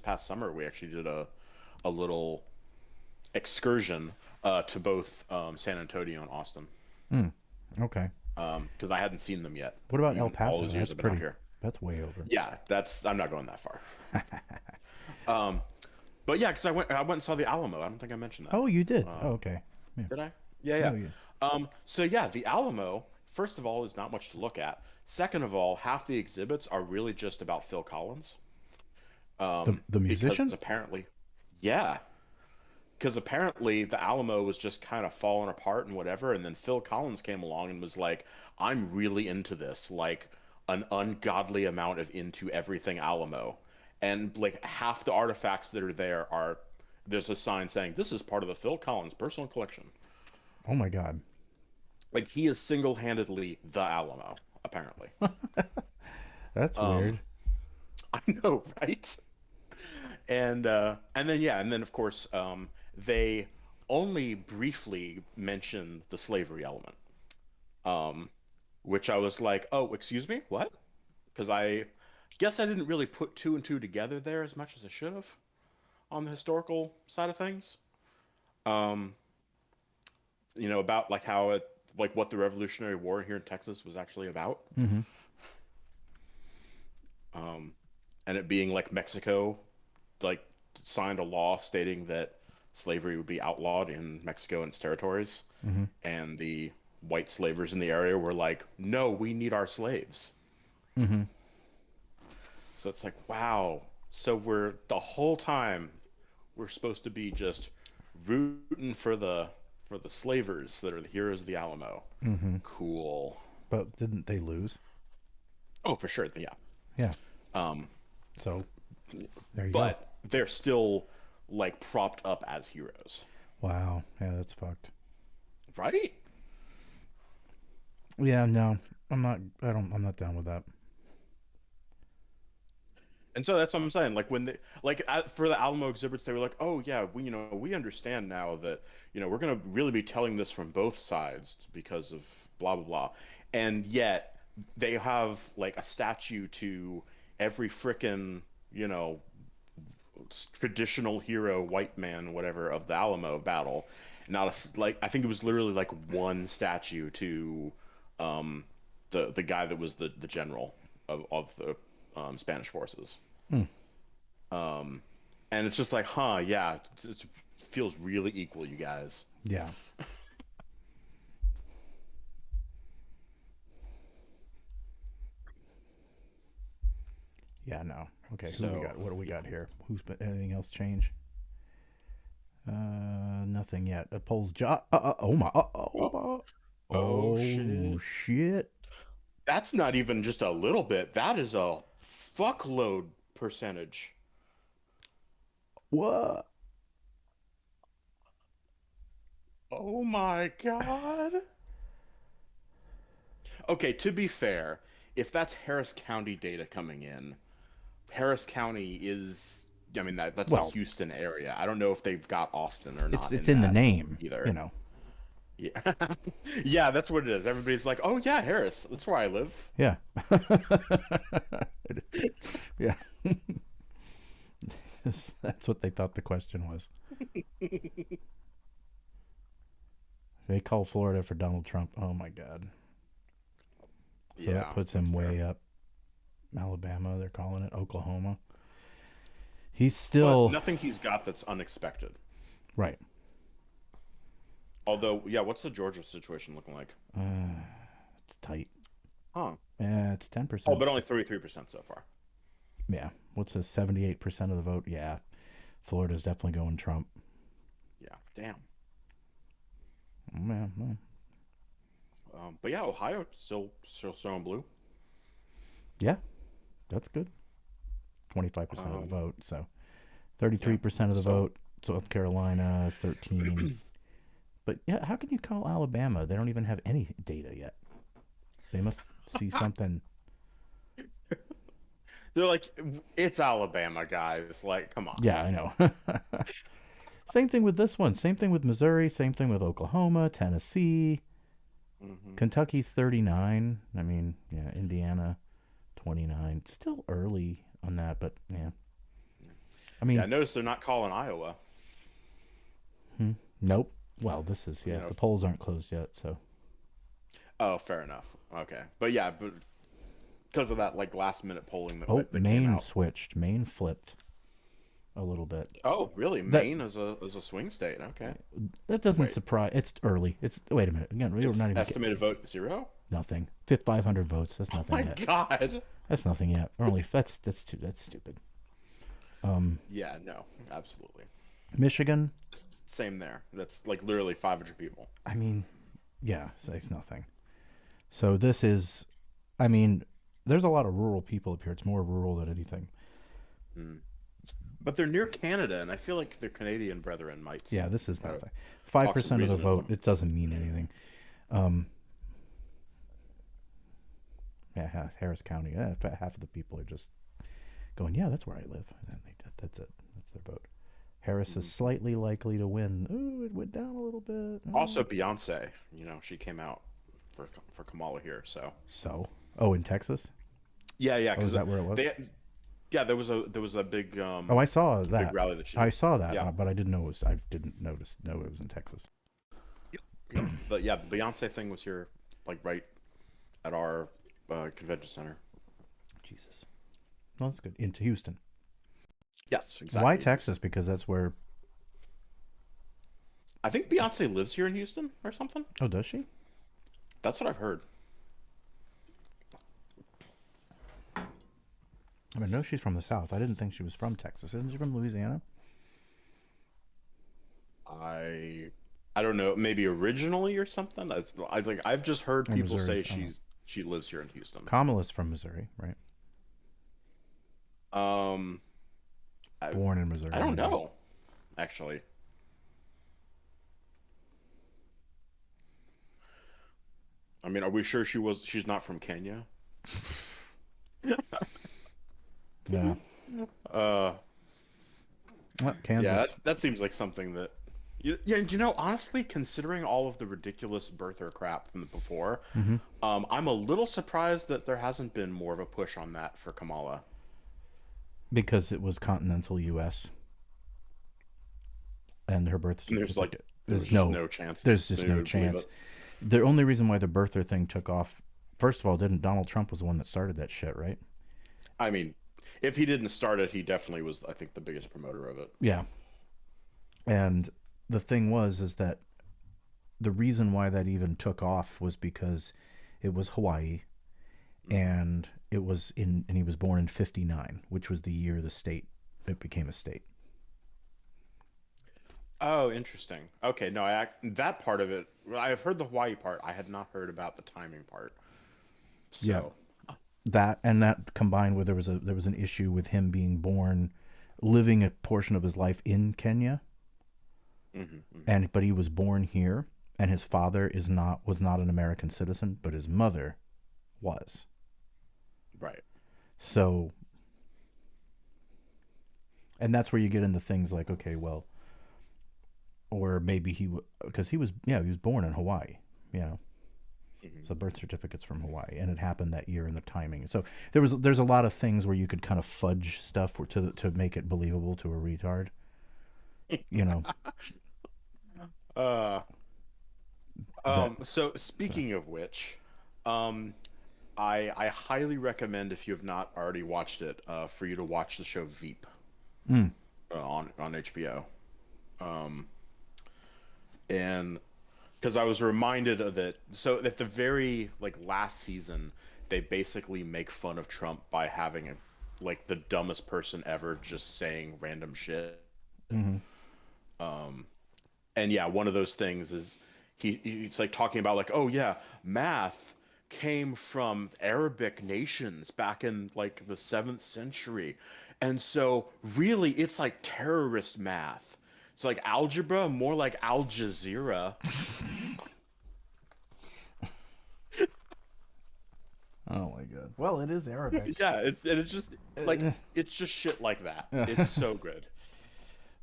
past summer we actually did a little excursion to both San Antonio and Austin. Hmm. Okay. Because I hadn't seen them yet, What about El even all Paso? those years That's I've been out pretty. here. That's way over. Yeah, that's I'm not going that far. Um, but yeah, because I went and saw the Alamo. I don't think I mentioned that. Oh, you did. Oh, Um, okay. Yeah. did I? Yeah, No, yeah. you. So yeah, the Alamo, first of all, is not much to look at. Second of all, half the exhibits are really just about Phil Collins. The Because musician? apparently, yeah, because apparently the Alamo was just kind of falling apart and whatever, and then Phil Collins came along and was like, "I'm really into this, like an ungodly amount of into everything Alamo," and like half the artifacts that are there are there's a sign saying this is part of the Phil Collins personal collection. Oh my God. Like he is single-handedly the Alamo, apparently. That's Um, weird. I know, right? And then yeah, and then of course they only briefly mention the slavery element, um, which I was like, oh, excuse me, what? Because I guess I didn't really put two and two together there as much as I should have on the historical side of things. Um, about like how it like what the Revolutionary War here in Texas was actually about, Mm-hmm. um, and it being like Mexico like signed a law stating that slavery would be outlawed in Mexico and its territories, Mm-hmm. and the white slavers in the area were like, "No, we need our slaves." Mm-hmm. So it's like, wow. So we're the whole time we're supposed to be just rooting for the slavers that are the heroes of the Alamo. Mm-hmm. Cool. But didn't they lose? Oh, for sure. Yeah. Yeah. Um, So there you go. but they're still like propped up as heroes, Wow. Yeah, that's fucked. right? Yeah. No, I'm not. I don't. I'm not down with that. And so that's what I'm saying. Like when they for the Alamo exhibits, they were like, "Oh yeah, we understand now that we're gonna really be telling this from both sides because of blah blah blah," and yet they have like a statue to every frickin' you know traditional hero, white man, whatever of the Alamo battle. Not like I think it was literally like one statue to um, the guy that was the general of the Spanish forces. Hmm. Um, and it's just like, huh, yeah, it feels really equal, you guys. Yeah. Yeah. No. Okay. Who we So, got? What do we yeah. got here? Who's been? Anything else change? Nothing yet. A Poll's job. Oh my. Oh, oh Oh shit. shit. That's not even just a little bit. That is a fuckload percentage. What? Oh my God. Okay, to be fair, if that's Harris County data coming in, Harris County is, I mean, that's the Well, Houston area. I don't know if they've got Austin or it's not it's in in the that name. You either. know. Yeah. Yeah, that's what it is. Everybody's like, "Oh yeah, Harris. That's where I live." Yeah. Yeah. That's what they thought the question was. They call Florida for Donald Trump. Oh my God. So that Yeah, puts him that's fair. way up. Alabama, they're calling it. Oklahoma. He's But still nothing he's got that's unexpected. right. Although, yeah, what's the Georgia situation looking like? It's tight. Huh. Yeah, it's ten Oh, percent. but only 33% so far. Yeah. What's this? 78% of the vote? Yeah. Florida's definitely going Trump. Yeah, damn. Oh, man. Well, But yeah, Ohio still showing blue. yeah, that's good. 25% of the Um, vote. So yeah, 33% of the still. vote. South Carolina, 13. But yeah, how can you call Alabama? They don't even have any data yet. They must see something. They're like, it's Alabama, guys. Like, come on. Yeah, I know. Same thing with this one. Same thing with Missouri. Same thing with Oklahoma, Tennessee. Hmm. Kentucky's 39. I mean, yeah, Indiana 29. Still early on that, but yeah. I Yeah, I mean, noticed they're not calling Iowa. nope. Well, this is You yeah. know. The polls aren't closed yet, so Oh, fair enough. Okay, but yeah, but because of that like last minute polling that oh, that came Maine out. switched. Maine flipped a little bit. Oh, really? That Maine is a swing state. Okay. that doesn't Wait, surprise. It's early. It's wait a minute. Again, we're it's not even getting estimated vote zero? nothing. Fifth 500 votes. That's Oh nothing my yet. God. That's nothing yet. We're only that's stupid. Um, Yeah, no, absolutely. Michigan. Same there. That's like literally 500 people. I mean, yeah, it's nothing. So this is, I mean, there's a lot of rural people up here. It's more rural than anything. Mm. But they're near Canada, and I feel like their Canadian brethren Yeah, this is uh, nothing. Five talk some percent of the reason into vote. them. It doesn't mean anything. Um, yeah, Harris County. Half of the people are just going, yeah, that's where I live. And then that's it. That's their vote. Harris is Mm. slightly likely to win. Ooh, it went down a little bit. Also, Oh. Beyonce, she came out for Kamala here. So So, oh, in Texas? yeah, Oh, is because that where it was? they yeah there was a big Oh, I saw big that. rally that she I did. saw that, Yeah, but I didn't know it was. I didn't notice. No, it was in Texas. yep, yep. But yeah, the Beyonce thing was here, like right at our convention center. Jesus. Well, that's good. Into Houston. Yes, Why exactly. Texas? Because that's where. I think Beyonce lives here in Houston or something. Oh, does she? That's what I've heard. I mean, no, she's from the South. I didn't think she was from Texas. Isn't she from Louisiana? I I don't know, maybe originally or something. I've just heard Or people Missouri? say I don't know. she lives here in Houston. Kamala's from Missouri, right? Um, I Born in Missouri, I don't maybe. know actually. I mean, are we sure she's not from Kenya? Yeah. Uh, Well, yeah, Kansas. that seems like something that. Yeah, honestly, considering all of the ridiculous birther crap from before, Hmm. I'm a little surprised that there hasn't been more of a push on that for Kamala. Because it was continental U.S. and her birth And certificate. there was just no chance that There's just anybody no would believe chance. it. The only reason why the birther thing took off, first of all, didn't Donald Trump was the one that started that shit, right? I mean, if he didn't start it, he definitely was, I think, the biggest promoter of it. Yeah. And the thing was, is that the reason why that even took off was because it was Hawaii, Mm. and and he was born in '59, which was the year it became a state. Oh, interesting. Okay, no, that part of it, I have heard the Hawaii part. I had not heard about the timing part. Yeah. So, That combined with there was an issue with him being born, living a portion of his life in Kenya, hmm hmm and but he was born here, and his father was not an American citizen, but his mother was. right. So, and that's where you get into things like, okay, well, or maybe because he was born in Hawaii, you know. hmm So birth certificate's from Hawaii, and it happened that year in the timing. So there's a lot of things where you could kind of fudge stuff to make it believable to a retard, you know. Uh, That so so speaking of which, um, I highly recommend if you have not already watched it, for you to watch the show Veep, mm, on HBO. Um, and because I was reminded of it. So at the very like last season, they basically make fun of Trump by having like the dumbest person ever just saying random shit. hmm And yeah, one of those things is he's like talking about like, oh yeah, math came from Arabic nations back in like the 7th century. And so really it's like terrorist math. It's like algebra, more like Al Jazeera. oh my god. Well, it is Arabic. Yeah, it's just like Uh, it's just shit like that. It's so good.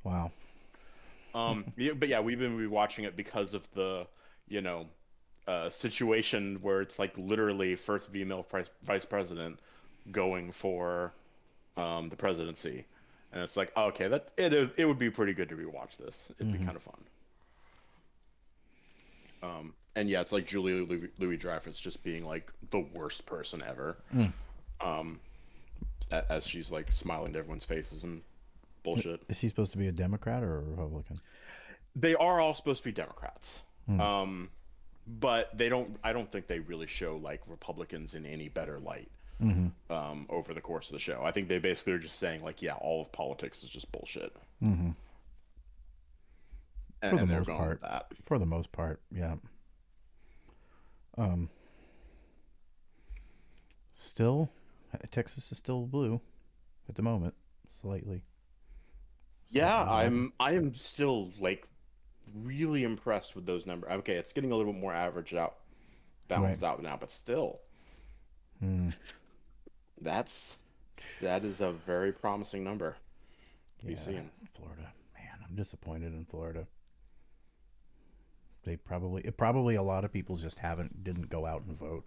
wow. Yeah, but yeah, we've been rewatching it because of the, you know, situation where it's like literally first female vice president going for the presidency, And it's like, okay, it would be pretty good to rewatch this. It'd be Mm-hmm. kind of fun. And yeah, it's like Julia Louis Dreyfus just being like the worst person ever, Mm. as she's like smiling to everyone's faces and bullshit. Is he supposed to be a Democrat or a Republican? They are all supposed to be Democrats. Mm. But they don't. I don't think they really show like Republicans in any better light Mm-hmm. over the course of the show. I think they basically are just saying like, yeah, all of politics is just bullshit, Mm-hmm. For the and they're most going with part. that. For the most part, yeah. Um, Still, Texas is still blue at the moment, slightly. Yeah, Slightly red. I am still like really impressed with those numbers. Okay, it's getting a little bit more averaged out, Right. balanced out now, but still, Mm. that's that is a very promising number to be Yeah, seen. Florida. Man, I'm disappointed in Florida. Probably a lot of people just didn't go out and vote.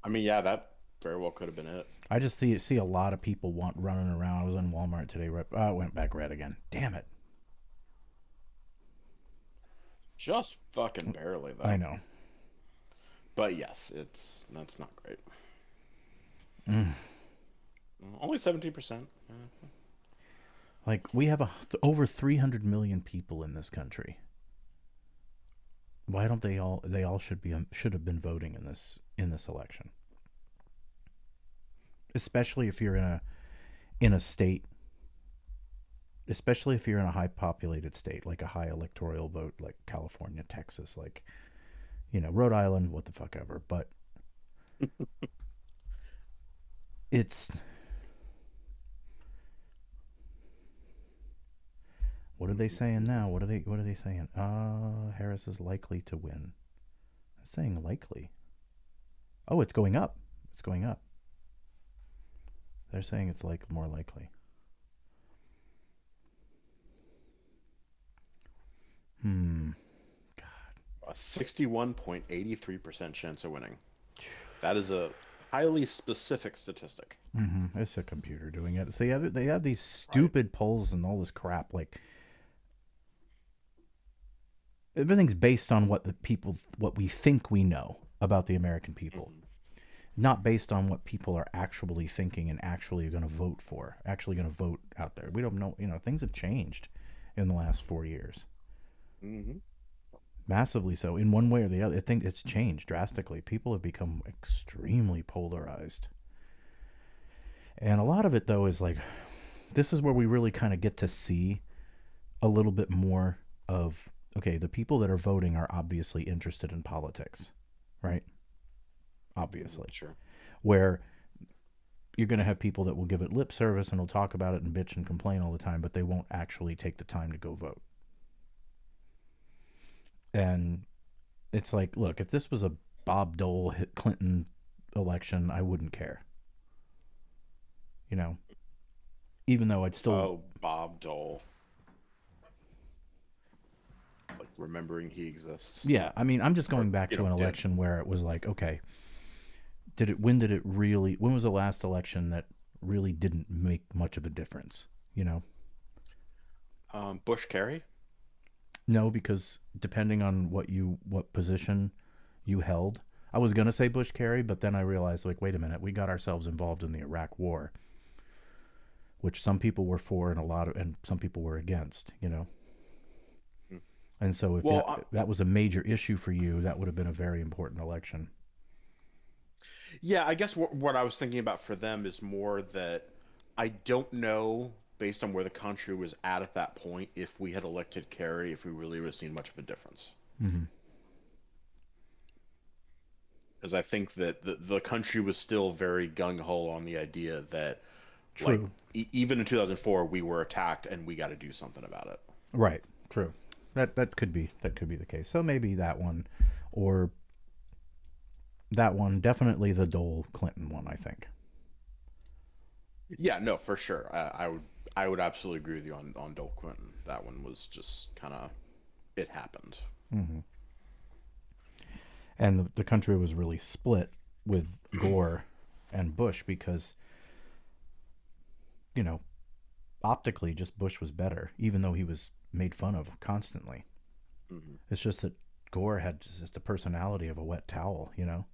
I mean, yeah, that very well could have been it. I just see a lot of people running around. I was in Walmart today. Right, oh, it went back red again. Damn it! Just fucking barely I though. know. But yes, it's that's not great. Mm. Only 17%. Like we have over 300 million people in this country. Why don't they all? They all should have been voting in this election. Especially if you're in a state, especially if you're in a high populated state, like a high electoral vote, like California, Texas, like Rhode Island, what the fuck ever. But it's what are they saying now? What are they saying? Harris is likely to win. It's saying likely. Oh, it's going up. It's going up. They're saying it's like more likely. Hmm. A 61.83% chance of winning. That is a highly specific statistic. Mm-hmm. It's a computer doing it. So they have these Right. stupid polls and all this crap. Like everything's based on what we think we know about the American people, Hmm. not based on what people are actually thinking and actually going to vote for, actually going to vote out there. We don't know. Things have changed in the last 4 years, Hmm. massively so, in one way or the other. I think it's changed drastically. People have become extremely polarized, and a lot of it though is like this is where we really kind of get to see a little bit more of okay, the people that are voting are obviously interested in politics, right? Obviously. Sure. Where you're going to have people that will give it lip service and will talk about it and bitch and complain all the time, but they won't actually take the time to go vote. And it's like, look, if this was a Bob Dole Clinton election, I wouldn't care. You know, even though I'd still, Oh, Bob Dole. Like remembering he exists. yeah. I mean, I'm just Or, going back to an did. election where it was like, okay, when did it really? When was the last election that really didn't make much of a difference? You know, Bush Kerry? no, because depending on what position you held, I was gonna say Bush Kerry, but then I realized like, wait a minute, we got ourselves involved in the Iraq War, which some people were for and some people were against. And so if Well, that was a major issue for you, that would have been a very important election. yeah, I guess what I was thinking about for them is more that I don't know, based on where the country was at that point, if we had elected Kerry, if we really would have seen much of a difference. Mm-hmm. Because I think that the country was still very gung ho on the idea that, like, True. even in 2004, we were attacked and we got to do something about it. Right. True. That could be the case. So maybe that one, or that one, definitely the Dole Clinton one. I think. Yeah, no, for sure. I would absolutely agree with you on Dole Quinton. That one was just kind of it happened. Mm-hmm. And the country was really split with Gore and Bush because you know, optically, just Bush was better, even though he was made fun of constantly. Hmm. It's just that Gore had just a personality of a wet towel, you know,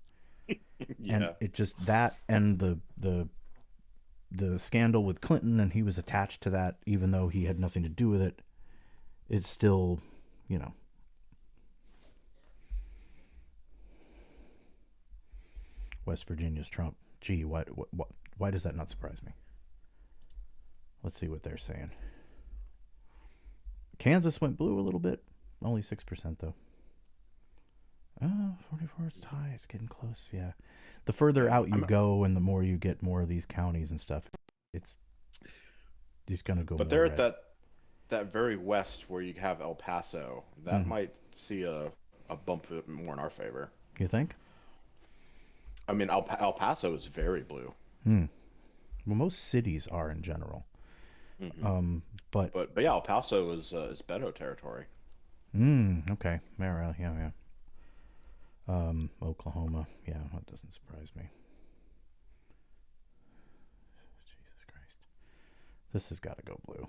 and Yeah. it just that and the scandal with Clinton, and he was attached to that, even though he had nothing to do with it. It's still, you know, West Virginia's Trump. Gee, why does that not surprise me? Let's see what they're saying. Kansas went blue a little bit, only 6% though. Oh, 44, it's high. It's getting close. Yeah. The further Yeah. out you go and the more you get more of these counties and stuff, it's just going to go But more they're at red. that very west where you have El Paso. That Mm. might see a bump more in our favor. You think? I mean, El Paso is very blue. Hmm. Well, most cities are in general. Hmm. Um, but But yeah, El Paso is Beto territory. okay. Yeah, yeah. Oklahoma. Yeah, that doesn't surprise me. Jesus Christ. This has got to go blue.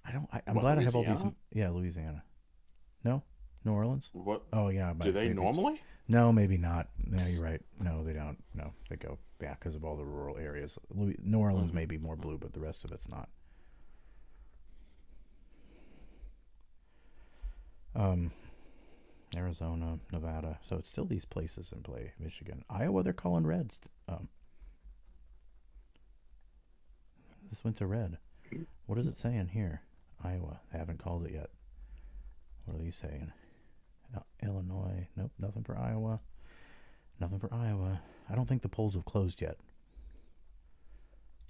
I'm What, glad I have all these. Louisiana? Yeah, Louisiana. No? New Orleans? What Oh, yeah, do but they maybe it's. normally? No, maybe not. No, you're right. No, they don't. No, they go back because of all the rural areas. New Orleans Hmm. may be more blue, but the rest of it's not. Um, Arizona, Nevada. So it's still these places in play. Michigan. Iowa, they're calling reds. This went to red. What is it saying here? Iowa. They haven't called it yet. What are these saying? Illinois. Nope, nothing for Iowa. Nothing for Iowa. I don't think the polls have closed yet.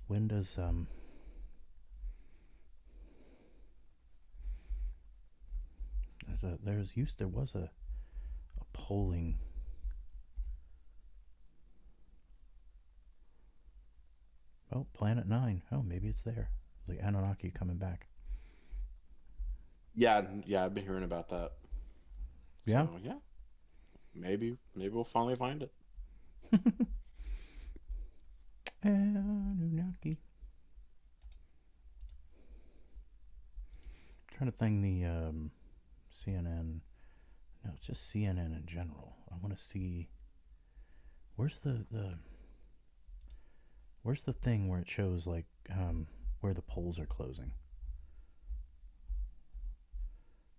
When does there was a polling. Oh, Planet Nine. Oh, maybe it's there. The Anunnaki coming back. Yeah, yeah, I've been hearing about that. Yeah. So yeah, maybe we'll finally find it. Anunnaki. Trying to think the CNN. No, it's just CNN in general. I want to see where's the thing where it shows like where the polls are closing.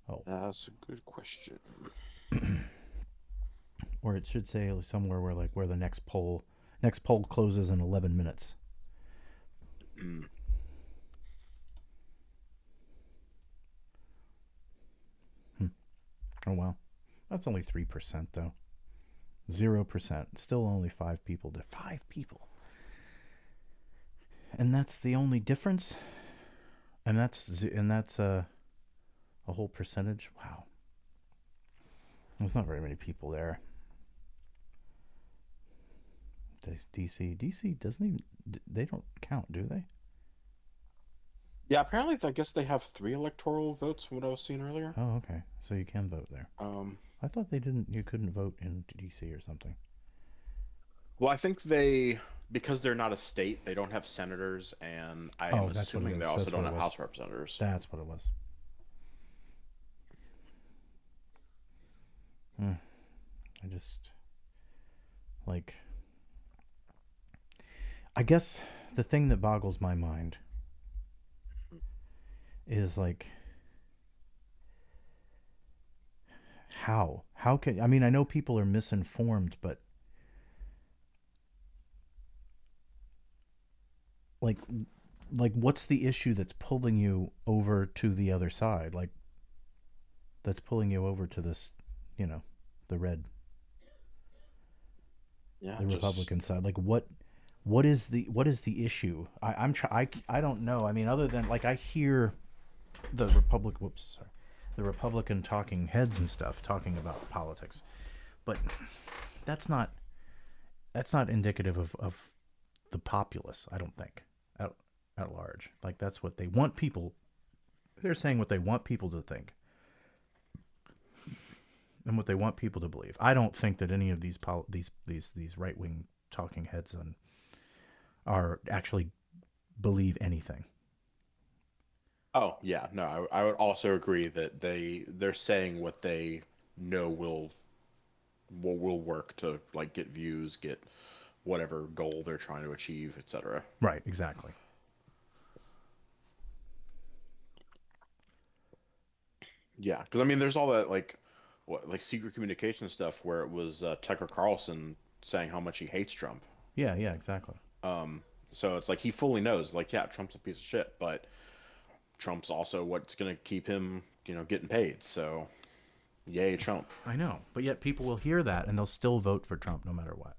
Oh, That's a good question. or it should say somewhere where the next poll closes in 11 minutes. Mm. Hmm. Oh wow, that's only 3% though. 0%. Still only 5 people. 5 people, and that's the only difference. And that's a whole percentage. Wow, there's not very many people there. DC doesn't even. They don't count, do they? Yeah, apparently I guess they have three electoral votes from what I was seeing earlier. Oh, okay. So you can vote there. Um, I thought they didn't. You couldn't vote in DC or something. well, I think because they're not a state, they don't have senators, and I am Oh, that's what it assuming they is. also That's what don't it have was. House representatives. That's what it was. Hmm. I just like. I guess the thing that boggles my mind is like how can I mean I know people are misinformed, but like what's the issue that's pulling you over to the other side? Like that's pulling you over to this, you know, the red, Yeah, the just Republican side. Like what is the issue? I don't know. I mean, other than like I hear the Republican talking heads and stuff talking about politics, but that's not indicative of the populace. I don't think at at large. Like that's what they want people. They're saying what they want people to think and what they want people to believe. I don't think that any of these right wing talking heads are actually believe anything. Oh yeah, no, I would also agree that they're saying what they know will work to like get views, get whatever goal they're trying to achieve, etc. Right, exactly. Yeah, because I mean, there's all that like what like secret communication stuff where it was Tucker Carlson saying how much he hates Trump. Yeah, yeah, exactly. So it's like he fully knows, like, yeah, Trump's a piece of shit, but Trump's also what's gonna keep him, getting paid. So yay, Trump. I know, but yet people will hear that and they'll still vote for Trump no matter what.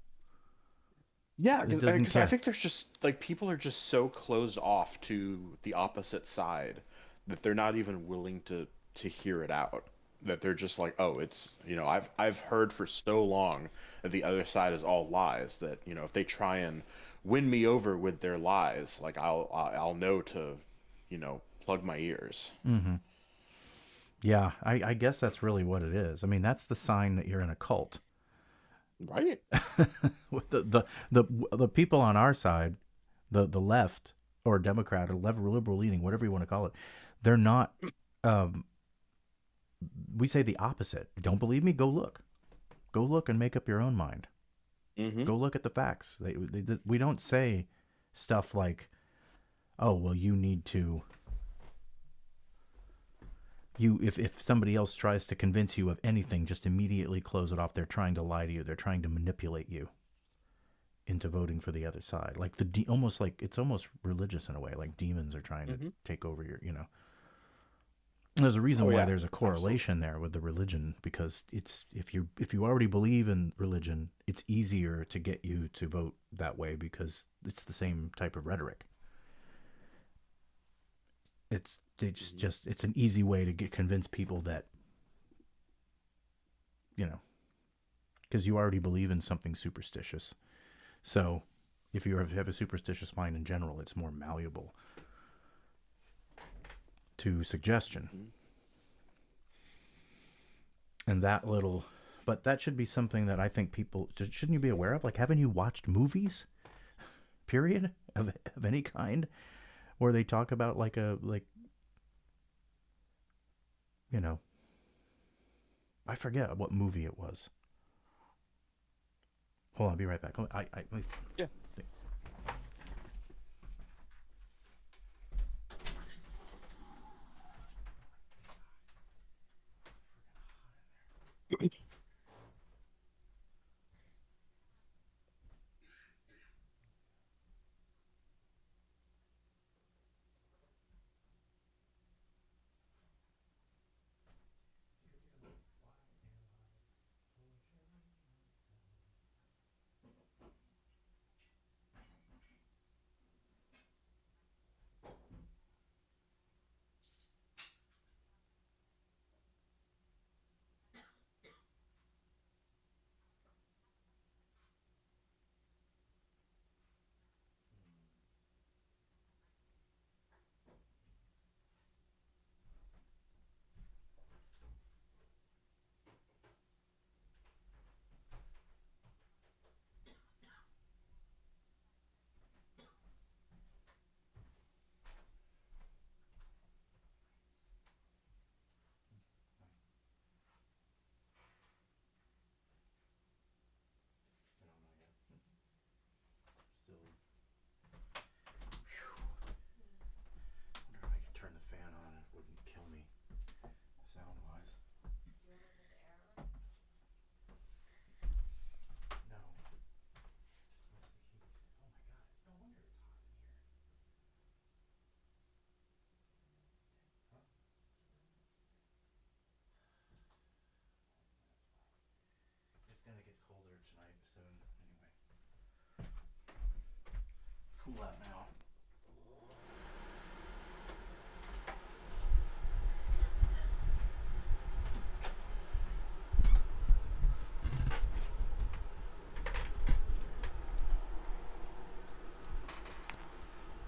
Yeah, It doesn't because I care. think there's just like people are just so closed off to the opposite side that they're not even willing to hear it out. That they're just like, oh, it's I've heard for so long that the other side is all lies. That if they try and win me over with their lies, like I'll know to plug my ears. Mm-hmm. Yeah, I guess that's really what it is. I mean, that's the sign that you're in a cult. Right? The people on our side, the left or Democrat or liberal leaning, whatever you want to call it, they're not. Um, we say the opposite. Don't believe me? Go look. Go look and make up your own mind. Mm-hmm. Go look at the facts. We don't say stuff like, "Oh, well, you need to." If somebody else tries to convince you of anything, just immediately close it off. They're trying to lie to you. They're trying to manipulate you into voting for the other side. Like almost like it's almost religious in a way. Like demons are trying to Mm-hmm. take over your. There's a reason Oh why yeah, there's a absolutely. correlation there with the religion because it's if you already believe in religion, it's easier to get you to vote that way because it's the same type of rhetoric. It's Mm-hmm. just it's an easy way to get convince people that you know because you already believe in something superstitious. So if you have a superstitious mind in general, it's more malleable to suggestion. Mm-hmm. And that little, but that should be something that I think people shouldn't you be aware of? Like, haven't you watched movies, period, of any kind, where they talk about you know, I forget what movie it was. Hold on, I'll be right back. Let me Yeah. still. I wonder if I could turn the fan on and it wouldn't kill me sound wise. No. Where's the heat? Oh my god, it's no wonder it's hot in here. Huh? It's gonna get colder tonight soon. Anyway, cool out now.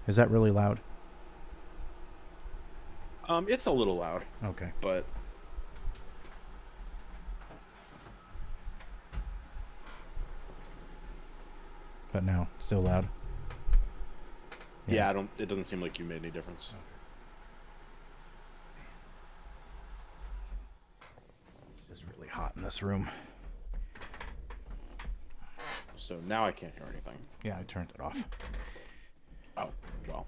Is that really loud? It's a little loud, Okay. but But now, still loud. Yeah. Yeah, I don't. It doesn't seem like you made any difference. It's just really hot in this room. So now I can't hear anything. Yeah, I turned it off. Oh, well.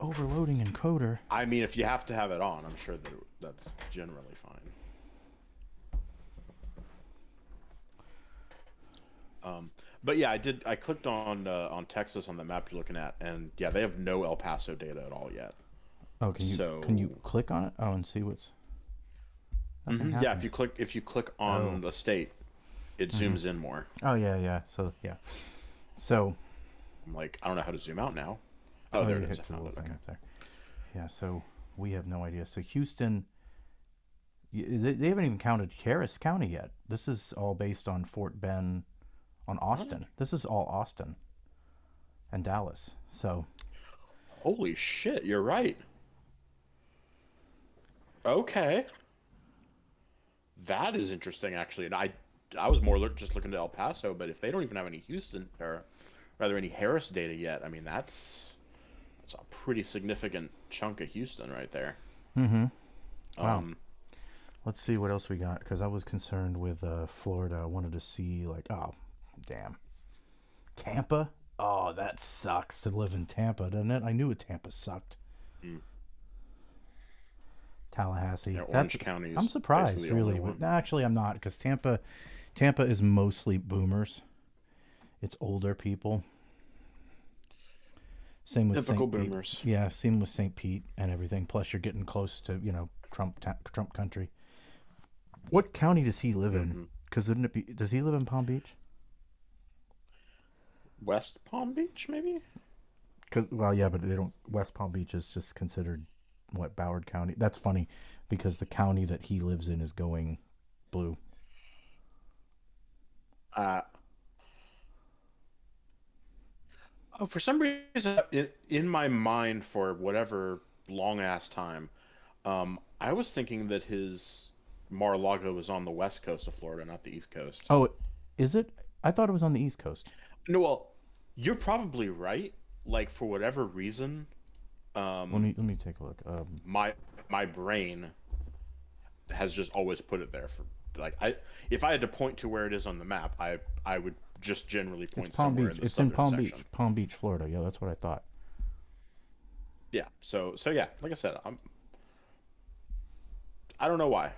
Overloading encoder. I mean, if you have to have it on, I'm sure that that's generally fine. But yeah, I did. I clicked on Texas on the map you're looking at, and yeah, they have no El Paso data at all yet. Oh, can you So click on it? Oh, and see what's nothing yeah, happens. if you click Oh. on the state, it zooms in more. Oh yeah, yeah. So yeah. So I'm like, I don't know how to zoom out now. Oh, oh, there you it is. I hit the found little it. thing Okay. up there. Yeah. So we have no idea. So Houston, they haven't even counted Harris County yet. This is all based on Fort Ben, on What? Austin. This is all Austin and Dallas. So Holy shit! You're right. Okay, that is interesting actually. And I was more just looking to El Paso, but if they don't even have any Houston or rather any Harris data yet, I mean that's a pretty significant chunk of Houston right there. wow. Um, Let's see what else we got because I was concerned with Florida. I wanted to see like oh, damn, Tampa. Oh, that sucks to live in Tampa, doesn't it? I knew Tampa sucked. mm, Tallahassee. yeah, That's Orange County I'm is basically surprised the only really. But one. no, actually I'm not because Tampa is mostly boomers. It's older people. Same with Typical St. Pete. boomers. Yeah, same with St. Pete and everything. Plus you're getting close to, Trump country. What county does he live in? hmm Cuz does he live in Palm Beach? West Palm Beach, maybe? Cuz well, yeah, but they don't West Palm Beach is just considered what Broward County. That's funny because the county that he lives in is going blue. Uh, oh, for some reason, in my mind, for whatever long ass time, I was thinking that his Mar-a-Lago was on the west coast of Florida, not the east coast. Oh, is it? I thought it was on the East Coast. No, well, you're probably right. Like for whatever reason, Let um, me let me take a look. my my brain has just always put it there for like I if I had to point to where it is on the map, I would just generally It's point Palm somewhere Beach. in the It's in southern Palm Beach. section. Palm Beach, Florida. Yeah, that's what I thought. Yeah. So yeah, like I said, I don't know why,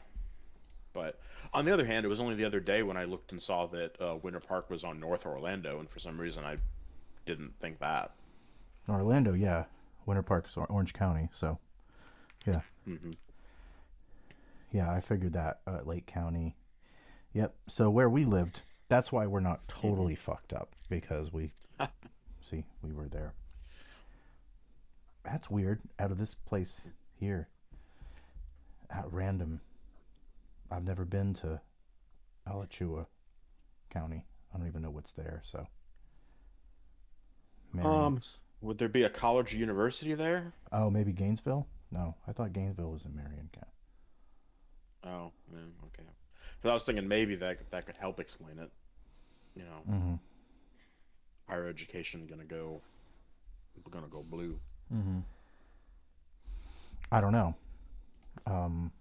but on the other hand, it was only the other day when I looked and saw that Winter Park was on North Orlando, and for some reason I didn't think that. Orlando, yeah. Winter Park is Orange County, so yeah. hmm Yeah, I figured that Lake County. Yep. So where we lived, that's why we're not hmm totally fucked up because we were there. That's weird. Out of this place here, at random. I've never been to Alachua County. I don't even know what's there. So Marion. Um, would there be a college or university there? Oh, maybe Gainesville. No, I thought Gainesville was in Marion County. Oh, yeah, okay. But I was thinking maybe that could help explain it. You know, Mm-hmm. higher education gonna go blue. Mm-hmm. I don't know.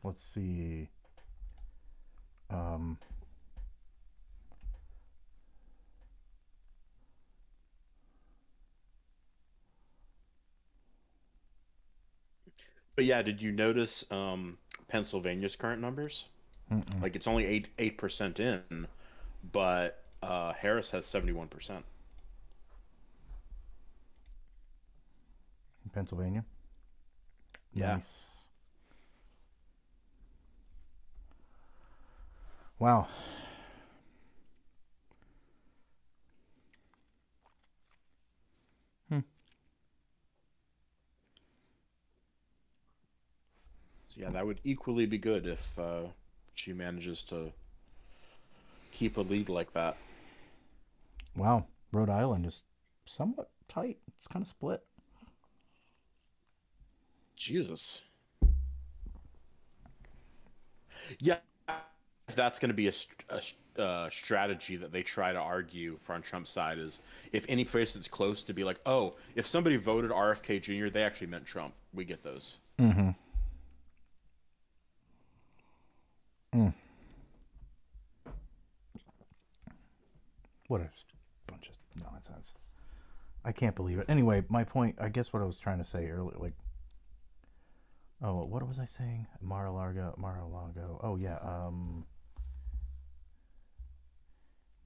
Let's see. Um, But yeah, did you notice Pennsylvania's current numbers? mm-mm. Like it's only 8% in, but Harris has 71%. Pennsylvania. Yeah. Nice. Wow. Hmm. So yeah, that would equally be good if she manages to keep a lead like that. Wow. Rhode Island is somewhat tight. It's kind of split. Jesus. Yeah, I that's going to be a strategy that they try to argue for on Trump's side is if any place that's close to be like, oh, if somebody voted RFK Jr., they actually meant Trump. We get those. Mm-hmm. Mm. What a bunch of nonsense. I can't believe it. Anyway, my point, I guess what I was trying to say earlier, like, oh, what was I saying? Mar-a-Lago. Oh, yeah.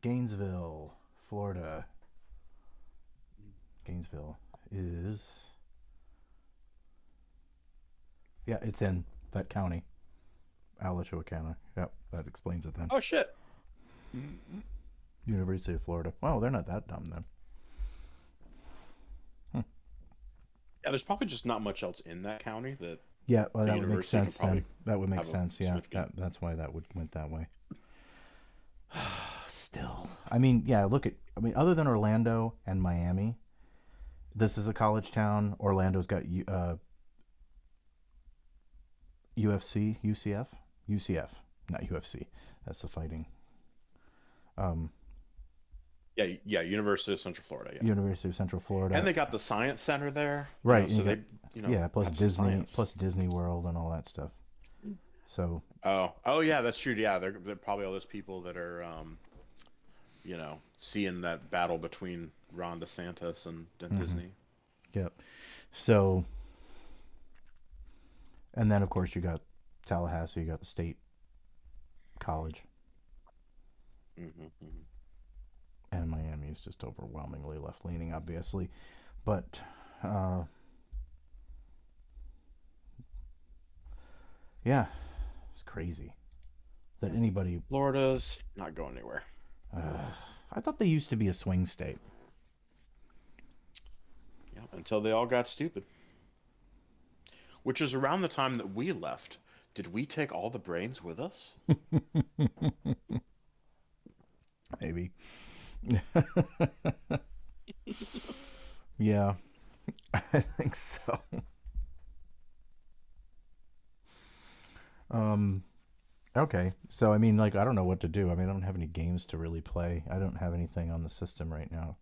Gainesville, Florida. Gainesville is, yeah, it's in that county, Alachua County. Yep, that explains it then. Oh shit. University of Florida. Wow, they're not that dumb then. Hmm. Yeah, there's probably just not much else in that county that Yeah, well, the that would make university could sense then. probably That would make have a sense. Yeah, significant. that's why that would went that way. Still, I mean, yeah. Look at, I mean, other than Orlando and Miami, this is a college town. Orlando's got UFC, UCF, UCF, not UFC. That's the fighting. Um, Yeah, yeah, University of Central Florida. Yeah, University of Central and Florida. they got the science center there. Right, and So you got, they, yeah, have some science. Plus Disney World and all that stuff. So Oh yeah, that's true. Yeah, they're probably all those people that are, seeing that battle between Ron DeSantis and mhm, Disney. yep. So, and then of course you got Tallahassee. You got the state college, Hmm. and Miami is just overwhelmingly left leaning, obviously. But uh, yeah, it's crazy that anybody. Florida's not going anywhere. Uh, I thought they used to be a swing state. Yeah, until they all got stupid. Which is around the time that we left. Did we take all the brains with us? Maybe. Yeah, I think so. Um, okay. So, I mean, like, I don't know what to do. I mean, I don't have any games to really play. I don't have anything on the system right now.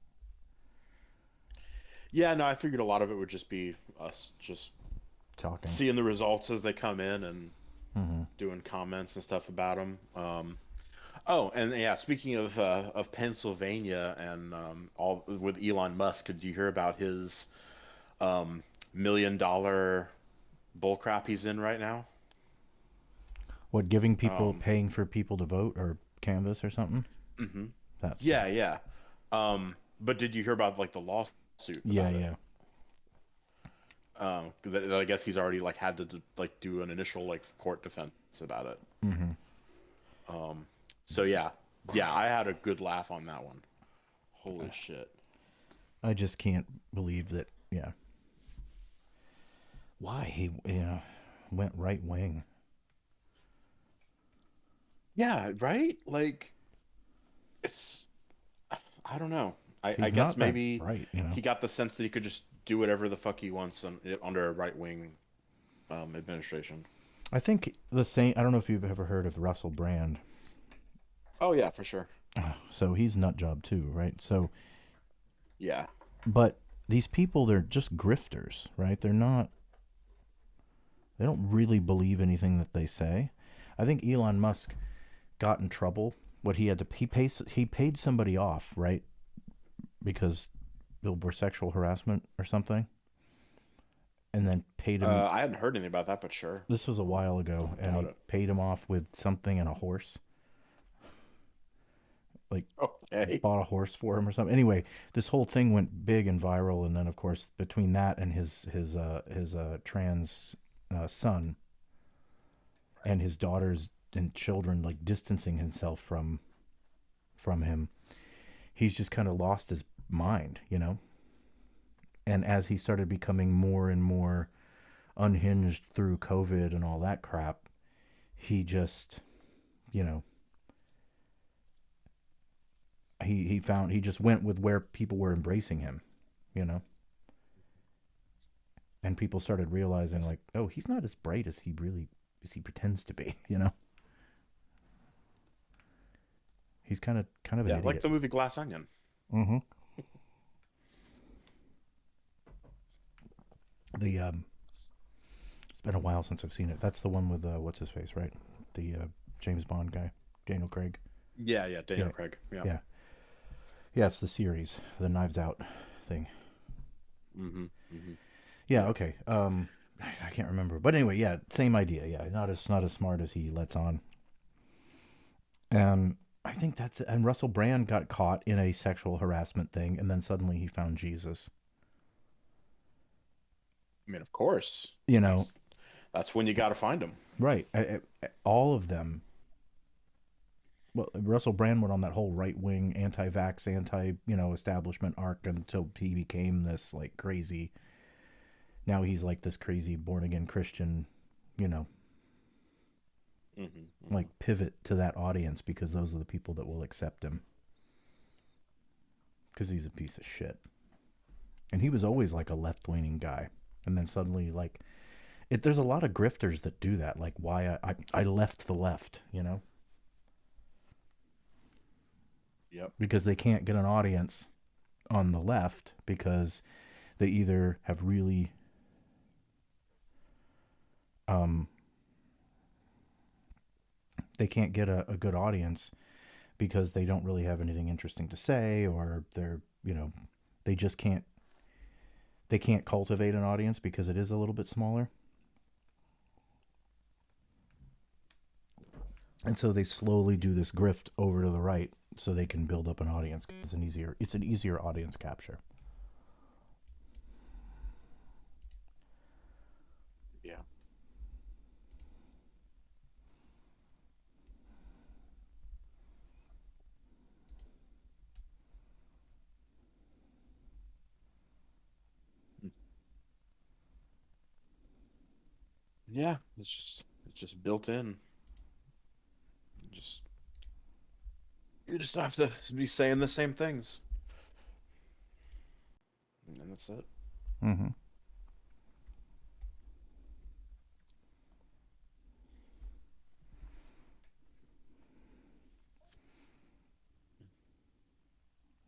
Yeah, no, I figured a lot of it would just be us just Talking. seeing the results as they come in and Mm-hmm. doing comments and stuff about them. Oh, and yeah, speaking of Pennsylvania and all with Elon Musk, did you hear about his $1 million bullcrap he's in right now? What, giving people, Um, paying for people to vote or canvas or something? hmm That's, Yeah, yeah. But did you hear about like the lawsuit yeah, about it? yeah. That I guess he's already like had to like do an initial like court defense about it. Mm-hmm. So yeah, yeah, I had a good laugh on that one. Holy shit. I just can't believe that, yeah. Why he, went right wing. Yeah, right? Like it's I don't know. I He's guess not that maybe right. he got the sense that he could just do whatever the fuck he wants under a right wing administration. I think the same, I don't know if you've ever heard of Russell Brand. Oh yeah, for sure. So he's nut job too, right? So, Yeah. but these people, they're just grifters, right? They don't really believe anything that they say. I think Elon Musk got in trouble. What he had to, he paid somebody off, right? Because for sexual harassment or something, and then paid him. I hadn't heard anything about that, but sure. This was a while ago, and Doubt he it. paid him off with something and a horse. Like, Okay. bought a horse for him or something. Anyway, this whole thing went big and viral, and then of course between that and his trans son and his daughters and children, like distancing himself from him, he's just kind of lost his mind. And as he started becoming more and more unhinged through COVID and all that crap, he just, you know, he just went with where people were embracing him, you know, and people started realizing like, oh, he's not as bright as he pretends to be. He's kind of an Yeah, like idiot. the movie Glass Onion. Mm-hmm. The It's been a while since I've seen it. That's the one with what's his face, right? The James Bond guy, Daniel Craig. Yeah, yeah, Daniel Yeah, Craig. Yeah. yeah, yeah. It's the series, the Knives Out thing. Mm-hmm. Mm-hmm. Yeah. Yeah. Okay. I can't remember, but anyway, yeah, same idea. Yeah, not as smart as he lets on. And I think that's it. And Russell Brand got caught in a sexual harassment thing, and then suddenly he found Jesus. I mean, of course. You know, That's when you got to find them. right? All of them. Well, Russell Brand went on that whole right wing, anti-vax, establishment arc until he became this like crazy. Now he's like this crazy born again Christian, you know, Mm-hmm. Mm-hmm. like pivot to that audience because those are the people that will accept him because he's a piece of shit. And he was always like a left leaning guy, and then suddenly like there's a lot of grifters that do that. Like why I left the left, Yep. because they can't get an audience on the left because they either have really um they can't get a good audience because they don't really have anything interesting to say, or they just can't cultivate an audience because it is a little bit smaller. And so they slowly do this grift over to the right so they can build up an audience. It's an easier audience capture. Yeah. Yeah. It's just built in. Just you just have to be saying the same things, and that's it. Mm-hmm.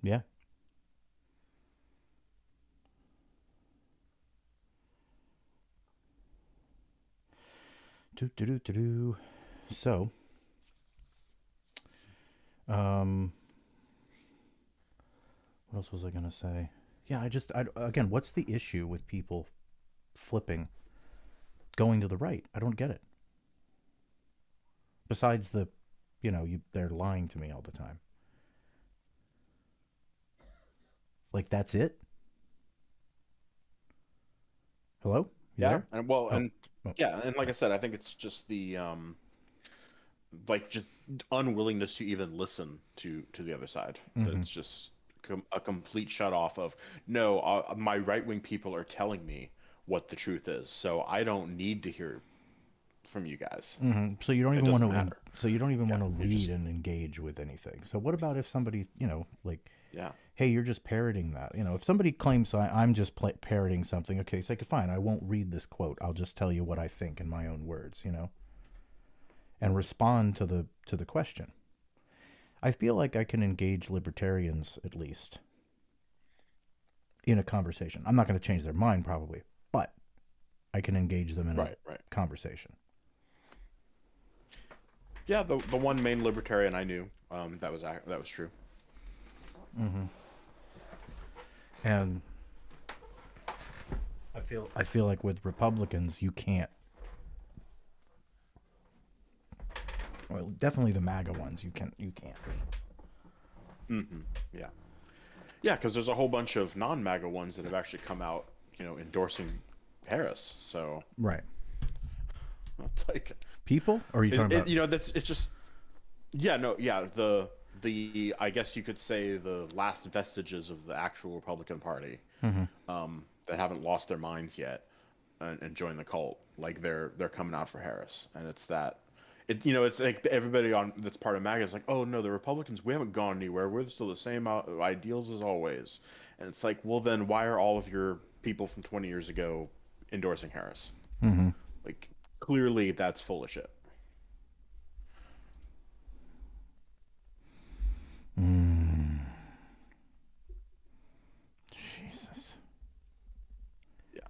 Yeah. Do do do do do. So, um, what else was I gonna say? Yeah, again, what's the issue with people flipping, going to the right? I don't get it. Besides they're lying to me all the time. Like that's it. Hello, you Yeah, there? and well, Oh, and oh, yeah, and like I said, I think it's just the like just unwillingness to even listen to the other side. mm-hmm, That's just a complete shut off of no, my right wing people are telling me what the truth is, so I don't need to hear from you guys. mm-hmm. So you don't It even want doesn't to, matter. so you don't even Yeah, want to you read just and engage with anything. So what about if somebody, like, yeah, hey, you're just parroting that. If somebody claims I'm just parroting something, okay, it's like fine, I won't read this quote. I'll just tell you what I think in my own words, and respond to the question. I feel like I can engage libertarians at least in a conversation. I'm not going to change their mind probably, but I can engage them in a right, right. conversation. Yeah, the one main libertarian I knew, that was true. Mm-hmm. And I feel like with Republicans you can't. Well, definitely the MAGA ones you can't. Hmm. Yeah, yeah, because there's a whole bunch of non-MAGA ones that have actually come out, endorsing Harris. So Right. it's like People? Or are you talking about? that's it's just yeah, no, yeah, the I guess you could say the last vestiges of the actual Republican Party Mm-hmm. that haven't lost their minds yet and joined the cult. Like they're coming out for Harris, and it's like everybody on that's part of MAGA is like, oh no, the Republicans, we haven't gone anywhere. We're still the same ideals as always. And it's like, well, then why are all of your people from 20 years ago endorsing Harris? Mm-hmm. Like clearly that's full of shit. Jesus. Yeah.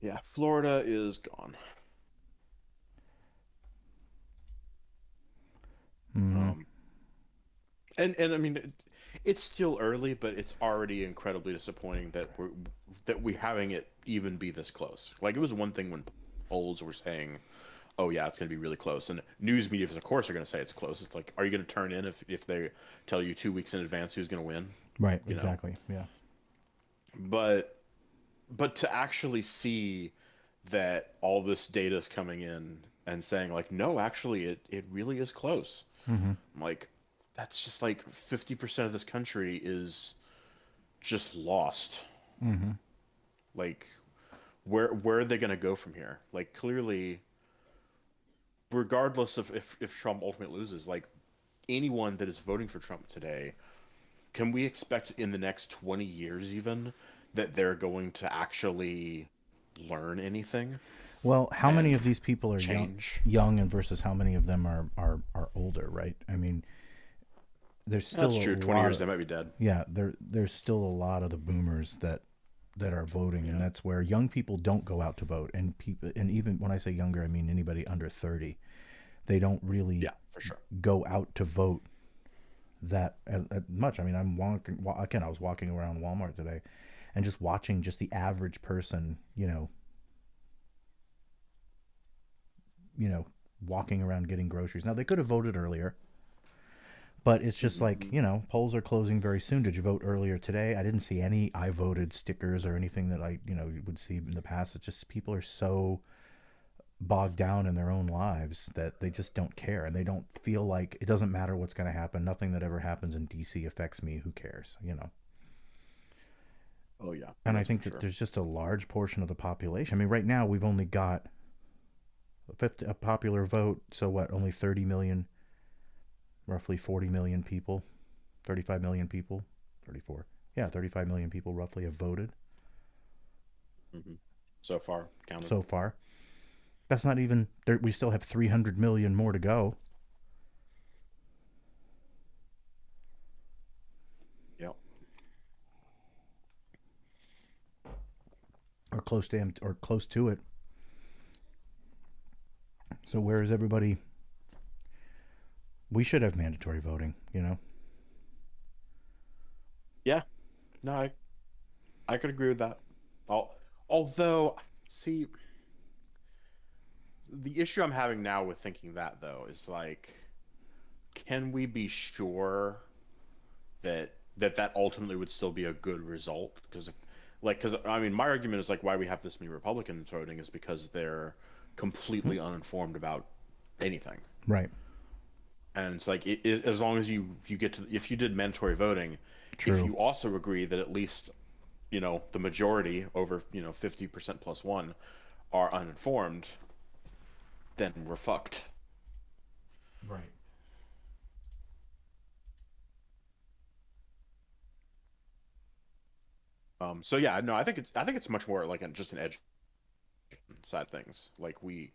Yeah. Florida is gone. Mm-hmm. Um, and I mean, it's still early, but it's already incredibly disappointing that we having it even be this close. Like it was one thing when polls were saying, "Oh yeah, it's going to be really close," and news media, of course, are going to say it's close. It's like, are you going to turn in if they tell you 2 weeks in advance who's going to win? Right. You know, Exactly. Yeah. but to actually see that all this data is coming in and saying like, no, actually, it really is close. Mm-hmm. I'm like, that's just like 50% of this country is just lost. Mm-hmm. Like, where are they going to go from here? Like, clearly, regardless of if Trump ultimately loses, like anyone that is voting for Trump today, can we expect in the next 20 years even that they're going to actually learn anything Well, how many of and these people are change? young, and versus how many of them are older? Right. I mean, there's still That's a true. 20 lot years, of they might be dead. yeah. There's still a lot of the boomers that are voting, and Yeah. that's where young people don't go out to vote, and people, and even when I say younger, I mean anybody under 30. They don't really Yeah, for sure. go out to vote that much. I mean, again. I was walking around Walmart today, and just watching just the average person, walking around getting groceries. Now they could have voted earlier, but it's just like, Hmm. polls are closing very soon. Did you vote earlier today? I didn't see any I voted stickers or anything that you would see in the past. It's just people are so bogged down in their own lives that they just don't care, and they don't feel like it doesn't matter what's going to happen. Nothing that ever happens in DC affects me. Who cares? Oh, yeah, And I that's for think that sure. there's just a large portion of the population. I mean, right now we've only got a popular vote. So what? Only 30 million, roughly 40 million people, 35 million people, 34. Yeah, 35 million people roughly have voted Hmm. So far, counted. so far. That's not even there. We still have 300 million more to go, Yeah. or close to it. So where is everybody? We should have mandatory voting. Yeah. No, I could agree with that. Although, see, the issue I'm having now with thinking that though is like, can we be sure that ultimately would still be a good result? Because I mean, my argument is like why we have this many Republicans voting is because they're completely uninformed about anything. Right. And it's like as long as you get to if you did mandatory voting, if True. you also agree that at least the majority over 50% plus one are uninformed, then we're fucked. Right. So yeah, no, I think it's much more like just an edge side things. Like we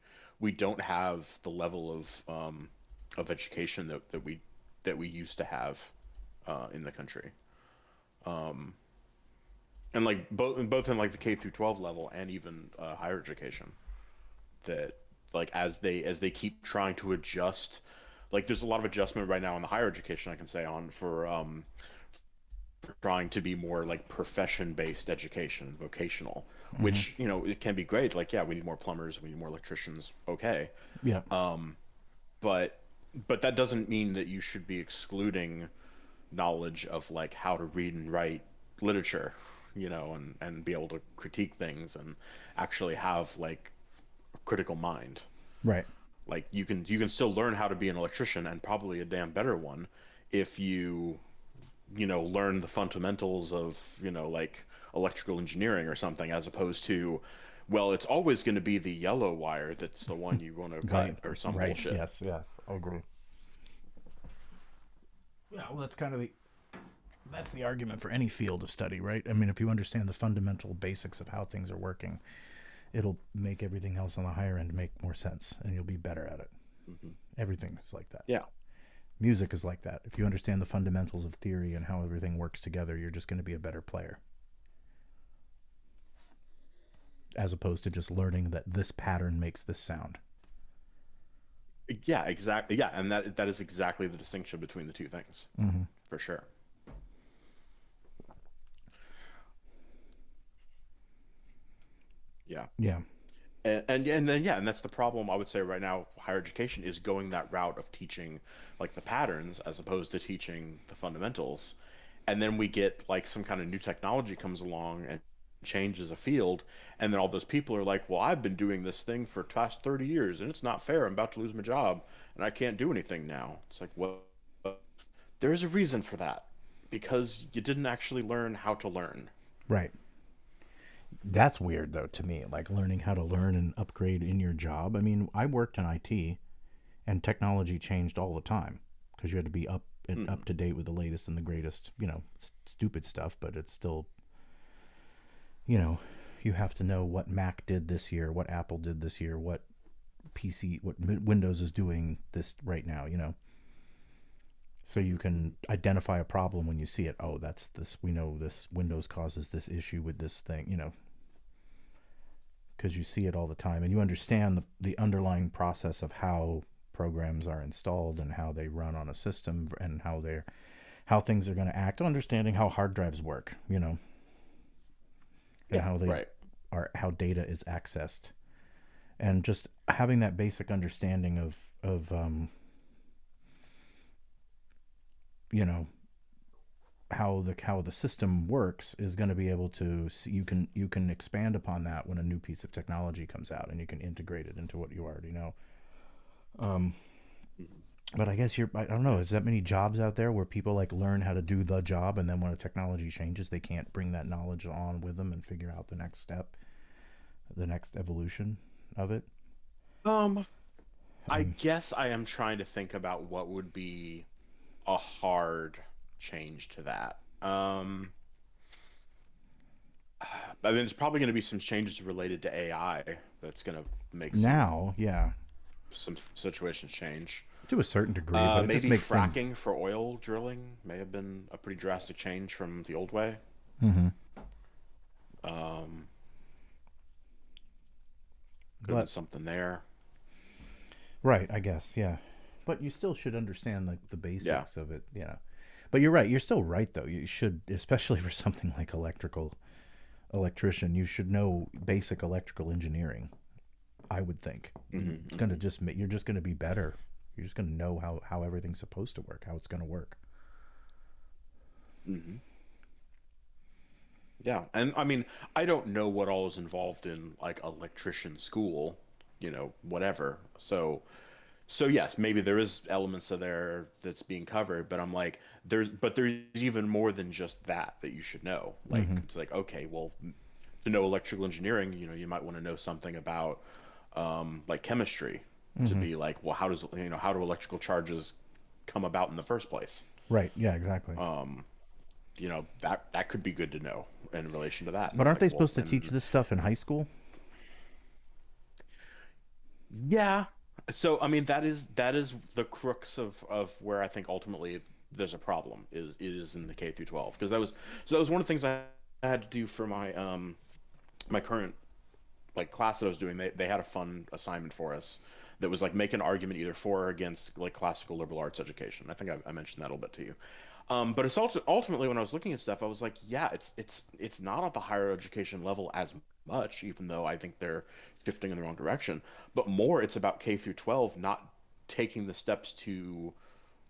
don't have the level of education that we used to have in the country. And like both in like the K through 12 level and even higher education, that like as they keep trying to adjust, like there's a lot of adjustment right now in the higher education I can say on for trying to be more like profession based education, vocational, Mm-hmm. which it can be great. Like, yeah, we need more plumbers, we need more electricians, okay. Yeah. but but that doesn't mean that you should be excluding knowledge of like how to read and write literature, and be able to critique things and actually have like a critical mind. Right. Like you can still learn how to be an electrician, and probably a damn better one, if you learn the fundamentals of like electrical engineering or something, as opposed to, well, it's always going to be the yellow wire that's the one you want to cut, Right. or some Right. bullshit. Yes. Yes. I agree. Yeah. Well, that's the argument for any field of study, right? I mean, if you understand the fundamental basics of how things are working, it'll make everything else on the higher end make more sense, and you'll be better at it. Hmm. Everything is like that. Yeah. Music is like that. If you understand the fundamentals of theory and how everything works together, you're just going to be a better player, as opposed to just learning that this pattern makes this sound. Yeah, exactly. Yeah, and that is exactly the distinction between the two things, Mm-hmm. for sure. Yeah. Yeah. And then yeah, and that's the problem I would say right now. Higher education is going that route of teaching like the patterns as opposed to teaching the fundamentals. And then we get like some kind of new technology comes along and changes a field, and then all those people are like, well, I've been doing this thing for the past 30 years and it's not fair. I'm about to lose my job and I can't do anything now. It's like, well, there's a reason for that, because you didn't actually learn how to learn. Right. That's weird though to me, like learning how to learn and upgrade in your job. I mean, I worked in IT and technology changed all the time because you had to be up Hmm. to date with the latest and the greatest, stupid stuff, but it's still, you know, you have to know what Mac did this year, what Apple did this year, what Windows is doing this right now. So you can identify a problem when you see it. Oh, that's this. We know this Windows causes this issue with this thing, because you see it all the time and you understand the underlying process of how programs are installed and how they run on a system and how things are going to act, understanding how hard drives work, and Yeah, how they right. are, how data is accessed, and just having that basic understanding of you know how the system works is going to be able to see, you can expand upon that when a new piece of technology comes out and you can integrate it into what you already know. um, Mhm. but I guess I don't know, Yeah. is that many jobs out there where people like learn how to do the job and then when a technology changes they can't bring that knowledge on with them and figure out the next step, the next evolution of it. Um, I um, guess I am trying to think about what would be a hard change to that. I mean, there's probably going to be some changes related to AI that's going to make Now, yeah, some situations change. to a certain degree, but it just Maybe makes things. fracking for oil drilling may have been a pretty drastic change from the old way. Hmm. Um, could have been But something there. right, I guess, yeah. But you still should understand like the Yeah. basics of it. But you're right. You're still right though. You should, especially for something like electrician, you should know basic electrical engineering. I would think Hmm. it's gonna Hmm. just you're just gonna be better. You're just gonna know how everything's supposed to work, how it's gonna work. Hmm. Yeah. And I mean, I don't know what all is involved in like electrician school, whatever. So yes, maybe there is elements of there that's being covered, but I'm like, there's even more than just that you should know. Like Mm-hmm. it's like, okay, well, to know electrical engineering, you might want to know something about like chemistry, to Mm-hmm. be like, well, how do electrical charges come about in the first place? Right. Yeah. Exactly. That could be good to know in relation to that. And But it's aren't like, they well, supposed to teach and this stuff in high school? yeah. So I mean that is the crux of where I think ultimately there's a problem is in the K through 12, because that was one of the things I had to do for my current like class that I was doing. They had a fun assignment for us that was like make an argument either for or against like classical liberal arts education. I think I mentioned that a little bit to you. But it's ultimately when I was looking at stuff, I was like, yeah, it's not at the higher education level as much, even though I think they're shifting in the wrong direction. But more, it's about K through 12 not taking the steps to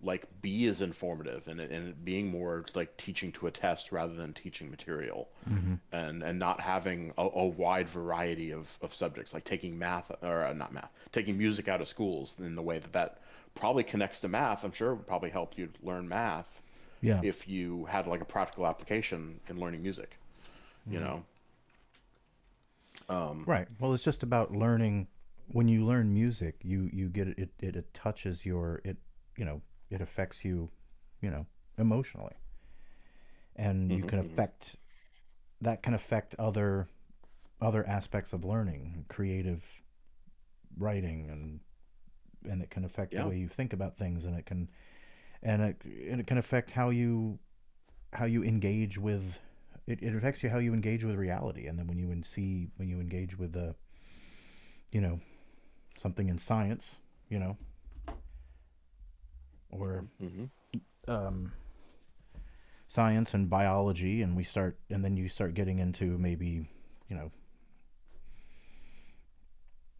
like be as informative and it being more like teaching to a test rather than teaching material, Mm-hmm. and not having a wide variety of subjects, like taking math, or not math, taking music out of schools in the way that probably connects to math. I'm sure it would probably help you learn math Yeah. if you had like a practical application in learning music, you Mm-hmm. know? Um, Right. Well, it's just about learning. When you learn music, you get it. It touches you know. It affects you, emotionally, and you mhm, can mhm. affect that can affect other aspects of learning, creative writing, and it can affect the Yeah. way you think about things, and it can and it can affect how you engage with it affects you how you engage with reality. And then when you engage with you know something in science, you know, or Mm-hmm. um, science and biology, and then you start getting into maybe, you know,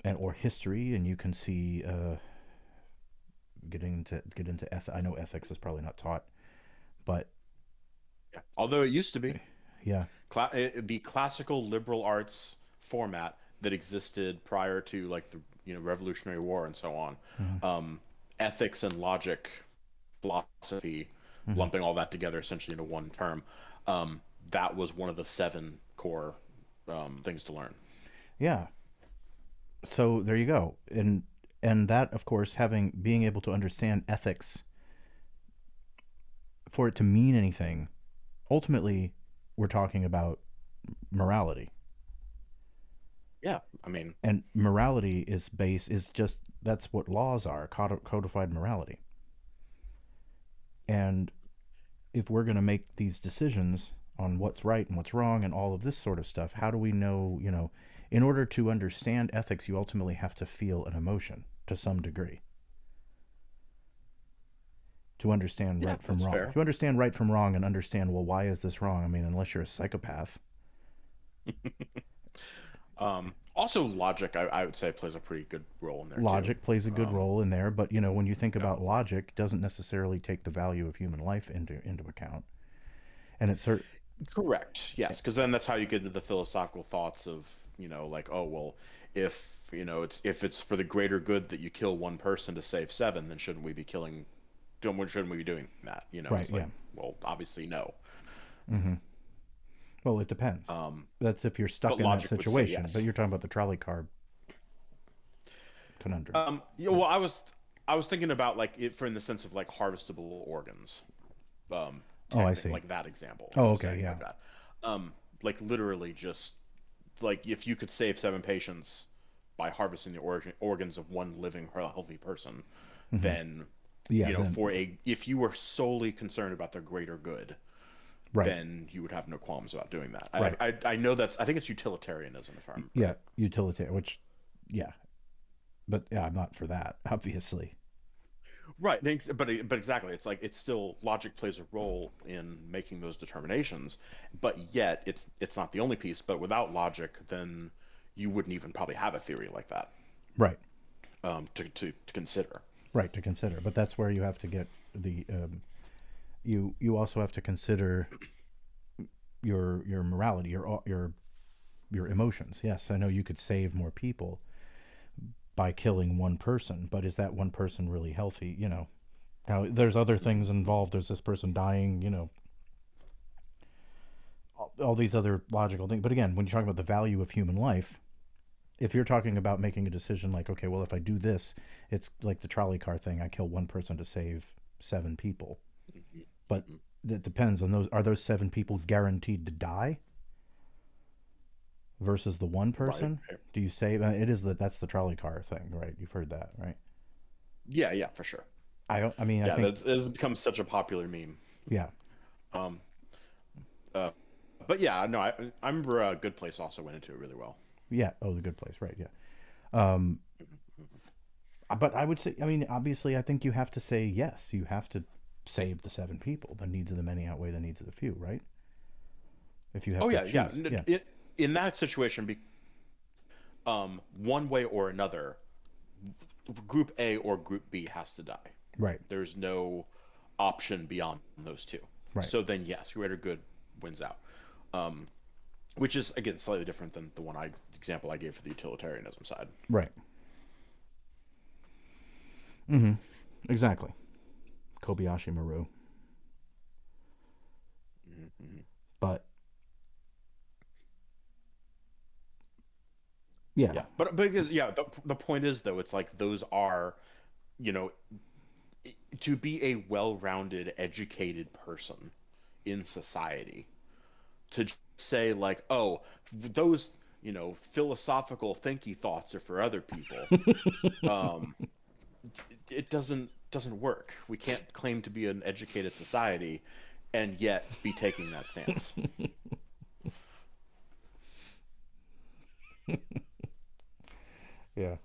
and or history, and you can see get into I know ethics is probably not taught, but Yeah. Although it used to be yeah. the classical liberal arts format that existed prior to like the Revolutionary War and so on, Hmm. um, ethics and logic, philosophy, Hmm. lumping all that together essentially into one term. Um, that was one of the seven core things to learn. Yeah. So there you go. And that, of course, having being able to understand ethics for it to mean anything, ultimately we're talking about morality. Yeah, I mean, And morality is just that's what laws are, codified morality. And if we're going to make these decisions on what's right and what's wrong and all of this sort of stuff, how do we know, you know, in order to understand ethics, you ultimately have to feel an emotion to some degree to understand yeah, right from that's wrong. fair. To understand right from wrong and understand, well, why is this wrong? I mean, unless you're a psychopath. Also, logic, I would say, plays a pretty good role in there too. Logic plays a good Um, role in there, but you know, when you think you know, about logic, it doesn't necessarily take the value of human life into account. And it's cert- Correct. Yes, because then that's how you get into the philosophical thoughts of, like, oh, well, if, if it's for the greater good that you kill one person to save seven, then shouldn't we be doing that? right, It's like, yeah. well, obviously no. Hmm. Well, it depends. Um, That's if you're stuck but in that logic would say situation. But yes. you're talking about the trolley car conundrum. Yeah, well, I was thinking about like it for in the sense of like harvestable organs. Oh, I Technic see. like that example Oh, of okay, saying yeah. like that. Like literally just like if you could save seven patients by harvesting the organs of one living healthy person, Hmm. then Yeah, then if you were solely concerned about the greater good, right, then you would have no qualms about doing that. right. I know I think it's utilitarianism if I'm Yeah, right. utilitarian, which yeah, but yeah, I'm not for that, obviously. Right, but exactly, it's like it's still logic plays a role in making those determinations, but yet it's not the only piece. But without logic, then you wouldn't even probably have a theory like that Right. to consider. Right, to consider. But that's where you have to get the you also have to consider your morality, your emotions. Yes, I know you could save more people by killing one person, but is that one person really healthy? You know, now there's other things Mhm. involved. There's this person dying. You know, all these other logical things. But again, when you're talking about the value of human life, if you're talking about making a decision like, okay, well, if I do this, it's like the trolley car thing. I kill one person to save seven people, Mhm. but Mhm. that depends on those. Are those seven people guaranteed to die versus the one Right. person? Right. Do you save? It is that's the trolley car thing, right? You've heard that, right? Yeah, yeah, for sure. I mean, I Yeah, think, that's it has become such a popular meme. yeah, Um, uh, but yeah, no, I remember a Good Place also went into it really well. yeah. Oh, the good place, right? Yeah. Um, Mhm. Mhm. but I would say, I mean, obviously, I think you have to say yes. You have to save the seven people. The needs of the many outweigh the needs of the few, right? If you have Oh to yeah, yeah. choose, yeah, In that situation, one way or another, Group A or Group B has to die. right, There's no option beyond those two. right, So then, yes, greater good wins out. Um, which is again slightly different than the example I gave for the utilitarianism side. right. Mm-hmm. Exactly. Kobayashi Maru. Mm-hmm. But yeah, Yeah, but because yeah, the point is though, it's like those are you know to be a well-rounded, educated person in society to say like, oh, those philosophical thinky thoughts are for other people. Um, it doesn't. doesn't work. We can't claim to be an educated society and yet be taking that stance. Yeah.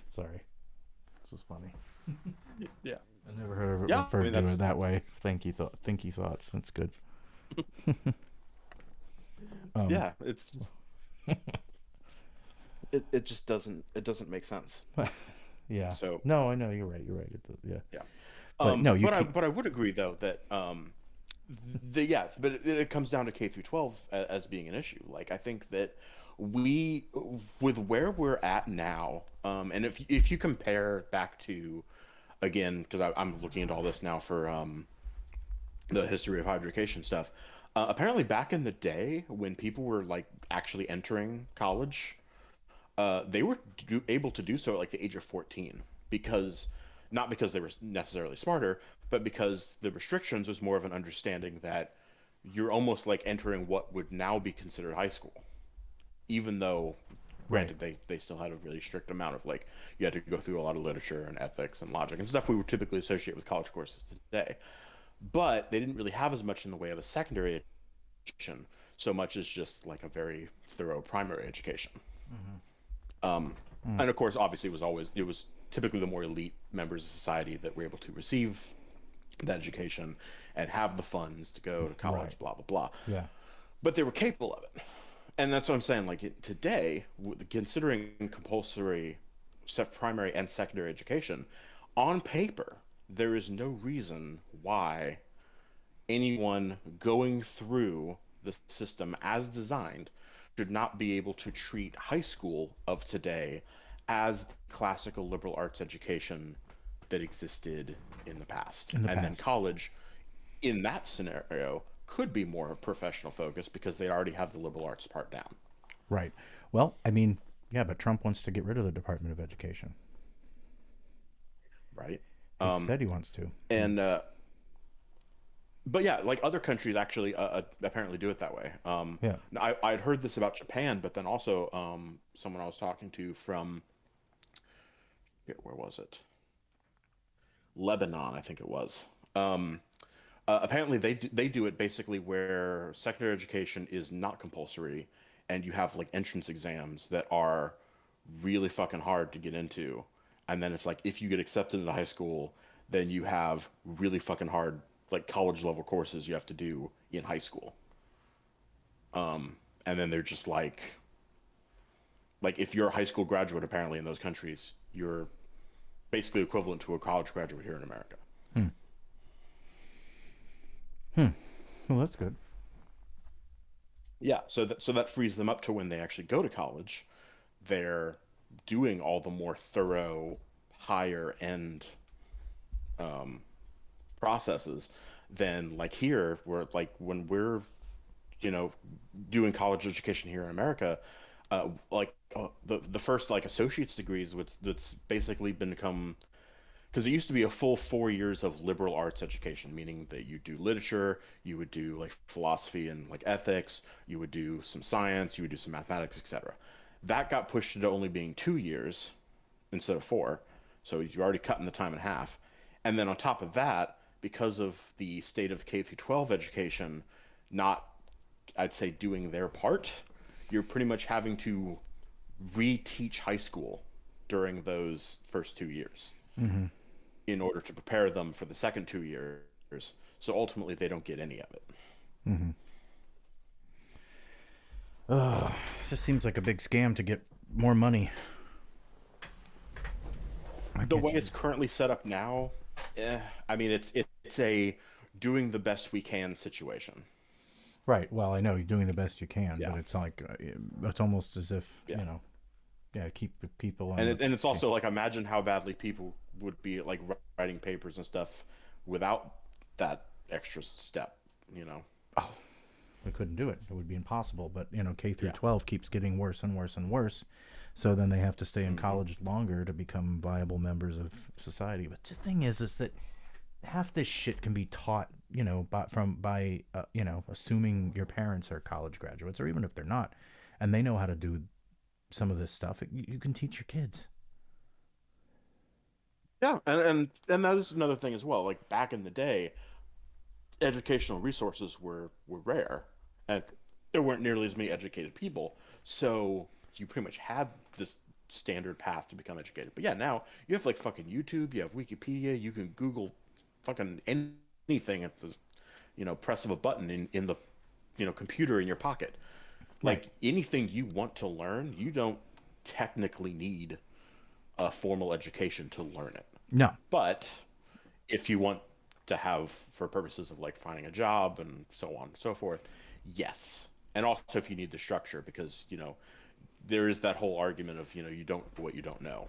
Sorry. This is funny. Yeah. I never heard of it Yeah, I referred mean to that's it that way. Thinky thoughts. That's good. Um, yeah, it just doesn't make sense. yeah. So, No, I know you're right. You're right. Yeah. yeah. But no, you But I keep but I would agree though that but it comes down to K through 12 as being an issue. Like I think that we with where we're at now, and if you compare back to again because I'm looking into all this now for the history of higher education stuff. Apparently, back in the day when people were like actually entering college, they were able to do so at like the age of 14 because not because they were necessarily smarter, but because the restrictions was more of an understanding that you're almost like entering what would now be considered high school, even though right. granted they still had a really strict amount of like you had to go through a lot of literature and ethics and logic and stuff we would typically associate with college courses today, but they didn't really have as much in the way of a secondary education so much as just like a very thorough primary education. Mm. And of course, obviously, it was typically the more elite members of society that were able to receive that education and have the funds to go to Right. college, blah blah blah. Yeah. But they were capable of it, and that's what I'm saying. Like today, considering compulsory primary and secondary education, on paper, there is no reason why anyone going through the system as designed should not be able to treat high school of today as the classical liberal arts education that existed in the past. In the And then past. college, in that scenario, could be more professional focus because they already have the liberal arts part down, Right. Well, I mean, yeah, but Trump wants to get rid of the Department of Education. right? He Um, said he wants to. and But yeah, like other countries actually apparently do it that way. Yeah. I'd heard this about Japan, but then also someone I was talking to from where was it? Lebanon, I think it was. Apparently, they do it basically where secondary education is not compulsory, and you have like entrance exams that are really fucking hard to get into, and then it's like if you get accepted into high school, then you have really fucking hard like college level courses you have to do in high school, and then they're just like if you're a high school graduate, apparently in those countries, you're basically equivalent to a college graduate here in America. Hmm. Hmm. Well, that's good. Yeah, so that frees them up to when they actually go to college, they're doing all the more thorough, higher end processes than like here, where like when we're you know doing college education here in America, the first like associate's degrees, which that's basically become because it used to be a full 4 years of liberal arts education, meaning that you do literature, you would do like philosophy and like ethics, you would do some science, you would do some mathematics, etc. That got pushed to only being 2 years instead of four, so you're already cutting the time in half. And then on top of that, because of the state of K through 12 education, not I'd say doing their part, you're pretty much having to reteach high school during those first 2 years Mm-hmm. in order to prepare them for the second 2 years. So ultimately, they don't get any of it. Mm-hmm. Ugh, it just seems like a big scam to get more money. I The can't way you? it's currently set up now, I mean, it's a doing the best we can situation. Right. Well, I know you're doing the best you can, but Yeah, it's like it's almost as if yeah, yeah, keep the people on the. and it's also like imagine how badly people would be like writing papers and stuff without that extra step. You know? Oh, we couldn't do it. It would be impossible. But K through Yeah. 12 keeps getting worse and worse and worse. So then they have to stay in Hmm. college longer to become viable members of society. But the thing is that half this shit can be taught, by assuming your parents are college graduates, or even if they're not, and they know how to do some of this stuff. You can teach your kids. Yeah, and that is another thing as well. Like back in the day, educational resources were rare, and there weren't nearly as many educated people. So you pretty much had this standard path to become educated. But yeah, now you have like fucking YouTube, you have Wikipedia, you can Google fucking anything at the press of a button in the computer in your pocket. Right. Like anything you want to learn, you don't technically need a formal education to learn it. No. But if you want to have for purposes of like finding a job and so on and so forth, yes. And also if you need the structure because, there is that whole argument of, you don't know what you don't know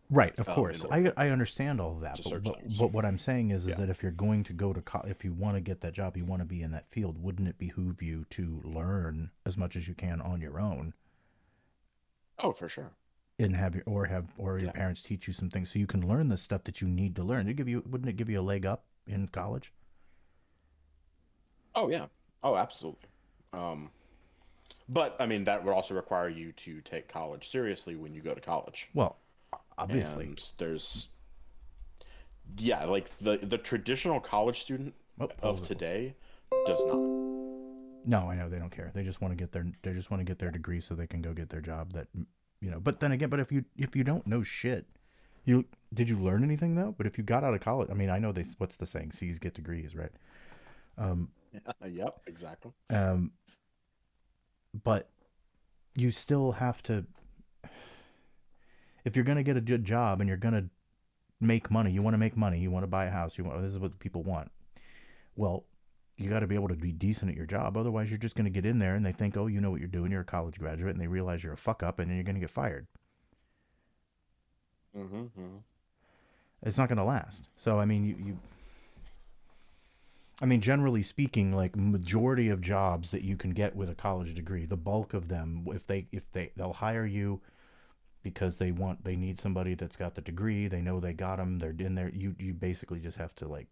Right, of in course. order I understand all of that, to but search things. what I'm saying is Yeah. that if you're going to go to if you want to get that job, you want to be in that field, wouldn't it behoove you to learn as much as you can on your own Oh, for sure. and have your Yeah. parents teach you some things so you can learn the stuff that you need to learn? Wouldn't it give you a leg up in college? Oh, yeah. Oh, absolutely. Um, but I mean, that would also require you to take college seriously when you go to college. Well, obviously. And there's, yeah, like the traditional college student Oh, of political. today does not. No, I know they don't care. They just want to get their degree so they can go get their job that but then again, but if you don't know shit, you did you learn anything though? But if you got out of college, I mean, I know they what's the saying? C's get degrees, right? Um Yep, exactly. um but you still have to, if you're going to get a good job and you're going to make money, you want to make money, you want to buy a house, this is what people want. Well, you got to be able to be decent at your job. Otherwise, you're just going to get in there and they think, oh, you know what you're doing. You're a college graduate, and they realize you're a fuck up, and then you're going to get fired. Mm-hmm. It's not going to last. So, I mean, I mean, generally speaking, like majority of jobs that you can get with a college degree, the bulk of them, they'll hire you because they need somebody that's got the degree. They know they got them. They're in there. You basically just have to like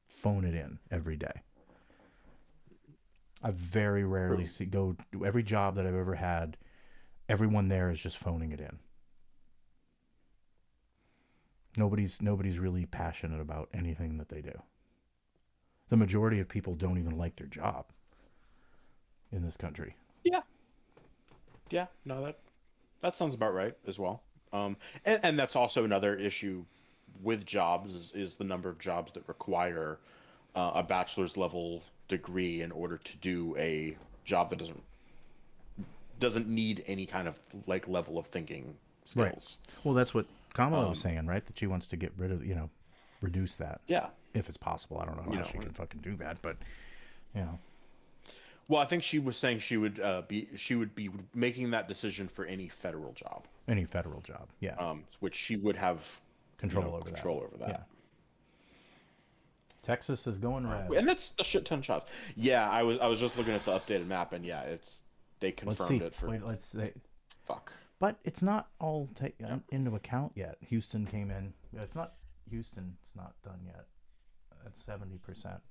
phone it in every day. I very rarely True. see go to every job that I've ever had. Everyone there is just phoning it in. Nobody's really passionate about anything that they do. The majority of people don't even like their job in this country. Yeah. Yeah. No, that sounds about right as well. And that's also another issue with jobs is the number of jobs that require a bachelor's level degree in order to do a job that doesn't need any kind of like level of thinking Right. skills. Well, that's what Kamala was Um, saying, right? That she wants to get rid of, reduce that yeah, if it's possible. I don't know you how know. she can fucking do that, but you know, Well, I think she was saying she would be making that decision for any federal job, any federal job, yeah, which she would have, control over that. control over Yeah. that. Texas is going red. And that's a shit ton of jobs. Yeah, I was just looking at the updated map, and yeah, they Let's confirmed see. it for Wait, let's say. fuck. But it's not all Yeah. into account yet. Houston came in. It's not Houston. It's not done yet. At 70%.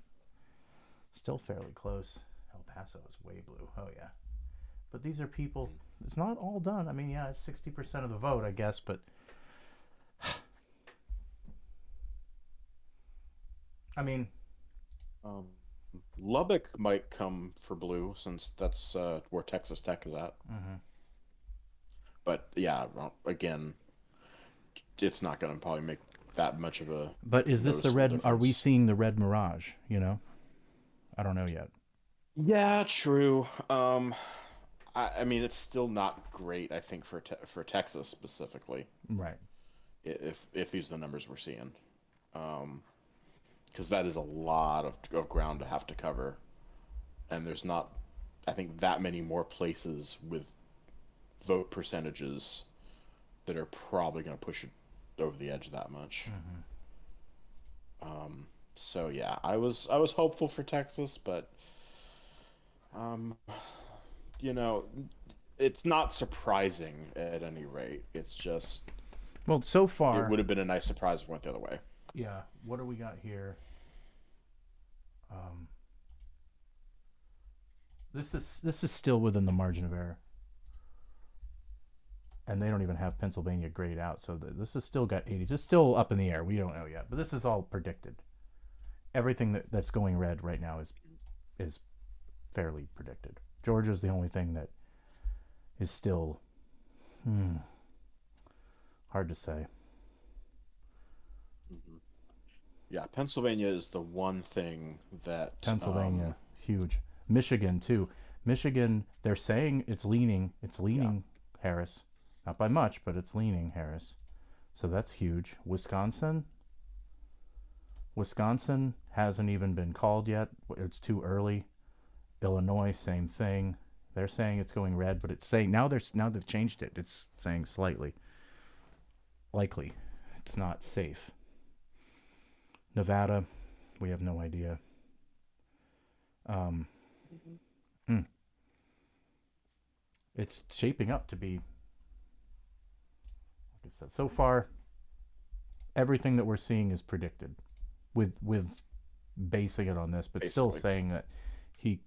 Still fairly close. El Paso is way blue. Oh yeah. But these are people. It's not all done. I mean, yeah, it's 60% of the vote, I guess. But I mean, Um, Lubbock might come for blue since that's where Texas Tech is at. mhm. But yeah, well, again, it's not going to probably make that much of a But is this the noticeable red? Are we difference. seeing the red mirage? I don't know yet. Yeah, true. I mean, it's still not great. I think for Texas specifically, Right. if these are the numbers we're seeing, because that is a lot of ground to have to cover, and there's not, I think, that many more places with vote percentages that are probably going to push it over the edge that much. Mhm. So yeah, I was hopeful for Texas, but um, you know, it's not surprising at any rate. It's just Well, so it far, would have been a nice surprise if it went the other way. yeah. What do we got here? Um, this is still within the margin of error. and they don't even have Pennsylvania grayed out. So this has still got 80. It's still up in the air. We don't know yet, but this is all predicted. Everything that's going red right now is fairly predicted. Georgia's the only thing that is still hard to say. Mhm. Yeah, Pennsylvania is the one thing that Pennsylvania, huge. Michigan too. Michigan, they're saying it's leaning. It's yeah, leaning Harris, not by much, but it's leaning Harris. So that's huge. Wisconsin, Wisconsin hasn't even been called yet. It's too early. Illinois, same thing. They're saying it's going red, but it's saying now they've changed it. It's saying slightly likely. It's not safe. Nevada, we have no idea. Um, Mhm. hmm, it's shaping up to be, like I said, so far everything that we're seeing is predicted with basing it on this, but still Basically. saying that he,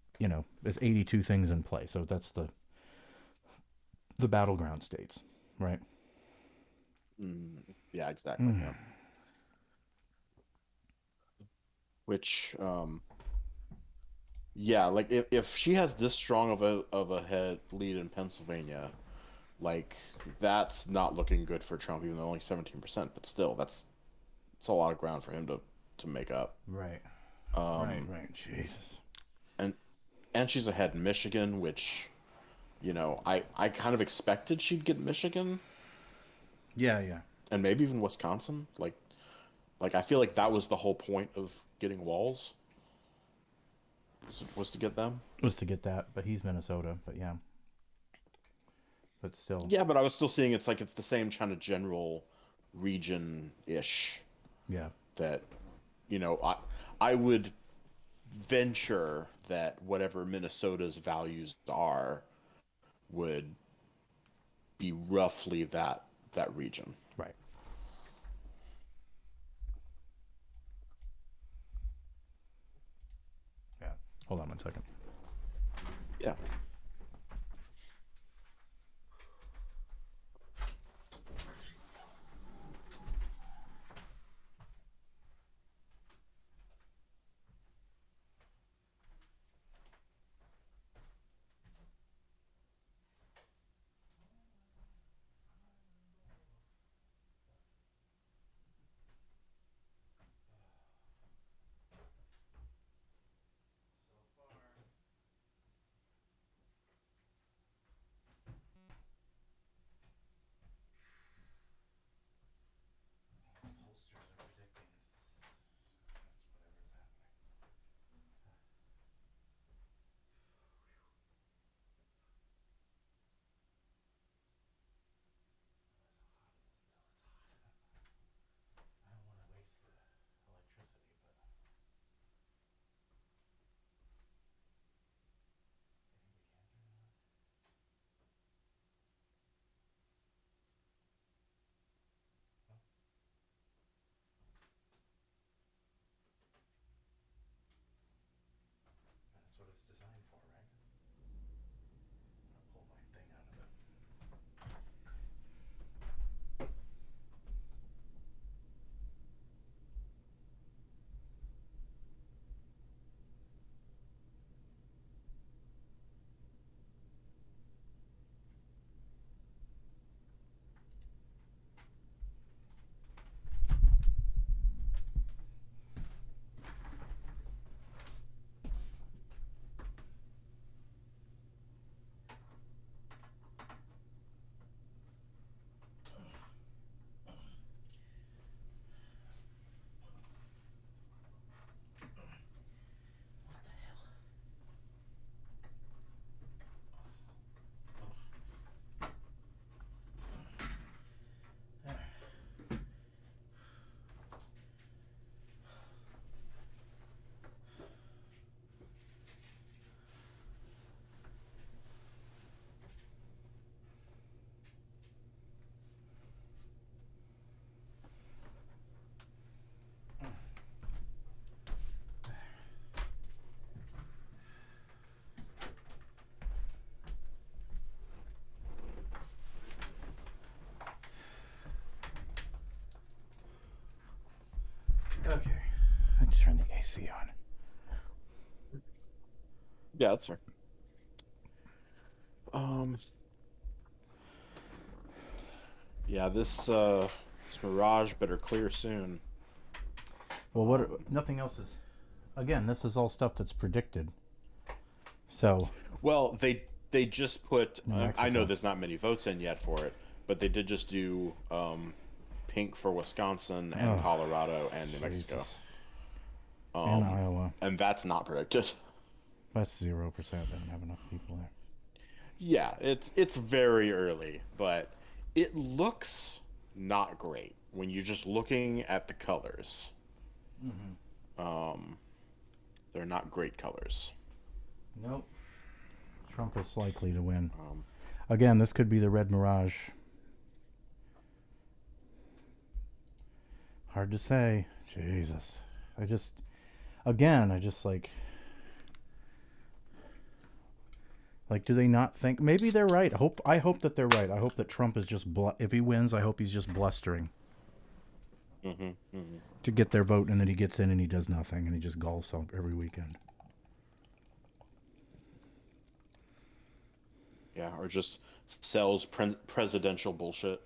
there's 82 things in play. So that's the battleground states, right? Yeah, exactly. Mm. Yeah. Which, yeah, like if she has this strong of a head lead in Pennsylvania, like that's not looking good for Trump, even though only 17%, but still, it's a lot of ground for him to make up. Right, right, Um, right. Jesus. and and she's ahead in Michigan, which, I kind of expected she'd get Michigan Yeah, yeah. and maybe even Wisconsin. Like I feel like that was the whole point of getting Walls was to get them. Was to get that, but he's Minnesota. But yeah, but still, Yeah, but I was still seeing it's like it's the same kind of general region-ish yeah, that, I would venture that whatever Minnesota's values are would be roughly that region. right. Yeah. Hold on one second. Yeah. AC on. Yeah, that's fair. Um, yeah, this Mirage better clear soon. Well, what? Um, Nothing else is. Again, this is all stuff that's predicted. So, well, they just put. New I know Mexico. there's not many votes in yet for it, but they did just do pink for Wisconsin and Oh, Colorado and New Mexico. Jesus. And Um, Iowa. and that's not predicted. That's 0%. They don't have enough people there. Yeah, it's very early, but it looks not great when you're just looking at the colors. Um, they're not great colors. Nope. Trump is likely to win. Um, Again, this could be the Red Mirage. Hard to say. Jesus. I just like, do they not think? Maybe they're right. I hope that they're right. I hope that Trump is just if he wins, I hope he's just blustering to get their vote, and then he gets in and he does nothing, and he just golfs every weekend. yeah, or just sells presidential bullshit.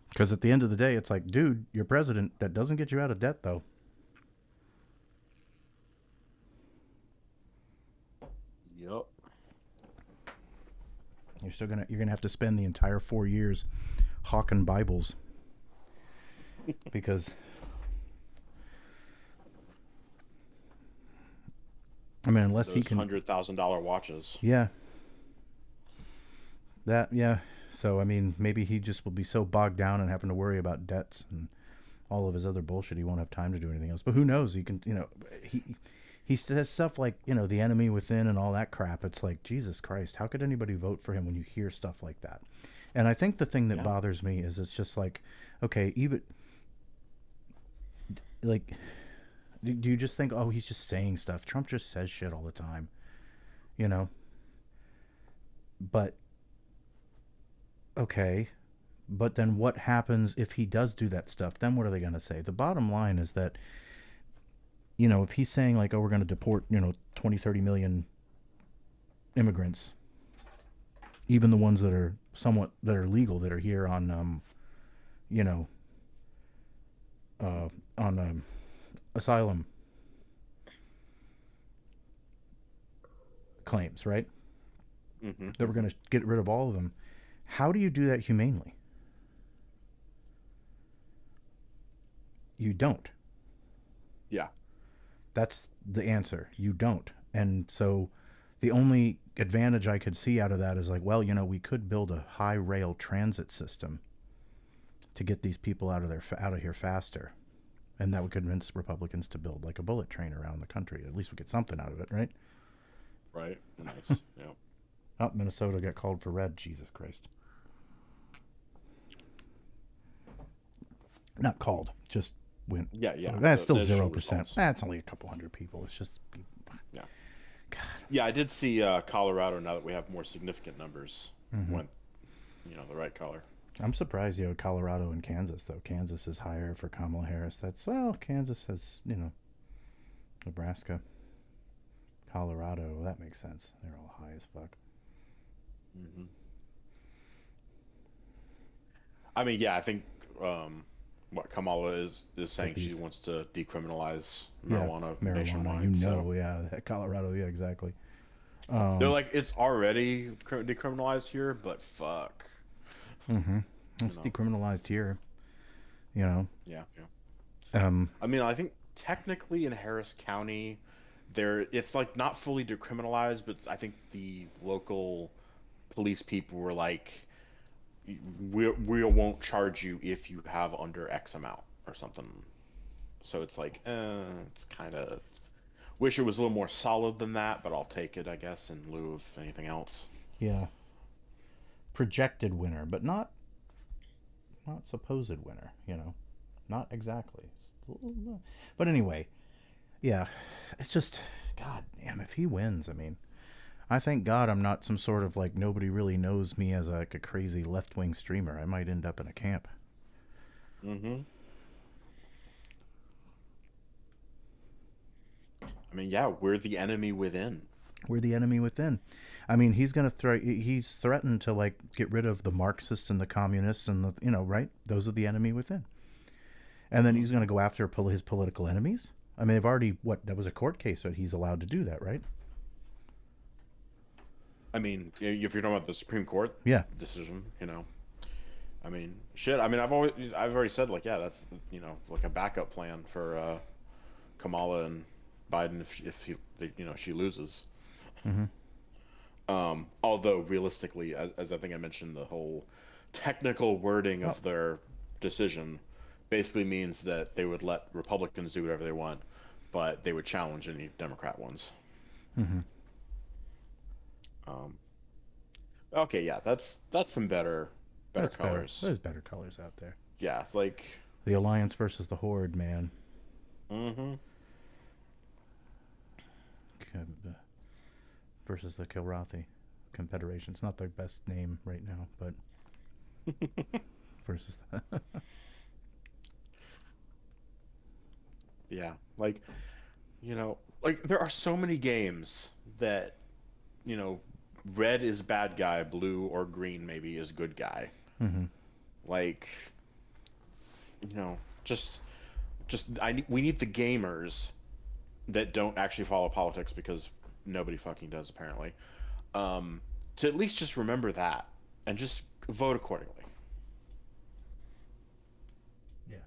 Because at the end of the day, it's like, dude, you're president. That doesn't get you out of debt, though. Yep. You're gonna have to spend the entire 4 years hawking Bibles because I mean, unless he Those can, $100,000 watches. yeah, that, yeah. So I mean, maybe he just will be so bogged down and having to worry about debts and all of his other bullshit, he won't have time to do anything else. But who knows? He can, he says stuff like, the enemy within and all that crap. It's like, Jesus Christ, how could anybody vote for him when you hear stuff like that? And I think the thing that bothers me is it's just like, okay, even like, do you just think, oh, he's just saying stuff? Trump just says shit all the time, you know? But, okay, but then what happens if he does do that stuff? Then what are they going to say? The bottom line is that, if he's saying like, oh, we're going to deport, 20, 30 million immigrants, even the ones that are legal, that are here on, on asylum claims, right? That we're going to get rid of all of them. How do you do that humanely? You don't. Yeah. That's the answer. You don't. And so the only advantage I could see out of that is like, well, we could build a high rail transit system to get these people out of here faster. And that would convince Republicans to build like a bullet train around the country. At least we get something out of it, right? Right. Nice. Yeah. Oh, Minnesota got called for red. Jesus Christ. Not called, just went. Yeah, yeah. That's still Initial 0%. results. That's only a couple hundred people. It's just, Yeah. God. Yeah, I did see Colorado, now that we have more significant numbers, went, the right color. I'm surprised you have Colorado and Kansas, though. Kansas is higher for Kamala Harris. Kansas has, Nebraska. Colorado, that makes sense. They're all high as fuck. I mean, yeah, I think what Kamala is saying, she wants to decriminalize marijuana nationwide. Colorado, yeah, exactly. They're like, it's already decriminalized here, but fuck. It's decriminalized here, Yeah, yeah. I mean, I think technically in Harris County, it's like not fully decriminalized, but I think the local police people were like, we won't charge you if you have under X amount or something. So it's like, it's kind of, wish it was a little more solid than that, but I'll take it, I guess, in lieu of anything else. Yeah. Projected winner, but not supposed winner, Not exactly. But anyway, yeah, it's just, God damn, if he wins, I mean, I thank God I'm not some sort of like, nobody really knows me as like a crazy left-wing streamer. I might end up in a camp. I mean, yeah, we're the enemy within. We're the enemy within. I mean, he's going to he's threatened to like get rid of the Marxists and the communists and the, right? Those are the enemy within. And then Hmm. he's going to go after his political enemies. I mean, they've already that was a court case that he's allowed to do that, right? I mean, if you're talking about the Supreme Court Yeah. decision, I mean, shit. I mean, I've already said like, yeah, that's like a backup plan for Kamala and Biden if she loses. Mm-hmm. Although realistically, as I think I mentioned, the whole technical wording Oh. of their decision basically means that they would let Republicans do whatever they want, but they would challenge any Democrat ones. Mm-hmm. Um, okay, yeah, that's some better That's better. colors. There's better colors out there. Yeah, like, The Alliance versus the Horde, man. mm-hmm. Versus the Kilrathi Confederation. It's not their best name right now, but versus. Yeah, like there are so many games that you know, red is bad guy, blue or green maybe is good guy. Mm-hmm. Like, just we need the gamers that don't actually follow politics because nobody fucking does apparently. To at least just remember that and just vote accordingly. Yeah.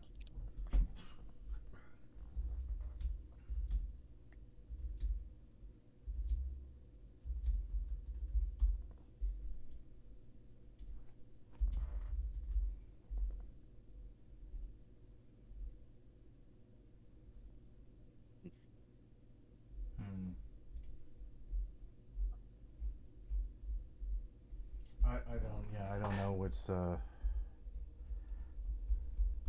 Mm. I don't. Yeah, I don't know what's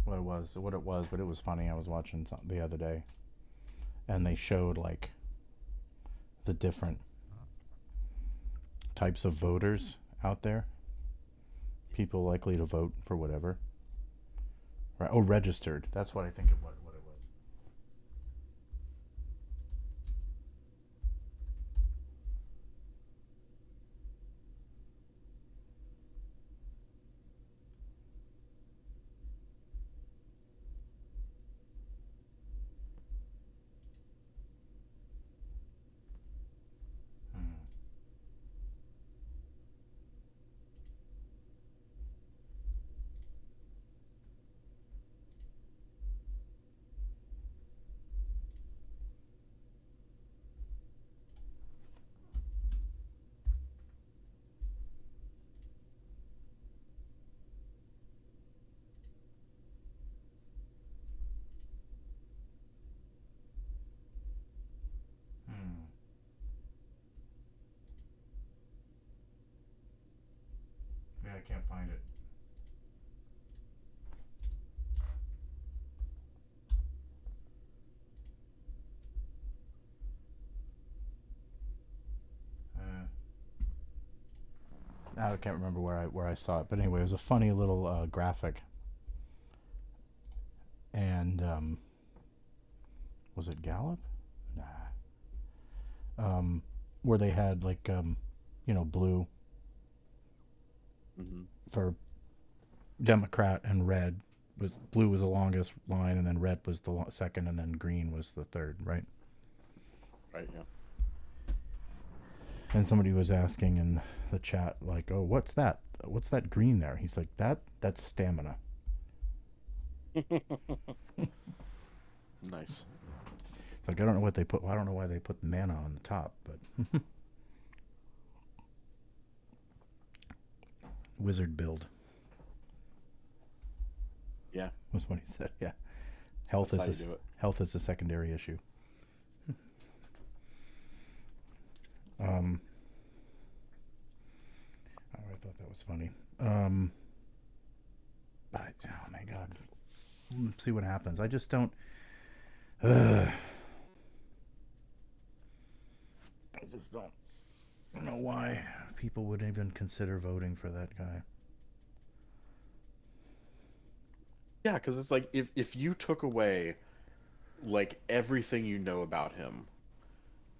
what it was, but it was funny. I was watching the other day, and they showed like the different types of voters out there. People likely to vote for whatever. Right? Oh, registered. That's what I think it was. What it was. Hmm. Hmm. Yeah, I can't find it. Uh, I can't remember where I saw it, but anyway, it was a funny little graphic, and was it Gallup? Nah. Where they had like blue Mm-hmm. for Democrat and red was blue was the longest line, and then red was the second, and then green was the third, right? Right. Yeah. And somebody was asking in the chat like, "Oh, what's that? What's that green there?" He's like, "That's stamina." Nice. It's like I don't know what they put. I don't know why they put the mana on the top, but wizard build Yeah. was what he said. Yeah, health That's how you is do it. health is a secondary issue. Um, oh, I thought that was funny. But oh my god, see what happens. I just don't. I just don't know why people would even consider voting for that guy. Yeah, because it's like if you took away like everything you know about him,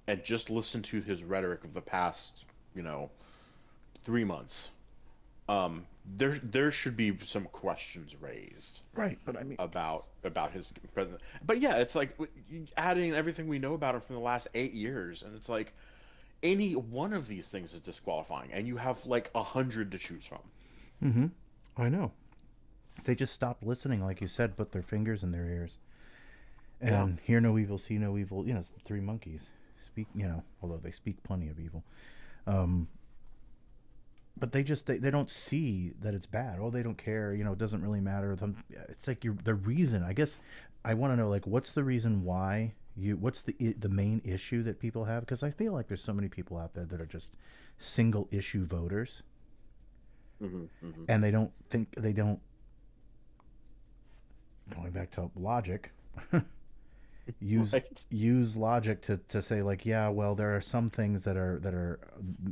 and just listen to his rhetoric of the past, you know, 3 months, there should be some questions raised Right, but I mean, about his president. But yeah, it's like adding everything we know about him from the last 8 years, and it's like any one of these things is disqualifying, and you have like 100 to choose from. mm-hmm, I know. They just stopped listening, like you said, put their fingers in their ears, Yeah. and hear no evil, see no evil. It's the three monkeys. Speak, although they speak plenty of evil. Um, but they don't see that it's bad. Oh, they don't care. It doesn't really matter. It's like the reason. I guess I want to know, like, what's the reason why what's the main issue that people have? Because I feel like there's so many people out there that are just single issue voters, Hmm. Hmm. and they don't going back to logic. use Right. use logic to say, like, yeah, well, there are some things that are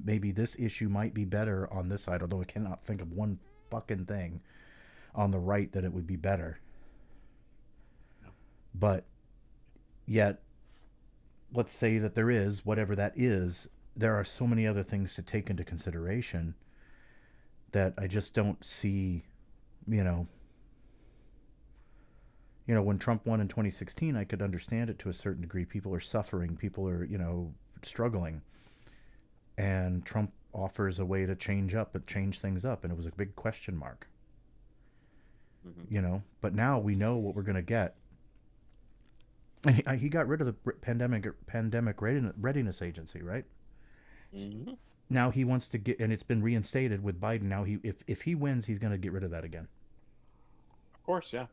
maybe this issue might be better on this side, although I cannot think of one fucking thing on the right that it would be better. But yet, let's say that there is whatever that is, there are so many other things to take into consideration that I just don't see. you know when Trump won in 2016, I could understand it to a certain degree. People are suffering, people are, struggling, and Trump offers a way to change things up, and it was a big question mark. Hmm. But now we know what we're going to get. And he got rid of the pandemic readiness agency, right? Hmm. Now he wants to get, and it's been reinstated with Biden. Now if he wins, he's going to get rid of that again. Of course, yeah.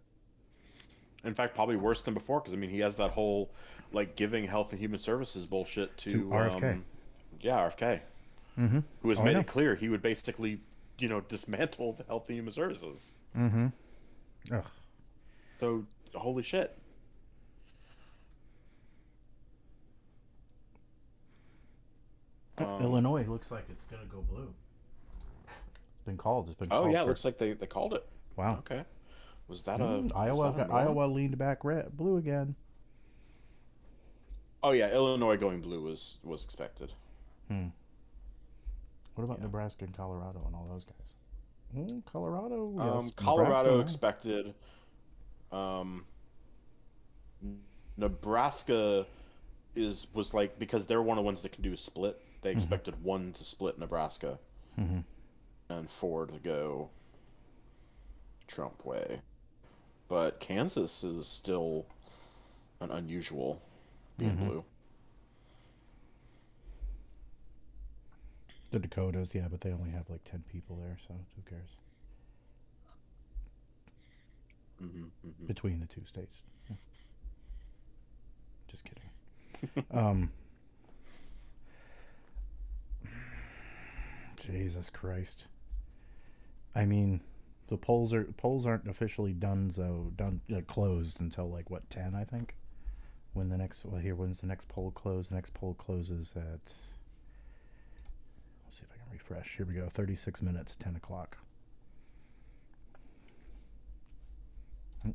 In fact, probably worse than before, because I mean, he has that whole like giving Health and Human Services bullshit To to, RFK. yeah, RFK, Mm-hmm. who has Oh, I made know. it clear he would basically, dismantle the Health and Human Services. Mm-hmm. Ugh. So, holy shit. Um, Illinois looks like it's going to go blue. It's been called. It's been oh called yeah, it for. looks like they called it. Wow. Okay. Was Iowa that a got norm? Iowa leaned back blue again. Oh yeah, Illinois going blue was expected. Hmm. What about Yeah. Nebraska and Colorado and all those guys? Colorado, yes. Nebraska, Colorado no. expected. Um, Nebraska is was like because they're one of the ones that can do a split. They Mm-hmm. expected one to split Nebraska Mm-hmm. and four to go Trump way. But Kansas is still an unusual being Mm-hmm. blue. The Dakotas, yeah, but they only have like 10 people there, so who cares? Hmm. Hmm. Between the two states. Yeah, just kidding. Um, Jesus Christ. I mean, the polls aren't officially done, so closed until like what, 10, I think. When's the next poll close? The next poll closes at, let's see if I can refresh. Here we go. 36 minutes, 10 o'clock. Oh, Jesus.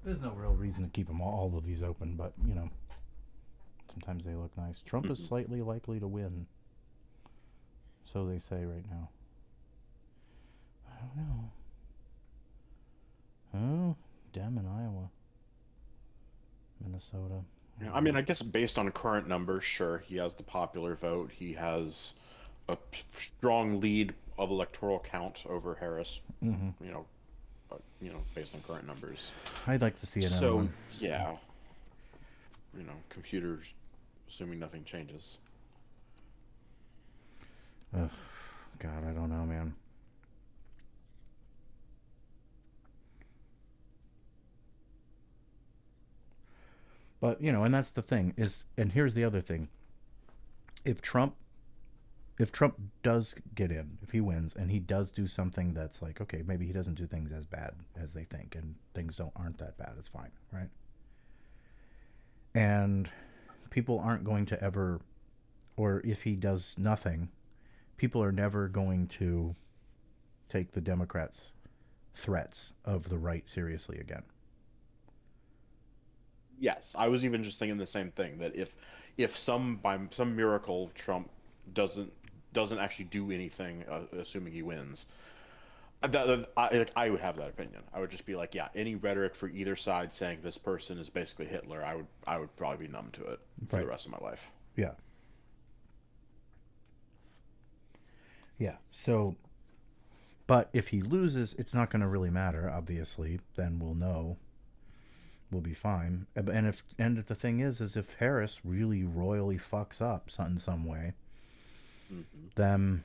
There's no real reason to keep all of these open, but sometimes they look nice. Trump is Hmm. slightly likely to win, so they say right now. I don't know. Oh, Dem in Iowa, Minnesota. I Yeah, don't I mean, know. I guess based on current numbers, sure, he has the popular vote. He has a strong lead of electoral count over Harris. Mm-hmm. You know, based on current numbers. I'd like to see another So one. yeah, computers, assuming nothing changes. Ugh, God, I don't know, man. But and that's the thing is, and here's the other thing. if Trump if Trump does get in, if he wins and he does do something that's like, okay, maybe he doesn't do things as bad as they think and things don't aren't that bad, it's fine, right? And people aren't going to ever, or if he does nothing, people are never going to take the Democrats' threats of the right seriously again. Yes, I was even just thinking the same thing that if some by some miracle Trump doesn't doesn't actually do anything, assuming he wins, I would have that opinion. I would just be like, yeah, any rhetoric for either side saying this person is basically Hitler, I would probably be numb to it for the Right. rest of my life. Yeah. Yeah. So, but if he loses, it's not going to really matter, obviously. Then we'll know. We'll be fine. And if the thing is if Harris really royally fucks up in some way, Hmm. then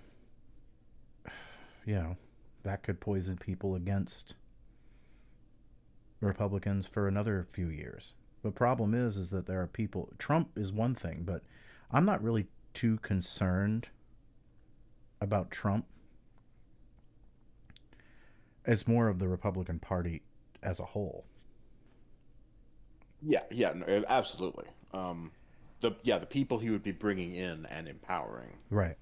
you know that could poison people against Republicans for another few years. The problem is that there are people. Trump is one thing, but I'm not really too concerned about Trump. It's more of the Republican Party as a whole. Yeah, yeah, no, absolutely. The people he would be bringing in and empowering Right.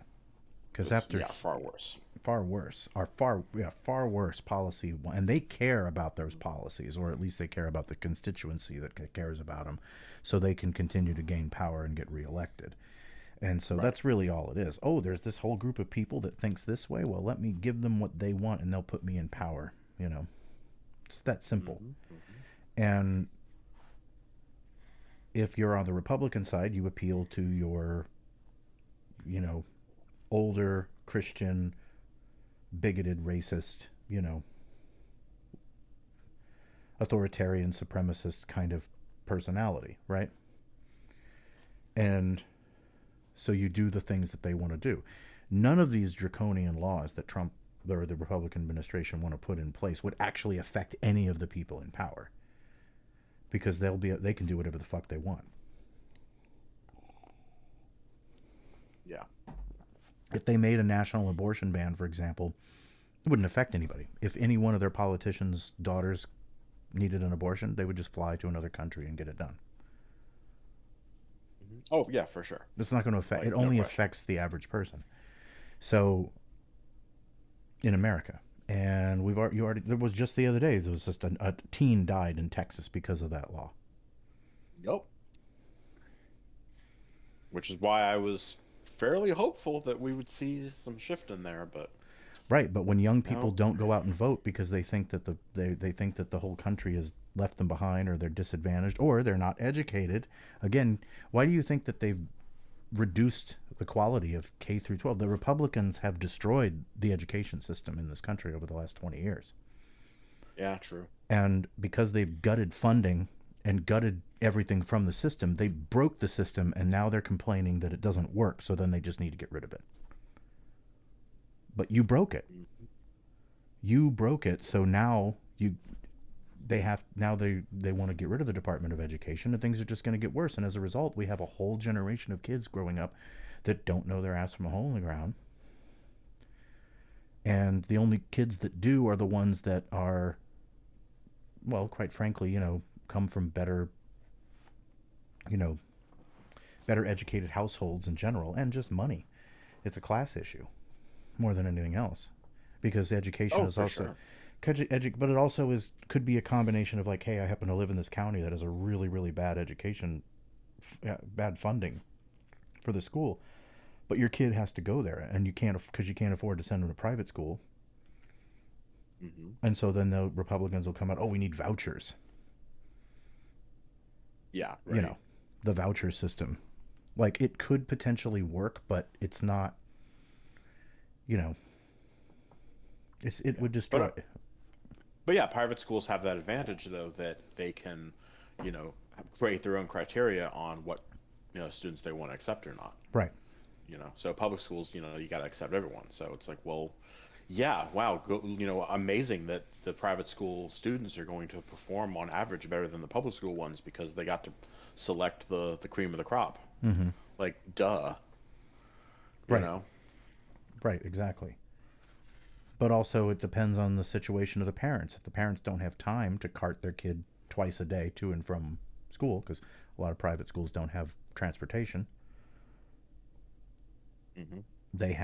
Because is after yeah far worse. far worse are far worse policy, and they care about those policies, or at least they care about the constituency that cares about them, so they can continue to gain power and get reelected. And so Right. that's really all it is. Oh, there's this whole group of people that thinks this way. Well, let me give them what they want, and they'll put me in power. It's that simple. Hmm. Hmm. And if you're on the Republican side, you appeal to your, you know, older Christian, bigoted, racist, authoritarian, supremacist kind of personality, right? And so you do the things that they want to do. None of these draconian laws that Trump or the Republican administration want to put in place would actually affect any of the people in power because they can do whatever the fuck they want. Yeah. If they made a national abortion ban, for example, it wouldn't affect anybody. If any one of their politicians' daughters needed an abortion, they would just fly to another country and get it done. Hmm. Oh yeah, for sure. It's not going to affect. It Like no only question. affects the average person. So in America, and you already there was just the other day there was just a teen died in Texas because of that law. Yep. Which is why I was fairly hopeful that we would see some shift in there, but Right, but when young people no. don't go out and vote because they think that they think that the whole country has left them behind, or they're disadvantaged, or they're not educated. Again, why do you think that they've reduced the quality of K through 12? The Republicans have destroyed the education system in this country over the last 20 years. Yeah, true. And because they've gutted funding and gutted everything from the system, they broke the system, and now they're complaining that it doesn't work, so then they just need to get rid of it. But you broke it. Mhm. You broke it, so now they want to get rid of the Department of Education, and things are just going to get worse. And as a result, we have a whole generation of kids growing up that don't know their ass from a hole in the ground. And the only kids that do are the ones that are, well, quite frankly, come from you know, better educated households in general, and just money. It's a class issue more than anything else, because education Oh, is for also, sure. but it also could be a combination of like, hey, I happen to live in this county that has a really really bad education, bad funding for the school, but your kid has to go there, and you can't because you can't afford to send them to private school, Hmm. and so then the Republicans will come out, oh, we need vouchers, Yeah, you right. know, the voucher system. Like it could potentially work, but it's not. You know, it Yeah. would But destroy. but yeah, private schools have that advantage though that they can, you know, create their own criteria on what, students they want to accept or not. Right. So public schools, you got to accept everyone. So it's like, well, yeah, wow, amazing that the private school students are going to perform on average better than the public school ones because they got to select the cream of the crop. Mm-hmm. Like, duh. you Right. know. Right. Exactly. But also, it depends on the situation of the parents. If the parents don't have time to cart their kid twice a day to and from school, because a lot of private schools don't have transportation, Hmm. they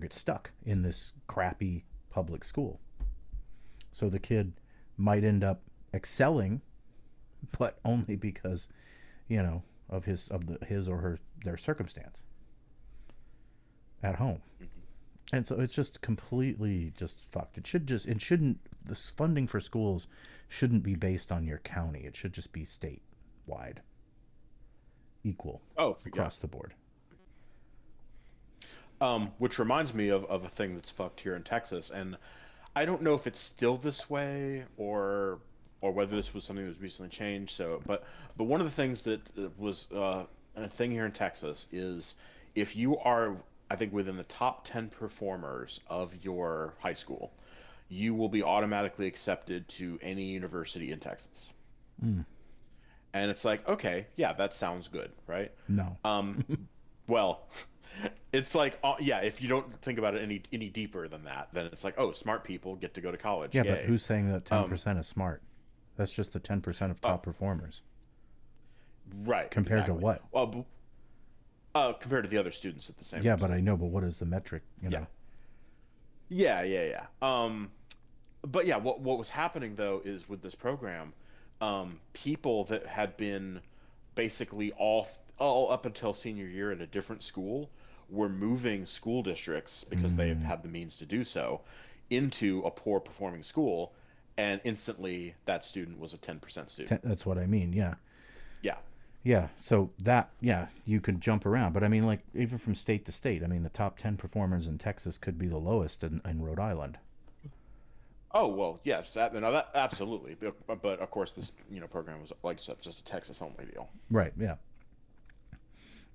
get stuck in this crappy public school. So the kid might end up excelling, but only because his or her their circumstance at home. Hmm. And so it's just completely just fucked. It shouldn't, this funding for schools shouldn't be based on your county. It should just be statewide, equal Oh, yeah. across the board. Which reminds me of a thing that's fucked here in Texas, and I don't know if it's still this way or whether this was something that was recently changed. So, but one of the things that was a thing here in Texas is if you are, I think, within the top 10 performers of your high school, you will be automatically accepted to any university in Texas. Mm, And it's like, okay, yeah, that sounds good, right? no. Um, well, it's like, yeah, if you don't think about it any deeper than that, then it's like, oh, smart people get to go to college, Yeah, but yay. who's saying that Um, 10% is smart? That's just the 10% of top oh, performers. right, Compared to exactly. what? Well, compared to the other students at the same Yeah, but I school. know, but what is the metric, you Yeah, know? yeah. But yeah, what was happening though is with this program, people that had been basically all up until senior year at a different school were moving school districts because they've Mm, had the means to do so into a poor performing school, and instantly that student was a 10% student. that's what I mean, yeah. Yeah. Yeah, so that, yeah, you could jump around. But I mean, like, even from state to state, I mean, the top 10 performers in Texas could be the lowest in Rhode Island. Oh well, yes, that absolutely. But of course, this program was like I said, just a Texas only deal. Right, yeah.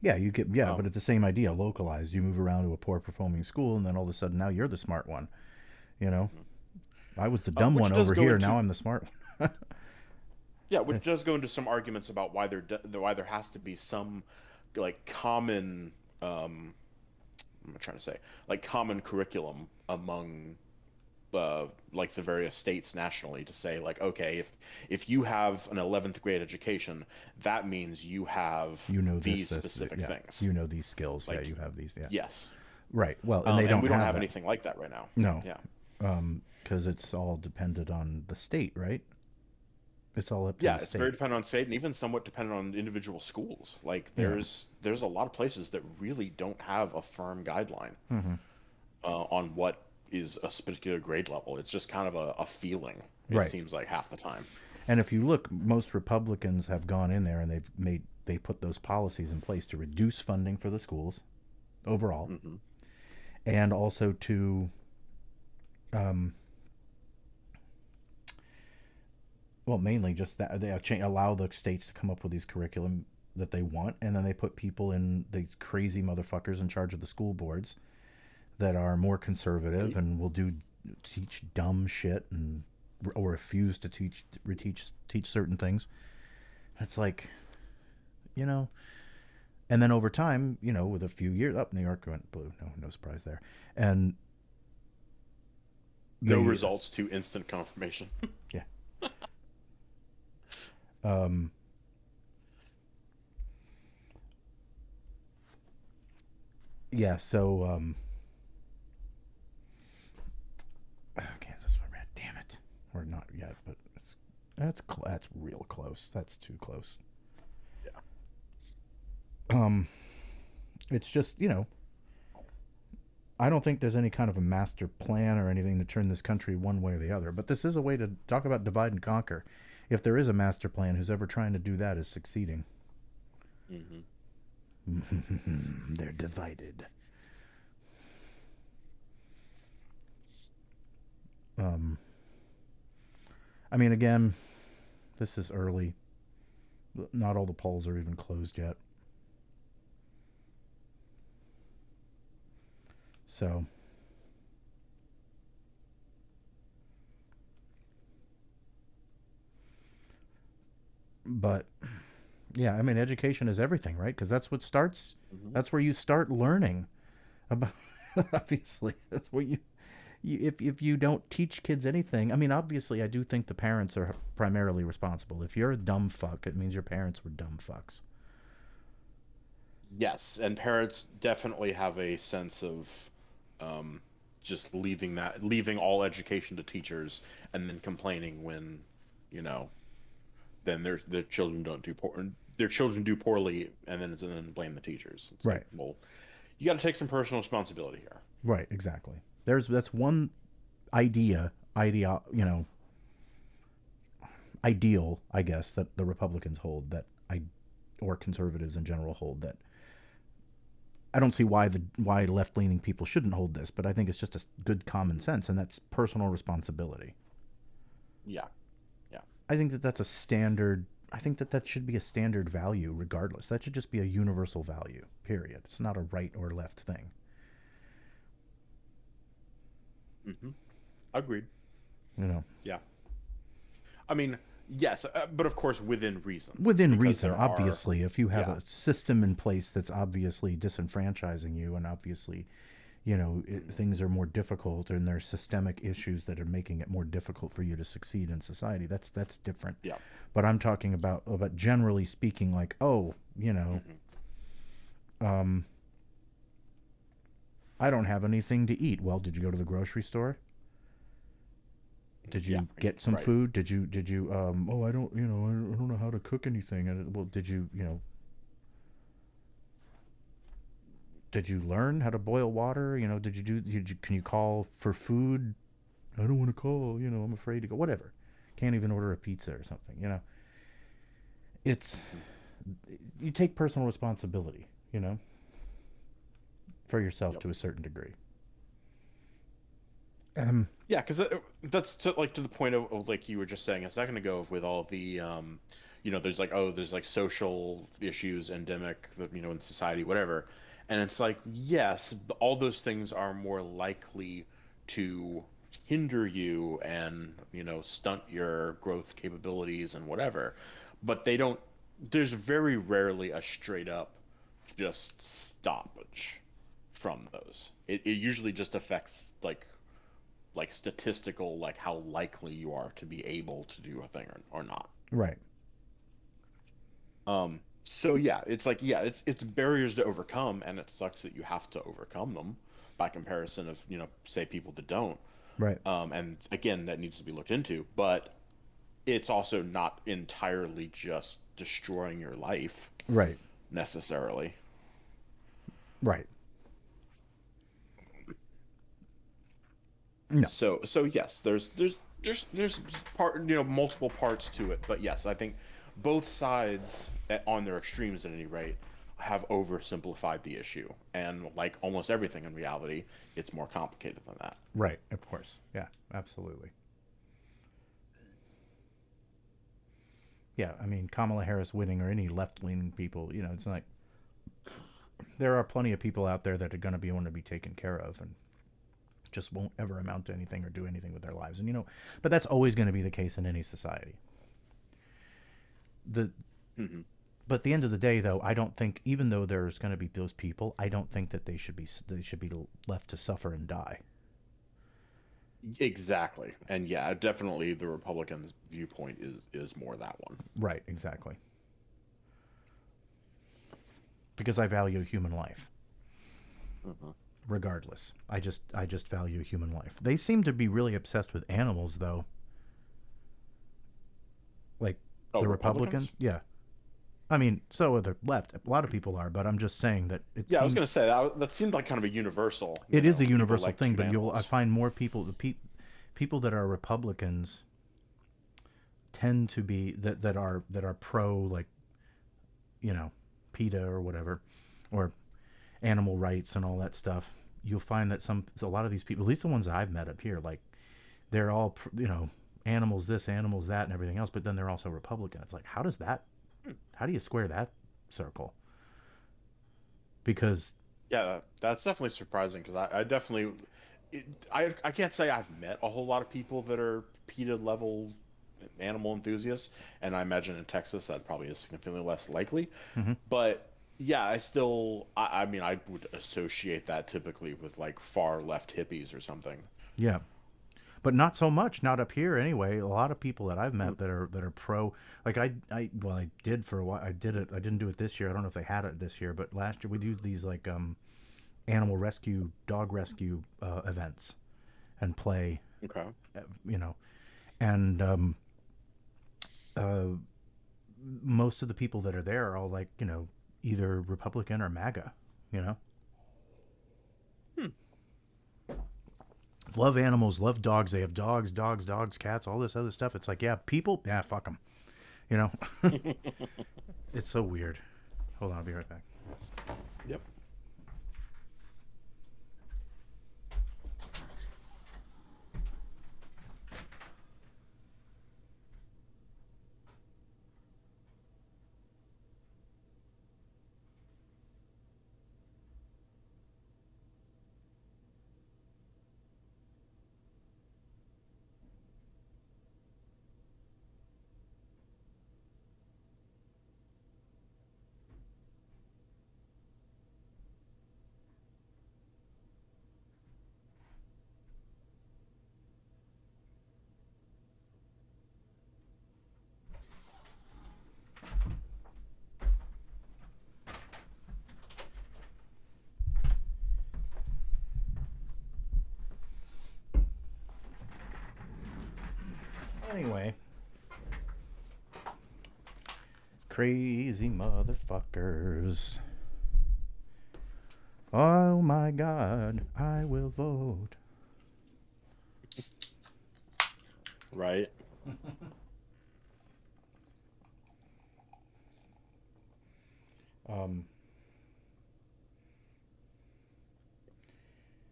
Yeah, you get, yeah, but Um, it's the same idea, localized. You move around to a poor performing school, and then all of a sudden now you're the smart one. You know, mhm. I was the dumb Which one does over go here. into Now I'm the smart one. Yeah, which does go into some arguments about why there has to be some like common I'm trying to say like common curriculum among like the various states nationally to say like okay if you have an 11th grade education that means you have You know these this, specific yeah. things You know these skills. Yeah, like you have these. Yeah, yes. right. Well, and they And don't we don't have have that. anything like that right now. No, Yeah. because it's all dependent on the state, right? It's all up to Yeah, the it's very state. dependent on state and even somewhat dependent on individual schools. Like Yeah. there's a lot of places that really don't have a firm guideline Hmm. on what is a particular grade level. It's just kind of a feeling. It Right. seems like half the time. And if you look, most Republicans have gone in there and they put those policies in place to reduce funding for the schools overall, Hmm. and also to um, well, mainly just that they allow the states to come up with these curriculum that they want, and then they put people in these crazy motherfuckers in charge of the school boards that are more conservative and will teach dumb shit and or refuse to teach certain things. It's like, you know, and then over time, with a few years up, New York went blue. No surprise there, and No they results to instant confirmation. yeah. Um, yeah, so Kansas went red. Damn it, or not yet, but that's real close. That's too close. Yeah. Um, it's just I don't think there's any kind of a master plan or anything to turn this country one way or the other. But this is a way to talk about divide and conquer. If there is a master plan, who's ever trying to do that is succeeding. Hmm. They're divided. Um, I mean, again, this is early. Not all the polls are even closed yet. So, but Yeah, I mean, education is everything, right? Because that's what starts. Hmm. That's where you start learning about. Obviously, that's what if you don't teach kids anything. I mean, obviously, I do think the parents are primarily responsible. If you're a dumb fuck, it means your parents were dumb fucks. Yes, and parents definitely have a sense of um, just leaving all education to teachers, and then complaining when, you know, then their children don't do poor, their children do poorly, and then blame the teachers. It's like, Right. well, you got to take some personal responsibility here. Right. Exactly. That's one idea, ideal, I guess, that the Republicans hold, that I or conservatives in general hold, that I don't see why left leaning people shouldn't hold this, but I think it's just a good common Hmm. sense, and that's personal responsibility. Yeah, yeah, I think that that's a standard. I think that that should be a standard value, regardless. That should just be a universal value. Period. It's not a right or left thing. hmm, agreed. You know, Yeah, I mean, yes, but of course within reason, within because reason, there are, obviously. If you have yeah. a system in place that's obviously disenfranchising you, and obviously, Mhm. things are more difficult, and there's systemic issues that are making it more difficult for you to succeed in society. That's different. Yeah. But I'm talking about generally speaking, like, oh, Hmm. um, I don't have anything to eat. Well, did you go to the grocery store? Did Yeah. you get some Right. food? Did you oh, I don't know how to cook anything. Well, did you learn how to boil water? Can you call for food? I don't want to call, I'm afraid to go. Whatever. Can't even order a pizza or something, It's you take personal responsibility, for yourself Yep. to a certain degree. Um Yeah, because that's to the point of like you were just saying a second ago with all the there's like, oh, there's like social issues endemic that in society, whatever, and it's like, yes, all those things are more likely to hinder you and stunt your growth capabilities and whatever, but they don't. There's very rarely a straight up just stoppage from those. It usually just affects like statistical, like how likely you are to be able to do a thing or not. right. So yeah, it's like, yeah, it's barriers to overcome, and it sucks that you have to overcome them by comparison of, say, people that don't. Right. And again, that needs to be looked into, but it's also not entirely just destroying your life Right. necessarily. Right. No. So yes, there's multiple parts to it, but yes, I think both sides on their extremes at any rate have oversimplified the issue, and like almost everything in reality, it's more complicated than that. Right. Of course. Yeah, absolutely. Yeah, I mean, Kamala Harris winning or any left-leaning people, it's like there are plenty of people out there that are going to be want to be taken care of and just won't ever amount to anything or do anything with their lives. And but that's always going to be the case in any society. The Hmm. But at the end of the day, though, I don't think, even though there's going to be those people, I don't think that they should be left to suffer and die. Exactly, and yeah, definitely the Republicans' viewpoint is more that one. Right, exactly. Because I value human life, Hmm. regardless. I just value human life. They seem to be really obsessed with animals, though. Like Oh, the Republicans? Republicans, yeah. I mean, so are the left. A lot of people are, but I'm just saying that it Yeah, I was gonna seems say that seemed like kind of a universal. it is a People universal like thing. cute But I animals. find more people, people that are Republicans tend to be that are pro, like, you know PETA or whatever, or animal rights and all that stuff. You'll find that a lot of these people, at least the ones that I've met up here, like, they're all animals this, animals that, and everything else. But then they're also Republican. It's like, how do you square that circle? Because Yeah, that's definitely surprising because I definitely, I can't say I've met a whole lot of people that are PETA level animal enthusiasts, and I imagine in Texas that probably is significantly less likely. Hmm. But yeah, I mean, I would associate that typically with like far left hippies or something. Yeah, but not so much. Not up here anyway. A lot of people that I've Hmm. met that are pro. Like well, I did for a while. I did it. I didn't do it this year. I don't know if they had it this year, but last year we do these like animal rescue, dog rescue events and play. Okay. You know, and uh, most of the people that are there are all like either Republican or MAGA. You know, Hmm. love animals, love dogs. They have dogs, cats, all this other stuff. It's like, yeah, people, yeah, fuck them. You know, it's so weird. Hold on, I'll be right back. Yep. Anyway, crazy motherfuckers. Oh my God, I will vote. Right. Um,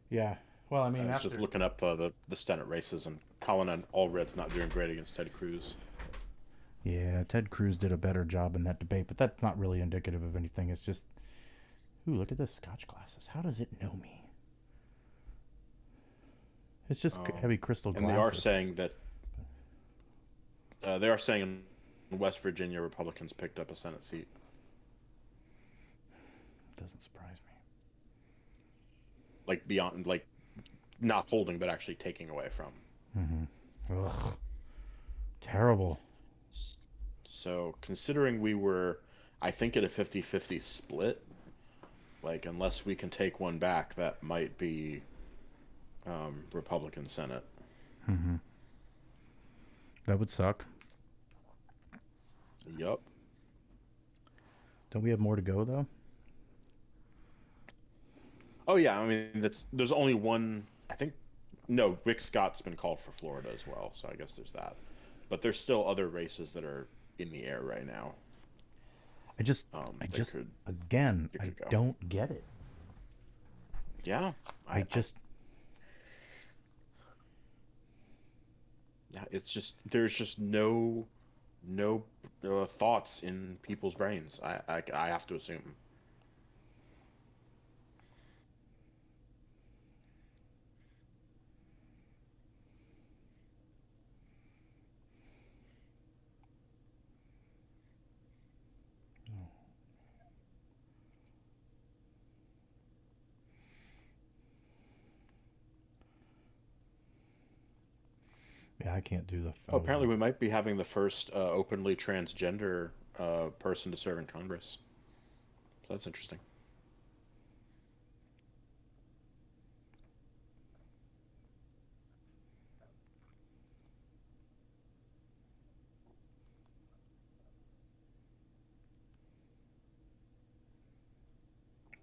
yeah. Well, I I mean, was just after looking up the Senate races, and Colin and Allred's not doing great against Ted Cruz. yeah, Ted Cruz did a better job in that debate, but that's not really indicative of anything. It's just, ooh, look at this Scotch glasses. How does it know me? It's just Um, heavy crystal and they are glasses. saying that they are saying in West Virginia, Republicans picked up a Senate seat. Doesn't surprise me. Like beyond, like not holding, but actually taking away from. Mm-hmm. Ugh, terrible. So considering we were, I think, at a 50-50 split, like unless we can take one back, that might be Republican Senate. Mm-hmm. That would suck. Yup. Don't we have more to go though? Oh yeah, I mean that's there's only one. I think no, Rick Scott's been called for Florida as well, so I guess there's that. But there's still other races that are in the air right now. I just, That could again, it I could go. don't get it. Yeah, I just, yeah, it's just there's just no thoughts in people's brains. I have to assume. yeah, I can't do the. Oh, apparently we might be having the first openly transgender person to serve in Congress. So that's interesting.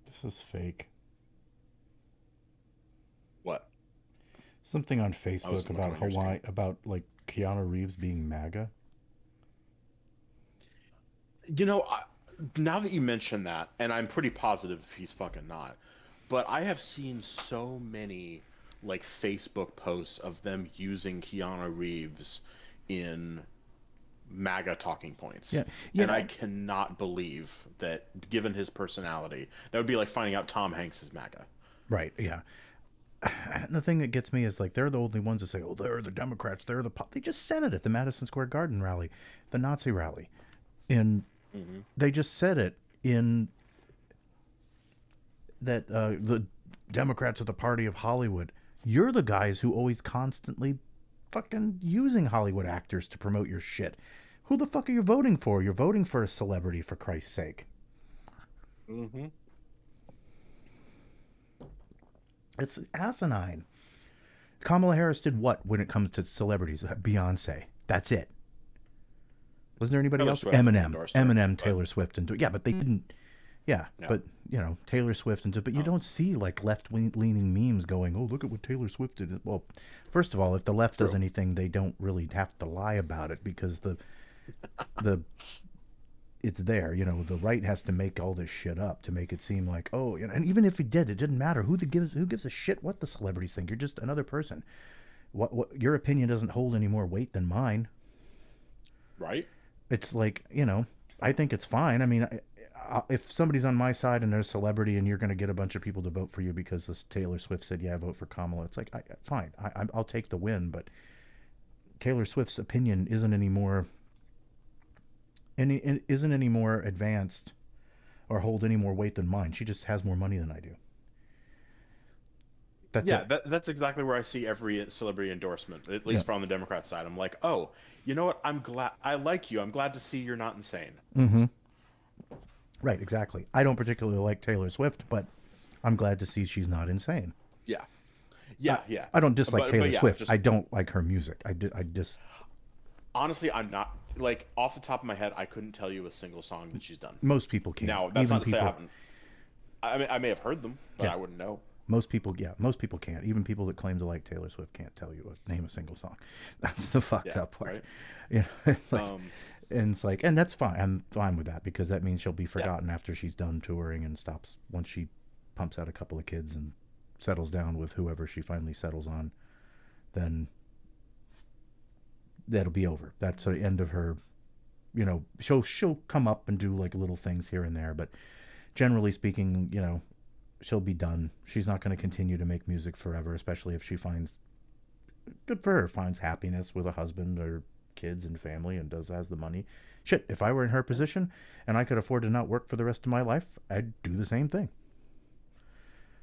This is fake. What? Something on I Facebook wasn't looking about on your screen. Hawaii, about like Keanu Reeves being MAGA. You know, now that you mention that, and I'm pretty positive he's fucking not, but I have seen so many like Facebook posts of them using Keanu Reeves in MAGA talking points. Yeah, And I yeah, cannot believe that, given his personality, that would be like finding out Tom Hanks is MAGA. right. Yeah, And the thing that gets me is like they're the only ones that say, "Oh, they're the Democrats. They're the." They just said it at the Madison Square Garden rally, the Nazi rally, and Hmm. they just said it in that the Democrats are the party of Hollywood. You're the guys who always constantly fucking using Hollywood actors to promote your shit. Who the fuck are you voting for? You're voting for a celebrity, for Christ's sake. Hmm. It's asinine. Kamala Harris did what when it comes to celebrities? Beyonce. That's it. Wasn't there anybody Taylor else? Swift Eminem. endorsed her, Eminem, but Taylor Swift, and yeah, but they didn't. Yeah, no. but you know Taylor Swift and but you Um, don't see like left-leaning memes going, "Oh, look at what Taylor Swift did." Well, first of all, if the left does True. anything, they don't really have to lie about it because the it's there. You know, the right has to make all this shit up to make it seem like, oh, you know, and even if it did, it didn't matter who gives a shit what the celebrities think. You're just another person. What your opinion doesn't hold any more weight than mine. Right? It's like, you know, I think it's fine. I mean, if somebody's on my side and they're a celebrity and you're going to get a bunch of people to vote for you because this Taylor Swift said, yeah, I vote for Kamala, it's like, fine, I'll take the win. But Taylor Swift's opinion isn't any more advanced or hold any more weight than mine. She just has more money than I do. That's Yeah, it. that's exactly where I see every celebrity endorsement, at Yeah. least from the Democrat side. I'm like, oh, you know what? I'm glad I like you. I'm glad to see you're not insane. Mm-hmm. Right, exactly. I don't particularly like Taylor Swift, but I'm glad to see she's not insane. Yeah, I, yeah, yeah. I don't dislike But Taylor yeah, Swift. I just don't like her music. I just honestly, I'm not like off the top of my head, I couldn't tell you a single song that she's done. most people can't. Now, that's Even not to say I people, haven't. I mean, I may have heard them, but yeah, I wouldn't know. most people can't. Even people that claim to like Taylor Swift can't tell you name a single song. That's the fucked Yeah, up part. right. You know, it's like, Um, and it's like, and that's fine. I'm fine with that because that means she'll be yeah, forgotten after she's done touring and stops once she pumps out a couple of kids and settles down with whoever she finally settles on. Then that'll be over. That's the end of her. You know, she'll come up and do like little things here and there, but generally speaking, you know, she'll be done. She's not going to continue to make music forever, especially if she finds good for her finds happiness with a husband or kids and family and has the money. Shit, if I were in her position and I could afford to not work for the rest of my life, I'd do the same thing.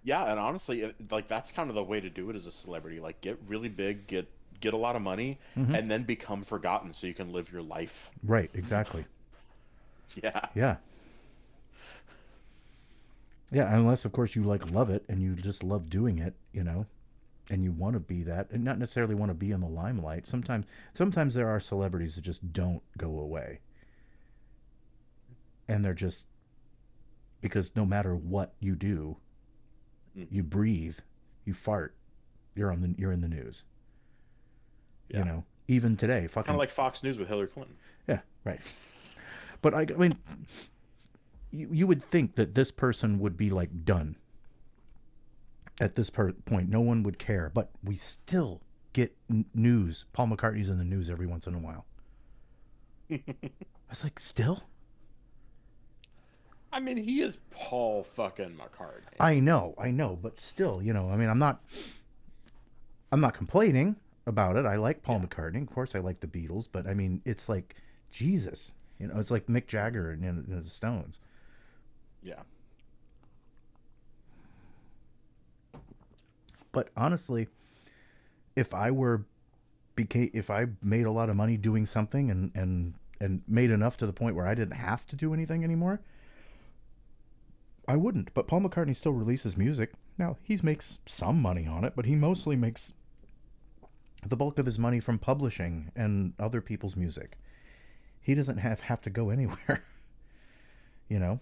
yeah, and honestly, like that's kind of the way to do it as a celebrity. Like, get really big, get a lot of money, Hmm. and then become forgotten so you can live your life. Right, exactly. Yeah, Yeah. Yeah, unless of course you like love it and you just love doing it, you know, and you want to be that and not necessarily want to be in the limelight. Sometimes there are celebrities that just don't go away. And they're just because no matter what you do, hmm, you breathe, you fart, you're in the news. You yeah. know, even today, Kind of fucking like Fox News with Hillary Clinton. yeah, right. But I mean, you would think that this person would be like done at this point. No one would care, but we still get news. Paul McCartney's in the news every once in a while. I was like, still? I mean, he is Paul fucking McCartney. I know, but still, you know, I mean, I'm not complaining about it. I like Paul Yeah, McCartney. Of course, I like the Beatles, but I mean, it's like Jesus. You know, it's like Mick Jagger and the Stones. yeah, But honestly, if I were if I made a lot of money doing something and made enough to the point where I didn't have to do anything anymore, I wouldn't. But Paul McCartney still releases music. Now, he makes some money on it, but he mostly makes the bulk of his money from publishing and other people's music. He doesn't have to go anywhere, you know.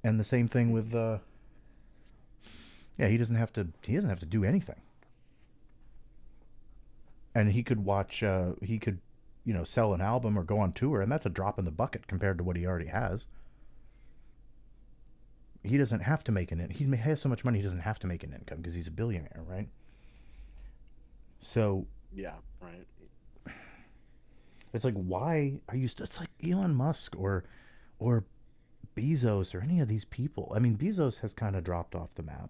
And the same thing with yeah, he doesn't have to do anything. And he could he could, you know, sell an album or go on tour and that's a drop in the bucket compared to what he already has. He doesn't have to make an income. He has so much money he doesn't have to make an income because he's a billionaire, right? So yeah. Right. it's like why are you it's like Elon Musk or Bezos or any of these people. I mean, Bezos has kind of dropped off the map.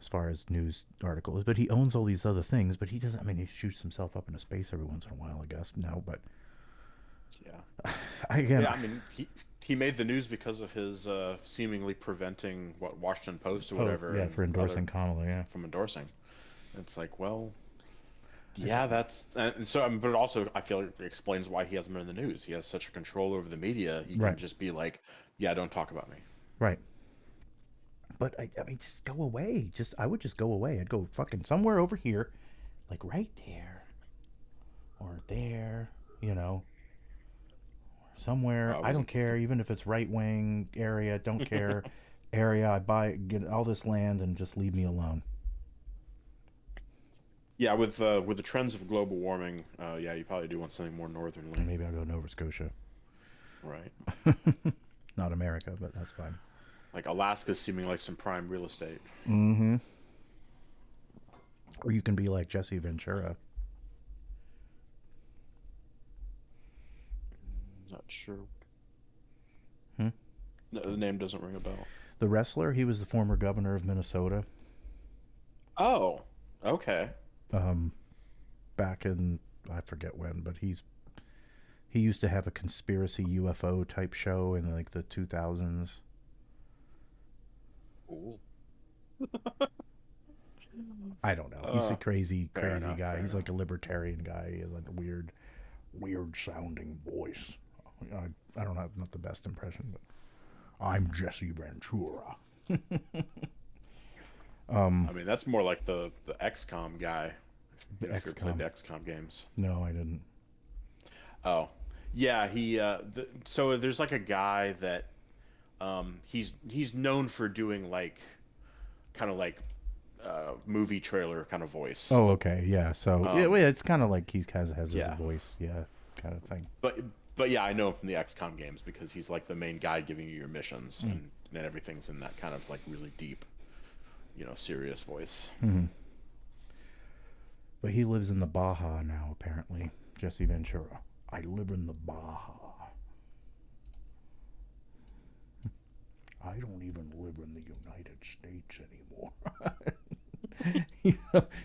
as far as news articles. But he owns all these other things. But he doesn't. I mean, he shoots himself up into space every once in a while, I guess. No, but Yeah. again, Yeah, I mean, he made the news because of his seemingly preventing what Washington Post or oh whatever yeah, and for other endorsing Kamala, yeah, from endorsing. It's like, well, I said, yeah, that's so. But it also, I feel like it explains why he hasn't been in the news. He has such a control over the media. He can right, just be like, "Yeah, don't talk about me." right. But I mean, just go away. Just I would just go away. I'd go fucking somewhere over here, like right there or there, you know, somewhere. I Was don't care, even if it's right wing area. Don't care area. I buy get all this land and just leave me alone. yeah, with the trends of global warming, yeah, you probably do want something more northerly, Maybe I'll go to Nova Scotia, right? not America, but that's fine. Like Alaska's seeming like some prime real estate. Mm-hmm. Or you can be like Jesse Ventura. Not sure. Hmm? No, the name doesn't ring a bell. The wrestler, he was the former governor of Minnesota. Oh, okay. Um, back in I forget when, but he used to have a conspiracy UFO type show in like the 2000s. Ooh. I don't know. He's a crazy, Fair crazy enough. guy. Fair He's enough. like a libertarian guy. He has like a weird sounding voice. I don't have not the best impression, but I'm Jesse Ventura. I mean, that's more like the XCOM guy. The If you ever played XCOM. the XCOM games. No, I didn't. Oh, yeah. So there's like a guy that he's known for doing like kind of like movie trailer kind of voice. Oh, okay, yeah. So yeah, well, Um, yeah, it's kind of like he kind of has his yeah, voice, yeah, kind of thing. but but yeah, I know him from the XCOM games because he's like the main guy giving you your missions Mm. and everything's in that kind of like really deep, serious voice. Mm-hmm. But he lives in the Baja now, apparently. Jesse Ventura. I live in the Baja. I don't even live in the United States anymore. he,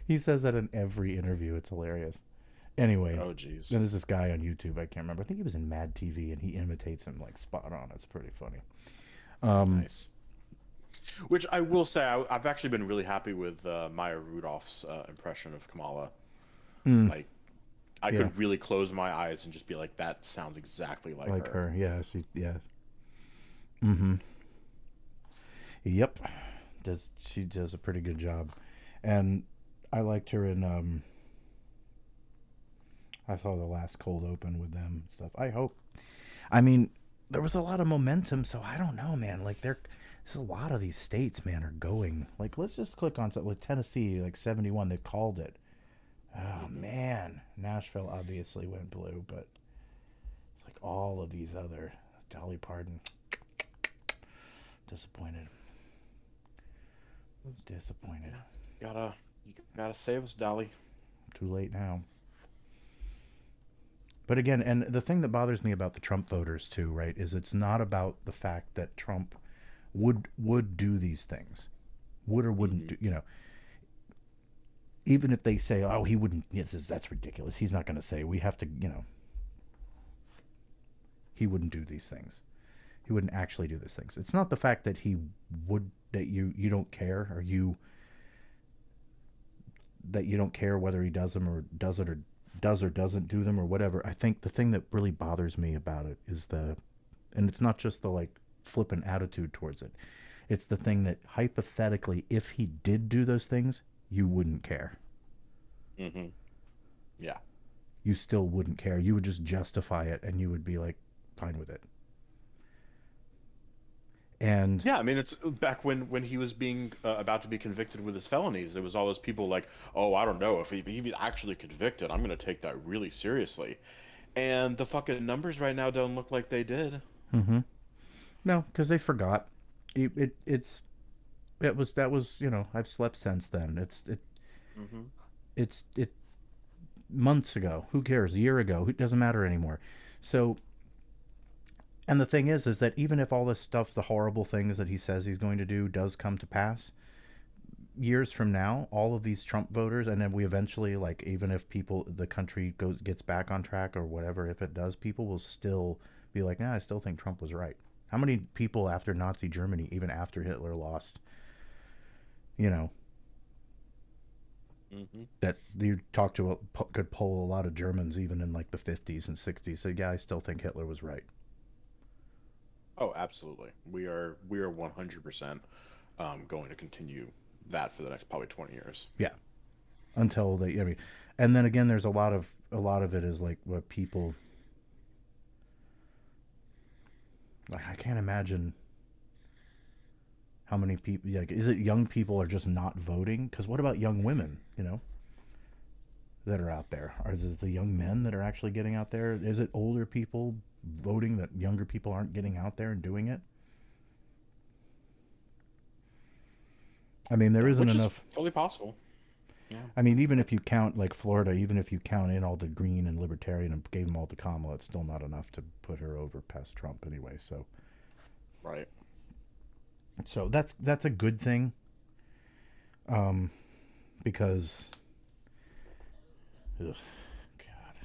he says that in every interview. It's hilarious. Anyway, Oh, geez. there's this guy on YouTube. I can't remember. I think he was in Mad TV, and he imitates him like spot on. It's pretty funny. Nice. Which I will say, I've actually been really happy with Maya Rudolph's impression of Kamala. Mm, Like, I yeah, could really close my eyes and just be like, that sounds exactly like like her. her. Yeah, yeah. Mm-hmm. Yep. She does a pretty good job, and I liked her in. I saw the last cold open with them and stuff. I hope. I mean, there was a lot of momentum, so I don't know, man. Like there's a lot of these states, man, are going. Like let's just click on something like Tennessee, like 71. They've called it. Oh Hmm. man, Nashville obviously went blue, but it's like all of these other. Dolly Parton, disappointed. Disappointed. You gotta save us, Dolly. Too late now. But again, and the thing that bothers me about the Trump voters too, right, is it's not about the fact that Trump would do these things, would or wouldn't Hmm. do. Even if they say, "Oh, he wouldn't," yes, that's ridiculous. He's not going to say. We have to, he wouldn't do these things. He wouldn't actually do these things. It's not the fact that he would that you don't care or you don't care whether he does them or does it or does or doesn't do them or whatever. I think the thing that really bothers me about it is and it's not just the like flippant attitude towards it. It's the thing that hypothetically, if he did do those things, you wouldn't care. Hmm. Yeah. You still wouldn't care. You would just justify it and you would be like, fine with it. And Yeah, I mean, it's back when he was being about to be convicted with his felonies. There was all those people like, "Oh, I don't know if he's actually convicted. I'm gonna take that really seriously," and the fucking numbers right now don't look like they did. mm-hmm. No, because they forgot. It was that was I've slept since then. Hmm. It months ago. Who cares? A year ago. It doesn't matter anymore. So, and the thing is that even if all this stuff, the horrible things that he says he's going to do, does come to pass, years from now, all of these Trump voters, and then we eventually, like, even if the country gets back on track or whatever, if it does, people will still be like, nah, I still think Trump was right. How many people after Nazi Germany, even after Hitler lost, you know, Hmm. that you talk to could poll a lot of Germans even in like the 50s and 60s, say, yeah, I still think Hitler was right. Oh, absolutely. We are 100% going to continue that for the next probably 20 years. Yeah, until they, I mean, and then again, there's a lot of it is like what people, like, I can't imagine how many people, like, is it young people are just not voting? Because what about young women, that are out there? Are it the young men that are actually getting out there? Is it older people voting that younger people aren't getting out there and doing it? I mean, there Yeah, isn't which is enough. fully possible. Yeah. I mean, even if you count like Florida, even if you count in all the green and libertarian and gave them all to Kamala, it's still not enough to put her over past Trump anyway. Right. So that's a good thing, um, because, ugh, God,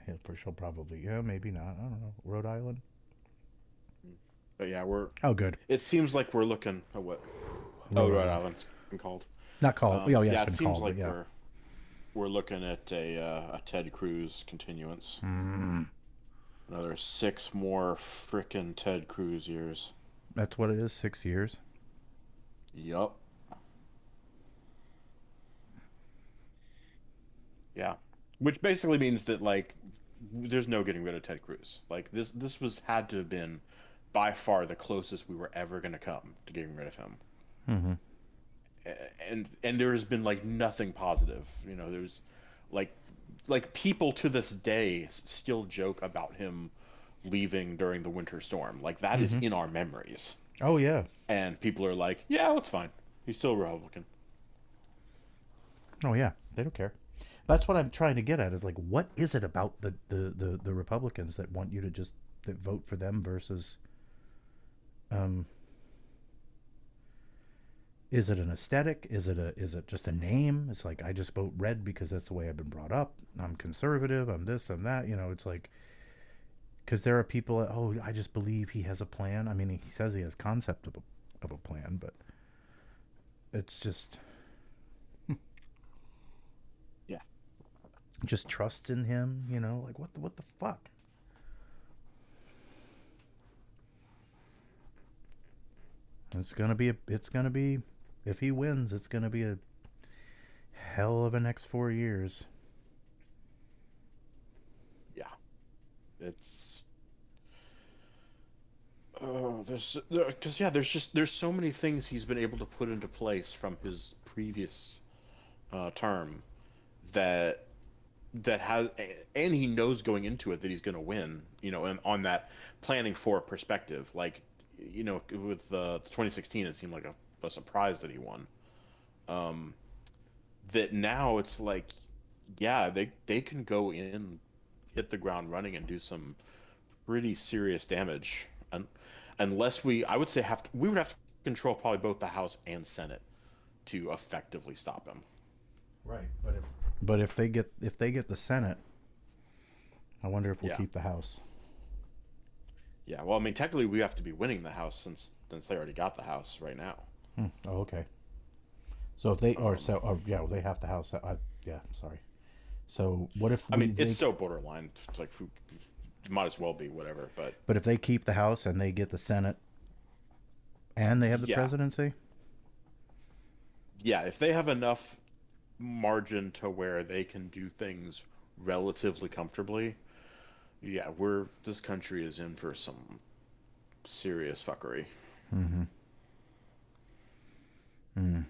yeah, she'll probably, yeah, maybe not. I don't know. Rhode Island. But yeah, we're. Oh, good. It seems like we're looking at what. Oh, Rhode Rhode Island. Island's been called. Not called. Oh, yeah, it's Yeah, it been seems called, but like yeah. we're looking at a Ted Cruz continuance. Mm, Another 6 more frickin' Ted Cruz years. that's what it is. 6 years. Yup. Yeah. Which basically means that like there's no getting rid of Ted Cruz. Like this was had to have been by far the closest we were ever going to come to getting rid of him. Mm-hmm. And there has been like nothing positive. There's like people to this day still joke about him leaving during the winter storm. Like that is Mm-hmm. in our memories. Oh, yeah. And people are like, "Yeah, that's fine. He's still a Republican." Oh, yeah. They don't care. That's what I'm trying to get at. Is like, what is it about the Republicans that want you to just that vote for them versus, um, is it an aesthetic? Is it just a name? It's like, I just vote red because that's the way I've been brought up. I'm conservative. I'm this. I'm that. It's like, because there are people that, oh, I just believe he has a plan. I mean, he says he has concept of a plan, but it's Yeah. just trust in him. Like, what the fuck. It's gonna be if he wins, it's gonna be a hell of a next 4 years. Yeah. It's there's because yeah, there's so many things he's been able to put into place from his previous term that has, and he knows going into it that he's going to win, and on that planning for perspective, like, with the 2016, it seemed like a surprise that he won. That now it's like, yeah, they can go in, hit the ground running, and do some pretty serious damage, and unless I would say we would have to control probably both the House and Senate to effectively stop him. Right, but if they get the Senate, I wonder if we'll Yeah. keep the House. Yeah, well, I mean, technically, we have to be winning the House since they already got the House right now. Oh, okay. So if they or Um, so or yeah, well, they have the House. Yeah, sorry. So what if I we mean, it's they so borderline. It's like might as well be whatever. But but if they keep the House and they get the Senate and they have the yeah, presidency? yeah, if they have enough margin to where they can do things relatively comfortably, yeah, this country is in for some serious fuckery. Mm-hmm. Mm.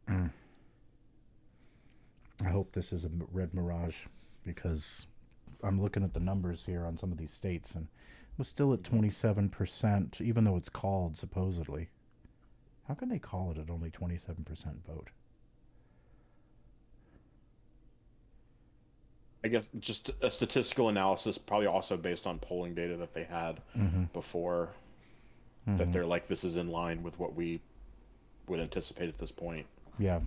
Mm. I hope this is a red mirage, because I'm looking at the numbers here on some of these states, and it was still at Mhm. 27%, even though it's called supposedly. How can they call it at only 27% vote? I guess just a statistical analysis, probably also based on polling data that they had Mm-hmm. before, that Mm-hmm. they're like, this is in line with what we would anticipate at this point, Yeah.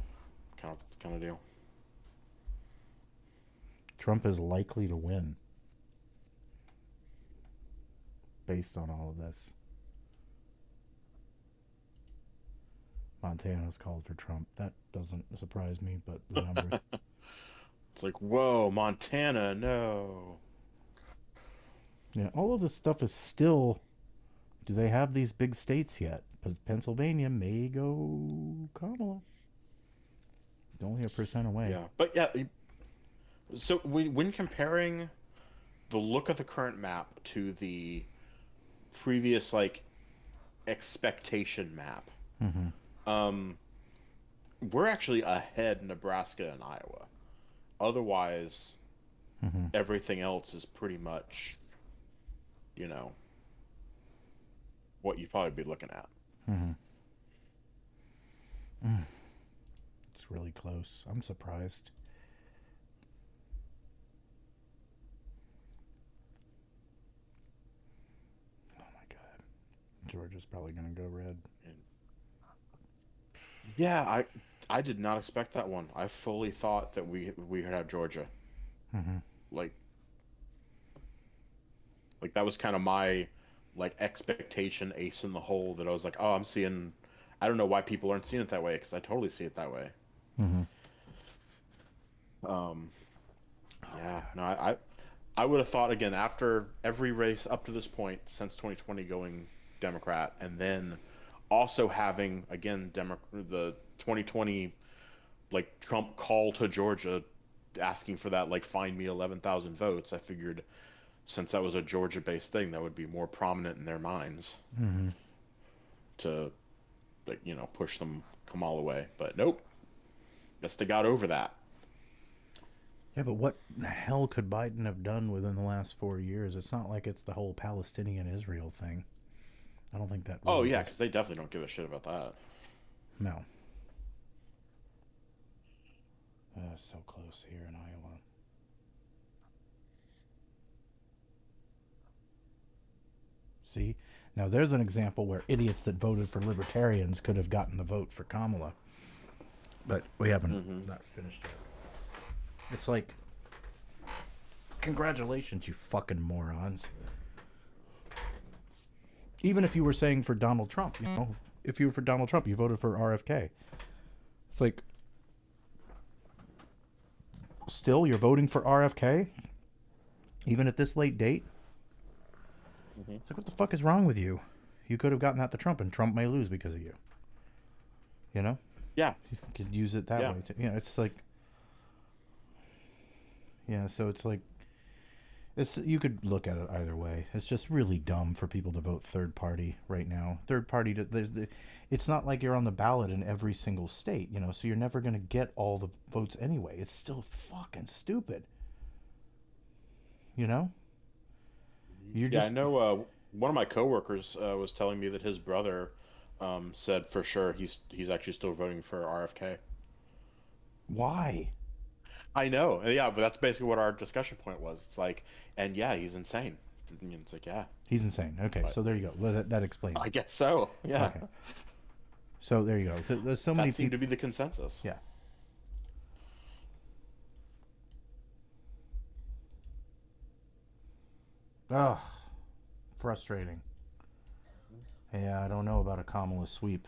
kind of deal. Trump is likely to win based on all of this. Montana's called for Trump. That doesn't surprise me, but the numbers. It's like, whoa, Montana, no. Yeah, all of this stuff is still. Do they have these big states yet? Pennsylvania may go Kamala. It's only 1% away. Yeah, but yeah. So when comparing the look of the current map to the previous like expectation map, Mm-hmm. um, we're actually ahead Nebraska and Iowa. Otherwise, Mm-hmm. everything else is pretty much, you know, what you'd probably be looking at. Mm-hmm. Mm. It's really close. I'm surprised. Oh my god. Georgia's probably gonna go red. And yeah, I did not expect that one. I fully thought that we would have Georgia. Mm-hmm. Like that was kind of my like expectation ace in the hole that I was like, oh, I'm seeing. I don't know why people aren't seeing it that way because I totally see it that way. Mm-hmm. Um, yeah, no, I would have thought again after every race up to this point since 2020 going Democrat, and then also having again the 2020 like Trump call to Georgia asking for that like find me 11,000 votes. I figured since that was a Georgia based thing, that would be more prominent in their minds Mm-hmm. to like push them Kamal away. But nope, guess they got over that. Yeah, but what the hell could Biden have done within the last 4 years? It's not like it's the whole Palestinian Israel thing. I don't think that Oh really yeah, was. because they definitely don't give a shit about that. No. So close here in Iowa. See? Now there's an example where idiots that voted for libertarians could have gotten the vote for Kamala. But we haven't Mm-hmm. not finished yet. It's like, congratulations, you fucking morons. Even if you were saying for Donald Trump, if you were for Donald Trump, you voted for RFK. It's like, still, you're voting for RFK, even at this late date. Mm-hmm. It's like, what the fuck is wrong with you? You could have gotten that to Trump, and Trump may lose because of you. You know, Yeah, you could use it that yeah. way. It's like, yeah. So it's like, you could look at it either way. It's just really dumb for people to vote third party right now. Third party, it's not like you're on the ballot in every single state, so you're never going to get all the votes anyway. It's still fucking stupid. You know? You're Yeah, I just. know. One of my coworkers was telling me that his brother said for sure he's actually still voting for RFK. Why? I know. Yeah, but that's basically what our discussion point was. It's like, and yeah, he's insane. I mean, it's like, yeah, He's insane. Okay, but so there you go. Well, that explains I it. guess so. Yeah, Okay. So there you go. So there's so many that seemed people. to be the consensus. Yeah. Ugh. Frustrating. Yeah, I don't know about a Kamala sweep.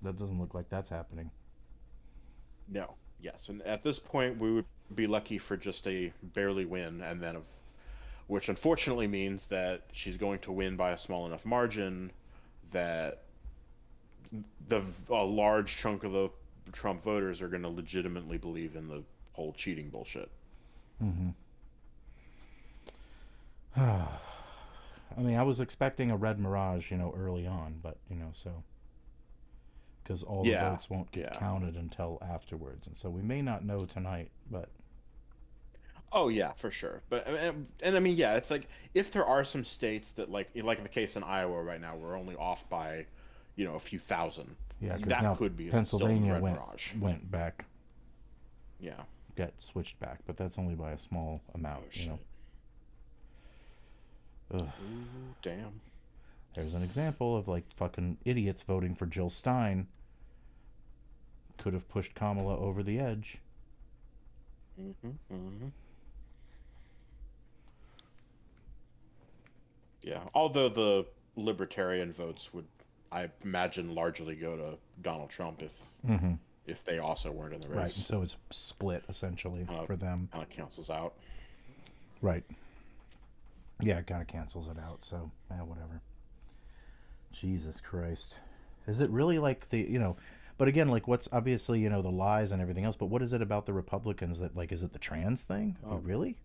That doesn't look like that's happening. No. Yes, and at this point, we would be lucky for just a barely win, and then of which unfortunately means that she's going to win by a small enough margin that a large chunk of the Trump voters are going to legitimately believe in the whole cheating bullshit. Mm-hmm. I mean, I was expecting a red mirage, early on, but so because all the Yeah, votes won't get yeah. counted until afterwards, and so we may not know tonight. But Oh yeah, for sure. But and I mean, yeah, it's like if there are some states that like the case in Iowa right now, we're only off by, a few thousand. yeah, because That now could be still in the Pennsylvania red went mirage. went back Yeah. get switched back, but that's only by a small amount, Oh you know. shit. Ugh. Ooh, damn. There's an example of like fucking idiots voting for Jill Stein could have pushed Kamala over the edge. Hmm. Yeah. Although the libertarian votes would, I imagine, largely go to Donald Trump Mm-hmm. if they also weren't in the Right, and race. so it's split essentially Kind of for them. kind of cancels out. Right. Yeah, it kind of cancels it out. So, whatever. Jesus Christ. Is it really like the, but again, like what's obviously, the lies and everything else, but what is it about the Republicans that, like, is it the trans thing? Um, Really?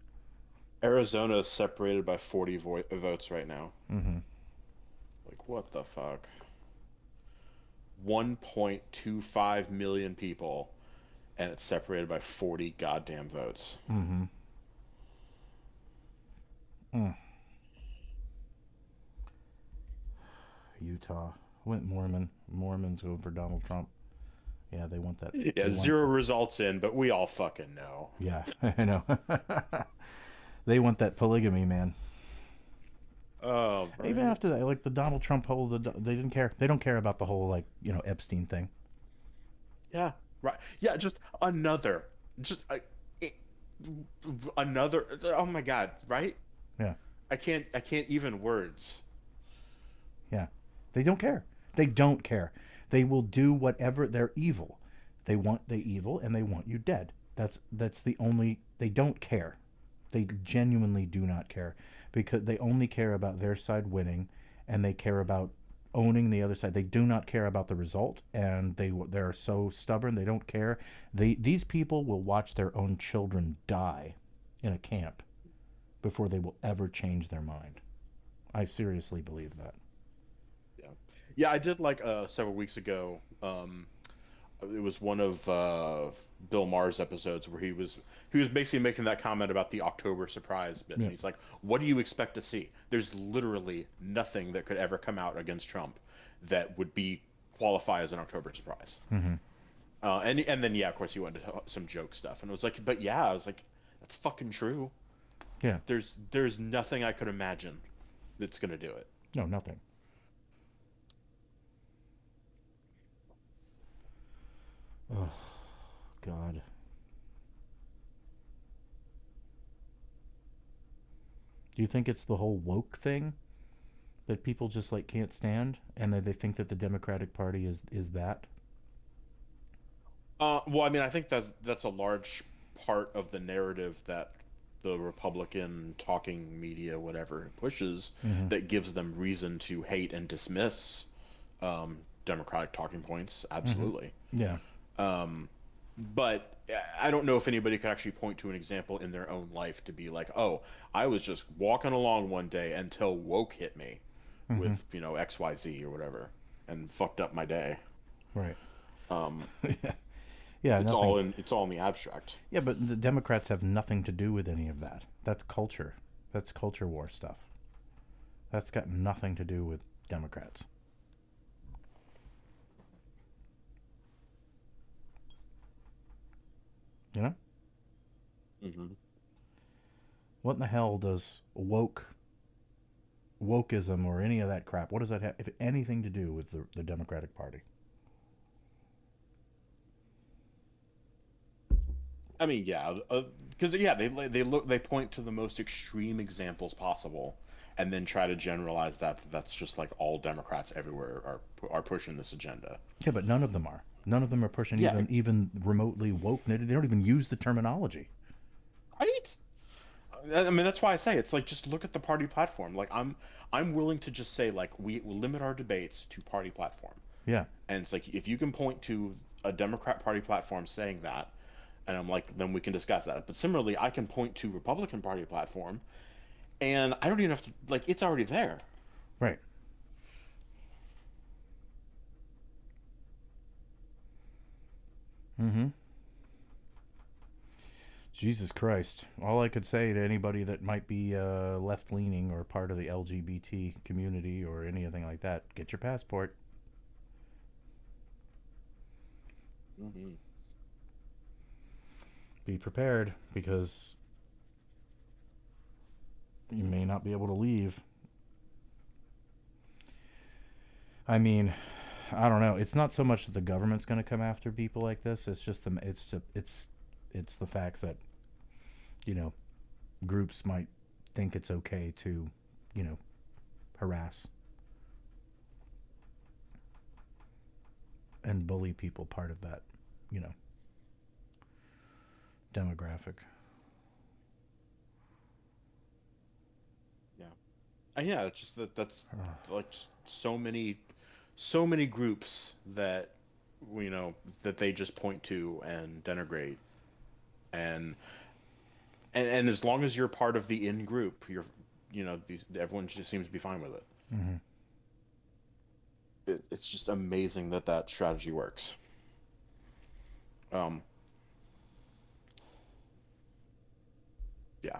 Arizona is separated by 40 votes right now. Mm-hmm. Like, what the fuck? 1.25 million people, and it's separated by 40 goddamn votes. Mm-hmm. Mm. Utah. Went Mormon. Mormons go for Donald Trump. Yeah, they want that. Yeah, They want, zero results in, but we all fucking know. yeah, I know. They want that polygamy, man. Oh, Even right. after that, like the Donald Trump whole, they didn't care. They don't care about the whole, like, Epstein thing. Yeah, right. Yeah, just it- another. Oh my God, right? Yeah, I can't even words. yeah. They don't care. They don't care. They will do whatever. They're evil. They want the evil, and they want you dead. That's the only. They don't care. They genuinely do not care because they only care about their side winning, and they care about owning the other side. They do not care about the result, and they're so stubborn. They don't care. These people will watch their own children die in a camp before they will ever change their mind. I seriously believe that. Yeah, yeah. I did like several weeks ago. It was one of Bill Maher's episodes where he was basically making that comment about the October surprise bit, and Yeah. he's like, "What do you expect to see? There's literally nothing that could ever come out against Trump that would be qualify as an October surprise." Mm-hmm. And then yeah, of course, he went into some joke stuff, and it was like, but yeah, I was like, that's fucking true. Yeah. There's nothing I could imagine that's gonna do it. No, nothing. Oh God. Do you think it's the whole woke thing that people just like can't stand, and that they think that the Democratic Party is that? Well, I mean, I think that's a large part of the narrative that the Republican talking media, whatever, pushes Mm-hmm. that gives them reason to hate and dismiss Democratic talking points. Mm-hmm. Absolutely. Yeah. But I don't know if anybody could actually point to an example in their own life to be like, oh, I was just walking along one day until woke hit me Mm-hmm. with, XYZ or whatever and fucked up my day. Right. Um, Yeah. Yeah. Nothing. it's all in the abstract. Yeah, but the Democrats have nothing to do with any of that. That's culture. That's culture war stuff. That's got nothing to do with Democrats. You know? Hmm. What in the hell does wokeism or any of that crap? What does that have, if anything, to do with the Democratic Party? I mean, yeah, because yeah, they point to the most extreme examples possible, and then try to generalize that's just like all Democrats everywhere are pushing this agenda. Yeah, but none of them are. None of them are pushing Yeah, even remotely woke. They don't even use the terminology. right. I mean, that's why I say it's like just look at the party platform. Like I'm willing to just say like we limit our debates to party platform, Yeah. and it's like if you can point to a Democrat Party platform saying that, and I'm like, then we can discuss that. But similarly, I can point to Republican Party platform, and I don't even have to like it's already there. Right. Mm-hmm. Jesus Christ. All I could say to anybody that might be left leaning or part of the LGBT community or anything like that, get your passport. Hmm. Be prepared because you may not be able to leave. I mean, I don't know. It's not so much that the government's going to come after people like this. It's just it's the fact that you know groups might think it's okay to you know harass and bully people. Part of that you know demographic. Yeah. Yeah, it's just that's like just so many groups that that they just point to and denigrate, and and as long as you're part of the in group, you're everyone just seems to be fine with it. Mm-hmm. It's just amazing that that strategy works. Um, yeah,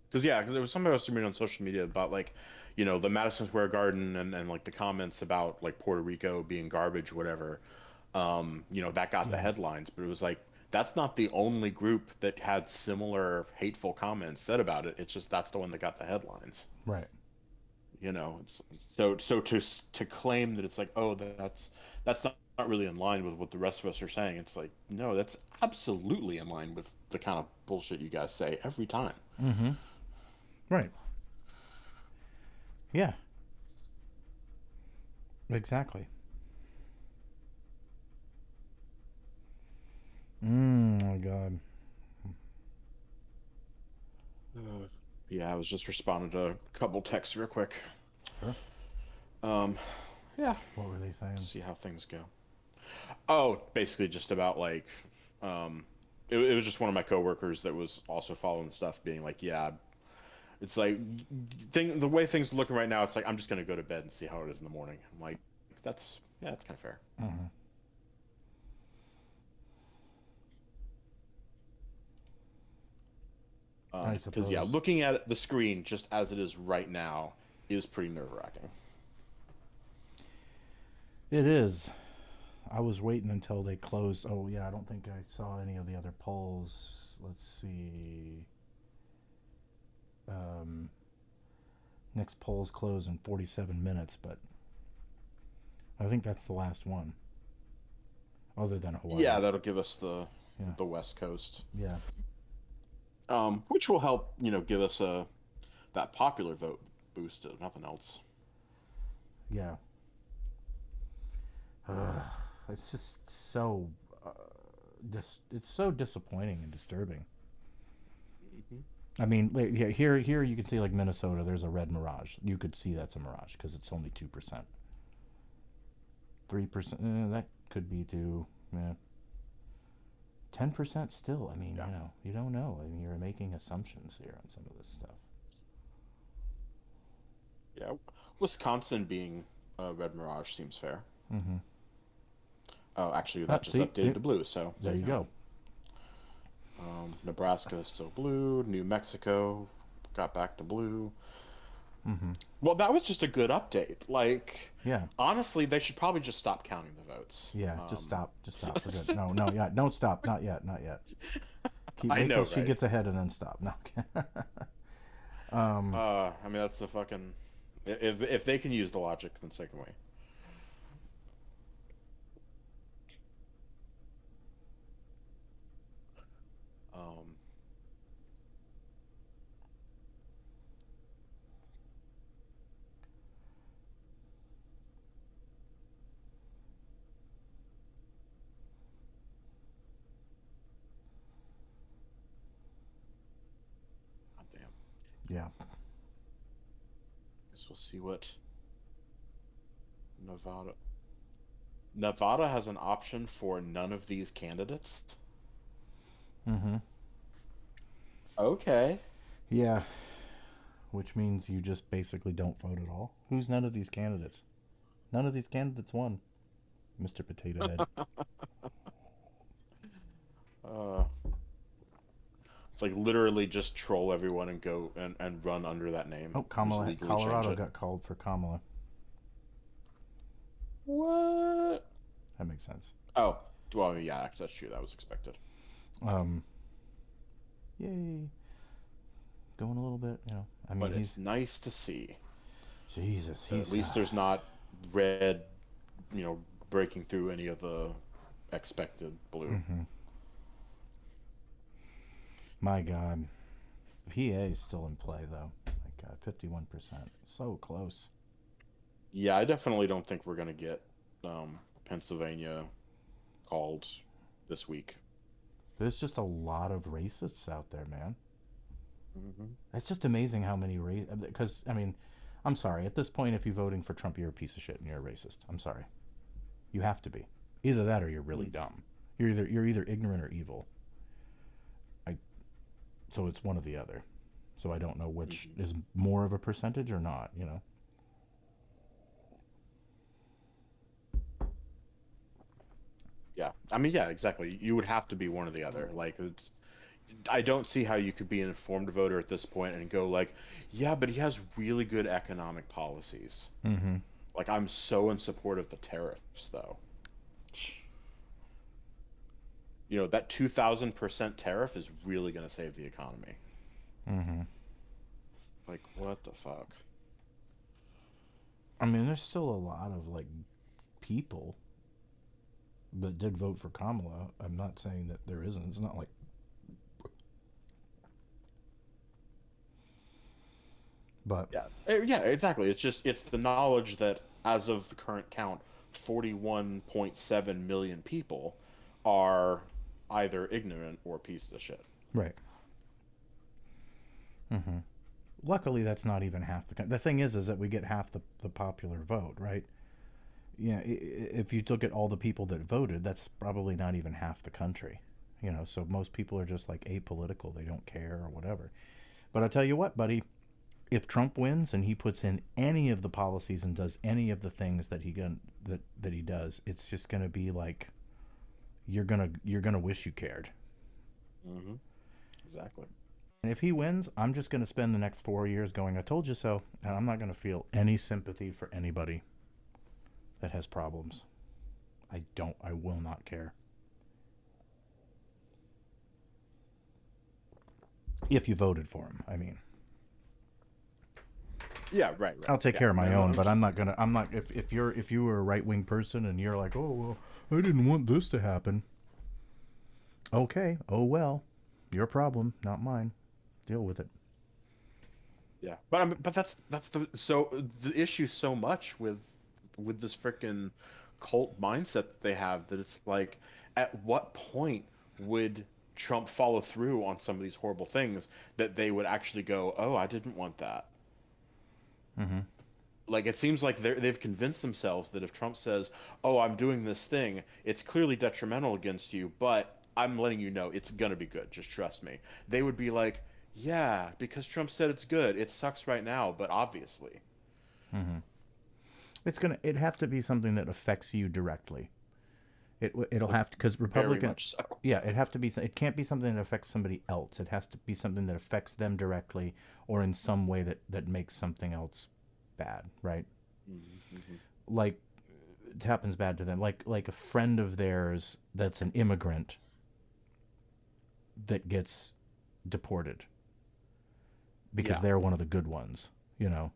because there was something I was reading on social media about like, the Madison Square Garden and like the comments about like Puerto Rico being garbage, whatever. That got the Yeah. headlines, but it was like that's not the only group that had similar hateful comments said about it. It's just that's the one that got the headlines. Right. It's so to claim that it's like, oh, that's not really in line with what the rest of us are saying. It's like, no, that's absolutely in line with the kind of bullshit you guys say every time. Mm-hmm. Right. Yeah. Exactly. My God. Yeah, I was just responding to a couple texts real quick. Sure. Um, yeah, What were they saying? see how things go. Oh, basically just about like, um, it was just one of my coworkers that was also following stuff, being like, yeah, it's like the way things are looking right now. It's like I'm just gonna go to bed and see how it is in the morning. I'm like, that's kind of fair. Mm-hmm. I Because yeah, suppose looking at the screen just as it is right now is pretty nerve wracking. it is. I was waiting until they closed. Oh yeah, I don't think I saw any of the other polls. Let's see. Um, Next polls close in 47 minutes, but I think that's the last one, other than Yeah, Hawaii. that'll give us the Yeah. the West Coast, Yeah. which will help give us a that popular vote boost if nothing else. Yeah. Ugh, it's just so uh, it's so disappointing and disturbing. Hmm. I mean, like, yeah, here you can see like Minnesota. There's a red mirage. You could see that's a mirage because it's only 2%, 3%. That could be too. Yeah, 10% still. I mean, Yeah, you don't know. I mean, you're making assumptions here on some of this stuff. yeah. Wisconsin being a red mirage seems fair. Mm-hmm. Oh, actually, Ah, that just see, updated to blue, so there there you you go. go. Nebraska is still blue. New Mexico got back to blue. Mm-hmm. Well, that was just a good update. Like, Yeah, honestly, they should probably just stop counting the votes. yeah. Just stop. Just stop. We're good. No, no, yeah. Don't stop. Not yet. Not yet. I Wait till know, she right? gets ahead and then stop. No. um. I mean, that's the fucking. If they can use the logic, then second way. Um, God damn. Yeah. Guess we'll see what Nevada. Nevada has an option for none of these candidates. Mm-hmm. Okay. Yeah. Which means you just basically don't vote at all. Who's none of these candidates? None of these candidates won, Mr. Potato Head. Uh, it's like literally just troll everyone and go and run under that name. Oh, Just Kamala. legally change Colorado it. got called for Kamala. What? That makes sense. Oh. Well, yeah, that's true. That was expected. Um, yay, going a little bit. You know, I mean, But it's nice to see Jesus, that at he's least there's not red, you know, breaking through any of the expected blue. my God. PA is still in play though. My God, 51%, so close. Yeah, I definitely don't think we're gonna get Pennsylvania called this week. There's just a lot of racists out there, man. Hmm. It's just amazing how many race. Because I mean, I'm sorry. At this point, if you're voting for Trump, you're a piece of shit and you're a racist. I'm sorry. You have to be. Either that or you're really dumb. You're either ignorant or evil. I so it's one or the other. So I don't know which Hmm. is more of a percentage or not. You know. Yeah, I mean, yeah, exactly. You would have to be one or the other. Like, it's I don't see how you could be an informed voter at this point and go like, yeah, but he has really good economic policies. Mm-hmm. Like, I'm so in support of the tariffs, though. You know, that 2,000% tariff is really going to save the economy. Mm-hmm. Like, what the fuck? I mean, there's still a lot of like people that did vote for Kamala. I'm not saying that there isn't. It's not like, but Yeah, exactly. It's the knowledge that as of the current count, 41.7 million people are either ignorant or pieces of shit. right. Mm-hmm. Luckily, that's not even half the thing is that we get half the popular vote, right? Yeah, if you look at all the people that voted, that's probably not even half the country. You know, so most people are just like apolitical. They don't care or whatever. But I tell you what, buddy, if Trump wins and he puts in any of the policies and does any of the things that he does, it's just going to be like you're gonna wish you cared. Hmm. Exactly. And if he wins, I'm just going to spend the next 4 years going, "I told you so," and I'm not going to feel any sympathy for anybody that has problems. I don't. I will not care. If you voted for him, I mean, Yeah, right, I'll right. take Yeah, care of my no, no, own, but I'm not gonna. I'm not. If you were a right wing person and you're like, oh well, I didn't want this to happen. Okay. Oh well, your problem, not mine. Deal with it. yeah. But that's the issue so much with this freaking cult mindset that they have that it's like, at what point would Trump follow through on some of these horrible things that they would actually go, oh, I didn't want that. Mm-hmm. Like, it seems like they've convinced themselves that if Trump says, "Oh, I'm doing this thing," it's clearly detrimental against you, but I'm letting you know it's gonna be good. Just trust me. They would be like, "Yeah, because Trump said it's good. It sucks right now, but obviously." Mm-hmm. It have to be something that affects you directly. It'll Like, have to because very Republican. much so. Yeah, it have to be. It can't be something that affects somebody else. It has to be something that affects them directly, or in some way that makes something else bad. Right? Hmm. Hmm. Like it happens bad to them. Like a friend of theirs that's an immigrant that gets deported because Yeah. they're one of the good ones. You know,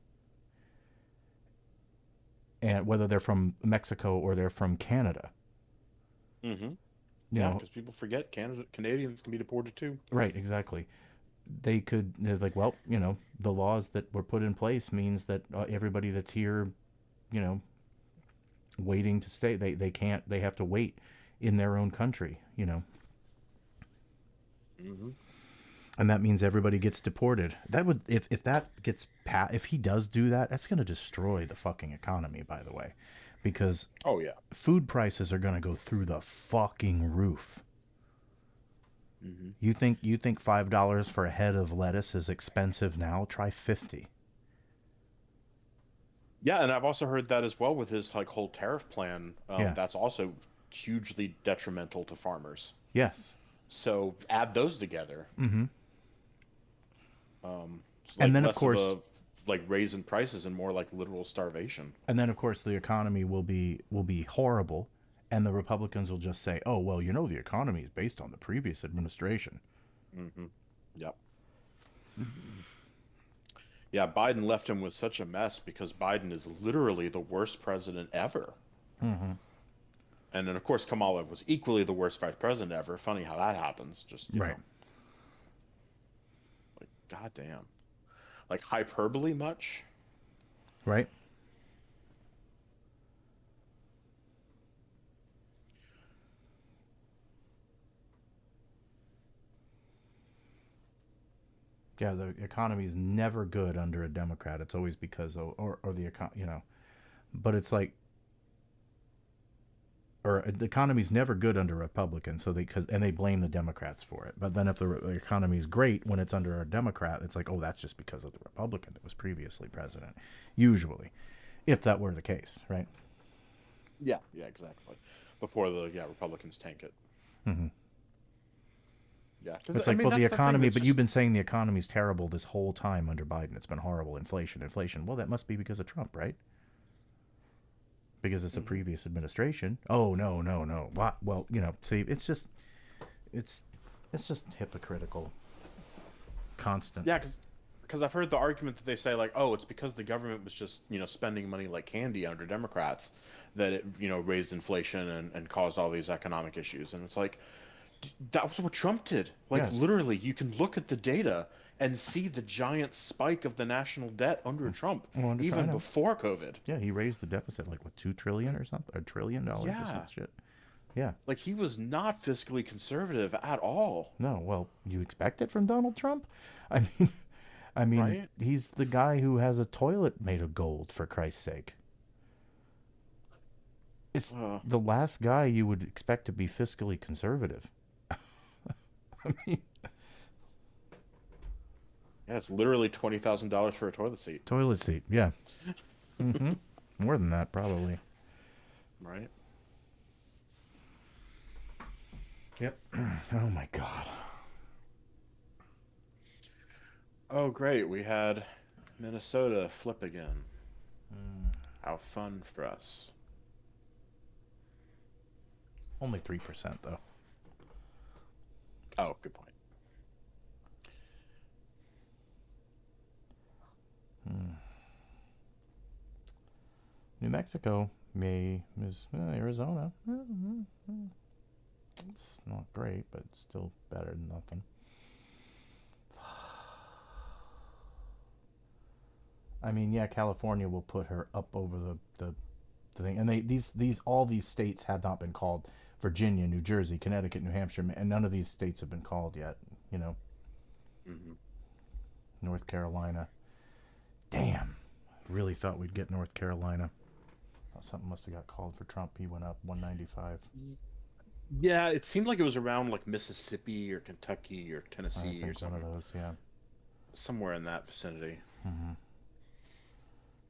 and whether they're from Mexico or they're from Canada. Hmm. You Yeah, know, because people forget Canadians can be deported too. right? Exactly. They're like, well, the laws that were put in place means that everybody that's here, you know, waiting to stay, they can't, they have to wait in their own country, Hmm. and that means everybody gets deported. That would, if that gets if he does do that, that's going to destroy the fucking economy, by the way, because Oh yeah. food prices are going to go through the fucking roof. Hmm. You think $5 for a head of lettuce is expensive now? Try 50. Yeah, and I've also heard that as well with his like whole tariff plan. Yeah. That's also hugely detrimental to farmers. Yes. So add those together. Mm-hmm. It's And like then of less of course, a like raise in prices and more like literal starvation. the economy will be horrible, And the Republicans will just say, "Oh, well, you know, the economy is based on the previous administration." Mm-hmm. Yep. Yeah, Biden left him with such a mess because Biden is literally the worst president ever. Mm-hmm. And then, of course, Kamala was equally the worst vice president ever. Funny how that happens. Just, Right. like, goddamn. Like, hyperbole much? Right. Yeah, the economy is never good under a Democrat. It's always because of, or the econ, you know. But it's like, or the economy's never good under a Republican, so they cause and they blame the Democrats for it. But then if the economy is great when it's under a Democrat, it's like, oh, that's just because of the Republican that was previously president. Usually, if that were the case, right? Yeah. Yeah, exactly. Before the, yeah, Republicans tank it. Mm-hmm. Yeah. Because, It's I like, mean, well, the that's the thing economy, that's but you've just. been saying the economy's terrible this whole time under Biden. It's been horrible. Inflation, inflation. Well, that must be because of Trump, right? Because it's a Mhm. previous administration. Oh, no, no, no. What? Well, you know, see, it's, it's just hypocritical, constant. Yeah, because I've heard the argument that they say, like, oh, it's because the government was just, spending money like candy under Democrats that it, raised inflation and caused all these economic issues. And it's like, that was what Trump did. Like, Yes. literally, you can look at the data and see the giant spike of the national debt under Trump, Well, I even know. before COVID. Yeah, he raised the deficit like what, 2 trillion or something, $1 trillion or some Yeah. shit. Yeah. Like, he was not fiscally conservative at all, No, well, you expect it from Donald Trump? I mean, I mean, right? he's the guy who has a toilet made of gold, for Christ's sake. It's Uh, the last guy you would expect to be fiscally conservative. I mean, yeah, it's literally $20,000 for a toilet seat, toilet seat. Yeah. Mm-hmm. More than that, probably. right? Yep. Oh my God. Oh, great. We had Minnesota flip again. Mm. How fun for us. Only 3% though. Oh, good point. Hmm. New Mexico may is Arizona. It's not great, but still better than nothing. I mean, yeah, California will put her up over the thing, and these all these states have not been called. Virginia, New Jersey, Connecticut, New Hampshire, and none of these states have been called yet. You know, Hmm. North Carolina. Damn, I really thought we'd get North Carolina. Something must have got called for Trump. He went up 195. Yeah, it seemed like it was around like Mississippi or Kentucky or I Tennessee or think one of something, those. Yeah. somewhere in that vicinity. Mm-hmm.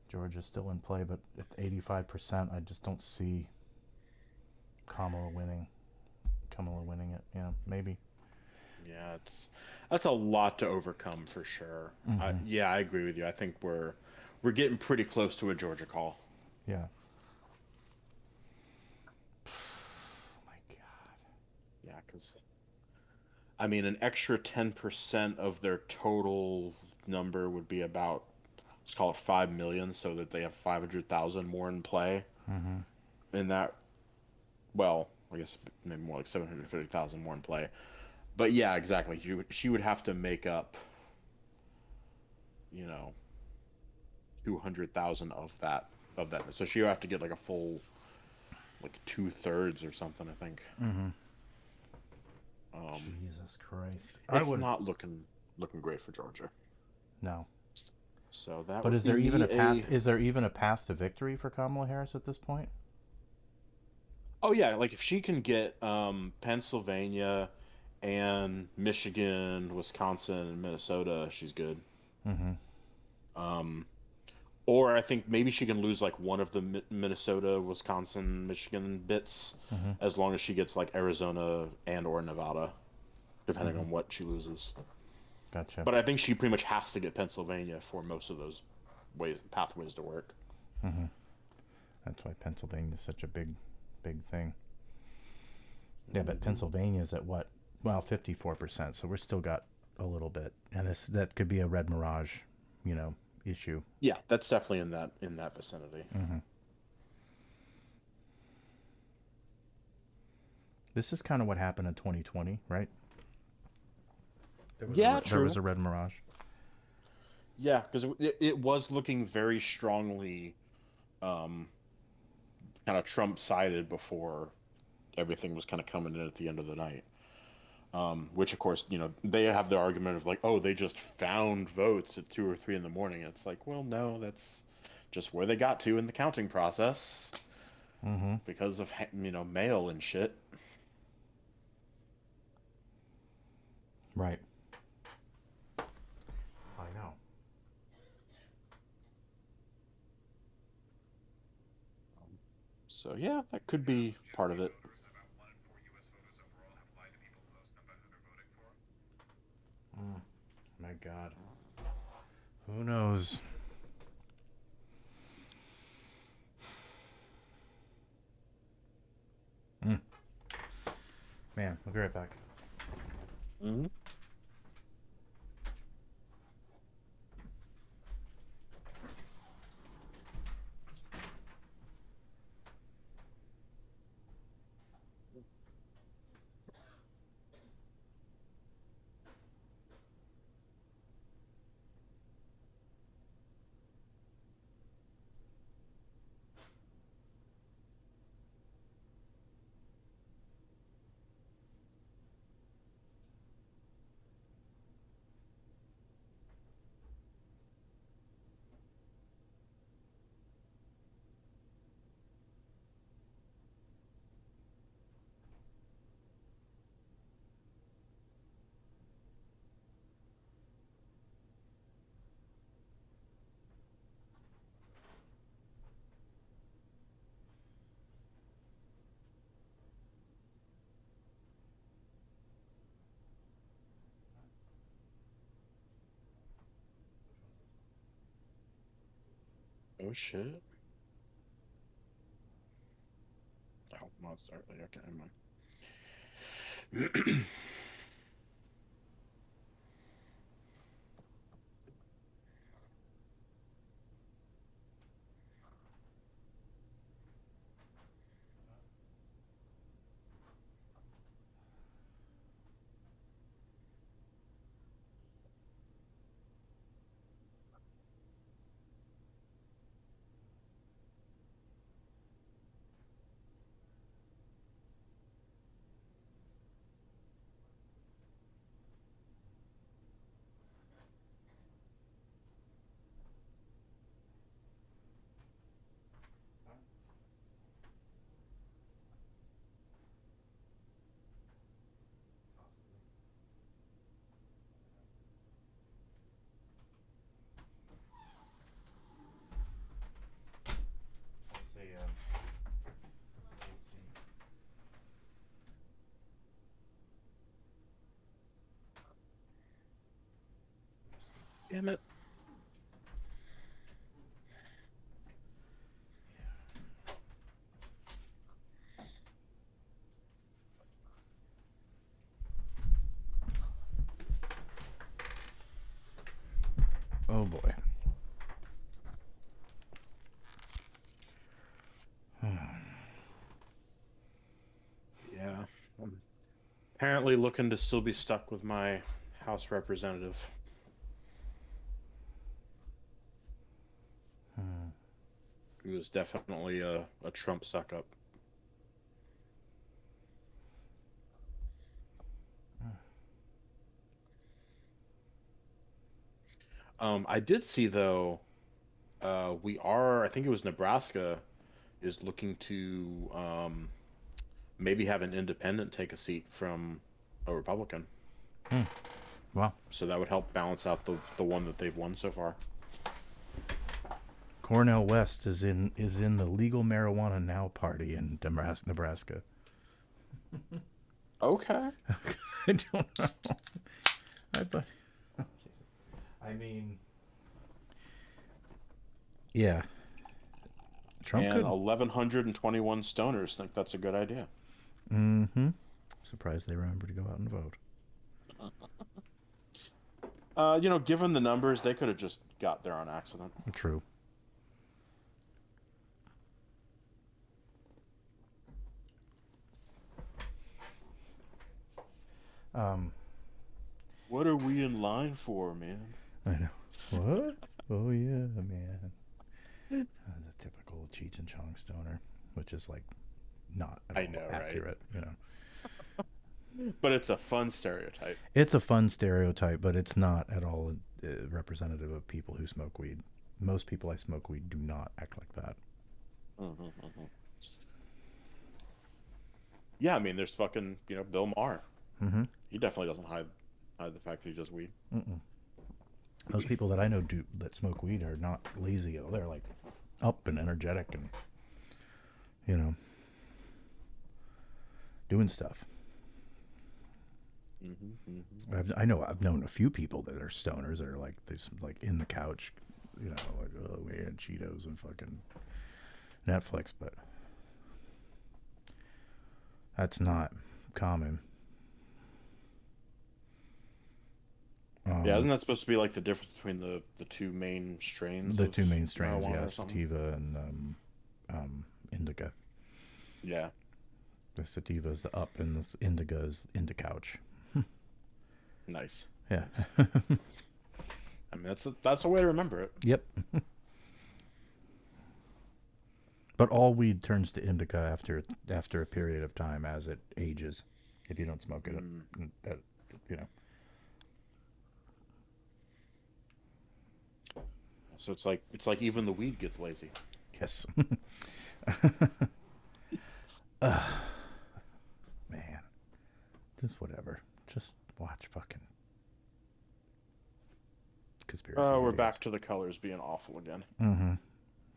Georgia's still in play, but at 85%, I just don't see Kamala winning. Kamala winning it. Yeah, maybe. Yeah, that's a lot to overcome for sure. Mm-hmm. Yeah, I agree with you. I think we're getting pretty close to a Georgia call. Yeah. My God. Yeah, because I mean, an extra 10% of their total number would be about, let's call it 5 million, so that they have 500,000 more in play. Mm-hmm. In that, well, I guess maybe more like 750,000 more in play. But yeah, exactly. She would have to make up, you know, 200,000 of that. So she would have to get like a full like 2/3 or something, I think. Mm-hmm. Um, Jesus Christ. I it's would. not looking great for Georgia. No. So that But would is there even be a path? Is there even a path to victory for Kamala Harris at this point? oh yeah, like if she can get Pennsylvania and Michigan, Wisconsin, and Minnesota, she's good. Mm-hmm. Um, or I think maybe she can lose like one of the Minnesota, Wisconsin, Michigan bits, Mm-hmm. as long as she gets like Arizona and or Nevada, depending Mm-hmm. on what she loses. Gotcha. But I think she pretty much has to get Pennsylvania for most of those pathways to work. Mm-hmm. That's why Pennsylvania is such a big, big thing. Yeah, but Pennsylvania's at what? Well, 54%. So we're still got a little bit, and this that could be a red mirage, you know, issue. Yeah, that's definitely in that vicinity. Hmm. This is kind of what happened in 2020, right? Yeah, There was true. a red mirage. Yeah, because it was looking very strongly um, kind of Trump sided before everything was kind of coming in at the end of the night. Which, of course, they have the argument of like, oh, they just found votes at 2 or 3 in the morning. And it's like, well, no, that's just where they got to in the counting process Mm-hmm. because of mail and shit. Right. I know. So yeah, that could be part of it. Mm, my God. Who knows? Mm. Man, I'll be right back. Hmm. Oh shit. Oh, well, it's early. Okay, never mind. Let's see. Let's see. Damn it. Oh boy. Yeah. I'm apparently looking to still be stuck with my House representative. Hmm. Who is definitely a Trump suck up. I did see though, I think it was Nebraska, is looking to maybe have an independent take a seat from a Republican. Hmm. Well, So that would help balance out the one that they've won so far. Cornell West is in the legal marijuana now party in Nebraska. Okay. I don't know. I thought. I mean, yeah, Trump And could. 1,121 stoners think that's a good idea. Mm-hmm. Surprised they remember to go out and vote. Given the numbers, they could have just got there on accident. True. Um, What are we in line for, man? I know. What? Oh yeah, man. The typical Cheech and Chong stoner, which is like not at I all know, right? accurate. You know, But it's a fun stereotype. it's a fun stereotype, but it's not at all representative of people who smoke weed. Most people I smoke weed do not act like that. Mm-hmm, mm-hmm. Yeah, I mean, there's fucking, Bill Maher. Mm-hmm. He definitely doesn't hide the fact that he does weed. Mm-mm. Most people that I know do that smoke weed are not lazy. They're like up and energetic and you know doing stuff. Mm-hmm, mm-hmm. I know I've known a few people that are stoners that are like they just like in the couch, like oh we had Cheetos and fucking Netflix, but that's not common. Yeah, isn't that supposed to be like the difference between the two main strains The of two main strains, marijuana yeah, or something? sativa and indica. Yeah, The sativa is the up, and the indica is into couch. nice, Yeah. nice. I mean, that's a way to remember it. Yep. But all weed turns to indica after a period of time as it ages. If you don't smoke it, Mm. at, you know. So it's like even the weed gets lazy. Yes. Man, just whatever. Just watch fucking conspiracy Oh, we're videos. back to the colors being awful again. Mm-hmm.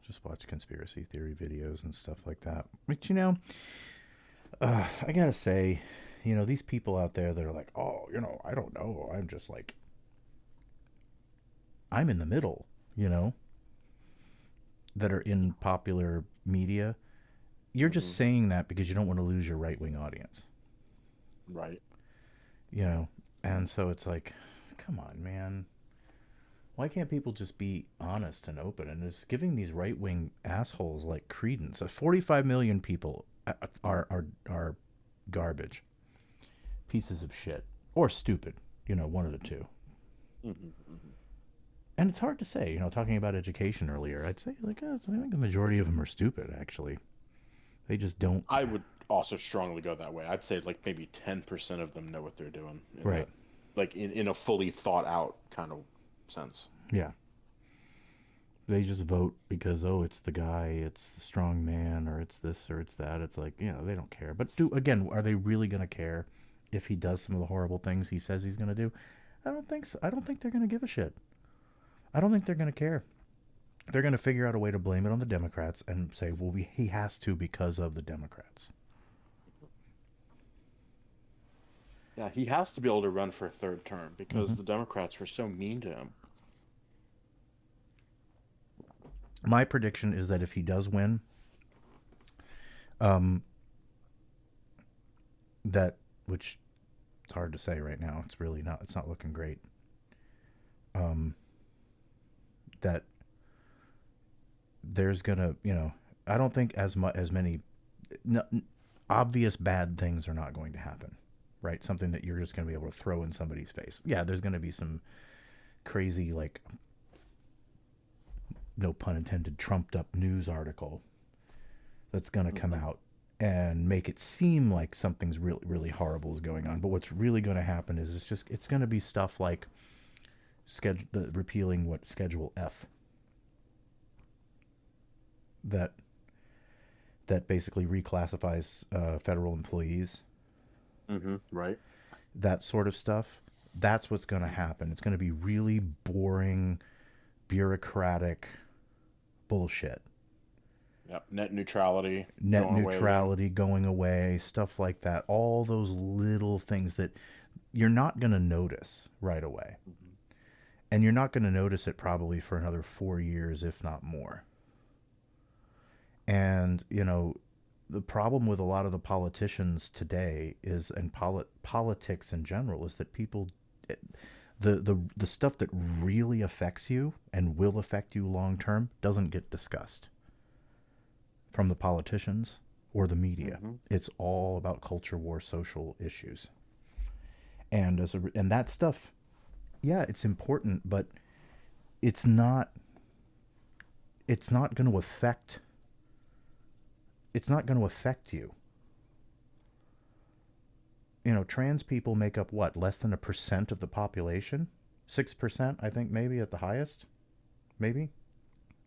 Just watch conspiracy theory videos and stuff like that. But I gotta say, these people out there that are like, oh, I don't know. I'm just like, I'm in the middle, that are in popular media. You're Hmm. just saying that because you don't want to lose your right wing audience, Right. you know? And so it's like, come on, man. Why can't people just be honest and open and just giving these right wing assholes like credence? 45 million people are garbage, pieces of shit, or stupid. One of the two. Hmm. Hmm. And it's hard to say. Talking about education earlier, I'd say like I think the majority of them are stupid. Actually, they just don't. I would also strongly go that way. I'd say like maybe 10% of them know what they're doing in Right. that, like in a fully thought out kind of sense. Yeah. They just vote because it's the guy, it's the strong man, or it's this or it's that. It's like they don't care. But are they really gonna care if he does some of the horrible things he says he's gonna do? I don't think so. I don't think they're gonna give a shit. I don't think they're gonna care. They're gonna figure out a way to blame it on the Democrats and say, well, he has to because of the Democrats. Yeah, he has to be able to run for a third term Hmm. because the Democrats were so mean to him. My prediction is that if he does win, um, that which it's hard to say right now. It's really not. It's not looking great. Um, that there's gonna, I don't think as many obvious bad things are not going to happen, right? Something that you're just gonna be able to throw in somebody's face. Yeah, there's gonna be some crazy, like, no pun intended, trumped up news article that's gonna come Hmm. out and make it seem like something's really really horrible is going on. But what's really going to happen is it's going to be stuff like repealing what Schedule F, that basically reclassifies federal employees, Hmm. Right. that sort of stuff. That's what's going to happen. It's going to be really boring, bureaucratic bullshit. Yeah. Net neutrality Net going away again. neutrality going away, stuff like that. All those little things that you're not going to notice right away. Hmm. And you're not going to notice it probably for another 4 years, if not more. And, the problem with a lot of the politicians today is, and politics in general, is that people, the stuff that really affects you and will affect you long term doesn't get discussed from the politicians or the media. Hmm. It's all about culture war, social issues, and and that stuff, yeah, it's important, but it's not it's not going to affect it's not going to affect you. Trans people make up what, less than 1% of the population? 6%, I think, maybe at the highest. Maybe.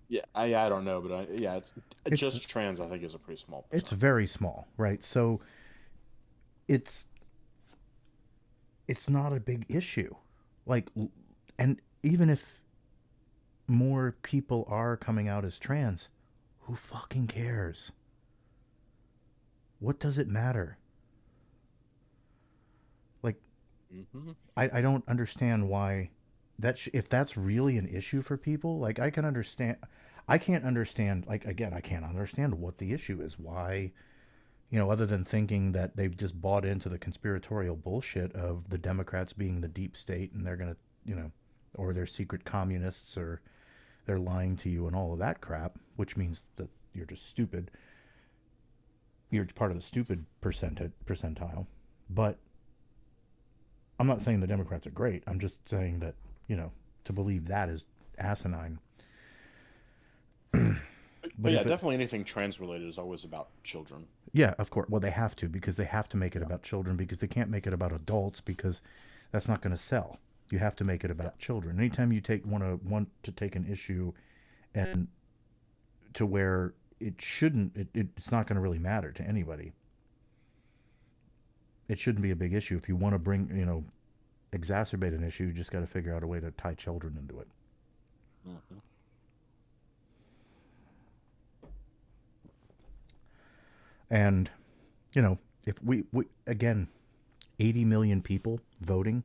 Yeah, I don't know, but yeah, it's It's just trans. I think is a pretty small it's percent. very small, right? So it's it's not a big issue. Like, and even if more people are coming out as trans, who fucking cares? What does it matter? Like, Hmm. I don't understand why if that's really an issue for people, like I can understand. I can't understand, like, again, I can't understand what the issue is. Why, other than thinking that they've just bought into the conspiratorial bullshit of the Democrats being the deep state and they're going to, or they're secret communists, or they're lying to you and all of that crap, which means that you're just stupid. You're part of the stupid percentile. But I'm not saying the Democrats are great. I'm just saying that, to believe that is asinine. But But yeah, if it, definitely anything trans related is always about children. yeah, of course. Well, they have to, because they have to make it Yeah, about children, because they can't make it about adults, because that's not going to sell. You have to make it yeah. about children. Anytime you want to take an issue and to where it shouldn't, it's not going to really matter to anybody. It shouldn't be a big issue. If you want to bring, exacerbate an issue, you just got to figure out a way to tie children into it. Hmm. And, if we again, 80 million people voting,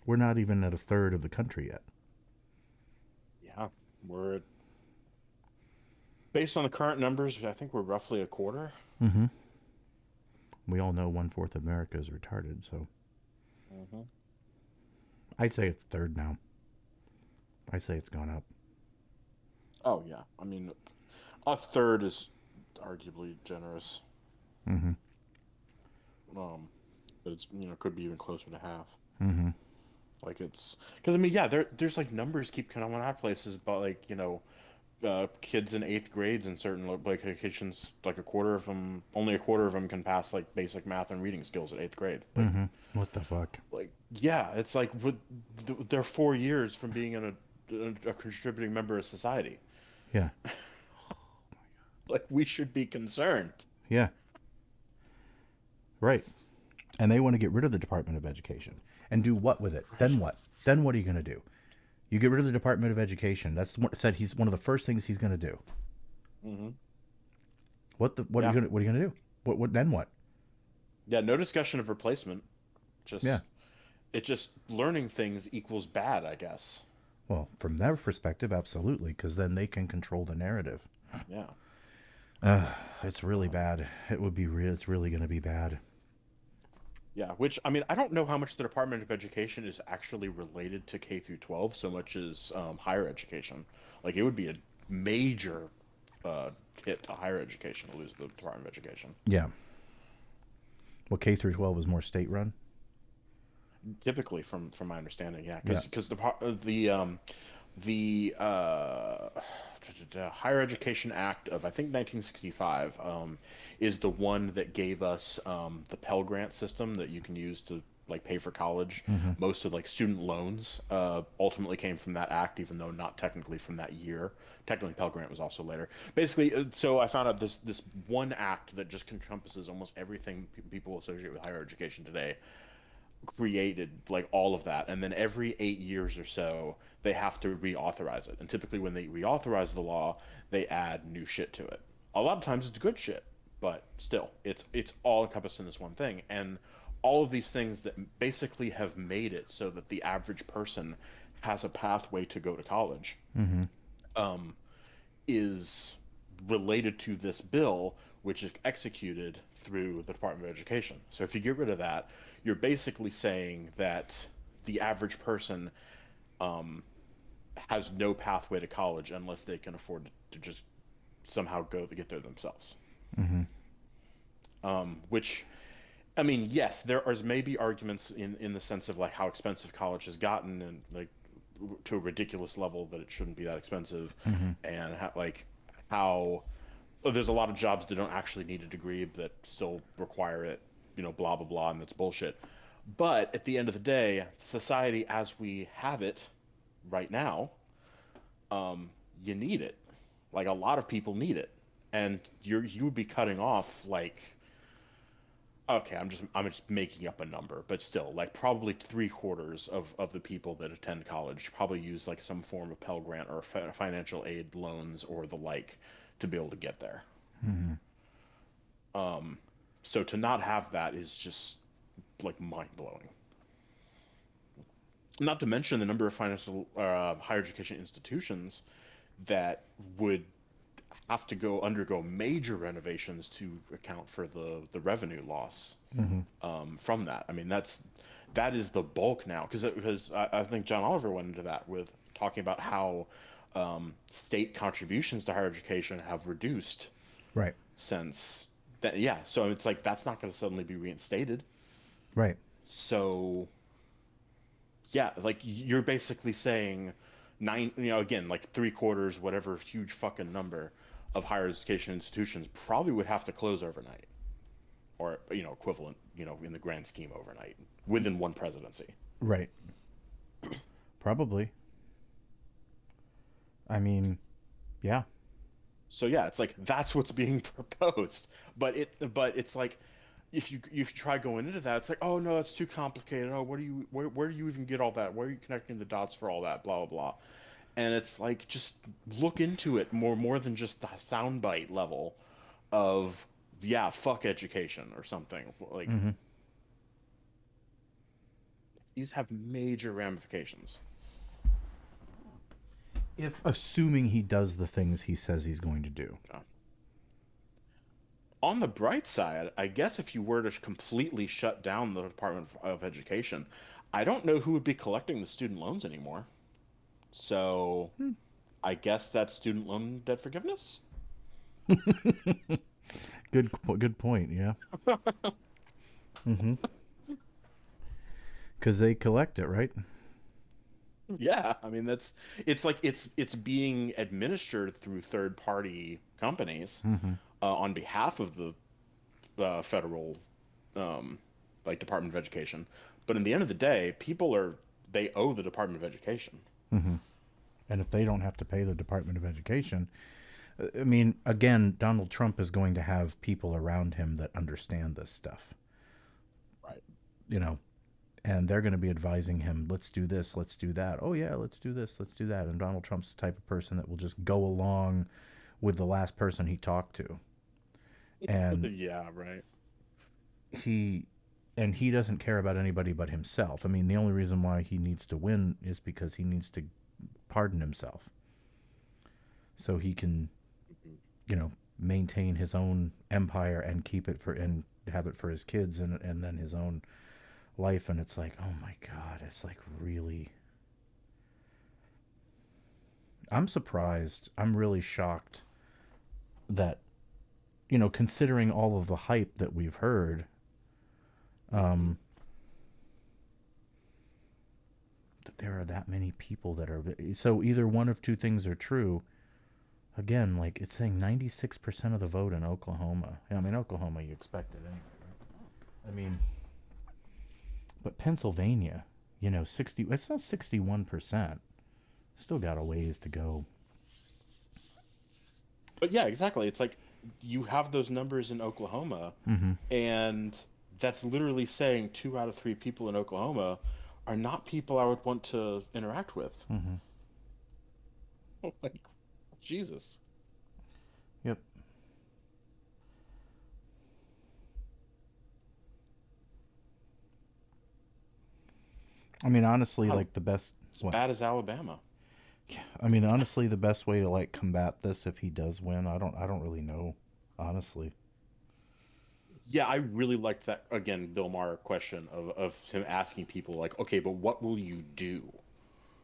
we're not even at a third of the country yet. Yeah, we're based on the current numbers. I think we're roughly a quarter. Mm-hmm. We all know 1/4 of America is retarded, so Hmm. I'd say it's a third now. I'd say it's gone up. Oh yeah, I mean, a third is arguably generous. Mm-hmm. Um, but it's could be even closer to half. Mm-hmm. Like it's because I mean yeah, there's like numbers keep coming out of places, but like kids in eighth grades in certain locations, like only a quarter of them can pass like basic math and reading skills at eighth grade. Mm-hmm. What the fuck? Yeah, it's like they're 4 years from being a contributing member of society. Yeah. Like we should be concerned. Yeah. Right. And they want to get rid of the Department of Education. And do what with it? Then Right. what? Then what are you going to do? You get rid of the Department of Education. That's what said he's one of the first things he's going to do. Hmm. What are Yeah, you going to do? What then what? yeah. No discussion of replacement. Yeah. Just it just learning things equals bad, I guess. Well, from their perspective, absolutely, because then they can control the narrative. Yeah. It's really Um, bad. It would be real. It's really going to be bad. Yeah, which I mean, I don't know how much the Department of Education is actually related to K through 12 so much as higher education. Like it would be a major uh, hit to higher education to lose the Department of Education. Yeah. Well, K through 12 is more state run. Typically, from my understanding, yeah, Yeah. because the Higher Education Act of I think 1965 is the one that gave us the Pell Grant system that you can use to like pay for college. Mm-hmm. Most of like student loans ultimately came from that act, even though not technically from that year. Technically, Pell Grant was also later. Basically, so I found out this one act that just encompasses almost everything people associate with higher education today created like all of that, and then every 8 years or so they have to reauthorize it, and typically when they reauthorize the law they add new shit to it. A lot of times it's good shit, but still it's all encompassed in this one thing, and all of these things that basically have made it so that the average person has a pathway to go to college Mm-hmm. is related to this bill, which is executed through the Department of Education. So if you get rid of that, you're basically saying that the average person has no pathway to college unless they can afford to just somehow go to get there themselves. Mm-hmm. Which, I mean, yes, there are maybe arguments in the sense of like how expensive college has gotten and like to a ridiculous level that it shouldn't be that expensive, Mm-hmm. and how there's a lot of jobs that don't actually need a degree that still require it, blah blah blah, and that's bullshit. But at the end of the day, society as we have it right now, you need it. Like a lot of people need it, and you would be cutting off like, okay, I'm just making up a number, but still, like probably three-quarters of the people that attend college probably use like some form of Pell Grant or financial aid loans or the like to be able to get there. Mm-hmm. So to not have that is just like mind blowing. Not to mention the number of financial higher education institutions that would have to go undergo major renovations to account for the revenue loss Mm-hmm. from that. I mean, that is the bulk now because I think John Oliver went into that with talking about how state contributions to higher education have reduced Right. since that. Yeah, so it's like that's not going to suddenly be reinstated. Right. So yeah, like you're basically saying nine, again, like three-quarters, whatever huge fucking number of higher education institutions probably would have to close overnight or, equivalent, in the grand scheme overnight within one presidency. Right. Probably. I mean, yeah. So yeah, it's like that's what's being proposed. But it's like if you try going into that, it's like, oh no, that's too complicated. Oh, where do you even get all that? Where are you connecting the dots for all that? Blah blah blah. And it's like just look into it more than just the soundbite level of yeah, fuck education or something. Like Mm-hmm. these have major ramifications. If assuming he does the things he says he's going to do. Yeah. On the bright side, I guess if you were to completely shut down the Department of Education, I don't know who would be collecting the student loans anymore. So I guess that's student loan debt forgiveness. Good point. Yeah. Mm-hmm. Because they collect it, right? Yeah, I mean it's like it's being administered through third party companies Mm-hmm. on behalf of the federal um, like Department of Education. But in the end of the day, they owe the Department of Education. Mm-hmm. And if they don't have to pay the Department of Education, I mean, again, Donald Trump is going to have people around him that understand this stuff, Right. you know, and they're going to be advising him, let's do this, let's do that. Oh, yeah, let's do this, let's do that. And Donald Trump's the type of person that will just go along with the last person he talked to. And Yeah, right. he he doesn't care about anybody but himself. I mean, the only reason why he needs to win is because he needs to pardon himself so he can, maintain his own empire and keep it for and have it for his kids and then his own life. And it's like, oh my god, it's like really, I'm surprised, I'm really shocked that, considering all of the hype that we've heard, Mm-hmm. um that there are that many people that are, so either one of two things are true. Again, like it's saying 96% of the vote in Oklahoma. I mean, Oklahoma, you expect it anyway, right? I mean, but Pennsylvania, 60, it's not 61%. Still got a ways to go. But yeah, exactly. It's like you have those numbers in Oklahoma, Mm-hmm. and that's literally saying two out of three people in Oklahoma are not people I would want to interact with. Mm-hmm. Like, Jesus. Yep. I mean, honestly, Oh, like the best. as What? bad as Alabama. Yeah, I mean, honestly, the best way to like combat this if he does win, I don't really know, honestly. Yeah, I really liked that again, Bill Maher question of him asking people like, okay, but what will you do?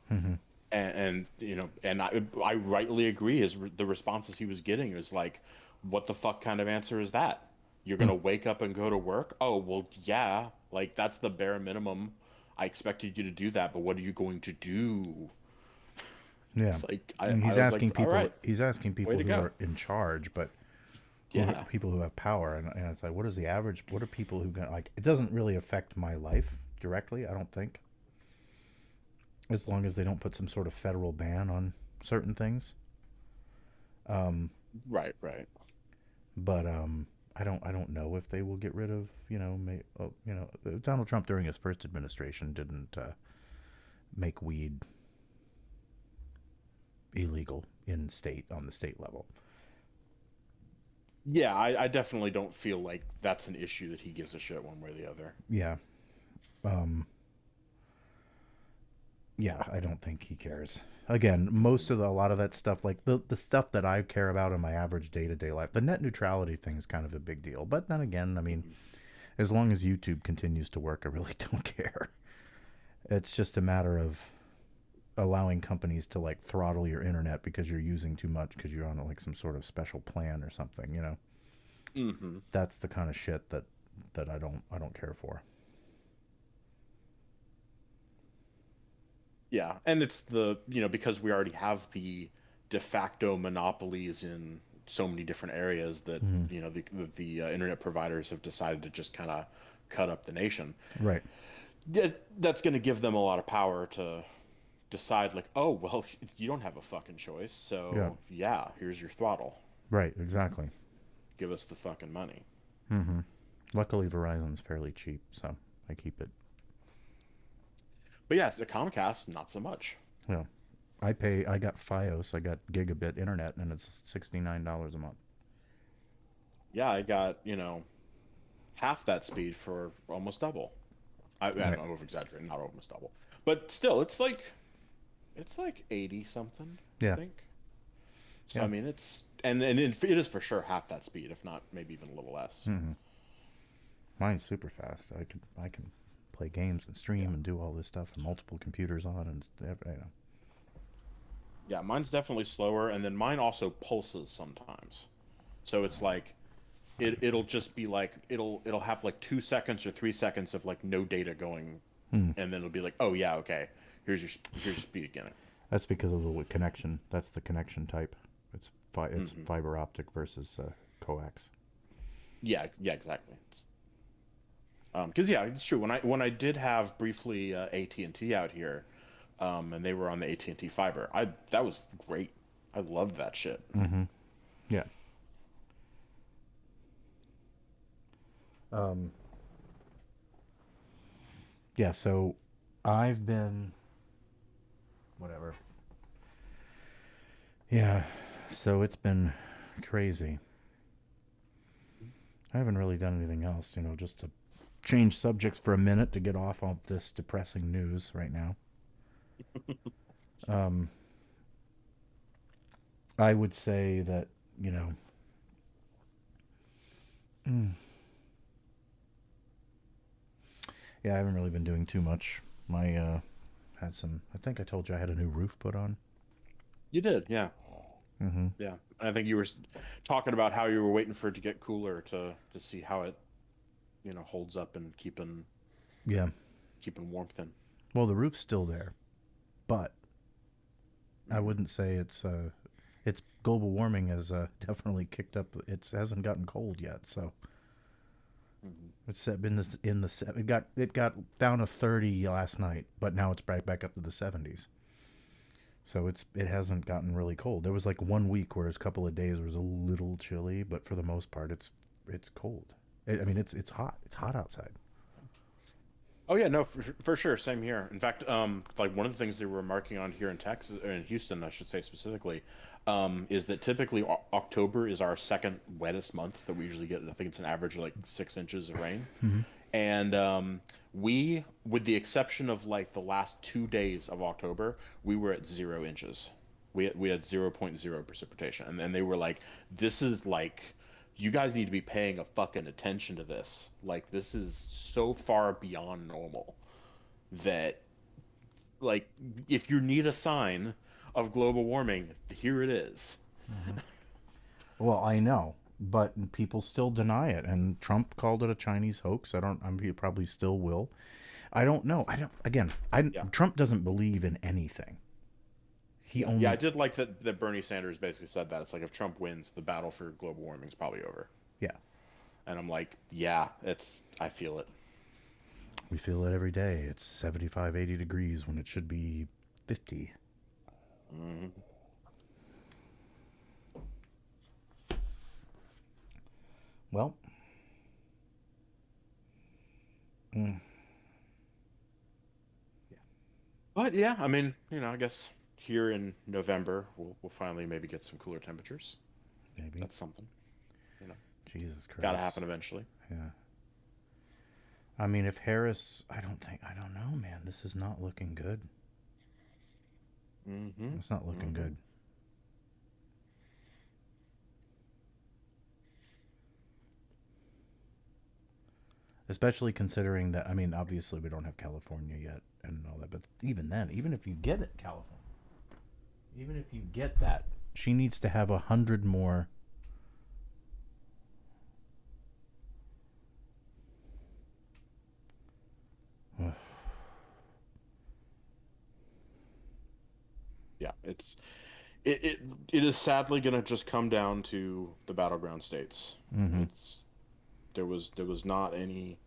Hmm. And you know, and I rightly agree. The responses he was getting is like, what the fuck kind of answer is that? You're gonna wake up and go to work? Oh, well, yeah, like that's the bare minimum. I expected you to do that, but what are you going to do? Yeah, It's like and I was like, all right, he's asking way people to who go. are in charge, but Yeah, people who have power, and it's like, what is the average? What are people who can like? It doesn't really affect my life directly, I don't think, as long as they don't put some sort of federal ban on certain things. Um, right, right. but I don't know if they will get rid of Donald Trump during his first administration didn't make weed illegal in state on the state level. Yeah, I definitely don't feel like that's an issue that he gives a shit one way or the other. Yeah. Um, yeah, I don't think he cares. Again, Mhm. a lot of that stuff, like the stuff that I care about in my average day to day life, the net neutrality thing is kind of a big deal. But then again, I mean, Mhm. as long as YouTube continues to work, I really don't care. It's just a matter of allowing companies to like throttle your internet because you're using too much because you're on like some sort of special plan or something. Mhm. That's the kind of shit that I don't care for. Yeah, and it's because we already have the de facto monopolies in so many different areas that, Mm-hmm. the internet providers have decided to just kind of cut up the nation. Right. That's going to give them a lot of power to decide like, oh, well, you don't have a fucking choice. Yeah. So, yeah, here's your throttle. Right. Exactly. Give us the fucking money. Mm-hmm. Luckily, Verizon's fairly cheap, so I keep it. But yeah, the Comcast, not so much. Yeah. I got FiOS. I got gigabit internet, and it's $69 a month. Yeah, I got, half that speed for almost double. I Right. don't know, over exaggerating, not almost double. But still, it's like 80 something, I Yeah. think. So I Yeah. mean, it is for sure half that speed, if not maybe even a little less. Mm-hmm. Mine's super fast. I can play games and Yeah. stream and do all this stuff and multiple computers on and. Yeah, mine's definitely slower, and then mine also pulses sometimes. So it's like it'll just be like it'll have like 2 seconds or 3 seconds of like no data going, Hmm. and then it'll be like, oh yeah, okay, here's your speed again. That's because of the connection. That's the connection type. It's Hmm. fiber optic versus coax. Yeah, yeah, exactly. Because yeah, it's true. When I did have briefly AT&T out here, and they were on the AT&T fiber, I that was great. I loved that shit. Mm-hmm. Yeah. Um, yeah. So I've been whatever. Yeah. So it's been crazy. I haven't really done anything else, just to change subjects for a minute to get off of this depressing news right now. Um, I would say that, you know, mm, yeah, I haven't really been doing too much. I think I told you I had a new roof put on. You did, yeah, Mm-hmm. yeah. I think you were talking about how you were waiting for it to get cooler to see how it holds up and Yeah. keeping warmth in. Well, the roof's still there, but I Hmm. wouldn't say it's global warming has definitely kicked up. It hasn't gotten cold yet, so Hmm. it's been in the it got down to 30 last night, but now it's back up to the 70s. So it hasn't gotten really cold. There was like one week where a couple of days was a little chilly, but for the most part, it's cold. I mean, it's hot. It's hot outside. Oh yeah, no, for sure. Same here. In fact, like one of the things they were remarking on here in Texas, or in Houston, I should say specifically, is that typically October is our second wettest month that we usually get. I think it's an average of like 6 inches of rain, Mm-hmm. And we, with the exception of like the last 2 days of October, we were at 0 inches. We had 0.0 precipitation, and then they were like, "This is like, you guys need to be paying a fucking attention to this. Like, this is so far beyond normal that, like, if you need a sign of global warming, here it is." Hmm. Well, I know, but people still deny it, and Trump called it a Chinese hoax. I don't. He probably still will. I don't know. I don't. Again, I Yeah. Trump doesn't believe in anything. He Yeah, yeah, I only. did like that Bernie Sanders basically said that. It's like if Trump wins, the battle for global warming is probably over. Yeah, And I'm like, yeah, I feel it. we feel it every day. It's 75, 80 degrees when it should be 50. Hmm. Well, mm, But yeah, I mean, I guess here in November we'll finally maybe get some cooler temperatures. maybe. That's something, you know. Jesus Got to Christ. happen eventually. Yeah. I mean, if Harris, I don't know, man. This is not looking good. Hmm. It's not looking Hmm. good. Especially considering that, I mean, obviously we don't have California yet and all that, but even then, even if you get it, California, even if you get that, she needs to have 100 more. Yeah, it it is sadly gonna just come down to the battleground states. Mm-hmm. It's there was not any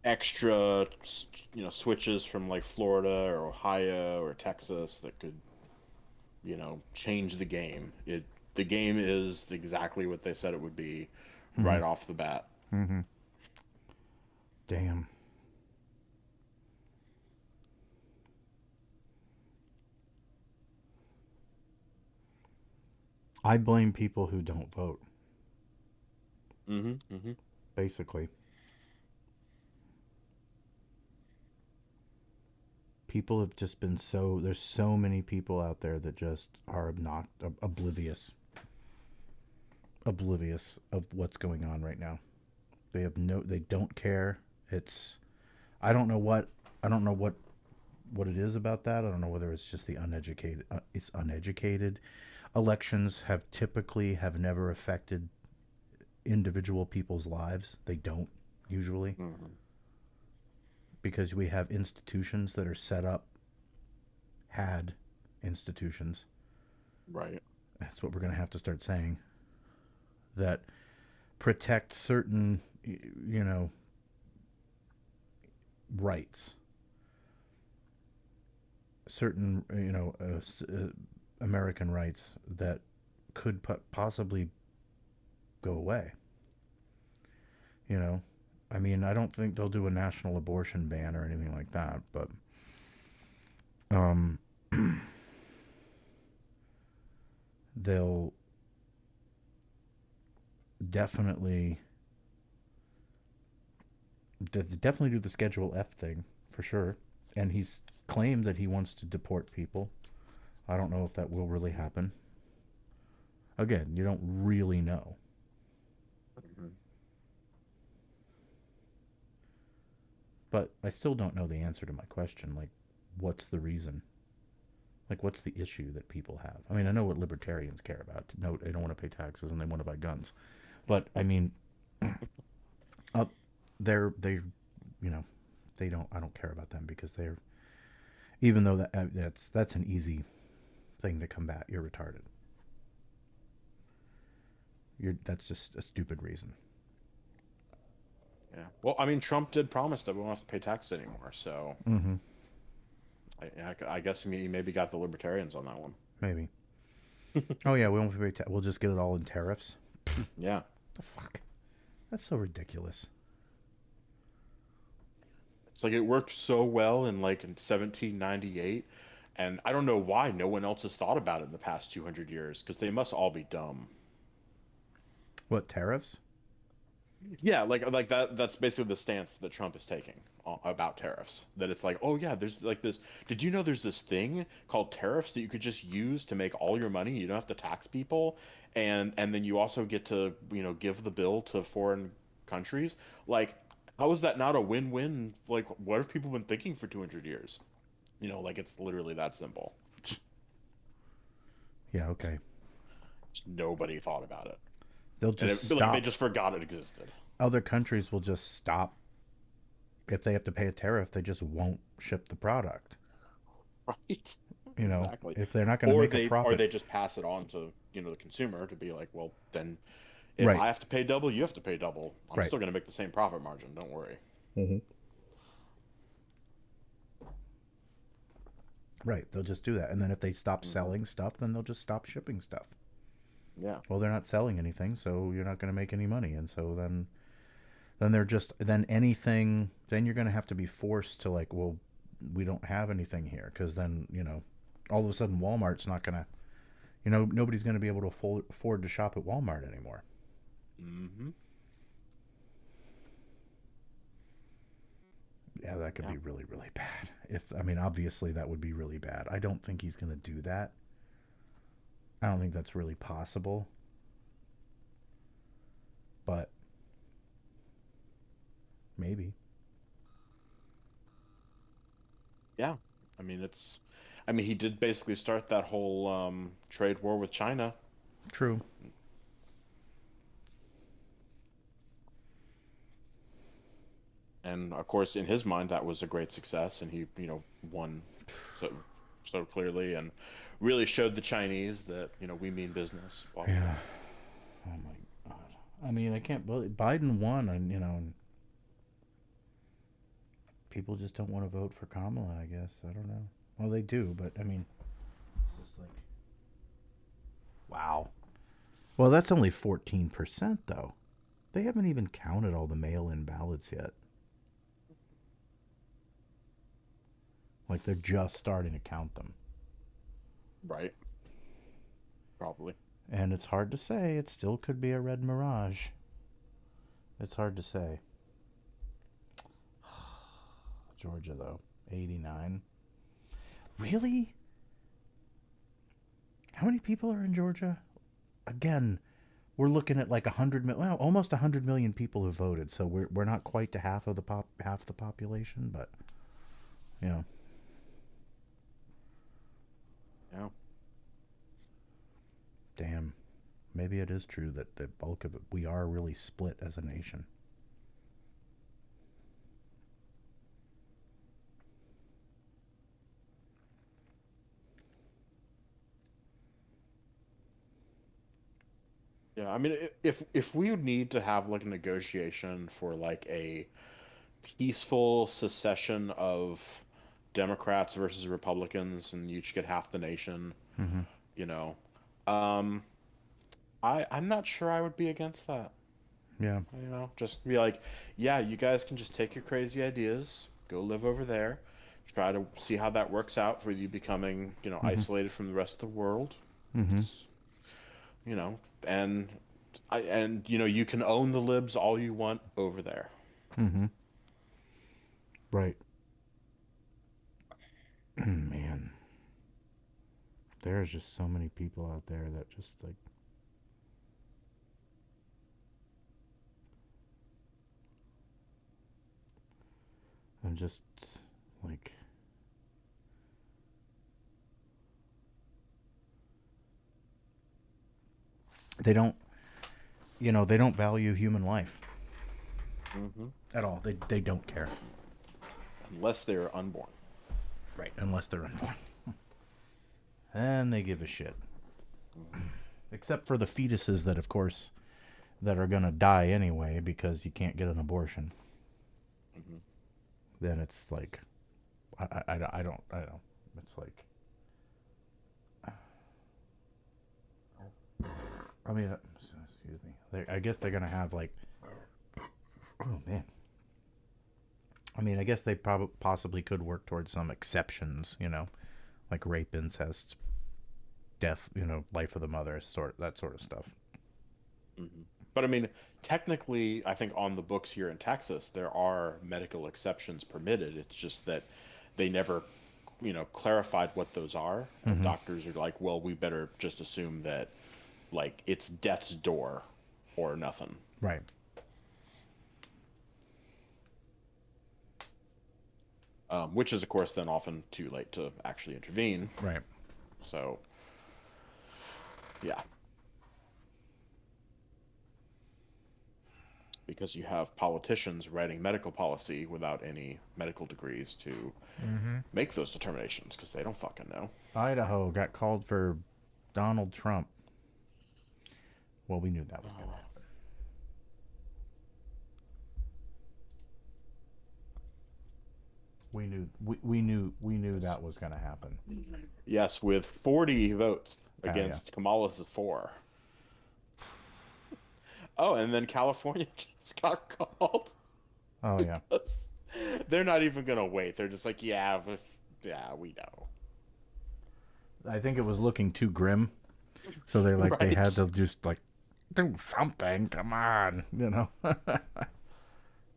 extra switches from like Florida or Ohio or Texas that could change the game. The game is exactly what they said it would be Mm-hmm. right off the bat. Mm-hmm. Damn. I blame people who don't vote, Hmm. Hmm. basically. People have just been so. There's so many people out there that just are oblivious of what's going on right now. They don't care. It's, I don't know what, I don't know what it is about that. I don't know whether it's just the uneducated. It's uneducated. Elections have never affected individual people's lives. They don't usually, Hmm. because we have institutions that are set up, had institutions. Right. That's what we're going to have to start saying, that protect certain, you know, rights, certain, American rights that could possibly go away. You know, I mean, I don't think they'll do a national abortion ban or anything like that, but um, they'll definitely definitely do the Schedule F thing for sure. And he's claimed that he wants to deport people. I don't know if that will really happen. Again, you don't really know. Hmm. But I still don't know the answer to my question. Like, what's the reason? Like, what's the issue that people have? I mean, I know what libertarians care about. No, they don't want to pay taxes and they want to buy guns. But I mean, uh, they, you know, they don't. I don't care about them because they're, even though that's an easy thing to combat. You're retarded. That's just a stupid reason. Yeah. Well, I mean, Trump did promise that we won't have to pay taxes anymore, so Mm-hmm. I guess he maybe got the libertarians on that one. Maybe. Oh yeah, we won't pay. We'll just get it all in tariffs. Yeah. The fuck? That's so ridiculous. It's like it worked so well in 1798, and I don't know why no one else has thought about it in the past 200 years because they must all be dumb. What, tariffs? Yeah, like that. That's basically the stance that Trump is taking about tariffs. That it's like, oh yeah, there's like this. Did you know there's this thing called tariffs that you could just use to make all your money? You don't have to tax people, and then you also get to give the bill to foreign countries. Like, how is that not a win-win? Like, what have people been thinking for 200 years? Like it's literally that simple. Yeah, okay. Just nobody thought about it, They'll and just like they stop. just forgot it existed. Other countries will just stop. If they have to pay a tariff, they just won't ship the product. Right. You know, Exactly. if they're not going to Or make a they profit. just pass it on to, the consumer to be like, well, then if Right, I have to pay double, you have to pay double. I'm right. still going to make the same profit margin. Don't worry. Hmm. Right, they'll just do that. And then if they stop Hmm. selling stuff, then they'll just stop shipping stuff. Yeah. Well, they're not selling anything, so you're not going to make any money. And so then they're just then anything then you're going to have to be forced to like, well, we don't have anything here because then, all of a sudden Walmart's not going to, nobody's going to be able to afford to shop at Walmart anymore. Hmm. Yeah, that could Yeah. be really, really bad. I mean, obviously that would be really bad. I don't think he's going to do that. I don't think that's really possible. But maybe. Yeah. I mean, he did basically start that whole trade war with China. True. And of course, in his mind, that was a great success. And he, won so, so clearly and really showed the Chinese that, we mean business, blah, blah, Yeah. blah. Oh my god. I mean, I can't believe Biden won, and and people just don't want to vote for Kamala. I guess I don't know. Well, they do, but I mean, it's just like wow. Well, that's only 14% though. They haven't even counted all the mail-in ballots yet. Like they're just starting to count them, Right. Probably. and it's hard to say. It still could be a red mirage. It's hard to say. Georgia though, 89. Really? How many people are in Georgia? Again, we're looking at like 100 million, well, almost 100 million people have voted. So we're not quite to half the population, but you know, Yeah. damn. Maybe it is true that the bulk of it, we are really split as a nation. Yeah, I mean, if we would need to have like a negotiation for like a peaceful secession of Democrats versus Republicans, and you each get half the nation, Mm-hmm. you know, um, I'm not sure I would be against that. Yeah. Just be like, yeah, you guys can just take your crazy ideas, go live over there, try to see how that works out for you becoming, Mm-hmm. isolated from the rest of the world. Mm-hmm. It's, and you can own the libs all you want over there. Mm-hmm. Right. Man, there's just so many people out there that just like, I'm just like, they don't, they don't value human life Hmm. at all. They don't care. Unless they're unborn. Right. Unless they're unborn. And they give a shit. Hmm. Except for the fetuses that, of course, that are going to die anyway because you can't get an abortion. Hmm. Then it's like, I don't. It's like, I mean, excuse me. I guess they're going to have like, oh man. I mean, I guess they probably possibly could work towards some exceptions, like rape, incest, death, life of the mother, that sort of stuff. Hmm. But I mean, technically, I think on the books here in Texas, there are medical exceptions permitted. It's just that they never, clarified what those are. And Mm-hmm. doctors are like, well, we better just assume that, like, it's death's door or nothing. Right. Which is, of course, then often too late to actually intervene. Right. So, yeah, because you have politicians writing medical policy without any medical degrees to Mm-hmm. make those determinations because they don't fucking know. Idaho got called for Donald Trump. Well, we knew that was going to Oh. happen. We knew Yes. that was going to happen. Yes, with 40 votes Oh yeah. against Kamala's 4. Oh, and then California just got called Oh yeah. because they're not even gonna wait. They're just like, yeah, yeah, we know. I think it was looking too grim, so they had Right. to just like do something. Come on,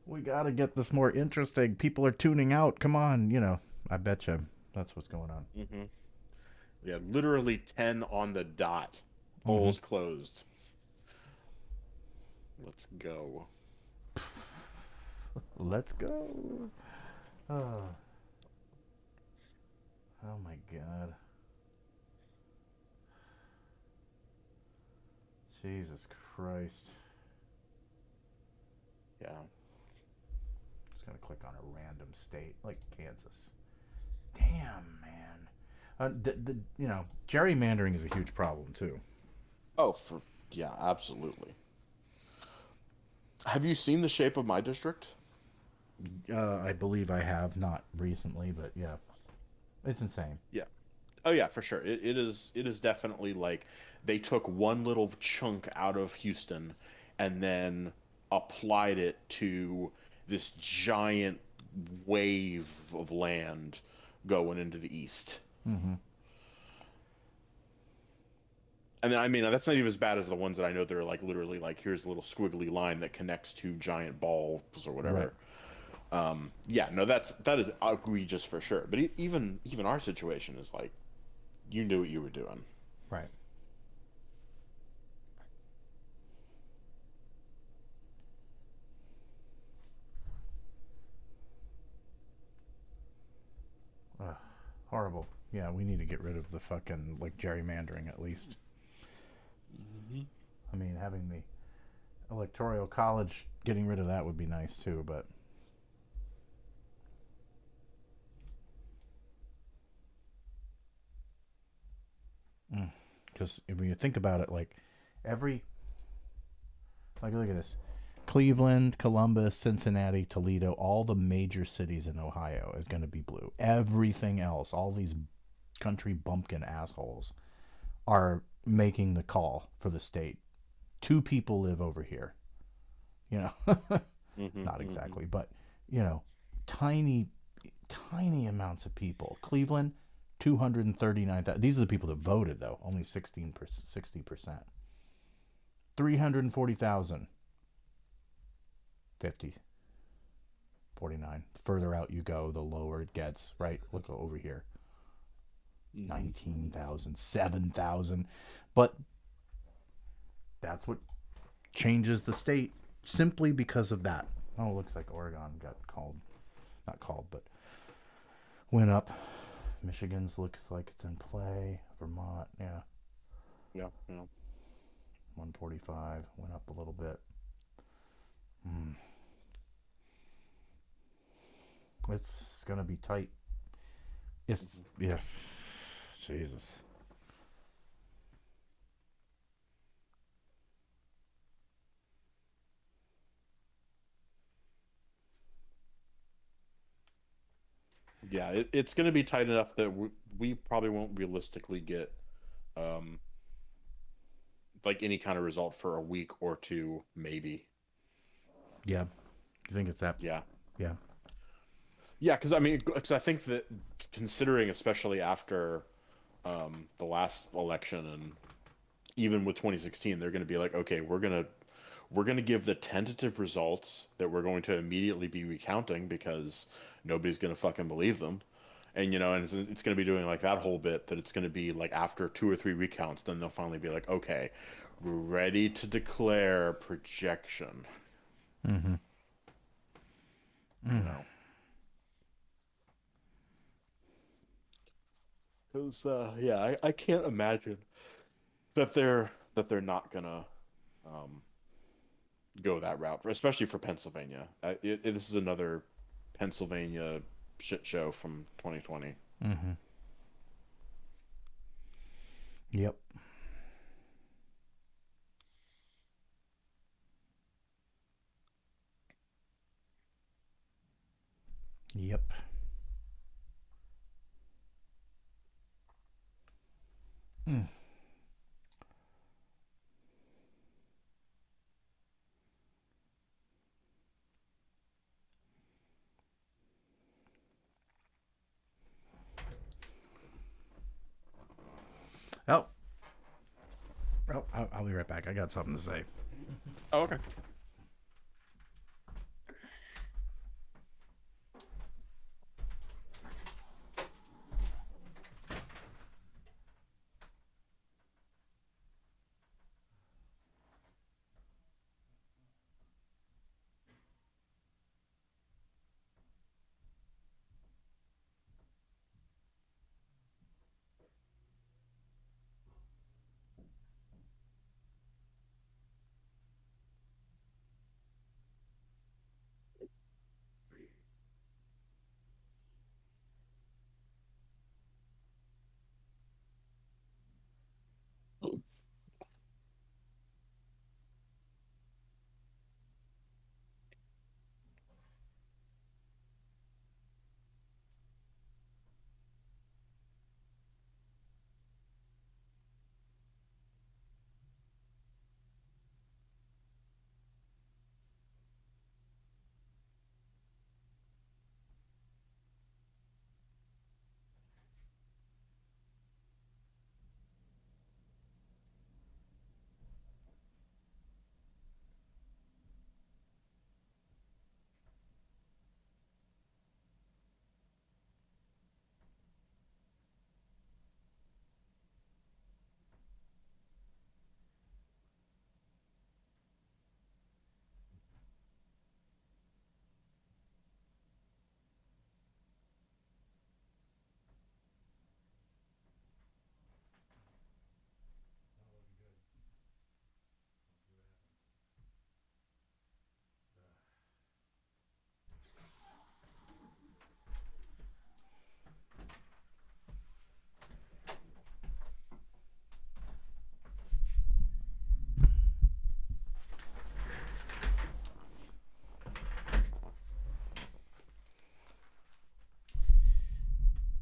we got to get this more interesting. People are tuning out. Come on, I bet you that's what's going on. Hmm. Yeah, literally 10 on the dot. Mm-hmm. Polls closed. Let's go. Let's go. Oh, oh my God. Jesus Christ. Yeah. Just gonna click on a random state like Kansas. Damn, man. Gerrymandering is a huge problem too. Oh, yeah, absolutely. Have you seen the shape of my district? I believe I have not recently, but yeah, it's insane. Yeah. Oh yeah, for sure. It is definitely like they took one little chunk out of Houston and then applied it to this giant wave of land going into the east. Mm-hmm. And then I mean that's not even as bad as the ones that I know that are like literally like here's a little squiggly line that connects two giant balls or Right. whatever. Yeah, no, that is egregious for sure. But even our situation is like you knew what you were doing. Right. Ugh, horrible. Yeah, we need to get rid of the fucking like gerrymandering at least. Hmm. I mean, having the electoral college, getting rid of that would be nice too. But because if you think about it, like every look at this. Cleveland, Columbus, Cincinnati, Toledo, all the major cities in Ohio is going to be blue. Everything else, all these country bumpkin assholes are making the call for the state. Two people live over here. You know, Hmm. not Hmm. exactly, but you know, tiny, tiny amounts of people. Cleveland, 239,000. These are the people that voted, though. Only 60%. 340,000. 50, 49. The further out you go, the lower it gets, right? Look over here. Hmm. 19,000, 7,000. But that's what changes the state simply because of that. Oh, it looks like Oregon got called. Not called, but went up. Michigan's looks like it's in play. Vermont, yeah. Yeah, yeah. 145. Went up a little bit. Mm. It's going to be tight. If, Hmm. yeah. Jesus. Yeah, it's going to be tight enough that we probably won't realistically get um like any kind of result for a week or two, maybe. Yeah. You think it's that? Yeah. Yeah. Yeah, because I mean, because I think that considering, especially after the last election and even with 2016, they're going to be like, okay, we're going to give the tentative results that we're going to immediately be recounting because nobody's going to fucking believe them. And and it's going to be doing like that whole bit that it's going to be like after two or three recounts, then they'll finally be like, okay, we're ready to declare projection. Mm-hmm. You know, because yeah, I can't imagine that they're not gonna um, go that route, especially for Pennsylvania. This is another Pennsylvania shit show from 2020. Mm-hmm. Yep. Yep. Mm. Oh, I'll be right back. I got something to say. Oh, okay.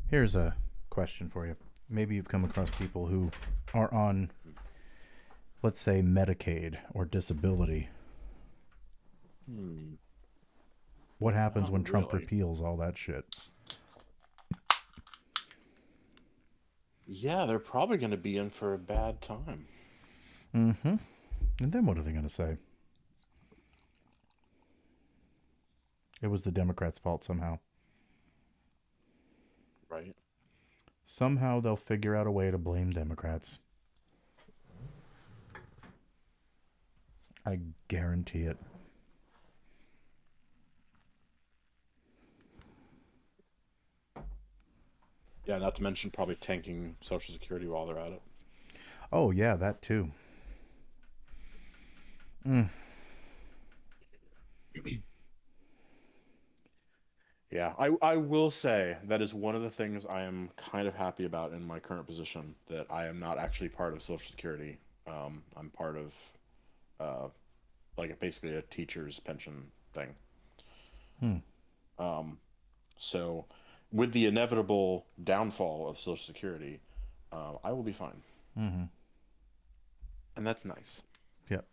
Here's a question for you. Maybe you've come across people who are on, let's say, Medicaid or disability. Hmm. What happens Not when Trump really. repeals all that shit? Yeah, they're probably going to be in for a bad time. Mm-hmm. And then what are they going to say? It was the Democrats' fault somehow. Right. Somehow they'll figure out a way to blame Democrats. I guarantee it. Yeah, not to mention probably tanking Social Security while they're at it. Oh, yeah, that too. Mm. Yeah, I will say that is one of the things I am kind of happy about in my current position, that I am not actually part of Social Security. I'm part of uh, like basically a teacher's pension thing. Hmm. Um, so with the inevitable downfall of Social Security, I will be fine, Mm-hmm. and that's nice. Yep.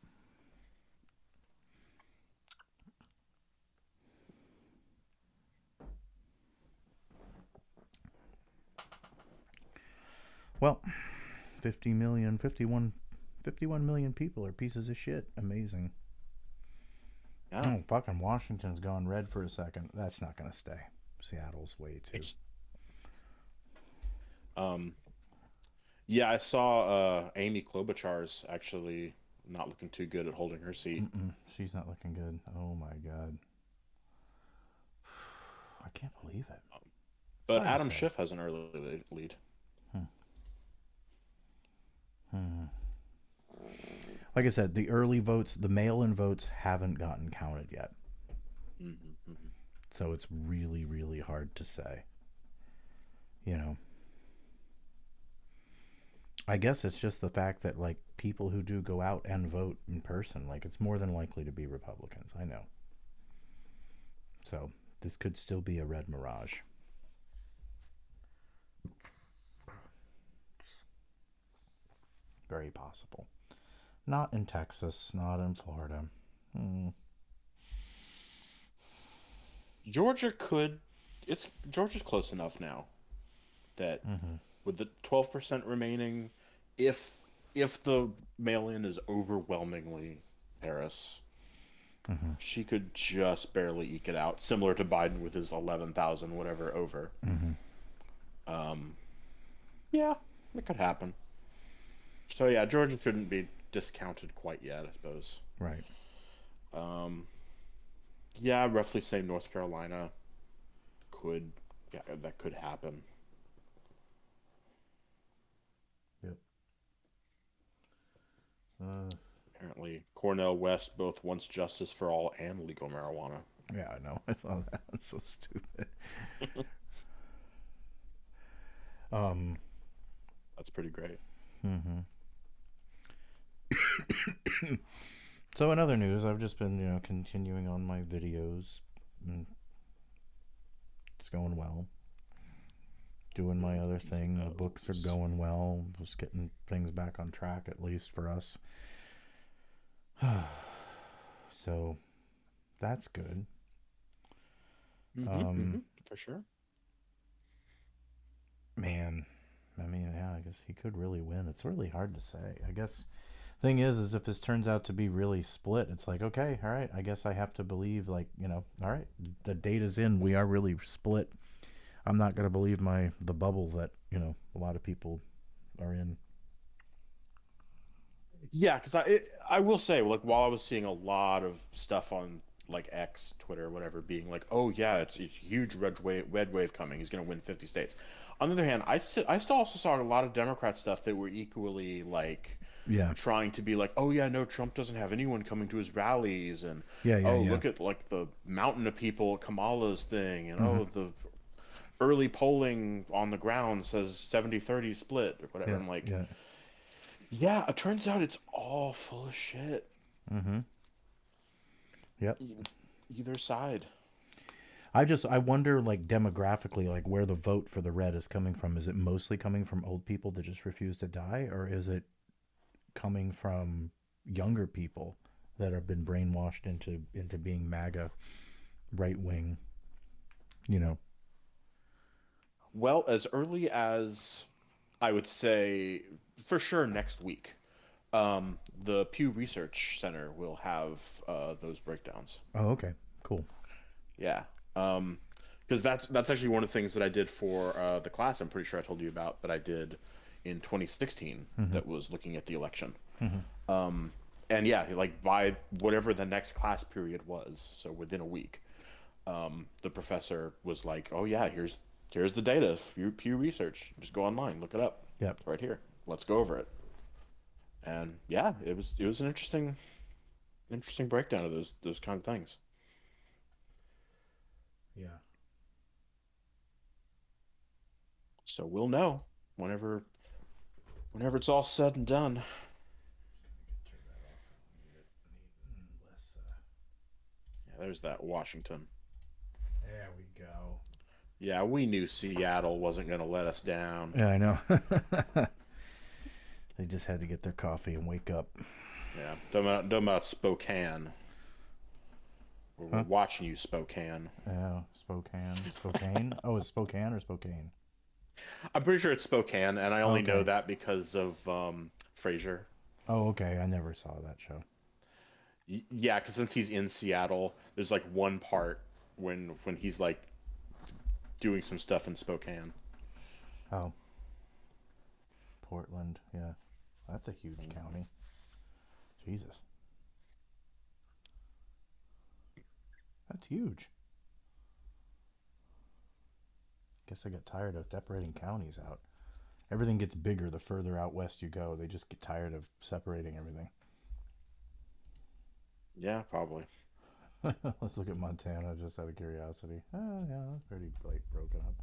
Well, 50 million, 51 million people are pieces of shit. Amazing. Yeah. Oh, fucking Washington's gone red for a second. That's not going to stay. Seattle's way too. Um, yeah, I saw Amy Klobuchar's actually not looking too good at holding her seat. Mm-mm, she's not looking good. Oh my god. I can't believe it. It's But hard to Adam say. Schiff has an early lead. Hmm. Hmm. Like I said, the early votes, the mail-in votes haven't gotten counted yet. Hmm. So it's really, really hard to say. You know, I guess it's just the fact that like people who do go out and vote in person, like it's more than likely to be Republicans. I know. So this could still be a red mirage. Very possible. Not in Texas, not in Florida. Hmm. Georgia could, it's Georgia's close enough now that Mm-hmm. with the 12% remaining, if the mail-in is overwhelmingly Harris, Mm-hmm. she could just barely eke it out, similar to Biden with his 11,000 whatever over. Mm-hmm. Um, yeah, it could happen. So yeah, Georgia couldn't be discounted quite yet, I suppose. Right. Um, yeah, roughly same North Carolina could, yeah, that could happen. Yep. Uh, Apparently, Cornell West both wants justice for all and legal marijuana. yeah, I know. I saw that. It's so stupid. Um. That's pretty great. Mm-hmm. So in other news, I've just been continuing on my videos. And it's going well. Doing my other thing. The books are Videos. going well. Just getting things back on track, at least for us. So that's good. Um, For sure. man, I mean, yeah, I guess he could really win. It's really hard to say. I guess thing is if this turns out to be really split, it's like, okay, all right, I guess I have to believe, like, all right, the data's in. We are really split. I'm not gonna believe the bubble that a lot of people are in. Yeah, because I will say, like, while I was seeing a lot of stuff on like X, Twitter, whatever, being like, oh yeah, it's a huge red wave coming. He's going to win 50 states. On the other hand, I still also saw a lot of Democrat stuff that were equally like Yeah, trying to be like, oh yeah, no, Trump doesn't have anyone coming to his rallies, and yeah, yeah, oh yeah. look at like the mountain of people at Kamala's thing, and Hmm. oh the early polling on the ground says 70-30 split or whatever. Yeah, I'm like, yeah. yeah, it turns out it's all full of shit. Mm-hmm. Yep. E- Either side. I wonder, like, demographically, like where the vote for the red is coming from. Is it mostly coming from old people that just refuse to die, or is it coming from younger people that have been brainwashed into being MAGA right wing? You know. Well, as early as I would say for sure next week, the Pew Research Center will have those breakdowns. Oh, okay. Cool. Yeah. Because that's actually one of the things that I did for the class. I'm pretty sure I told you about that I did in 2016 Mm-hmm. that was looking at the election. Mm-hmm. And yeah, like by whatever the next class period was, so within a week, the professor was like, "Oh yeah, here's the data. Pew Research. Just go online, look it up. Yep. It's right here. Let's go over it." And yeah, it was an interesting breakdown of those kind of things. Yeah. So we'll know whenever it's all said and done. Turn that off. I need less. Yeah, there's that Washington. There we go. Yeah, we knew Seattle wasn't going to let us down. Yeah, I know. They just had to get their coffee and wake up. Yeah, talking about Spokane. We're Huh? watching you, Spokane. Yeah, Spokane. Spokane? Oh, it's Spokane or Spokane? I'm pretty sure it's Spokane, and I only know Okay. that because of Frasier. Oh, okay. I never saw that show. Yeah, because since he's in Seattle, there's like one part when he's like doing some stuff in Spokane. Oh, Portland. Yeah, that's a huge county. Jesus, that's huge. Guess I got tired of separating counties out. Everything gets bigger the further out west you go. They just get tired of separating everything. Yeah, probably. Let's look at Montana just out of curiosity. Oh, yeah, that's pretty like broken up.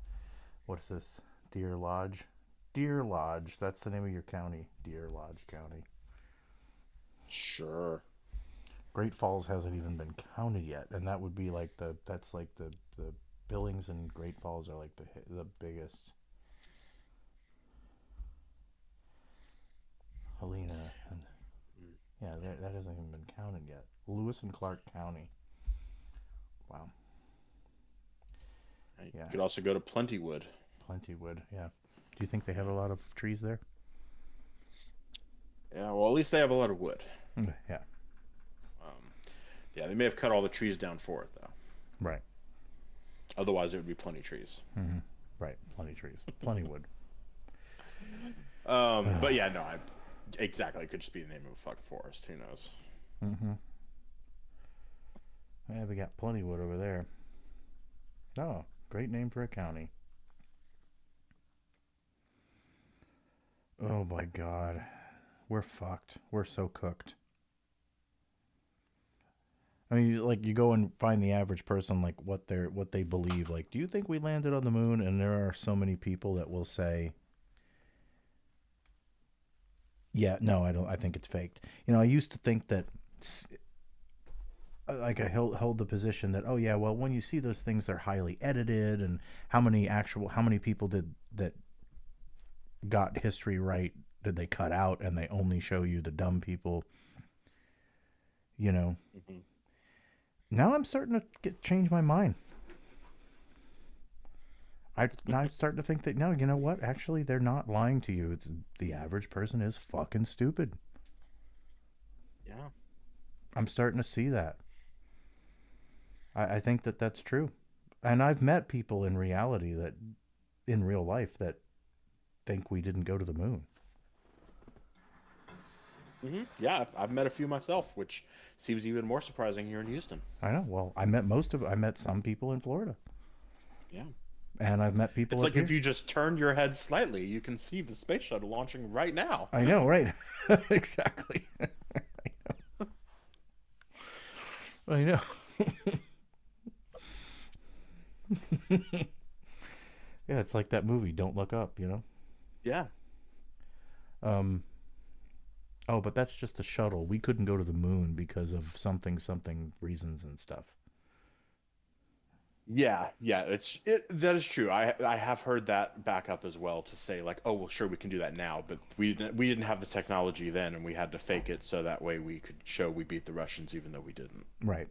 What is this? Deer Lodge? Deer Lodge. That's the name of your county. Deer Lodge County. Sure. Great Falls hasn't even been counted yet, and that would be like that's like the Billings and Great Falls are like the biggest. Helena and yeah, that hasn't even been counted yet. Lewis and Clark County. Wow. You Yeah, could also go to Plentywood. plenty wood. Yeah. Do you think they have a lot of trees there? Yeah, well, at least they have a lot of wood. Yeah. Um, yeah, they may have cut all the trees down for it though. Right. Otherwise, it would be plenty trees. Mm-hmm. Right. Plenty trees. Plenty wood. But yeah, no, exactly. It could just be the name of a fucking forest. Who knows? Mm-hmm. Yeah, we got plenty wood over there. Oh, great name for a county. Oh my god. We're fucked. We're so cooked. I mean, like you go and find the average person, like what they believe. Like, do you think we landed on the moon? And there are so many people that will say, "Yeah, no, I don't. I think it's faked." You know, I used to think that, like, I held the position that, oh yeah, well, when you see those things, they're highly edited, and how many people did that got history right did they cut out, and they only show you the dumb people, you know. Hmm. Now I'm starting to change my mind. I'm starting to think that no, you know what? Actually, they're not lying to you. It's the average person is fucking stupid. Yeah. I'm starting to see that. I think that that's true, and I've met people in reality that, in real life, that think we didn't go to the moon. Yeah, I've met a few myself, which seems even more surprising here in Houston. I know. Well, I met some people in Florida, Yeah. and I've met It's people up like if here. you just turn your head slightly, you can see the space shuttle launching right now. I know, right? Exactly. I know. Yeah, it's like that movie, Don't Look Up. You know. Yeah. Um. Oh, but that's just a shuttle. We couldn't go to the moon because of something reasons and stuff. Yeah, that is true. I have heard that back up as well to say like, oh well, sure we can do that now, but we didn't have the technology then, and we had to fake it so that way we could show we beat the Russians even though we didn't. Right.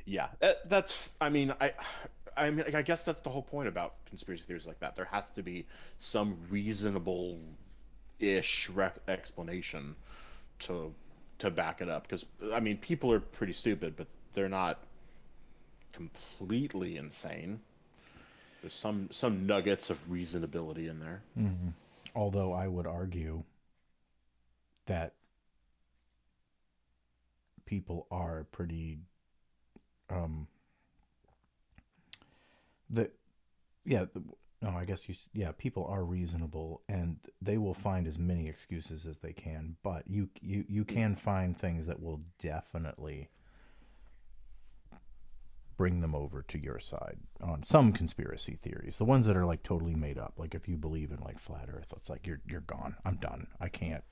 Yeah, that's. I mean, I guess that's the whole point about conspiracy theories like that. There has to be some reasonable-ish explanation to to back it up. Because I mean, people are pretty stupid, but they're not completely insane. There's some nuggets of reasonability in there. Hmm. Although I would argue that people are pretty um that yeah no I guess yeah, people are reasonable, and they will find as many excuses as they can, but you can find things that will definitely bring them over to your side on some conspiracy theories. The ones that are like totally made up, like if you believe in like flat earth, it's like you're gone. I'm done. I can't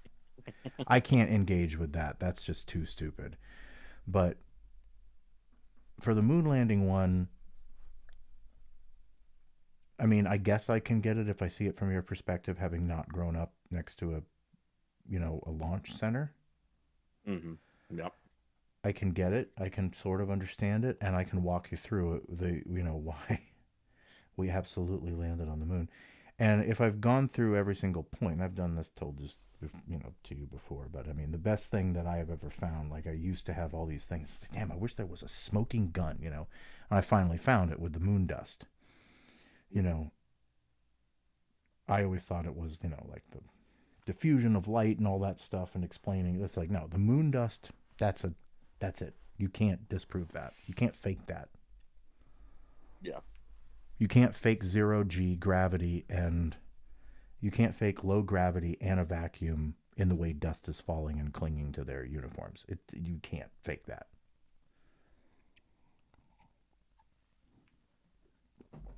engage with that. That's just too stupid. But for the moon landing one, I mean, I guess I can get it if I see it from your perspective, having not grown up next to a launch center. Hmm. Yep. I can get it. I can sort of understand it, and I can walk you through it, why we absolutely landed on the moon. And if I've gone through every single point, and I've done this till just before, but I mean, the best thing that I have ever found, like I used to have all these things. Damn, I wish there was a smoking gun, you know. And I finally found it with the moon dust. You know, I always thought it was, you know, like the diffusion of light and all that stuff and explaining. It's like, no, the moon dust, that's it. You can't disprove that. You can't fake that. Yeah. You can't fake zero G gravity, and you can't fake low gravity and a vacuum in the way dust is falling and clinging to their uniforms. You can't fake that.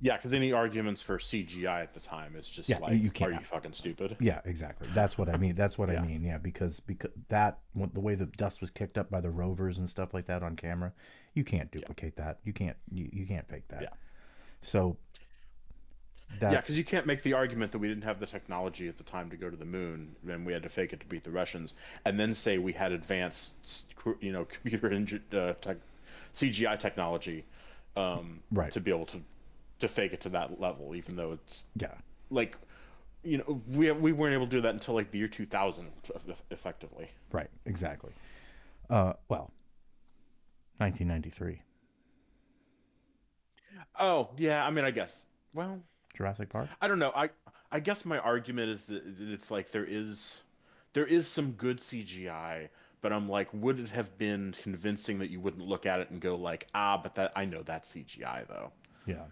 Yeah, because any arguments for CGI at the time is just Yeah, like, you are can't. you fucking stupid? Yeah, exactly. That's what I mean. That's what I Yeah. mean. Yeah, because that the way the dust was kicked up by the rovers and stuff like that on camera, you can't Yeah. duplicate that. You can't fake that. Yeah. So Yeah, because that's you can't make the argument that we didn't have the technology at the time to go to the moon, and we had to fake it to beat the Russians, and then say we had advanced, computer CGI technology right. to be able to fake it to that level, even though it's Yeah. like, we weren't able to do that until like the year 2000, effectively. Right. Exactly. Well, 1993, Oh yeah, I mean, I guess. Well, Jurassic Park. I don't know. I guess my argument is that it's like there is some good CGI, but I'm like, would it have been convincing that you wouldn't look at it and go like, ah, but that I know that's CGI though. Yeah.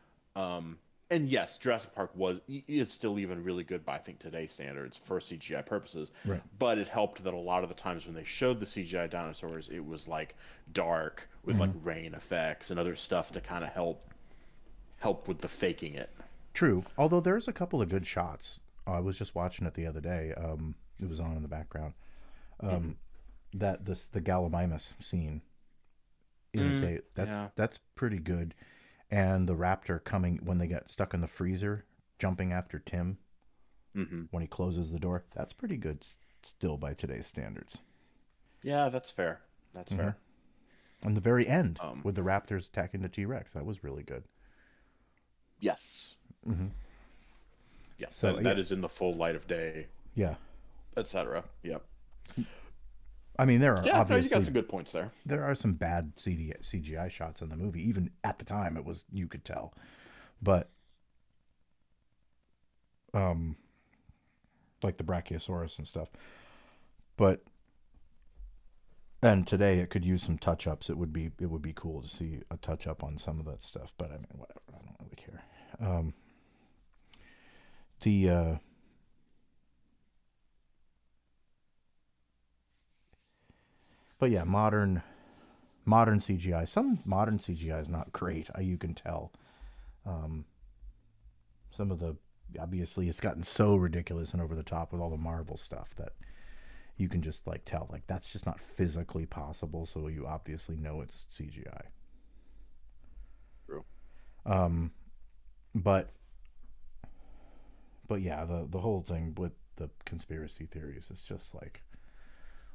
And yes, Jurassic Park is still even really good by I think today's standards for CGI purposes. Right. But it helped that a lot of the times when they showed the CGI dinosaurs, it was like dark with like rain effects and other stuff to kind of help with the faking it. True. Although there's a couple of good shots. I was just watching it the other day. It was on in the background. Hmm. The Gallimimus scene in it, Yeah. that's pretty good. And the raptor coming when they get stuck in the freezer, jumping after Tim Hmm. when he closes the door. That's pretty good still by today's standards. Yeah, that's fair. That's Hmm. fair. And the very end Um, with the raptors attacking the T Rex, that was really good. yes. Hmm. Yeah, So that yeah, is in the full light of day, yeah. etc. Yep. I mean, there are Yeah, no, you got obviously some good points there. there are some bad CGI shots in the movie. Even at the time, it was you could tell, but um, like the Brachiosaurus and stuff. But and today it could use some touch ups. It would be cool to see a touch up on some of that stuff. But I mean, whatever. I don't really care. The But yeah, modern CGI. Some modern CGI is not great. You can tell. Um, some of the obviously it's gotten so ridiculous and over the top with all the Marvel stuff that you can just like tell like that's just not physically possible. So you obviously know it's CGI. True. Um, but yeah, the whole thing with the conspiracy theories is just like,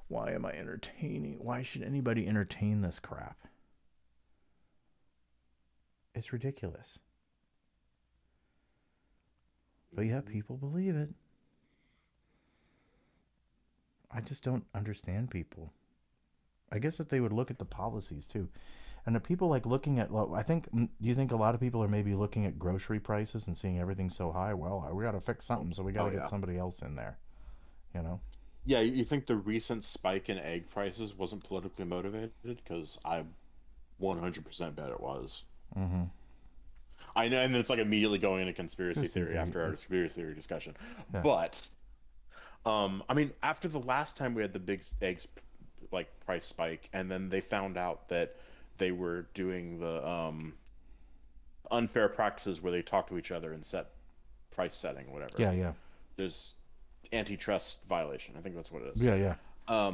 why am I entertaining? Why should anybody entertain this crap? It's ridiculous. But yeah, people believe it. I just don't understand people. I guess if they would look at the policies too. And the people like looking at, I think, do you think a lot of people are maybe looking at grocery prices and seeing everything so high? Well, we got to fix something, so we got Oh to get yeah. somebody else in there, you know? Yeah, you think the recent spike in egg prices wasn't politically motivated? Because I 100% bet it was. Mm-hmm. I know, and it's like immediately going into conspiracy Just, theory after our it's, conspiracy theory discussion. yeah. But I mean, after the last time we had the big eggs like price spike, and then they found out that they were doing the unfair practices where they talk to each other and set price setting, whatever. Yeah, yeah. There's antitrust violation. I think that's what it is. Yeah, yeah.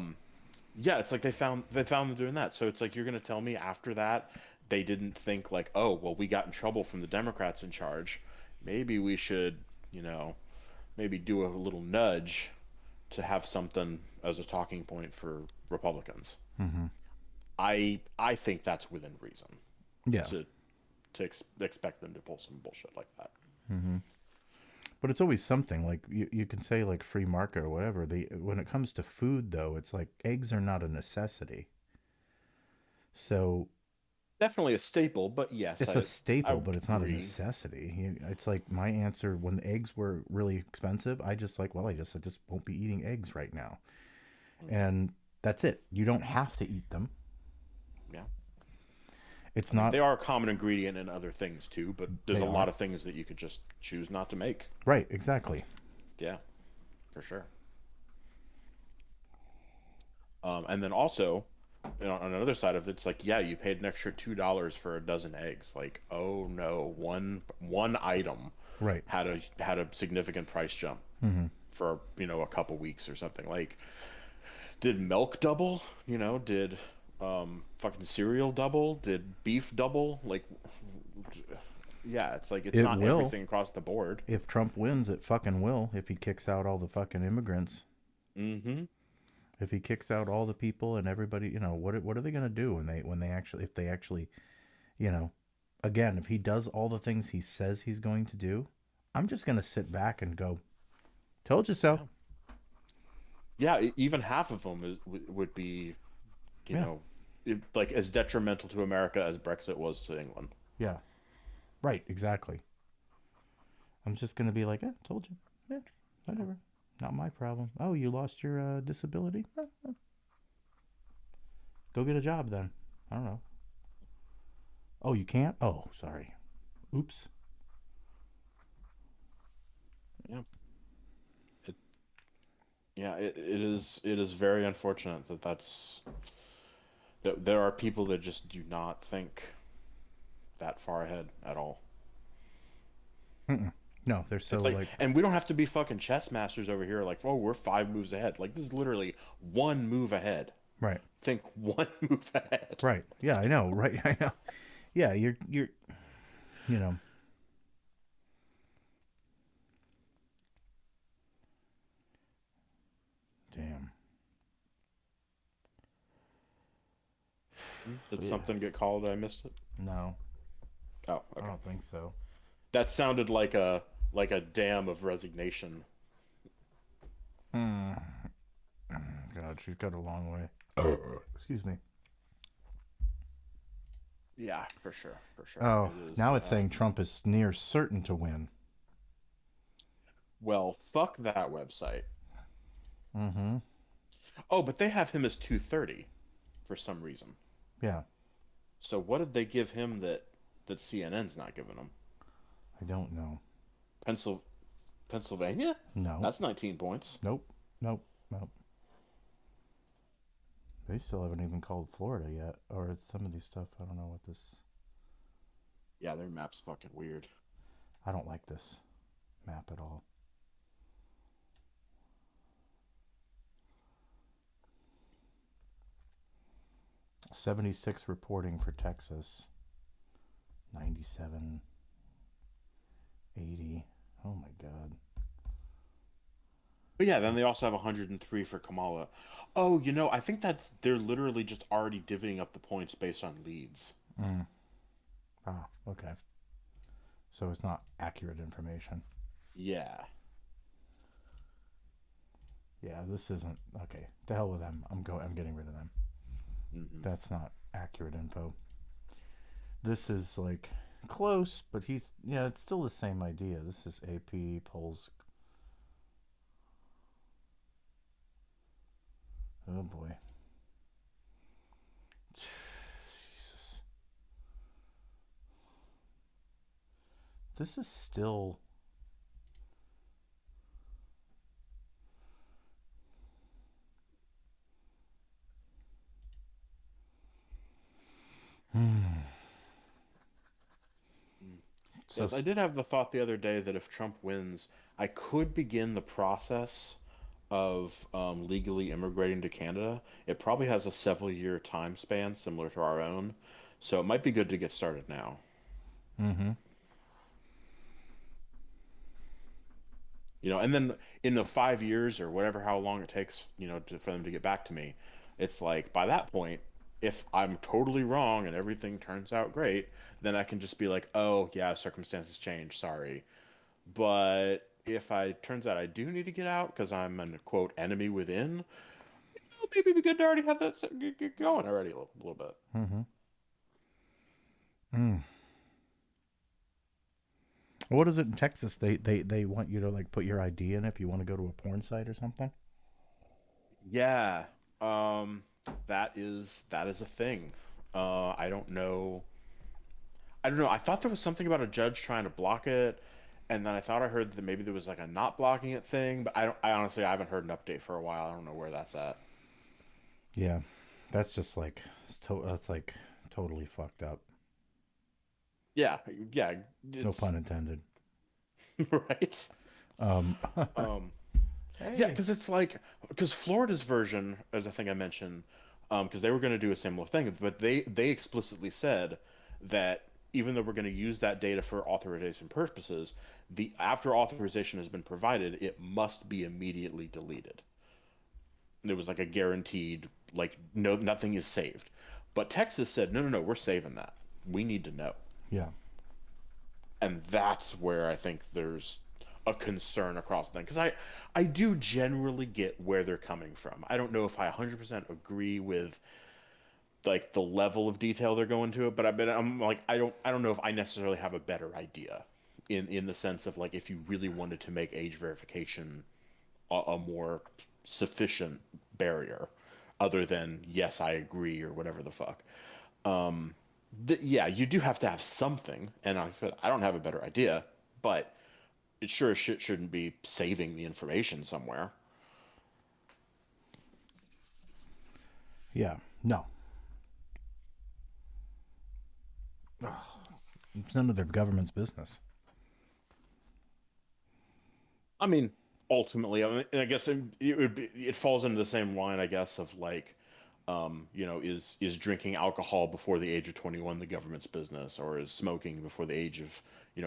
Yeah, it's like they found them doing that. So it's like you're gonna tell me after that they didn't think like, oh, well, we got in trouble from the Democrats in charge. Maybe we should, maybe do a little nudge to have something as a talking point for Republicans. Mm-hmm. I think that's within reason Yeah. to expect them to pull some bullshit like that. Mm-hmm. But it's always something like you can say like free market or whatever. When it comes to food though, it's like eggs are not a necessity. So Definitely a staple, but yes, it's a I staple, would but it's not a agree. necessity. It's like my answer when the eggs were really expensive. I just like, well, I just won't be eating eggs right now, Hmm. and that's it. You don't have to eat them. Yeah. It's I mean, not. they are a common ingredient in other things too, but there's They a lot are of things that you could just choose not to make. right. Exactly. Yeah, for sure. And then also, on another side of it, it's like, yeah, you paid an extra $2 for a dozen eggs. Like, oh no, one item Right. had a significant price jump Hmm. for a couple weeks or something. Like, did milk double? Did fucking cereal double? Did beef double? Like, yeah, it's like it's It not will everything across the board. if Trump wins. It fucking will if he kicks out all the fucking immigrants. Mm-hmm. If he kicks out all the people and everybody, what are they gonna do when they actually if they actually you know again if he does all the things he says he's going to do, I'm just gonna sit back and go, told you so. Yeah, yeah. Even half of them would be, you Yeah, know, like as detrimental to America as Brexit was to England. yeah, right, exactly. I'm just gonna be like, told you. Yeah, Yeah. whatever. Not my problem. Oh, you lost your disability? Go get a job then. I don't know. Oh, you can't? Oh, sorry. Oops. Yeah. It, yeah. It is very unfortunate that there are people that just do not think that far ahead at all. Mm-mm. No, they're so It's like, like, and we don't have to be fucking chess masters over here. Like, oh, we're 5 moves ahead. Like, this is literally one move ahead. right, Think one move ahead. right. Yeah, I know, right? I know. Yeah, you're you know, damn. Did Yeah. something get called? I missed it. No, Oh, I okay. don't think so. That sounded like a dam of resignation. Hmm. God, she's got a long way. Excuse me. Yeah, for sure, for sure. Oh, It is. now it's saying Trump is near certain to win. Well, fuck that website. Mm-hmm. Oh, but they have him as 230 for some reason. Yeah, So what did they give him that CNN's not giving him? I don't know. Pencil Pennsylvania? No. That's 19 points. Nope. Nope. Nope. They still haven't even called Florida yet, or some of these stuff. I don't know what this. Yeah, their map's fucking weird. I don't like this map at all. 76 reporting for Texas. 97, 80. Oh my God. But yeah, then they also have 103 for Kamala. Oh, I think they're literally just already divvying up the points based on leads. Mm. Ah, okay. So it's not accurate information. Yeah. Yeah, this isn't okay. To hell with them. I'm getting rid of them. Hmm. That's not accurate info. This is like close, but yeah, it's still the same idea. This is AP polls. Oh boy. Jesus. This is still hmm. So Yes, I did have the thought the other day that if Trump wins, I could begin the process of legally immigrating to Canada. It probably has a several year time span similar to our own, so it might be good to get started now. Mm-hmm. And then in the 5 years or whatever, how long it takes, for them to get back to me, it's like by that point, if I'm totally wrong and everything turns out great, then I can just be like, oh, yeah, circumstances change, sorry. But if I turns out I do need to get out because I'm an quote enemy within, well, maybe it'd be good to already have that get going already a little bit. Mm-hmm. Mm. What is it in Texas? They want you to like put your ID in if you want to go to a porn site or something. Yeah, um, that is a thing. I don't know. I don't know. I thought there was something about a judge trying to block it, and then I thought I heard that maybe there was like a not blocking it thing. But I don't. I honestly I haven't heard an update for a while. I don't know where that's at. Yeah, that's just like that's like totally fucked up. Yeah, yeah, No it's pun intended. right. Um, Um, yeah, hey. because it's like because Florida's version, as I think I mentioned, because they were going to do a similar thing, but they explicitly said that even though we're going to use that data for authorization purposes, the after authorization has been provided, it must be immediately deleted. There was like a guaranteed like no nothing is saved, but Texas said no no no we're saving that. We need to know, Yeah. and that's where I think there's a concern across the thing because I do generally get where they're coming from. I don't know if I 100% agree with like the level of detail they're going to it, but I'm like I don't know if I necessarily have a better idea in the sense of like if you really wanted to make age verification a more sufficient barrier other than yes I agree or whatever the fuck. Yeah, you do have to have something, and I said I don't have a better idea, but it sure as shit shouldn't be saving the information somewhere. Yeah. No. It's none of their government's business. I mean, ultimately, I guess it falls into the same line, I guess, of like, is drinking alcohol before the age of 21 the government's business, or is smoking before the age of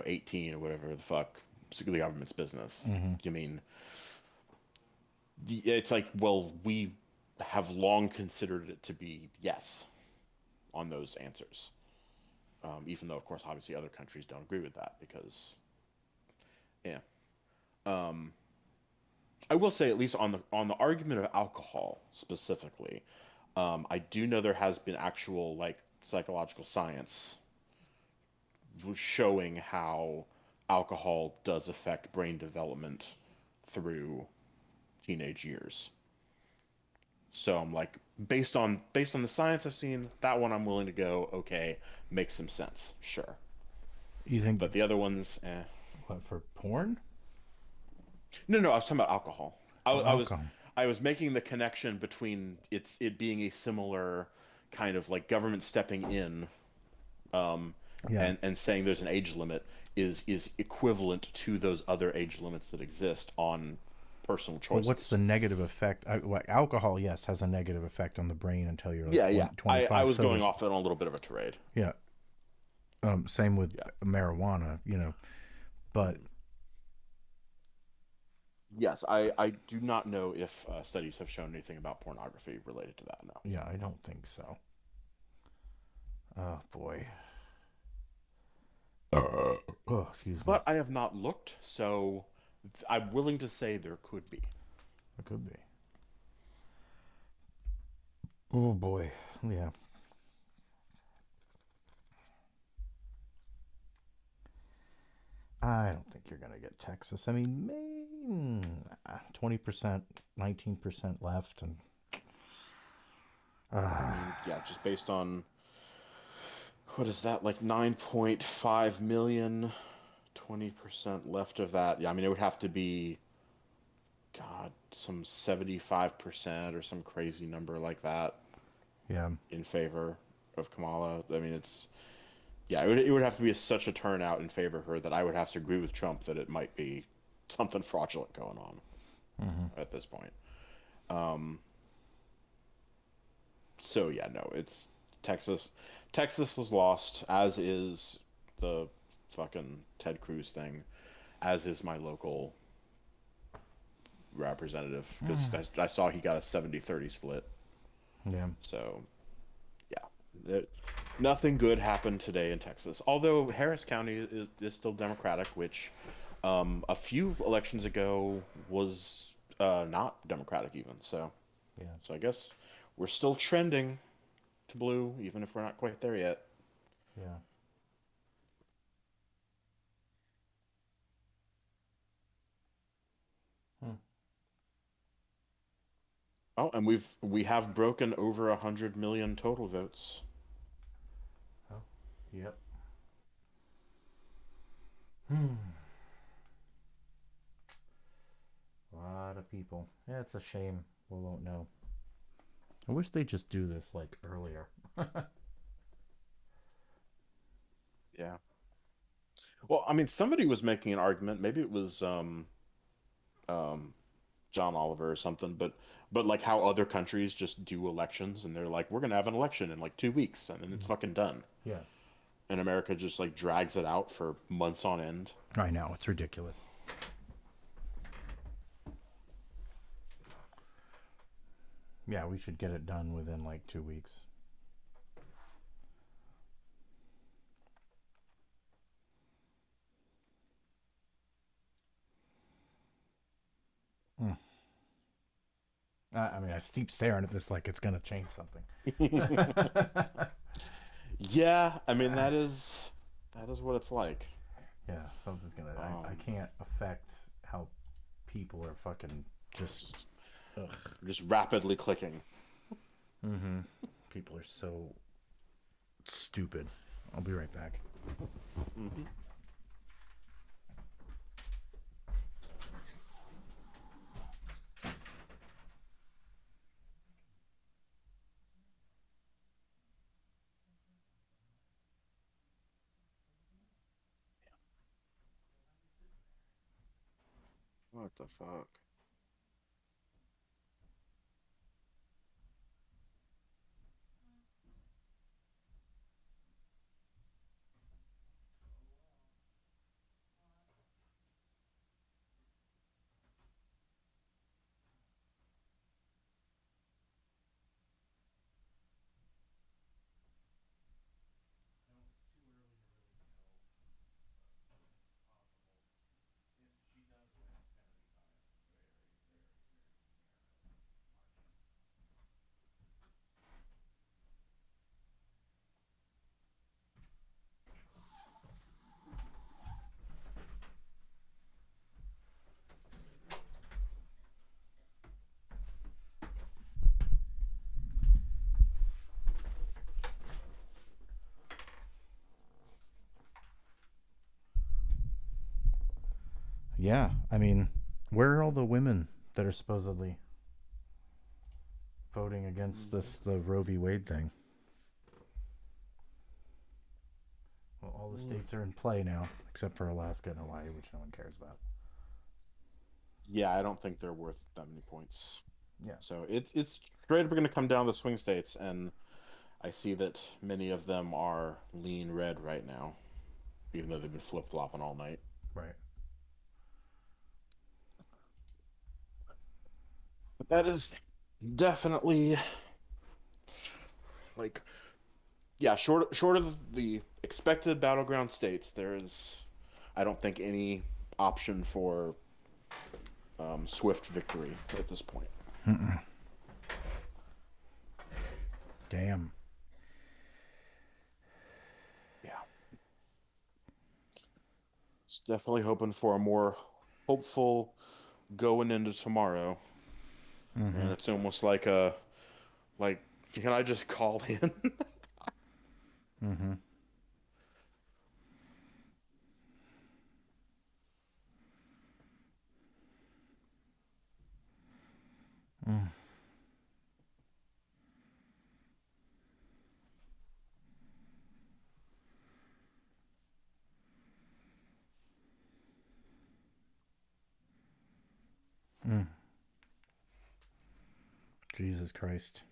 18 or whatever the fuck the government's business? Mm-hmm. I mean, it's like, well, we have long considered it to be yes on those answers, even though, of course, obviously other countries don't agree with that because, yeah. I will say, at least on the argument of alcohol specifically, I do know there has been actual like psychological science showing how alcohol does affect brain development through teenage years. So I'm like, based on the science I've seen, that one I'm willing to go, okay, makes some sense, sure. You think But the other ones, eh. what for porn? No, no, I was talking about alcohol. I, Oh, I was alcohol. I was making the connection between it being a similar kind of like government stepping in, um, Yeah. and saying there's an age limit is equivalent to those other age limits that exist on personal But what's the choices. negative effect? Like alcohol, yes, has a negative effect on the brain until you're like Yeah, yeah. 20, I 25. was So going does off it on a little bit of a tirade. yeah. Same with Yeah. marijuana. But Yes, I do not know if studies have shown anything about pornography related to that. No, yeah, I don't think so. Oh boy. Oh, excuse me. but I have not looked, so I'm willing to say there could be. It could be. Oh boy. Yeah. I don't think you're gonna get Texas. I mean, 20%, 19% left, and I uh, mean, yeah, just based on what is that, like 9.5 million, 20% left of that. Yeah, I mean, it would have to be, God, some 75% or some crazy number like that yeah, in favor of Kamala. I mean, yeah, it would have to be such a turnout in favor of her that I would have to agree with Trump that it might be something fraudulent going on hmm at this point. So yeah, no, it's Texas. Texas was lost, as is the fucking Ted Cruz thing, as is my local representative because I saw he got a 70-30 split. yeah, So yeah, nothing good happened today in Texas. Although Harris County is still Democratic, which A few elections ago was not Democratic even. Yeah. So I guess we're still trending to blue, even if we're not quite there yet. Yeah. Hmm. Oh, and we have broken over 100 million total votes. Oh. Yep. Hmm. A lot of people. Yeah, it's a shame. We won't know. I wish they just do this like earlier. Yeah. Well, I mean, somebody was making an argument. Maybe it was um, John Oliver or something, but like how other countries just do elections, and they're like, we're gonna have an election in like 2 weeks, and then it's fucking done. Yeah. And America just like drags it out for months on end. I know. It's ridiculous. Yeah, we should get it done within like 2 weeks. Mm. I mean, I keep staring at this like it's going to change something. Yeah, I mean that is what it's like. Yeah, something's going to. I Um, can't affect how people are fucking just. just Ugh. just rapidly clicking. Mm-hmm. People are so stupid. I'll be right back. Hmm. What the fuck? Yeah, I mean, where are all the women that are supposedly voting against this the Roe v. Wade thing? Well, all the states are in play now, except for Alaska and Hawaii, which no one cares about. Yeah, I don't think they're worth that many points. Yeah. So it's straight up going to come down to the swing states, and I see that many of them are lean red right now, even though they've been flip flopping all night. Right. But that is definitely like, yeah, short of the expected battleground states, there is, I don't think, any option for swift victory at this point. Mm-mm. Damn. Yeah, it's definitely hoping for a more hopeful going into tomorrow, Mm-hmm. and it's almost like a like, can I just call in? Mm-hmm. Mm. Mm. Jesus Christ.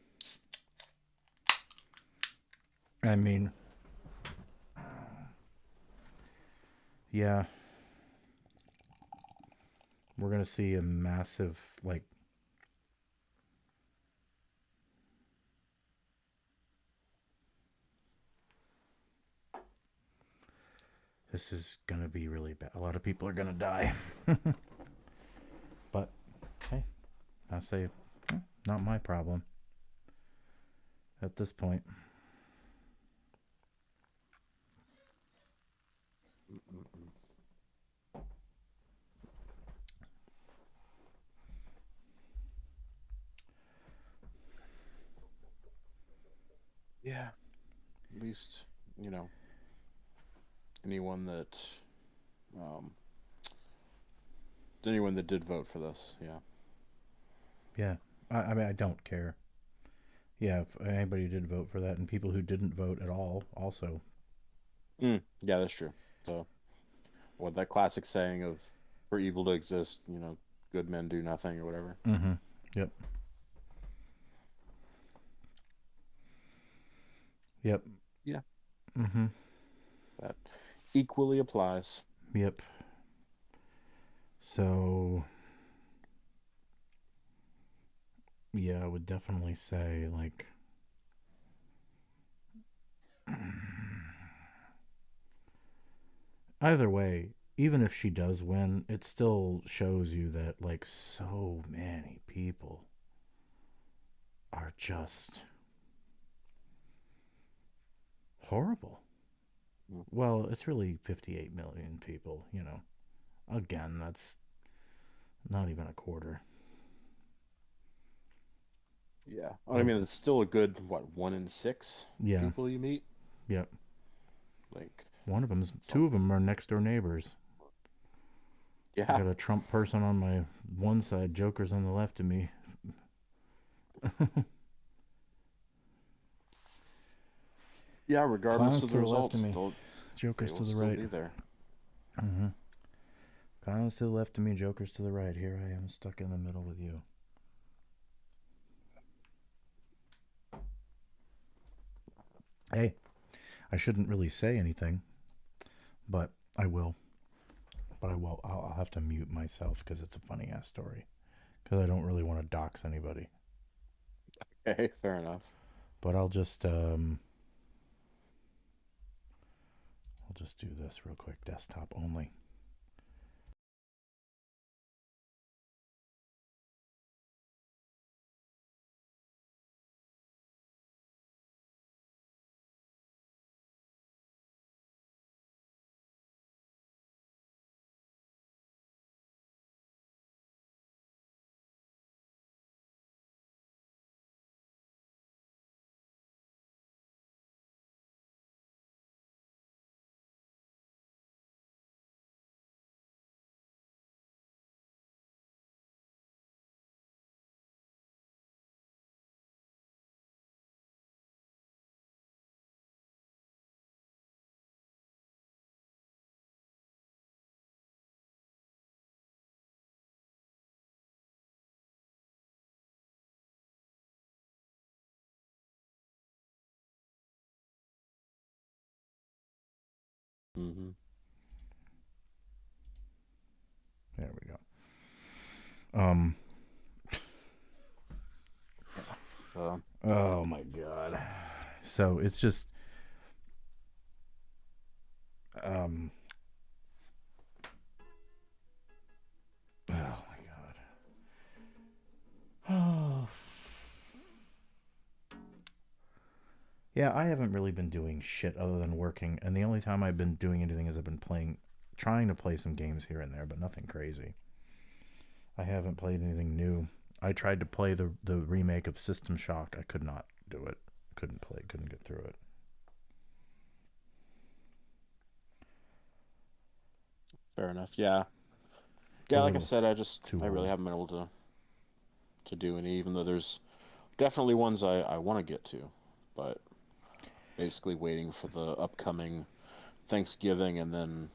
I mean, yeah, we're gonna see a massive like This is gonna be really bad. A lot of people are gonna die. But hey, I say, not my problem at this point. Mm-mm-mm. Yeah. At least, you know, anyone that um anyone that did vote for this, yeah. Yeah, I mean, I don't care. Yeah, if anybody did vote for that, and people who didn't vote at all, also. Yeah, that's true. So, what that classic saying of for evil to exist, good men do nothing or whatever. Mm-hmm. Yep. Yep. Yeah, Mm-hmm. that equally applies. Yep. So yeah, I would definitely say like either way, even if she does win, it still shows you that like so many people are just horrible. Mm. Well, it's really 58 million people, you know. Again, that's not even a quarter. Yeah. I Of mean, it's still a good, what, 1 in 6 yeah, people you meet? yep. Like, One of them's it's two of them are next door neighbors. I yeah. got a Trump person on my one side, Joker's on the left of me. Yeah, regardless Clowns of to the the left of results, me, they Joker's will to the still right. be there. Mm-hmm. Clowns to the left of me, Joker's to the right. Here I am stuck in the middle with you. Hey, I shouldn't really say anything, but I will. But I will. I'll have to mute myself because it's a funny ass story. Because I don't really want to dox anybody. Okay, fair enough. But I'll just do this real quick. Desktop only. Hmm. There we go. Um. Yeah. So, Oh my god. So it's just um. Oh my god. Oh. Yeah, I haven't really been doing shit other than working, and the only time I've been doing anything is I've been trying to play some games here and there, but nothing crazy. I haven't played anything new. I tried to play the remake of System Shock. I could not do it. Couldn't get through it. fair enough. Yeah. It's a Yeah, like I little said, too I really old. haven't been able to do any, even though there's definitely ones I want to get to. But basically waiting for the upcoming Thanksgiving and then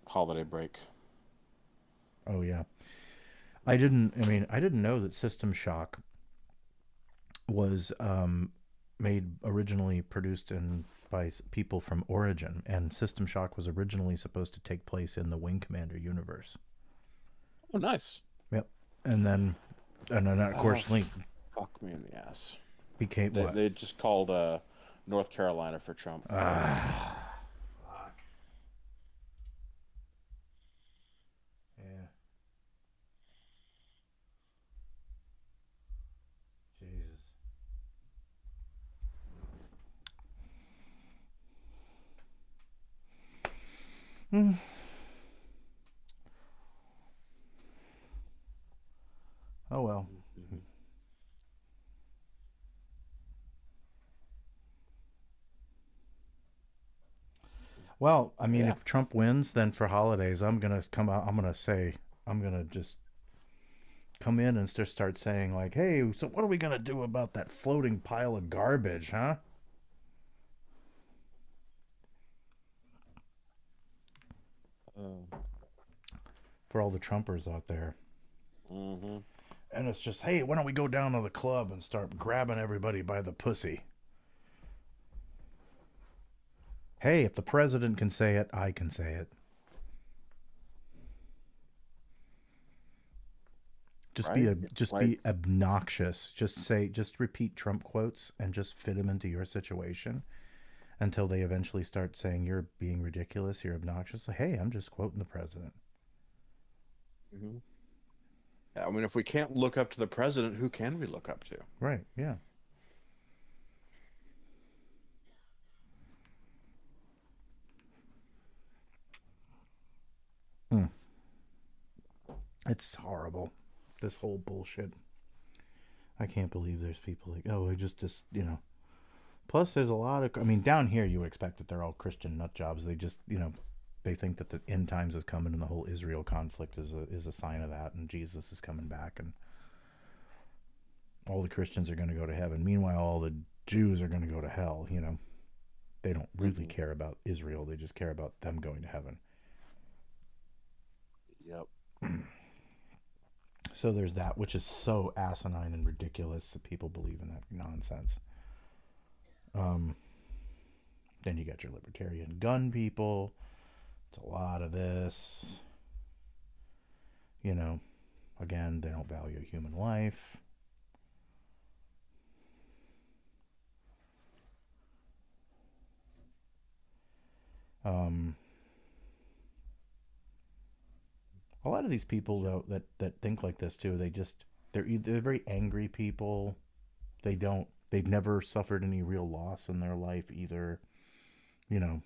holiday break. Oh yeah. I didn't know that System Shock was made originally produced by people from Origin, and System Shock was originally supposed to take place in the Wing Commander universe. Oh, nice. Yep. And then of Oh, course Link fuck me in the ass. became They what? they just called North Carolina for Trump. Ah, fuck. Mm. Oh well. Mhm. Well, I mean, Yeah. if Trump wins, then for holidays, I'm gonna come out. I'm gonna say, I'm gonna just come in and just start saying like, "Hey, so what are we gonna do about that floating pile of garbage, huh?" Uh, For all the Trumpers out there. hmm And it's just, hey, why don't we go down to the club and start grabbing everybody by the pussy? Hey, if the president can say it, I can say it. Right? Just Like, be obnoxious. Just repeat Trump quotes and just fit them into your situation until they eventually start saying you're being ridiculous, you're obnoxious. Like, hey, I'm just quoting the president. mhm. I mean, if we can't look up to the president, who can we look up to? Right? Yeah. Hmm. It's horrible. This whole bullshit. I can't believe there's people like, oh, I just Plus, there's a lot of. I mean, down here, you would expect that they're all Christian nut jobs. They just, they think that the end times is coming, and the whole Israel conflict is a sign of that, and Jesus is coming back, and all the Christians are going to go to heaven. Meanwhile, all the Jews are going to go to hell. They don't really Hmm. care about Israel. They just care about them going to heaven. Yep. So there's that, which is so asinine and ridiculous that people believe in that nonsense. Um, then you got your libertarian gun people. It's a lot of this. You know, Again, they don't value human life. Um, a lot of these people Yep. though that think like this too, they're very angry people. They've never suffered any real loss in their life either, you know,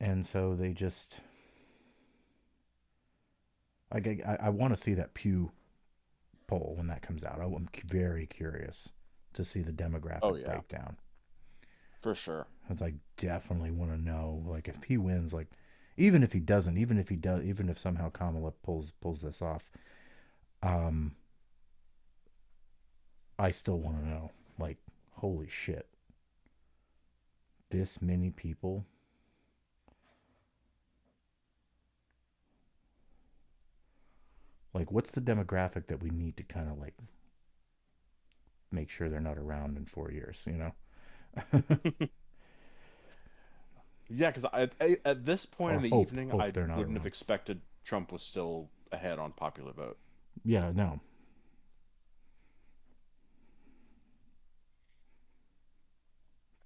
and so they just I want to see that Pew poll when that comes out. I'm very curious to see the demographic Oh yeah, breakdown. for sure. Cause I definitely want to know, like, if he wins, like, even if he doesn't, even if he does, even if somehow Kamala pulls this off, um, I still want to know, like, holy shit, this many people. Like, what's the demographic that we need to kind of like make sure they're not around in 4 years? Yeah, because at this point Or in the evening, hope I they're not wouldn't have around. expected Trump was still ahead on popular vote. Yeah, no,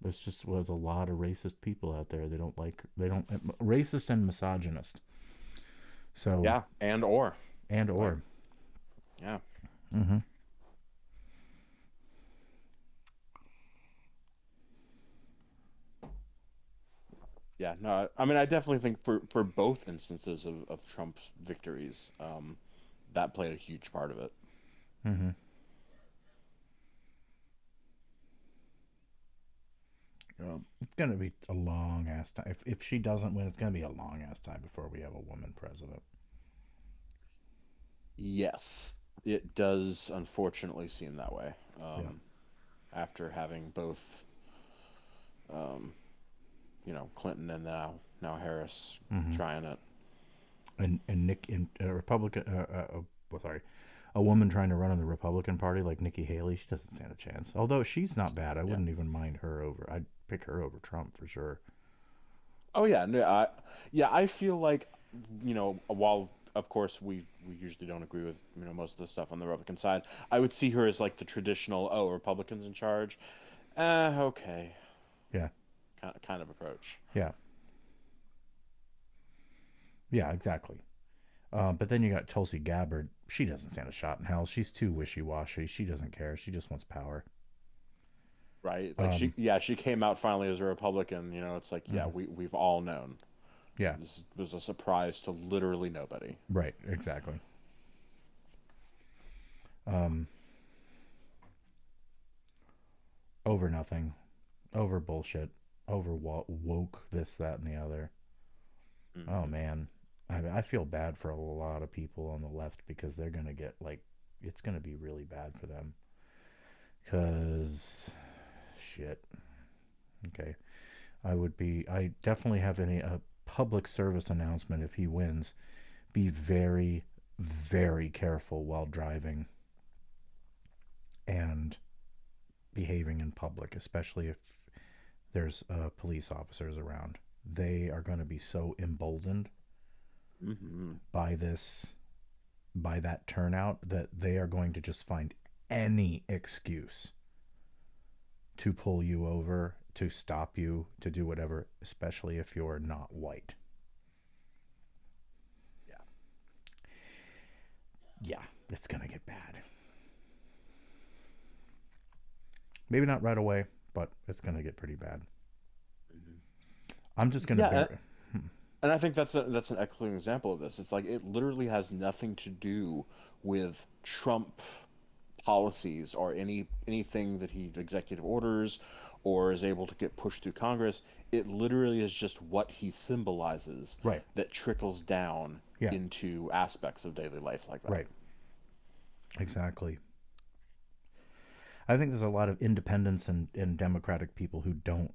there's just was a lot of racist people out there. They don't racist and misogynist. So Yeah, and or and like or. yeah, Mm-hmm. yeah. No, I mean, I definitely think for both instances of Trump's victories, that played a huge part of it. Mm-hmm. It's gonna be a long ass time. If she doesn't win, it's gonna be a long ass time before we have a woman president. Yes, it does unfortunately seem that way. Yeah. After having both, um, Clinton and now Harris Mm-hmm. trying it. And Nick in Republican. Sorry, a woman trying to run in the Republican Party like Nikki Haley. She doesn't stand a chance. Although she's not bad, I Yeah. wouldn't even mind her over. I'd pick her over Trump for sure. Oh yeah, no, yeah, I feel like while of course we usually don't agree with most of the stuff on the Republican side, I would see her as like the traditional Republicans in charge, okay, Yeah. kind of approach. Yeah. Yeah. Exactly. But then you got Tulsi Gabbard. She doesn't stand a shot in hell. She's too wishy washy. She doesn't care. She just wants power. Right? Like Um, she came out finally as a Republican. It's like, yeah, mhm. we've all known. Yeah. This was a surprise to literally nobody. Right. Exactly. Um, over nothing, over bullshit, over woke this, that, and the other. Oh Hmm. man, I feel bad for a lot of people on the left because they're gonna get like, it's gonna be really bad for them. Cause shit. Okay, I definitely have a public service announcement if he wins. Be very, very careful while driving and behaving in public, especially if there's police officers around. They are going to be so emboldened Hmm. by by that turnout that they are going to just find any excuse to pull you over, to stop you, to do whatever, especially if you're not white. Yeah. Yeah, it's going to get bad. Maybe not right away, but it's going to get pretty bad. Hmm. I'm just going to Yeah, bear. and I think that's an excellent example of this. It's like it literally has nothing to do with Trump policies or anything that he executive orders or is able to get pushed through Congress. It literally is just what he symbolizes Right. that trickles down Yeah. into aspects of daily life like that. Right. Exactly. I think there's a lot of independents and Democratic people who don't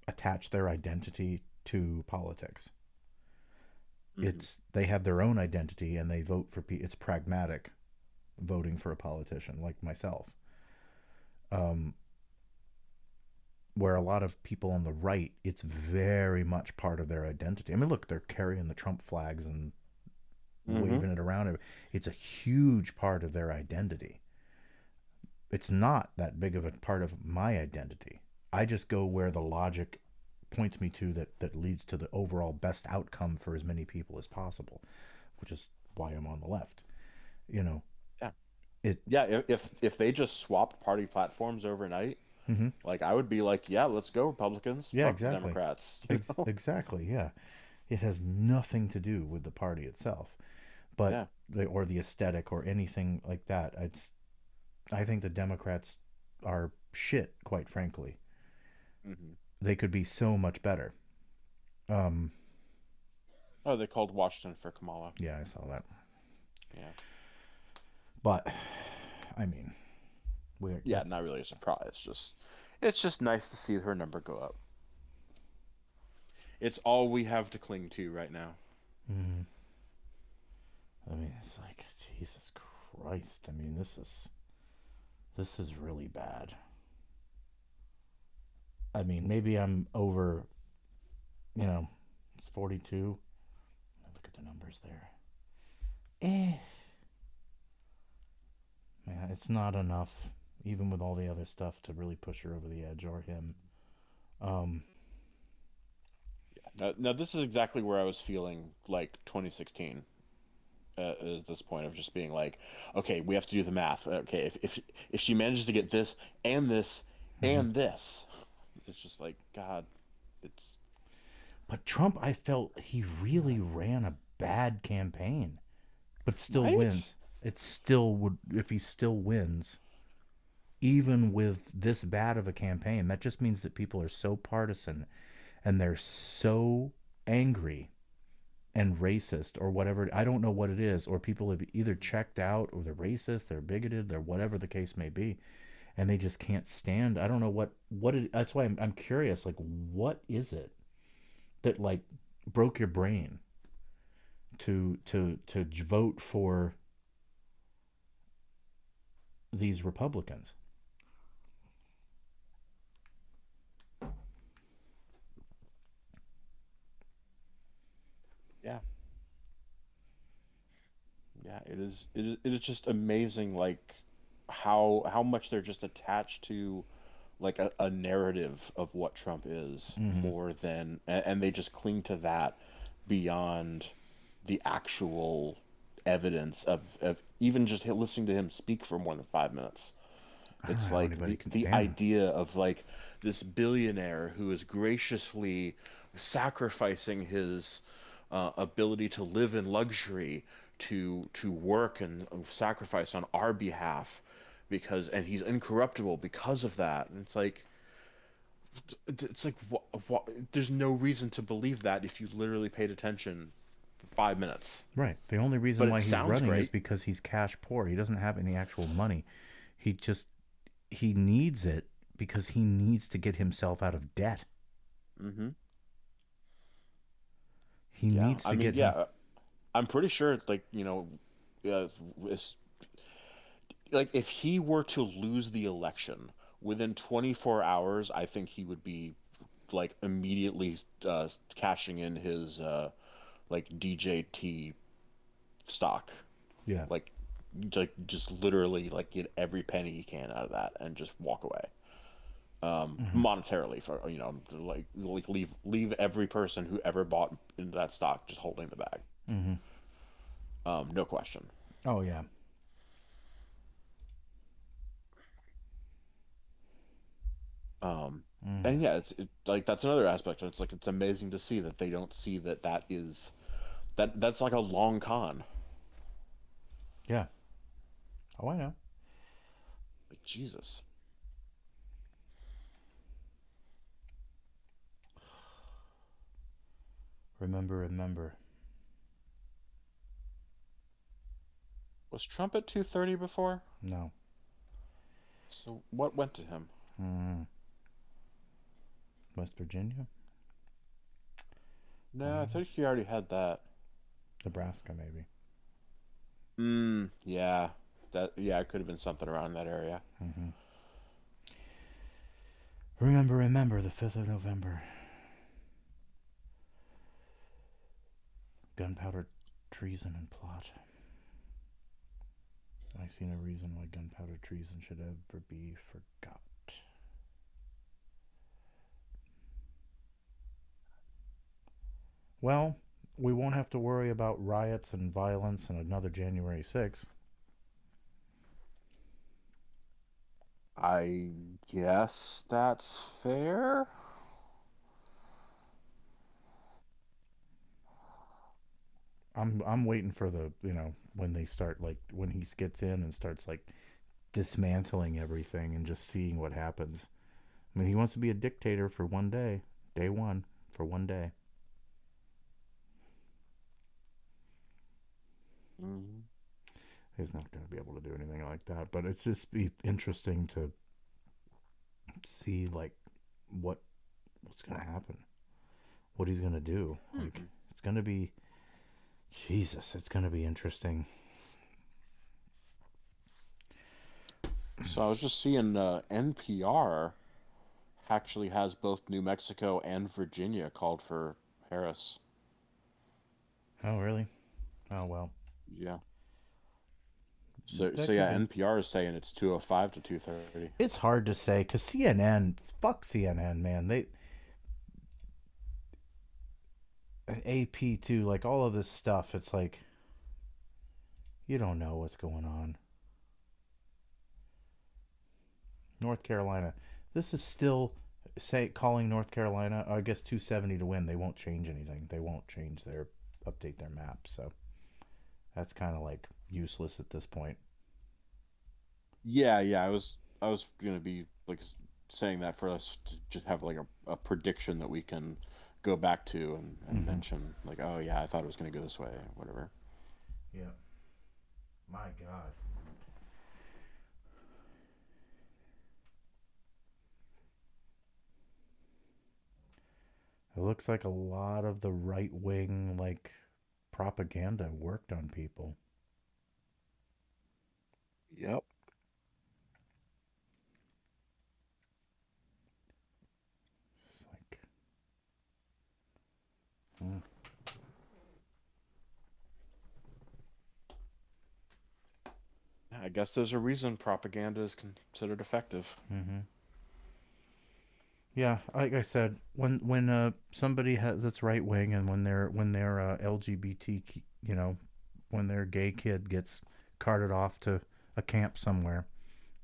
attach their identity to politics. Hmm. It's they have their own identity and they vote for it's pragmatic voting for a politician like myself. Um, where a lot of people on the right, it's very much part of their identity. I mean, look, they're carrying the Trump flags and Hmm. waving it around. It's a huge part of their identity. It's not that big of a part of my identity. I just go where the logic points me to that leads to the overall best outcome for as many people as possible, which is why I'm on the left. You know, Yeah. it. Yeah, if they just swapped party platforms overnight, Mm-hmm. like I would be like, yeah, let's go Republicans, Yeah, fuck the exactly. Democrats, you know? Exactly. Yeah, it has nothing to do with the party itself, but Yeah. or the aesthetic or anything like that. I think the Democrats are shit. Quite frankly, Hmm. they could be so much better. Um, Oh, they called Washington for Kamala. yeah, I saw that. Yeah. But I mean, we're Yeah, that's not really a surprise. Just it's just nice to see her number go up. It's all we have to cling to right now. mm, I mean, it's like Jesus Christ. I mean, this is really bad. I mean, maybe I'm over. It's 42. Look at the numbers there. Eh, man, it's not enough, even with all the other stuff, to really push her over the edge or him. Um, Now this is exactly where I was feeling like 2016 at this point of just being like, okay, we have to do the math. Okay, if she manages to get this and this mhm. and this, it's just like God, it's But Trump, I felt he really ran a bad campaign, but still right. wins. It still would, if he still wins, even with this bad of a campaign, that just means that people are so partisan and they're so angry and racist or whatever. I don't know what it is, or people have either checked out or they're racist, they're bigoted, they're whatever the case may be, and they just can't stand. I don't know what it. That's why I'm curious. Like, what is it that like broke your brain to vote for these Republicans? Yeah, yeah. It is just amazing, like how much they're just attached to like a narrative of what Trump is Mm-hmm. more than, and they just cling to that beyond the actual evidence of even just listening to him speak for more than 5 minutes. I don't know It's how like anybody can the stand them. idea of like this billionaire who is graciously sacrificing his ability to live in luxury to work and sacrifice on our behalf because and he's incorruptible because of that. And it's like there's no reason to believe that if you literally paid attention for 5 minutes. Right. The only reason But it why he's sounds running is great. because he's cash poor. He doesn't have any actual money. He just he needs it because he needs to get himself out of debt. Hmm. He Yeah, needs I to mean, get him. yeah, I'm pretty sure, like if he were to lose the election within 24 hours, I think he would be like immediately cashing in his like DJT stock, Yeah. like just literally like get every penny he can out of that and just walk away Hmm. monetarily for like leave every person who ever bought into that stock just holding the bag, Hmm. no question. Oh yeah. Um, Mm. and yeah, like that's another aspect. It's like it's amazing to see that they don't see that that's like a long con. Yeah. Oh, I know. Like Jesus, Remember, remember. was Trump at 230 before? No. So what went to him? Mm. West Virginia, No, I think he already had that. Nebraska, maybe. Yeah, yeah, it could have been something around that area. Hmm. Remember, remember the 5th of November. Gunpowder treason and plot. I see no reason why gunpowder treason should ever be forgot. Well, we won't have to worry about riots and violence and another January 6th. I guess that's fair. I'm waiting for the when they start like when he gets in and starts like dismantling everything and just seeing what happens. I mean, he wants to be a dictator for one day, day one, for one day. Hmm. He's not going to be able to do anything like that, but it's just be interesting to see like what what's going to happen, what he's going to do. Like it's going to be Jesus. It's going to be interesting. So I was just seeing NPR actually has both New Mexico and Virginia called for Harris. Oh, really? Oh, well. Yeah. So That could yeah, be. NPR is saying it's 205 to 230. It's hard to say because CNN, fuck CNN, man. They AP too, like all of this stuff. It's like you don't know what's going on. North Carolina. This is still say calling North Carolina. I guess 270 to win. They won't change anything. They won't change their update their map. So that's kind of like useless at this point. Yeah, yeah. I was gonna be like saying that for us to just have like a prediction that we can go back to and Mm-hmm. mention like, oh yeah, I thought it was gonna go this way, whatever. Yeah. My God. It looks like a lot of the right wing like propaganda worked on people. Yep. It's like, mm, I guess there's a reason propaganda is considered effective. mm-hmm. Yeah, like I said, when somebody has that's right wing and when they're LGBT, when their gay kid gets carted off to a camp somewhere,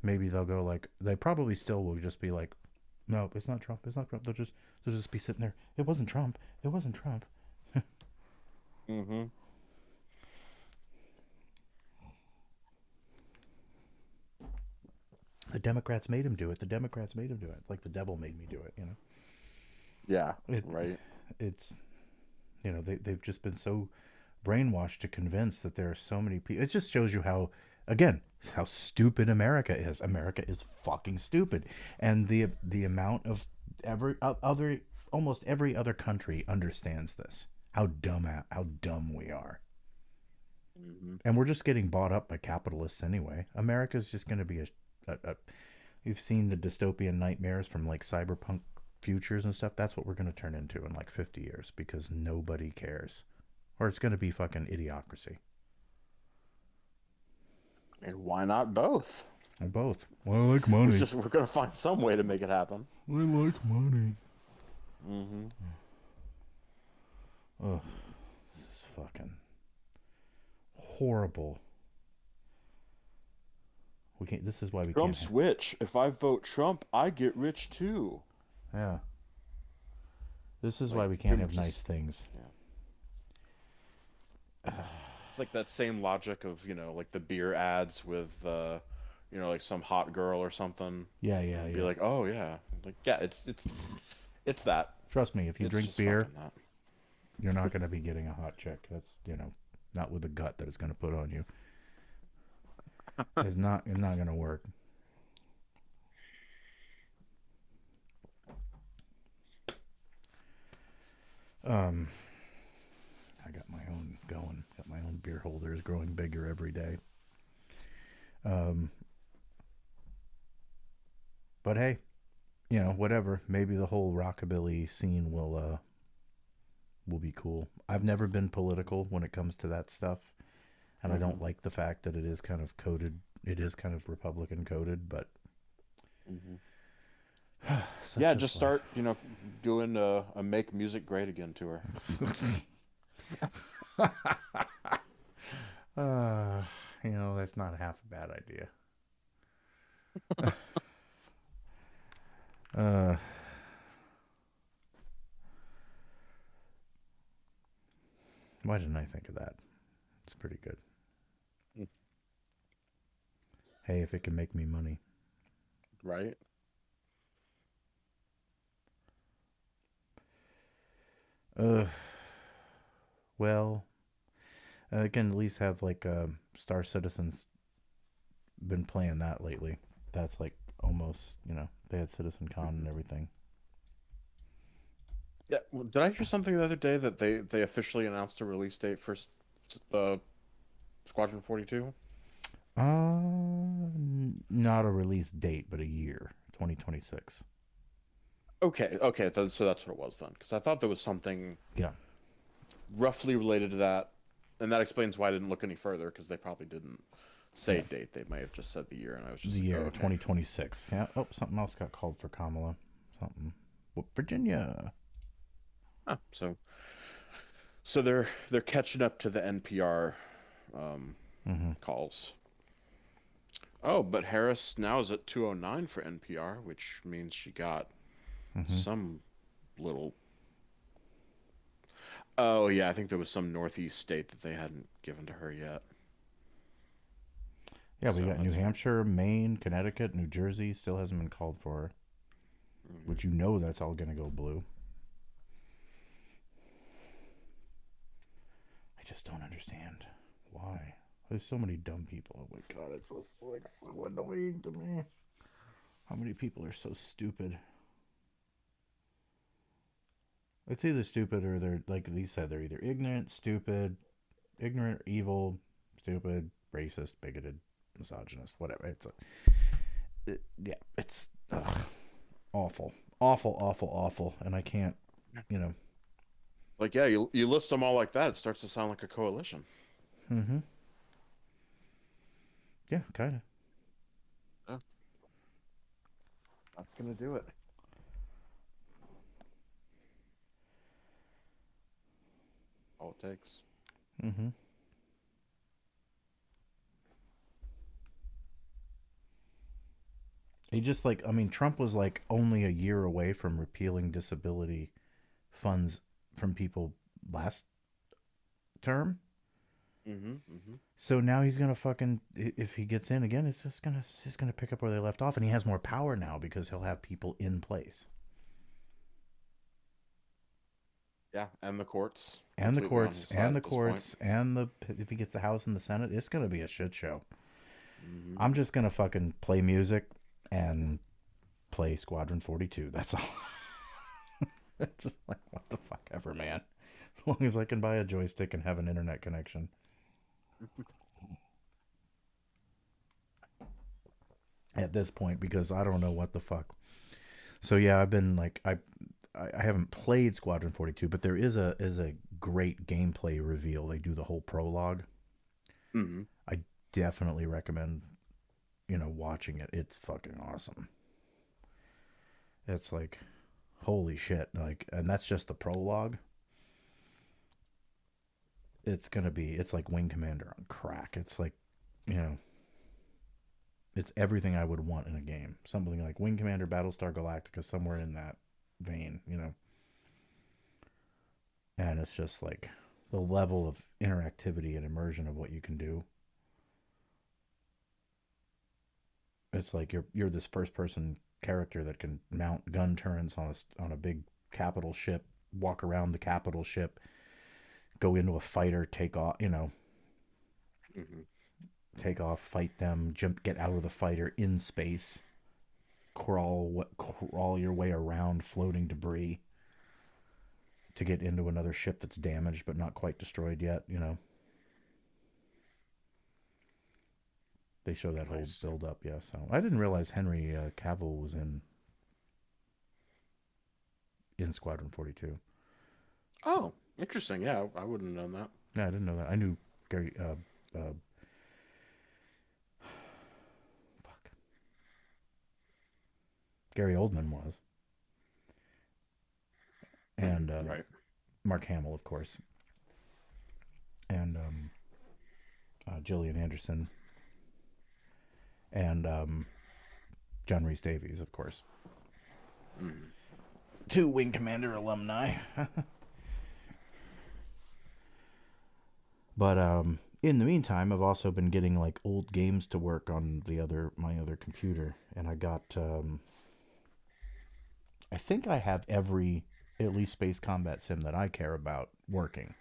Maybe they'll go like they probably still will just be like, no, it's not Trump. It's not Trump. They'll just be sitting there. It wasn't Trump. It wasn't Trump. Mm-hmm. The Democrats made him do it. The Democrats made him do it. Like the devil made me do it. Yeah. It Right. it's they've just been so brainwashed to convince that there are so many people. It just shows you how, again, how stupid America is. America is fucking stupid, and the amount of every other almost every other country understands this. How dumb we are, Mm-hmm. and we're just getting bought up by capitalists anyway. America's just going to be a. You've seen the dystopian nightmares from like cyberpunk futures and stuff. That's what we're going to turn into in like 50 years because nobody cares, or it's going to be fucking idiocracy. And why not both? Or both. Well, I like money. We're gonna find some way to make it happen. I like money. Mm-hmm. Ugh, this is fucking horrible. We can't. This is why we can't. Trump's rich. If I vote Trump, I get rich too. Yeah. This is Like why we can't him have nice just things. yeah. It's like that same logic of, like the beer ads with like some hot girl or something. Yeah, yeah, And be yeah. like, "Oh yeah." Like, yeah, it's that. Trust me, if you It's drink just beer, fucking that. you're not going to be getting a hot chick. That's not with the gut that it's going to put on you. It's not going to work. Um, I got my own going. Got my own beer holders growing bigger every day. Um, but hey, whatever. Maybe the whole rockabilly scene will be cool. I've never been political when it comes to that stuff, and I Mm-hmm. don't like the fact that it is kind of coded. It is kind of Republican coded, but Mm-hmm. such Yeah, is just life. start, doing a "Make Music Great Again" tour. uh, that's not half a bad idea. Uh, why didn't I think of that? It's pretty good. Hey, if it can make me money. Right? Uh, well, I can at least have like Star Citizens been playing that lately. That's like almost, they had Citizen Con and everything. Yeah. Well, did I hear something the other day that they officially announced a release date for uh, Squadron 42? Not a release date, but a year, 2026. Okay, okay, so that's what it was then. Because I thought there was something Yeah, roughly related to that, and that explains why I didn't look any further. Because they probably didn't say yeah, date; they may have just said the year, and I was the just like, "Oh, year okay." 2026. Yeah. Oh, something else got called for Kamala. Something. Virginia. So they're catching up to the NPR um, Mm-hmm. calls. Oh, but Harris now is at 209 for NPR, which means she got Mm-hmm. some little. Oh yeah, I think there was some Northeast state that they hadn't given to her yet. Yeah, we So got New that's fine. Hampshire, Maine, Connecticut, New Jersey. Still hasn't been called for, Hmm. which that's all gonna go blue. I just don't understand why. There's so many dumb people. Oh my god, it's so annoying to me. How many people are so stupid? It's either stupid or they're like you said, they're either ignorant, evil, stupid, racist, bigoted, misogynist, whatever. Yeah, it's awful, awful, awful, awful, and I can't, you know. Like, yeah, you list them all like that, it starts to sound like a coalition. Mm-hmm. Yeah, kind of. Yeah, that's gonna do it. All it takes. Mm-hmm. He just like, I mean, Trump was like only a year away from repealing disability funds from people last term. Mm-hmm. Mm-hmm. So now he's gonna fucking, if he gets in again, it's just gonna, he's gonna pick up where they left off, and he has more power now because he'll have people in place, Yeah, and the courts and the completely on courts, his and side the at this point. courts, and the, if he gets the House and the Senate, it's gonna be a shit show. Mm-hmm. I'm just gonna fucking play music and play Squadron 42. That's all. It's just like, what the fuck ever, man. As long as I can buy a joystick and have an internet connection. At this point, because I don't know what the fuck. So yeah, I've been like, I haven't played Squadron 42, but there is a great gameplay reveal. They do the whole prologue. Mm-hmm. I definitely recommend, watching it. It's fucking awesome. It's like, holy shit, like, and that's just the prologue. It's like Wing Commander on crack. It's like, you know, it's everything I would want in a game. Something like Wing Commander, Battlestar Galactica, somewhere in that vein. And it's just like the level of interactivity and immersion of what you can do. It's like you're this first person character that can mount gun turrets on a big capital ship, walk around the capital ship, go into a fighter, take off, Mm-hmm. take off, fight them, jump, get out of the fighter in space, crawl your way around floating debris to get into another ship that's damaged but not quite destroyed yet. They show that whole Nice. build up, yeah. So I didn't realize Henry Cavill was in Squadron 42. Oh, interesting. Yeah, I wouldn't have known that. Yeah, I didn't know that. I knew Gary. Fuck. Gary Oldman was, and Mm-hmm. Right. Mark Hamill, of course, and Gillian Anderson, and John Rhys Davies, of course. Mm-hmm. Two Wing Commander alumni. But in the meantime, I've also been getting like old games to work on my other computer, and I got I think I have every at least space combat sim that I care about working.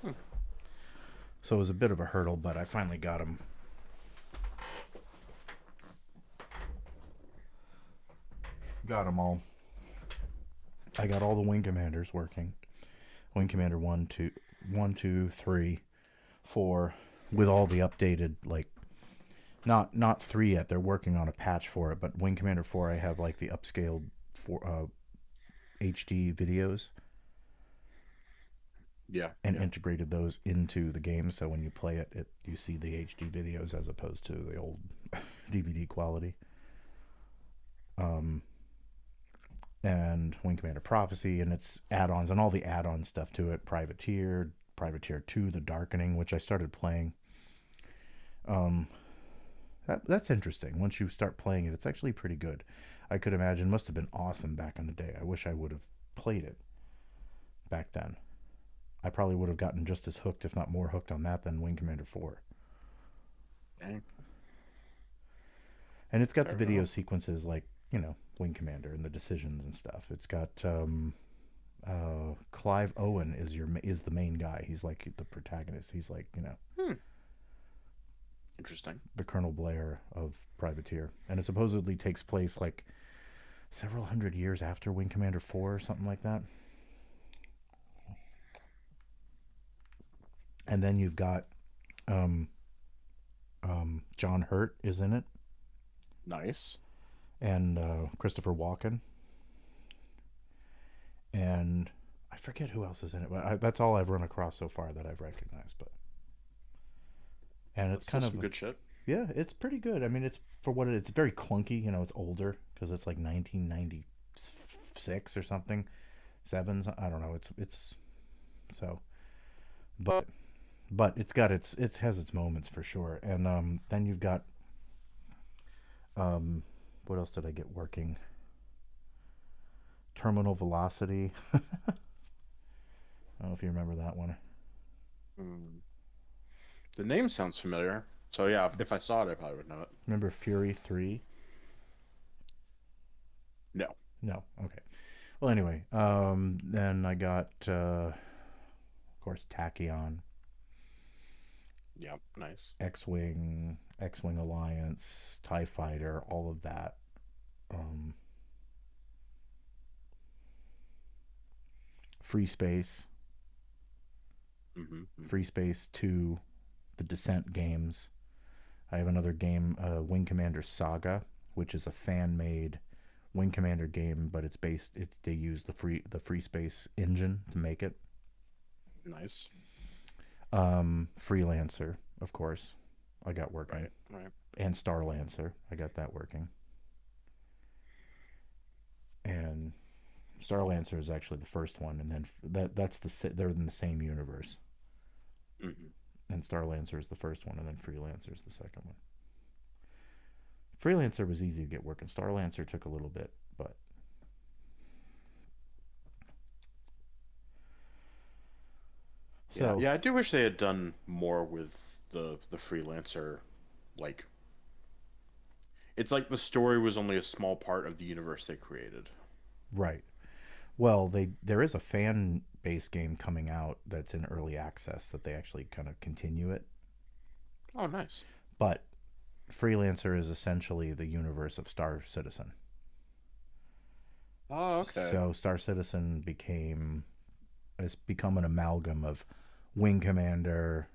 Hmm. So it was a bit of a hurdle, but I finally got them. Got them all. I got all the Wing Commanders working. Wing Commander 1, 2, 1, 2, 3, 4, with all the updated, like, not 3 yet. They're working on a patch for it, but Wing Commander 4, I have like the upscaled HD videos Yeah. and Yeah. integrated those into the game. So when you play it, you see the HD videos as opposed to the old DVD quality. Um, and Wing Commander Prophecy and its add-ons and all the add-on stuff to it. Privateer 2, The Darkening, which I started playing. Um, that's interesting. Once you start playing it, it's actually pretty good. I could imagine must have been awesome back in the day. I wish I would have played it back then. I probably would have gotten just as hooked, if not more hooked on that than Wing Commander 4. Dang. And it's got the Fair video enough. sequences like, Wing Commander and the decisions and stuff. It's got Clive Owen is the main guy. He's like the protagonist. He's like, Hmm. Interesting. the Colonel Blair of Privateer. And it supposedly takes place like several hundred years after Wing Commander 4 or something like that. And then you've got um, John Hurt is in it, Nice. and Christopher Walken, and I forget who else is in it, but that's all I've run across so far that I've recognized. But and it's That's still kind some of good shit. yeah, it's pretty good. I mean, it's for what it's very clunky. It's older because it's like 1996 or something, sevens. I don't know. It's so, but but it has its moments for sure. And then you've got um, what else did I get working? Terminal Velocity. I don't know if you remember that one. Hmm. The name sounds familiar. So yeah, if I saw it, I probably would know it. Remember Fury 3? No. No. Okay. Well, anyway, then I got, of course, Tachyon, Yeah. Nice. X-Wing Alliance, TIE Fighter, all of that. Um, Free Space, Mm-hmm. Free Space 2, the Descent games. I have another game, Wing Commander Saga, which is a fan-made Wing Commander game, but it's based. They use the Free Space engine to make it. Nice. Freelancer, of course, I got working, Right. Right. and Starlancer, I got that working. And Starlancer is actually the first one, and then they're in the same universe. Mm-hmm. And Starlancer is the first one, and then Freelancer is the second one. Freelancer was easy to get working. Starlancer took a little bit, but Yeah. so Yeah. I do wish they had done more with the freelancer. Like, it's like the story was only a small part of the universe they created. right. Well, there is a fan based game coming out that's in early access that they actually kind of continue it, Oh, nice. but Freelancer is essentially the universe of Star Citizen. Oh, okay. So Star Citizen has become an amalgam of Wing Commander,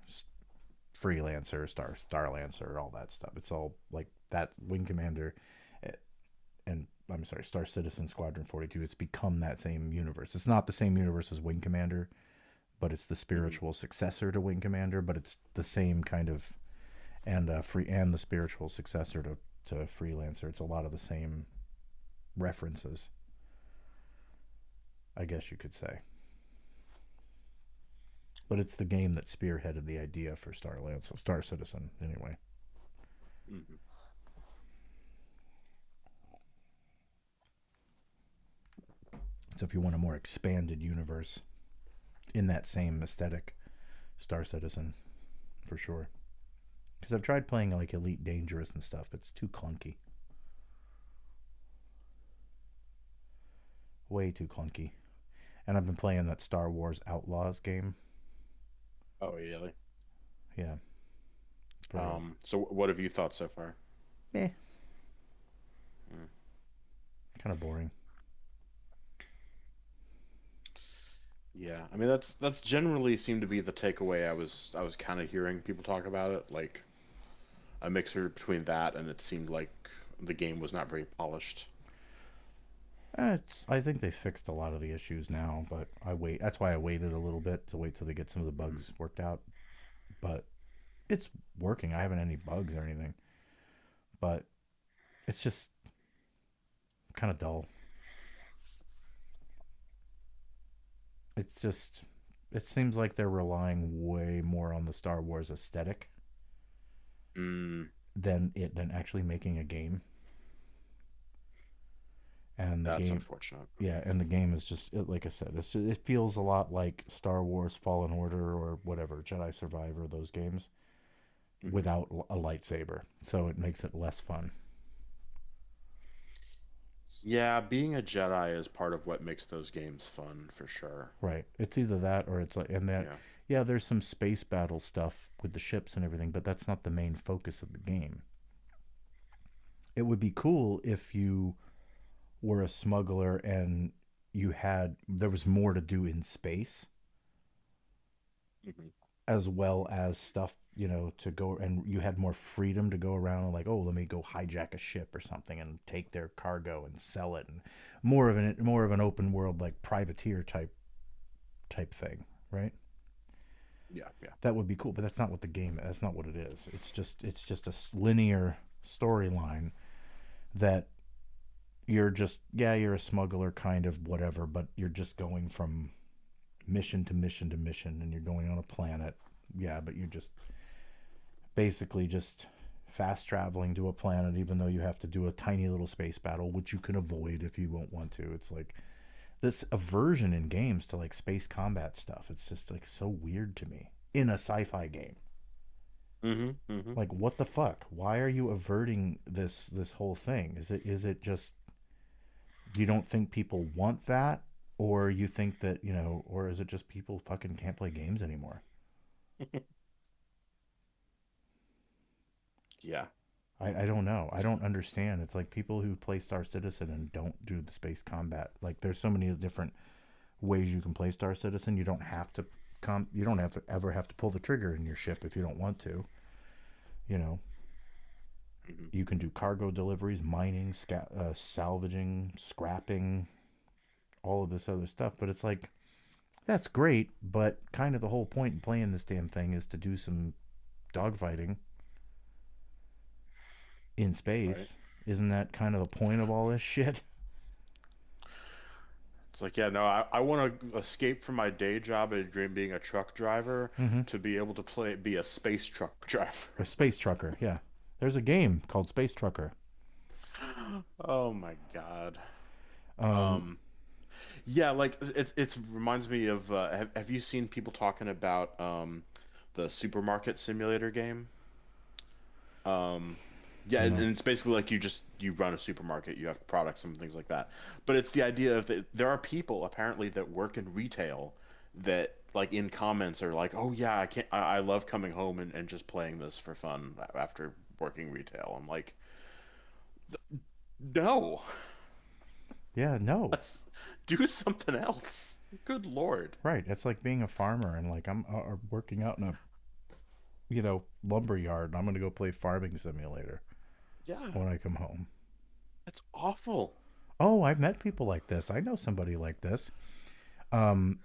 Freelancer, Starlancer, all that stuff. It's all like that Wing Commander, eh, and I'm sorry, Star Citizen Squadron 42. It's become that same universe. It's not the same universe as Wing Commander, but it's the Mm-hmm. spiritual successor to Wing Commander. But it's the same kind of and the spiritual successor to Freelancer. It's a lot of the same references, I guess you could say. But it's the game that spearheaded the idea for so Star Citizen, anyway. Mm-hmm. So if you want a more expanded universe in that same aesthetic, Star Citizen, for sure. Because I've tried playing like Elite Dangerous and stuff, but it's too clunky. Way too clunky. And I've been playing that Star Wars Outlaws game. Oh, yeah. Yeah. For So what have you thought so far? eh, Mm. kind of boring. Yeah, I mean that's generally seemed to be the takeaway I was kind of hearing people talk about it, like a mixture between that and it seemed like the game was not very polished. I think they fixed a lot of the issues now, but I wait. That's why I waited a little bit to wait till they get some of the Mhm. bugs worked out. But it's working. I haven't any bugs or anything, but it's just kind of dull. It's just it seems like they're relying way more on the Star Wars aesthetic Mm, than actually making a game. And the that's game, unfortunate. yeah, and the game is just like I said, it feels a lot like Star Wars Fallen Order or whatever Jedi Survivor, those games Hmm. without a lightsaber, so it makes it less fun. Yeah, being a Jedi is part of what makes those games fun for sure. Right. It's either that or it's like, and that, Yeah. yeah, there's some space battle stuff with the ships and everything, but that's not the main focus of the game. It would be cool if you were a smuggler and there was more to do in space Hmm. as well as stuff, to go, and you had more freedom to go around and like, oh, let me go hijack a ship or something and take their cargo and sell it, and more of an open world like privateer type thing, right? Yeah, yeah. That would be cool, but that's not what it is. It's just a linear storyline that you're a smuggler kind of whatever, but you're just going from mission to mission to mission, and you're going on a planet yeah, but you just basically just fast traveling to a planet, even though you have to do a tiny little space battle, which you can avoid if you won't want to. It's like this aversion in games to like space combat stuff. It's just like so weird to me in a sci-fi game. Mm-hmm. Mm-hmm. Like what the fuck? Why are you averting this whole thing? Is it just you don't think people want that, or you think that or is it just people fucking can't play games anymore? Yeah. I don't know. I don't understand. It's like people who play Star Citizen and don't do the space combat. Like there's so many different ways you can play Star Citizen. You don't have to you don't have to ever have to pull the trigger in your ship if you don't want to. You know, Mm-hmm. you can do cargo deliveries, mining, salvaging, scrapping, all of this other stuff. But it's like that's great, but kind of the whole point in playing this damn thing is to do some dogfighting in Right. space. Isn't that kind of the point of all this shit? It's like, yeah, no, I want to escape from my day job and dream being a truck driver Mm-hmm. to be able to be a space truck A driver. space trucker, yeah. There's a game called Space Trucker. Oh my God. Um, Um, yeah, like it's reminds me of have you seen people talking about the supermarket simulator game? Um, yeah, and no. it's basically like you run a supermarket, you have products and things like that. But it's the idea of that there are people apparently that work in retail that like in comments are like, "Oh yeah, I love coming home and just playing this for fun after working retail." I'm like, "No. Yeah, no. Let's do something else." Good Lord. Right. It's like being a farmer and like I'm working out in a lumber yard. And I'm gonna go play farming simulator Yeah, when I come home. it's awful. Oh, I've met people like this. I know somebody like this. Um,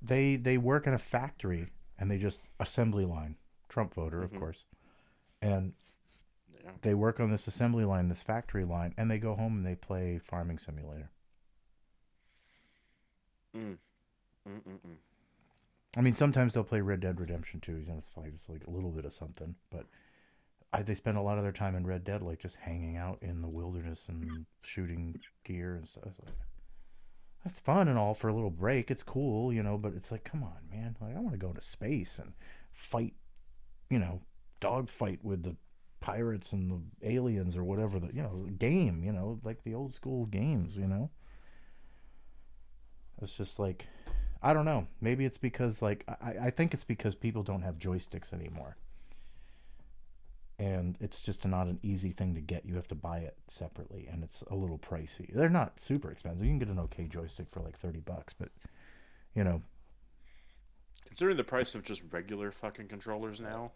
they work in a factory and they just assembly line. Trump voter, of Hmm. course, and Yeah. they work on this assembly line, this factory line, and they go home and they play farming simulator. Mm, mm, mm, mm. I mean, sometimes they'll play Red Dead Redemption 2. It's like a little bit of something, but they spend a lot of their time in Red Dead, like just hanging out in the wilderness and shooting gear and stuff. It's like, that's fun and all for a little break. It's cool, but it's like, come on, man. Like, I want to go into space and fight, you know, dog fight with the pirates and the aliens or whatever the game, like the old school games. It's just like, I don't know. Maybe it's because, like, I think it's because people don't have joysticks anymore. And it's just not an easy thing to get. You have to buy it separately, and it's a little pricey. They're not super expensive. You can get an okay joystick for like $30, but you know, Considering the price of just regular fucking controllers now,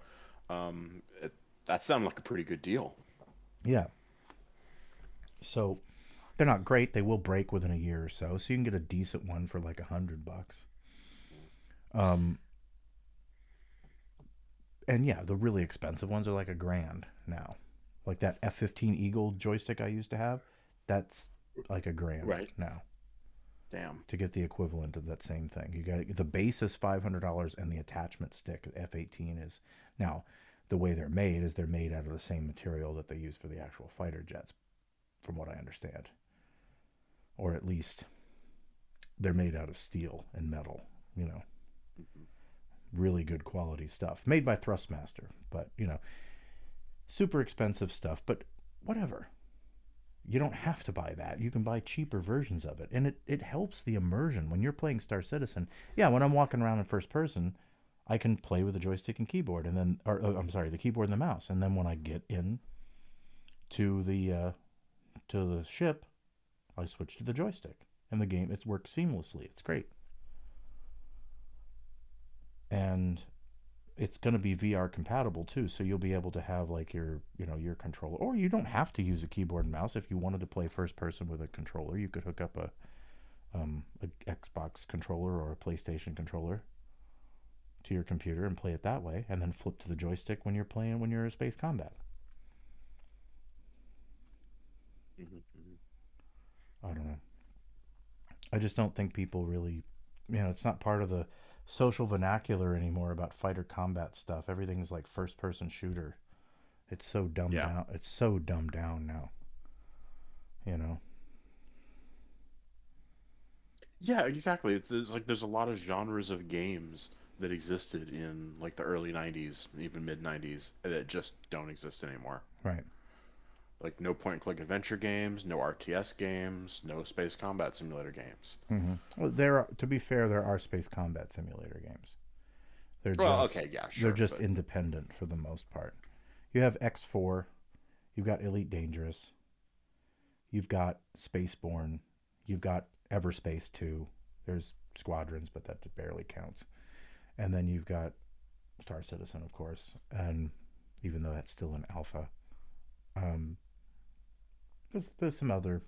it, that sounded like a pretty good deal. yeah. So they're not great. They will break within a year or so. So you can get a decent one for like $100. Um, and yeah, the really expensive ones are like $1,000 now. Like that F-15 Eagle joystick I used to have, that's like $1,000 Right. now Damn. to get the equivalent of that same thing. You got the base is $500, and the attachment stick F-18 is now the way they're made is they're made out of the same material that they use for the actual fighter jets, from what I understand, or at least they're made out of steel and metal. You know, Mhm. really good quality stuff made by Thrustmaster, but super expensive stuff. But whatever. You don't have to buy that. You can buy cheaper versions of it. And it helps the immersion. When you're playing Star Citizen, yeah, when I'm walking around in first person, I can play with the joystick and keyboard and then or I'm sorry, the keyboard and the mouse. And then when I get in to the ship, I switch to the joystick. And the game it works seamlessly. It's great. And it's going to be VR compatible too, so you'll be able to have like your controller, or you don't have to use a keyboard and mouse. If you wanted to play first person with a controller, you could hook up a Xbox controller or a PlayStation controller to your computer and play it that way, and then flip to the joystick when you're in space combat. Mhm, mhm. I don't know. I just don't think people really, it's not part of the social vernacular anymore about fighter combat stuff. Everything's like first person shooter. It's so dumbed Yeah. down. It's so dumbed down now. You know. Yeah, exactly. There's like there's a lot of genres of games that existed in like the early 90s, even mid 90s that just don't exist anymore. Right. Like no point and click adventure games, no RTS games, no space combat simulator games. Well, there are, to be fair, there are space combat simulator games. They're Well, just okay, yeah, they're sure, just but independent for the most part. You have X4, you've got Elite Dangerous, you've got Spaceborne, you've got Everspace 2. There's Squadrons, but that barely counts. And then you've got Star Citizen, of course, and even though that's still an alpha, um, there's some other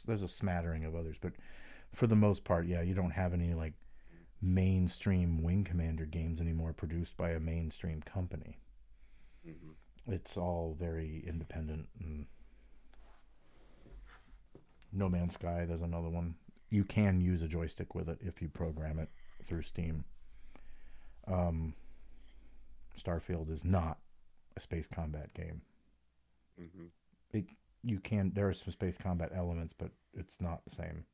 there's a smattering of others, but for the most part, yeah, you don't have any like mainstream Wing Commander games anymore produced by a mainstream company. hmm It's all very independent. And No Man's Sky, there's another one. You can use a joystick with it if you program it through Steam. Um, Starfield is not a space combat game. hmm It you can there are some space combat elements, but it's not the same.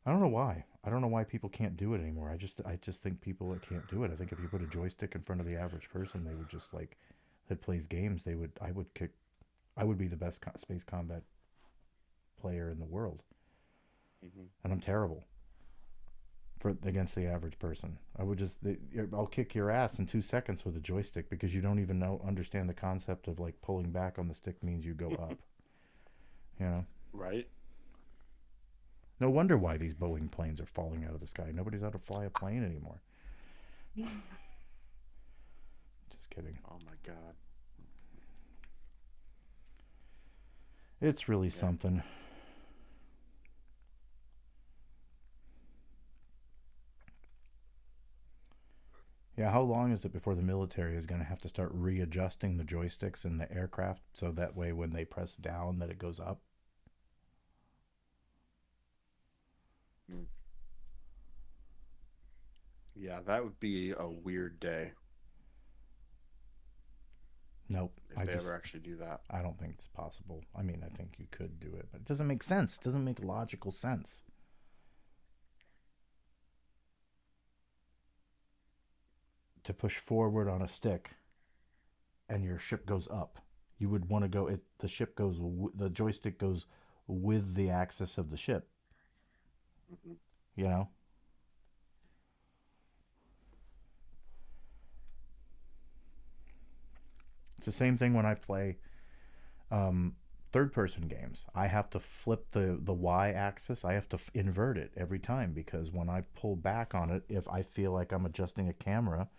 I don't know why. I don't know why people can't do it anymore. I just think people that can't do it. I think if you put a joystick in front of the average person, they would just like that plays games. They would I would kick. I would be the best space combat player in the world, hmm and I'm terrible for against the average person. I would just I'll kick your ass in 2 seconds with a joystick because you don't even know understand the concept of like pulling back on the stick means you go up. You know. Right? No wonder why these Boeing planes are falling out of the sky. Nobody's how to fly a plane anymore. Just kidding. Oh my God. It's really Yeah. something. Yeah, how long is it before the military is going to have to start readjusting the joysticks in the aircraft so that way when they press down that it goes up? Mm. Yeah, that would be a weird day Nope. if they ever actually do that. I don't think it's possible. I mean, I think you could do it, but it doesn't make sense. It doesn't make logical sense to push forward on a stick and your ship goes up. You would want to go it the ship goes the joystick goes with the axis of the ship, hmm you know? It's the same thing when I play um, third person games. I have to flip the y axis. I have to invert it every time because when I pull back on it, if I feel like I'm adjusting a camera,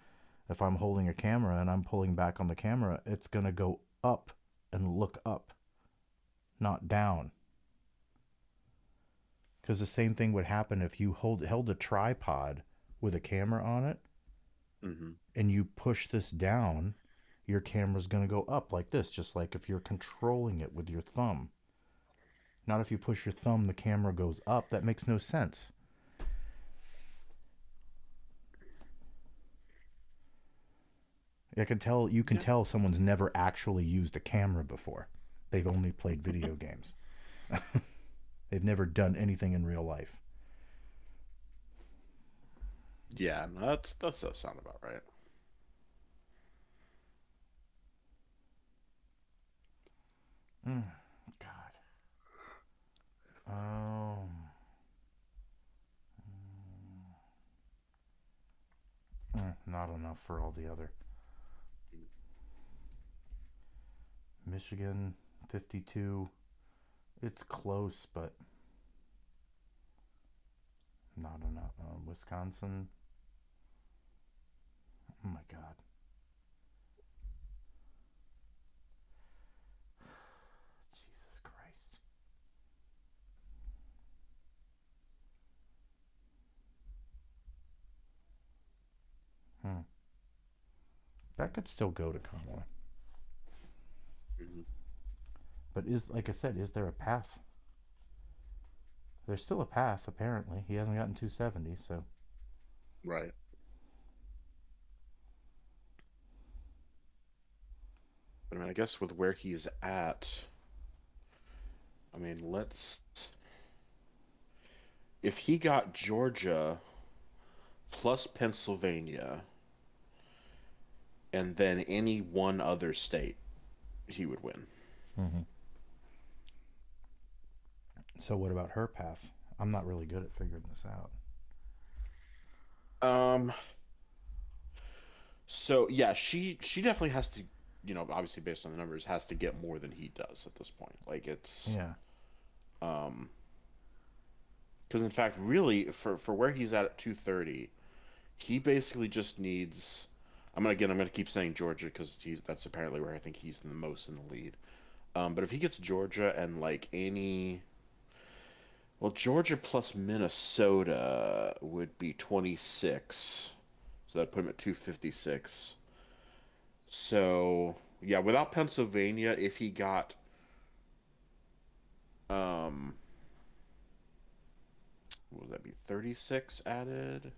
if I'm holding a camera and I'm pulling back on the camera, it's going to go up and look up, not down. Because the same thing would happen if you held a tripod with a camera on it hmm and you push this down, your camera's going to go up like this, just like if you're controlling it with your thumb. Not if you push your thumb, the camera goes up. That makes no sense. I can tell you can Yeah. tell someone's never actually used a camera before. They've only played video games. They've never done anything in real life. Yeah, no, that does sound about right. Mm, God. Um. Not enough for all the other. Michigan, 52. It's close, but not enough. Wisconsin. Oh my God. Jesus Christ. Hmm. That could still go to Conway. hmm But like I said, is there a path? There's still a path, apparently. He hasn't gotten 270, so. Right. guess with where he's at, I mean, let's. If he got Georgia plus Pennsylvania and then any one other state, he would win. Mm-hmm. So what about her path? I'm not really good at figuring this out. Um, so yeah, she definitely has to, obviously based on the numbers, has to get more than he does at this point. Like it's Yeah. um because in fact, really for where he's at 230, he basically just needs. I'm gonna keep saying Georgia because he's that's apparently where I think he's the most in the lead. But if he gets Georgia and like any, well, Georgia plus Minnesota would be 26, so that'd put him at 256. So yeah, without Pennsylvania, if he got um, what would that be? 36 added.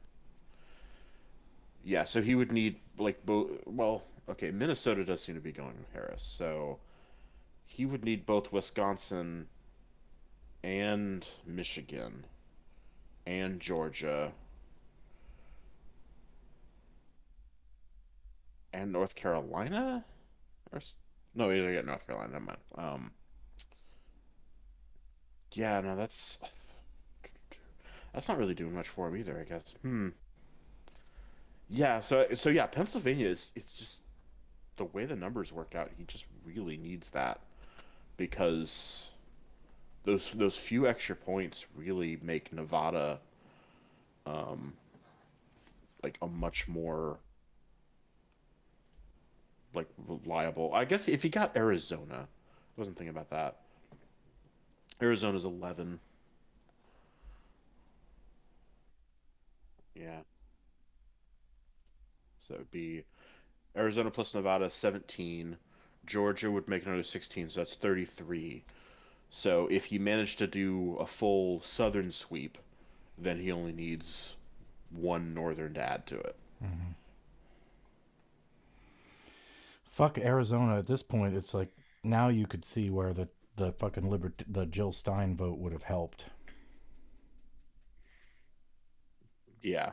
Yeah, so he would need like both. Well, okay, Minnesota does seem to be going with Harris, so he would need both Wisconsin and Michigan and Georgia and North Carolina, or no, he didn't get North Carolina. Never mind. Yeah, no, that's not really doing much for him either, I guess. Yeah, so yeah, Pennsylvania is it's just the way the numbers work out. He just really needs that because those few extra points really make Nevada like a much more like reliable. I guess if he got Arizona, I wasn't thinking about that. Arizona's 11. Yeah, so it would be Arizona plus Nevada 17. Georgia would make another 16, so that's 33. So if he managed to do a full southern sweep, then he only needs one northern to add to it. Mm-hmm. Fuck Arizona at this point. It's like now you could see where the fucking the Jill Stein vote would have helped. Yeah,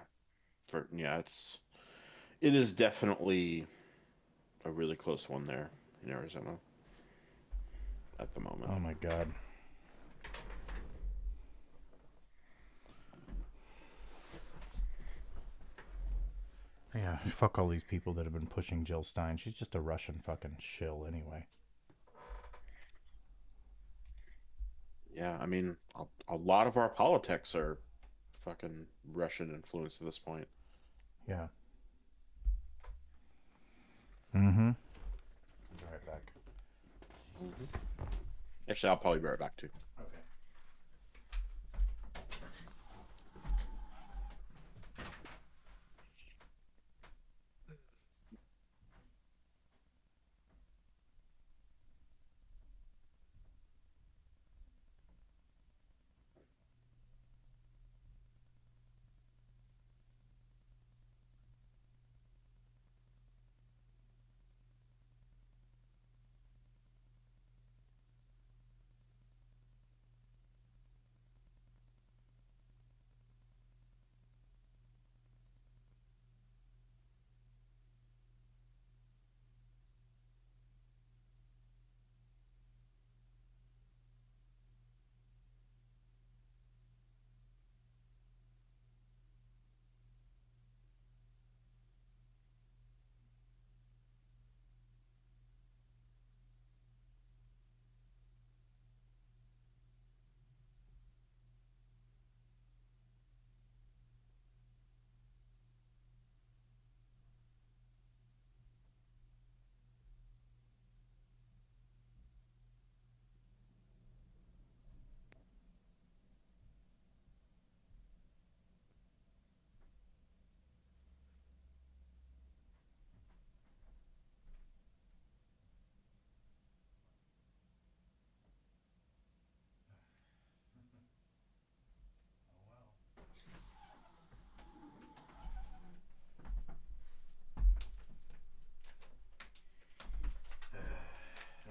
it is definitely a really close one there in Arizona at the moment. Oh my god. Yeah, fuck all these people that have been pushing Jill Stein. She's just a Russian fucking shill anyway. Yeah, I mean, a lot of our politics are fucking Russian influence at this point. Yeah. Mm-hmm. I'll be right back. Actually, I'll probably be right back too. Okay.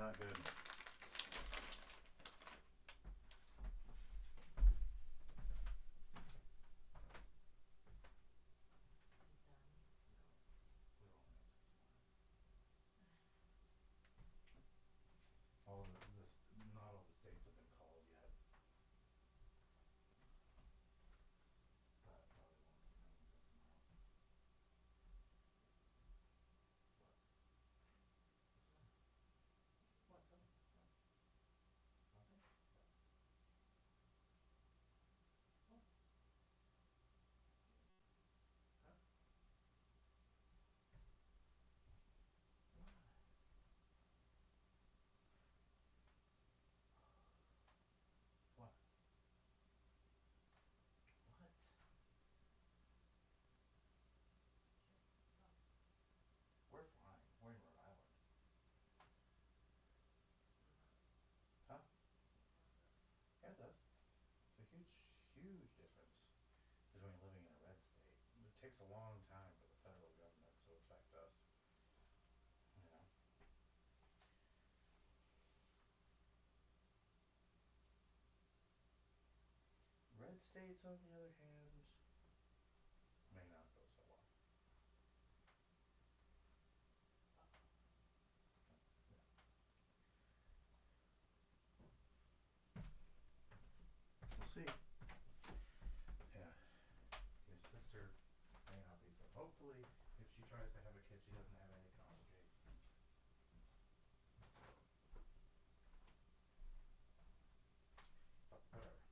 not good. All the this not all the states have been called yet. But probably won't happen until tomorrow. What? Tell me. What? Nothing? What? What? Huh? Why? What? What? We're fine. We're in Rhode Island. Huh? Yeah, it does. It's a huge, huge difference between living in a red state. It takes a long time for the federal government to affect us. You know, red states, on the other hand, may not go so well. We'll see. Yeah, your sister may not be so. Hopefully, if she tries to have a kid, she doesn't have any complications. But whatever.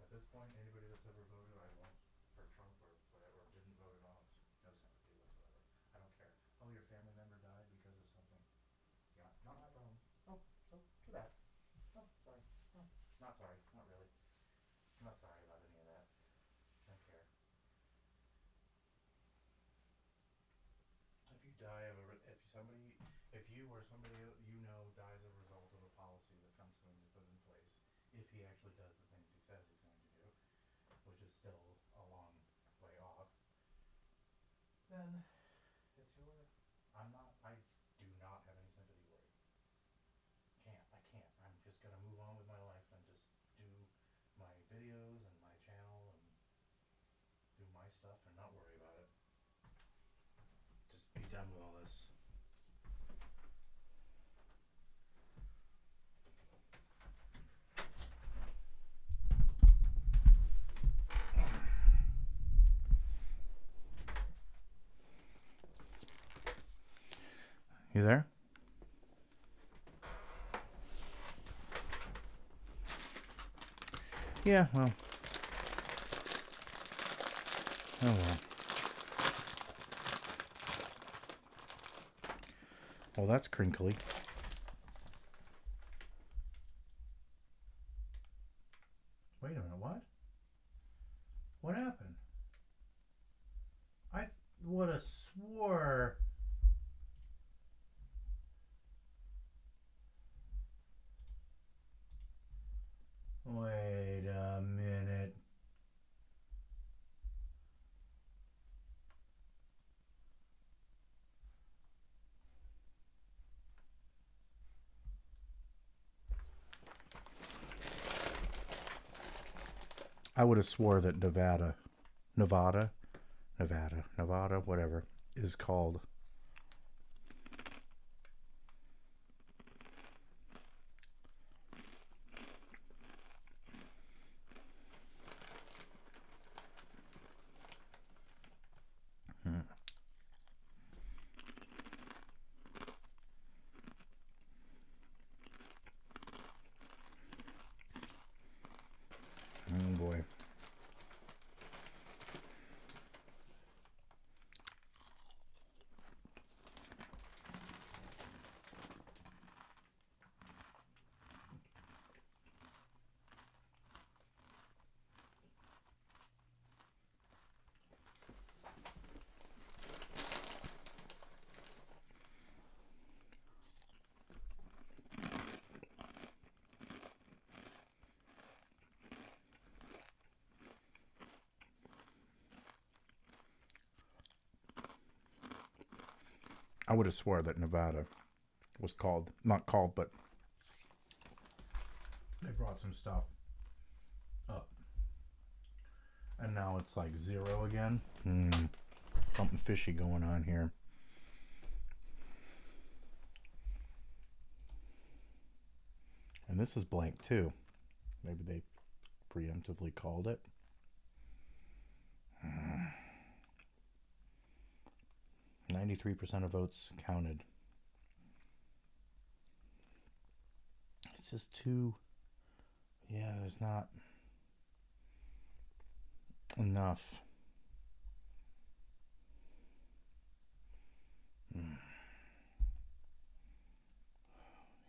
At this point, anybody that's ever voted, I won't for Trump or whatever, or didn't vote at all, no sympathy whatsoever. I don't care. Oh, your family member died because of something. Yeah, not my problem. Oh, so too bad. Oh, sorry. Oh, not sorry. Not really. I'm not sorry about any of that. Don't care. If you die of a, if somebody, if you or somebody you know dies as a result of a policy that Trump's going to put in place, if he actually does the things he says he's going to do, which is still a long way off, then it's your. I'm not. I do not have any sympathy for you. Can't. I can't. I'm just gonna move on with my life and just do my videos and my channel and do my stuff and not worry about it. Just be done with all this. You there? Yeah, well. Oh well. Well, that's crinkly. Wait a minute, what? What happened? I would have swore. Wait a minute. I would have swore that Nevada, whatever, is called. Oh boy. I would have swore that Nevada was called. Not called, but they brought some stuff up. And now it's like 0 again. Something fishy going on here. And this is blank too. Maybe they preemptively called it. 93% of votes counted. It's just too... Yeah, there's not enough.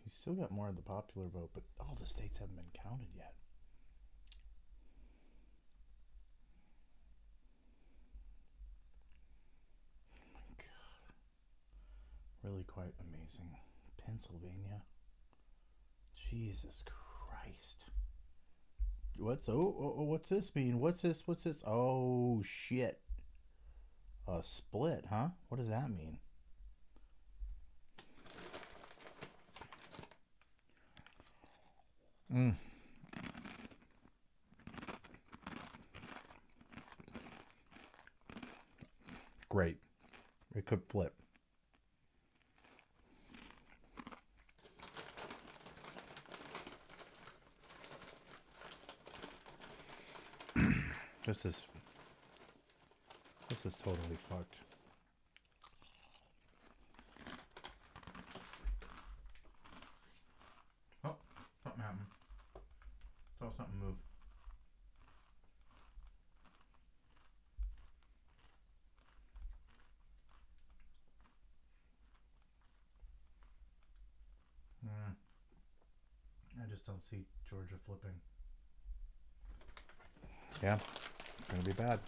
He's still got more of the popular vote, but all the states haven't been counted yet. Oh my God. Really quite amazing. Pennsylvania. Jesus Christ. What's this mean? What's this? Oh shit. A split, huh? What does that mean? Great. It could flip. This is totally fucked. Oh, something happened. Saw something move. I just don't see Georgia flipping. Yeah, it's gonna be bad.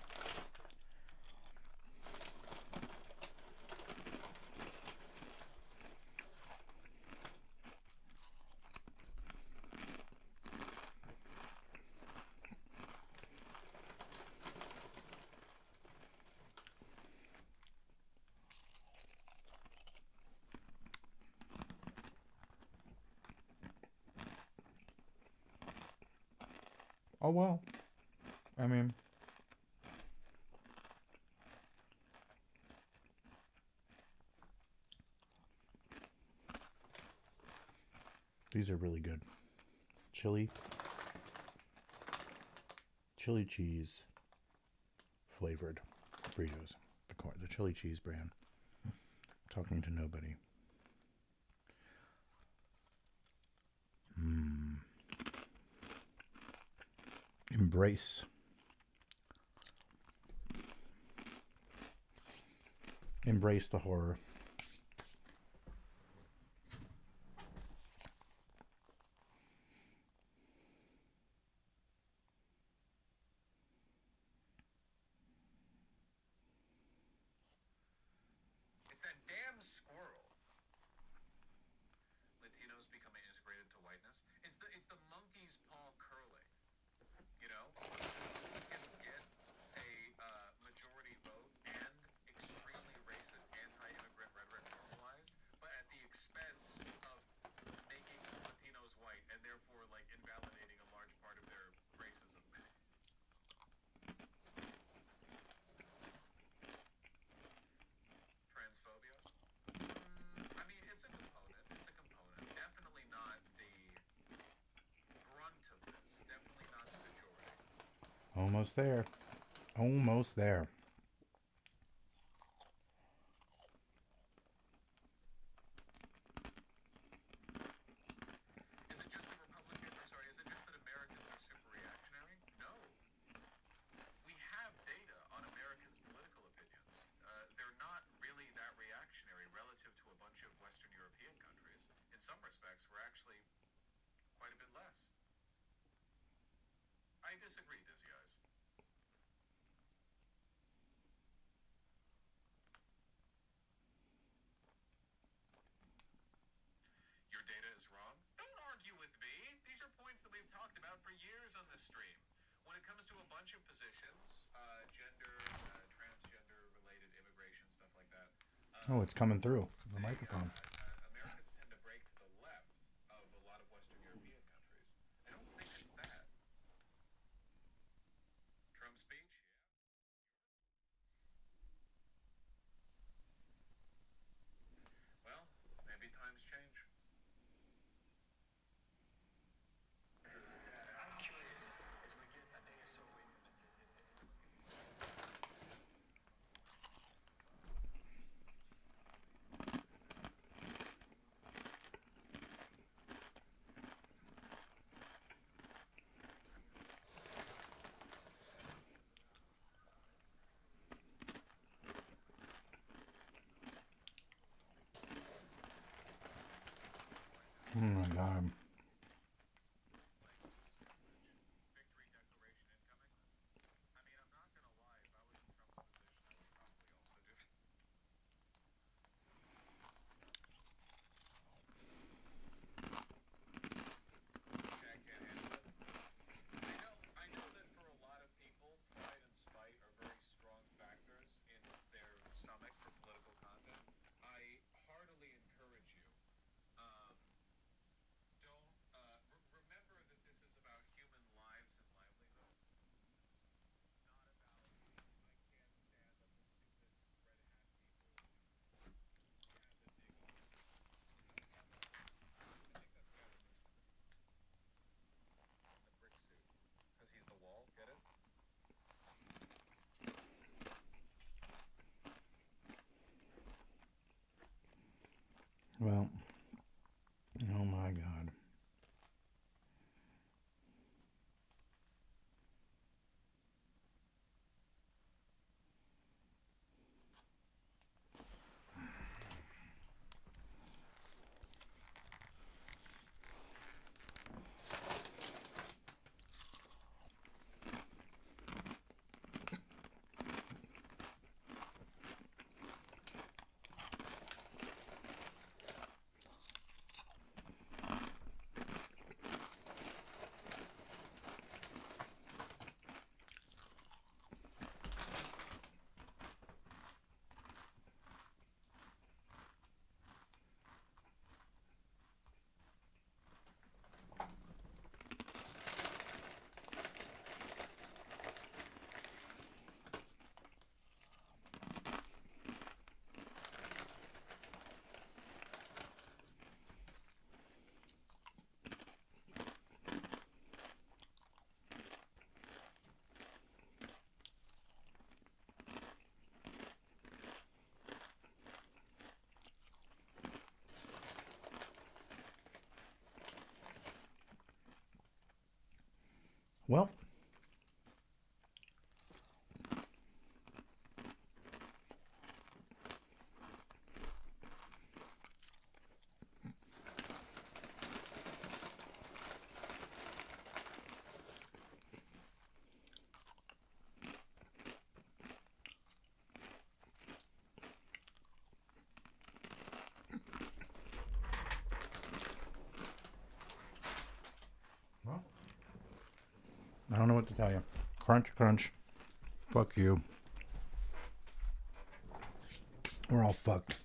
Oh well. I mean, these are really good. Chili cheese flavored Fritos. The chili cheese brand. Talking to nobody. Embrace. Embrace the horror. It's that damn squirrel. Latinos becoming integrated to whiteness. It's the monkey's paw curling. You know, Republicans get a majority vote and extremely racist, anti-immigrant rhetoric normalized, but at the expense of making Latinos white and therefore like invalidating a large part of their racism. Transphobia. I mean, it's a component. Definitely not the brunt of this. Definitely not the majority. Almost there. Almost there. Is it just that Americans are super reactionary? No. We have data on Americans' political opinions. They're not really that reactionary relative to a bunch of Western European countries. In some respects, we're actually quite a bit less. I disagree, Dizzy Eyes. Your data is wrong? Don't argue with me. These are points that we've talked about for years on this stream. When it comes to a bunch of positions, gender, transgender related immigration, stuff like that. Oh, it's coming through the microphone. Americans tend to Oh my god. like speech, victory declaration incoming. I mean, I'm not gonna lie. If I was in Trump's position, I would probably also do. Okay, I can't handle it. I know that for a lot of people, pride and spite are very strong factors in their stomach for political content. I heartily encourage you. Um, don't remember that this is about human lives and livelihood, not about I can't stand that the stupid red hat people had to dig a hole. Is that Gavin Newsom? I think that's Gavin Newsom in the brick suit because he's the wall. Get it? Well, oh my god. Well, well, I don't know what to tell you. Crunch, crunch. Fuck you. We're all fucked.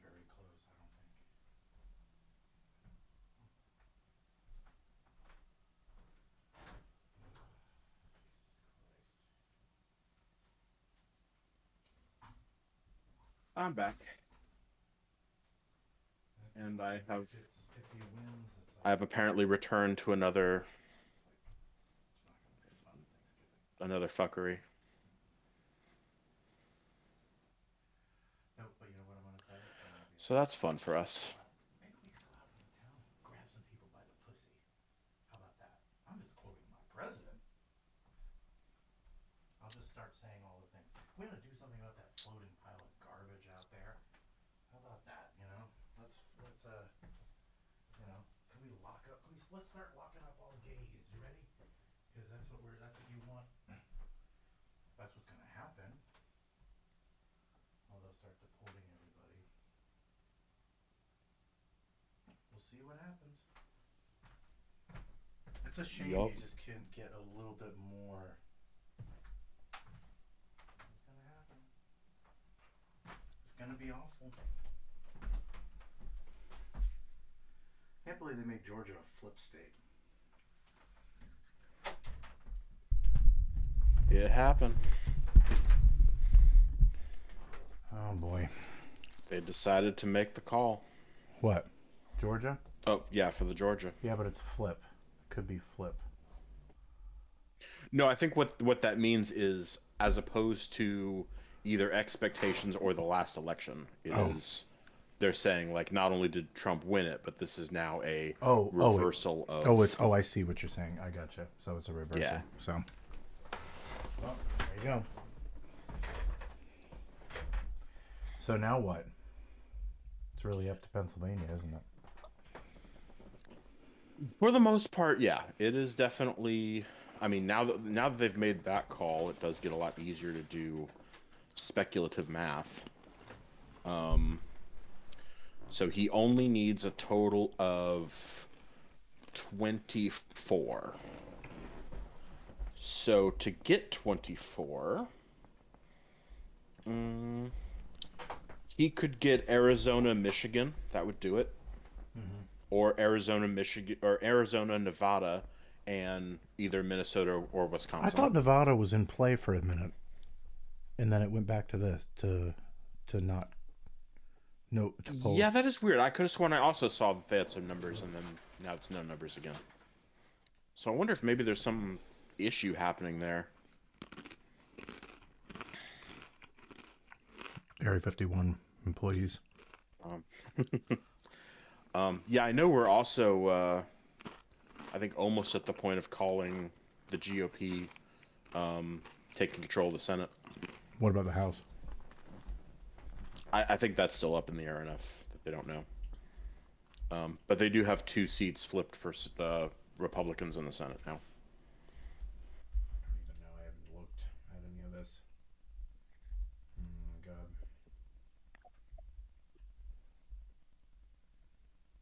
Very close, I don't think. I'm back, That's and it. If he wins, it's I like have apparently returned to it's not gonna be a fun Thanksgiving. another fuckery. No, but you know what I'm gonna say? I'm gonna be So like, that's fun for us. maybe we could go out into town, grab some people by the pussy. How about that? I'm just quoting my president. let's start locking up all gays. You ready? Because that's what you want. That's what's gonna happen. Oh, they'll start deporting everybody. We'll see what happens. It's a shame Yup. you just can't get a little bit more. What's gonna happen? It's gonna be awful. Can't believe they made Georgia a flip state. It happened. Oh boy. They decided to make the call. What? Georgia? Oh, yeah, for the Georgia. Yeah, but it's flip. Could be flip. No, I think what that means is, as opposed to either expectations or the last election, it is they're saying, like, not only did Trump win it, but this is now a reversal of. I see what you're saying. I gotcha. So it's a reversal. Yeah. So. Well, there you go. So now what? It's really up to Pennsylvania, isn't it? For the most part, yeah, it is definitely. I mean, now that they've made that call, it does get a lot easier to do speculative math. So he only needs a total of 24. So to get 24, he could get Arizona, Michigan. That would do it. Or Arizona, Michigan, or Arizona, Nevada, and either Minnesota or Wisconsin. I thought Nevada was in play for a minute, and then it went back to this to not no to poll. Yeah, that is weird. I could have sworn I also saw that they had some numbers, and then now it's no numbers again. So I wonder if maybe there's some issue happening there. Area 51 employees. Yeah, I know we're also, I think, almost at the point of calling the GOP taking control of the Senate. What about the House? I think that's still up in the air enough that they don't know. But they do have 2 seats flipped for Republicans in the Senate now. I don't even know. I haven't looked at any of this. Oh my God.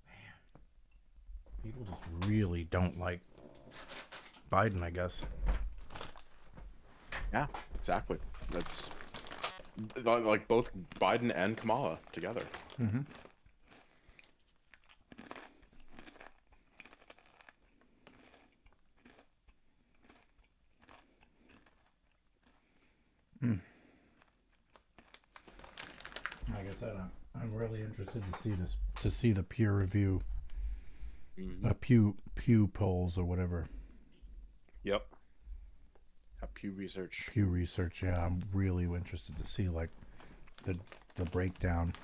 Man. People just really don't like Biden, I guess. Yeah, exactly. That's like both Biden and Kamala together. Mm-hmm. Like I said, I'm really interested to see this, to see the peer review, Pew polls or whatever. Yep. Pew Research. Pew Research. Yeah, I'm really interested to see like the breakdown.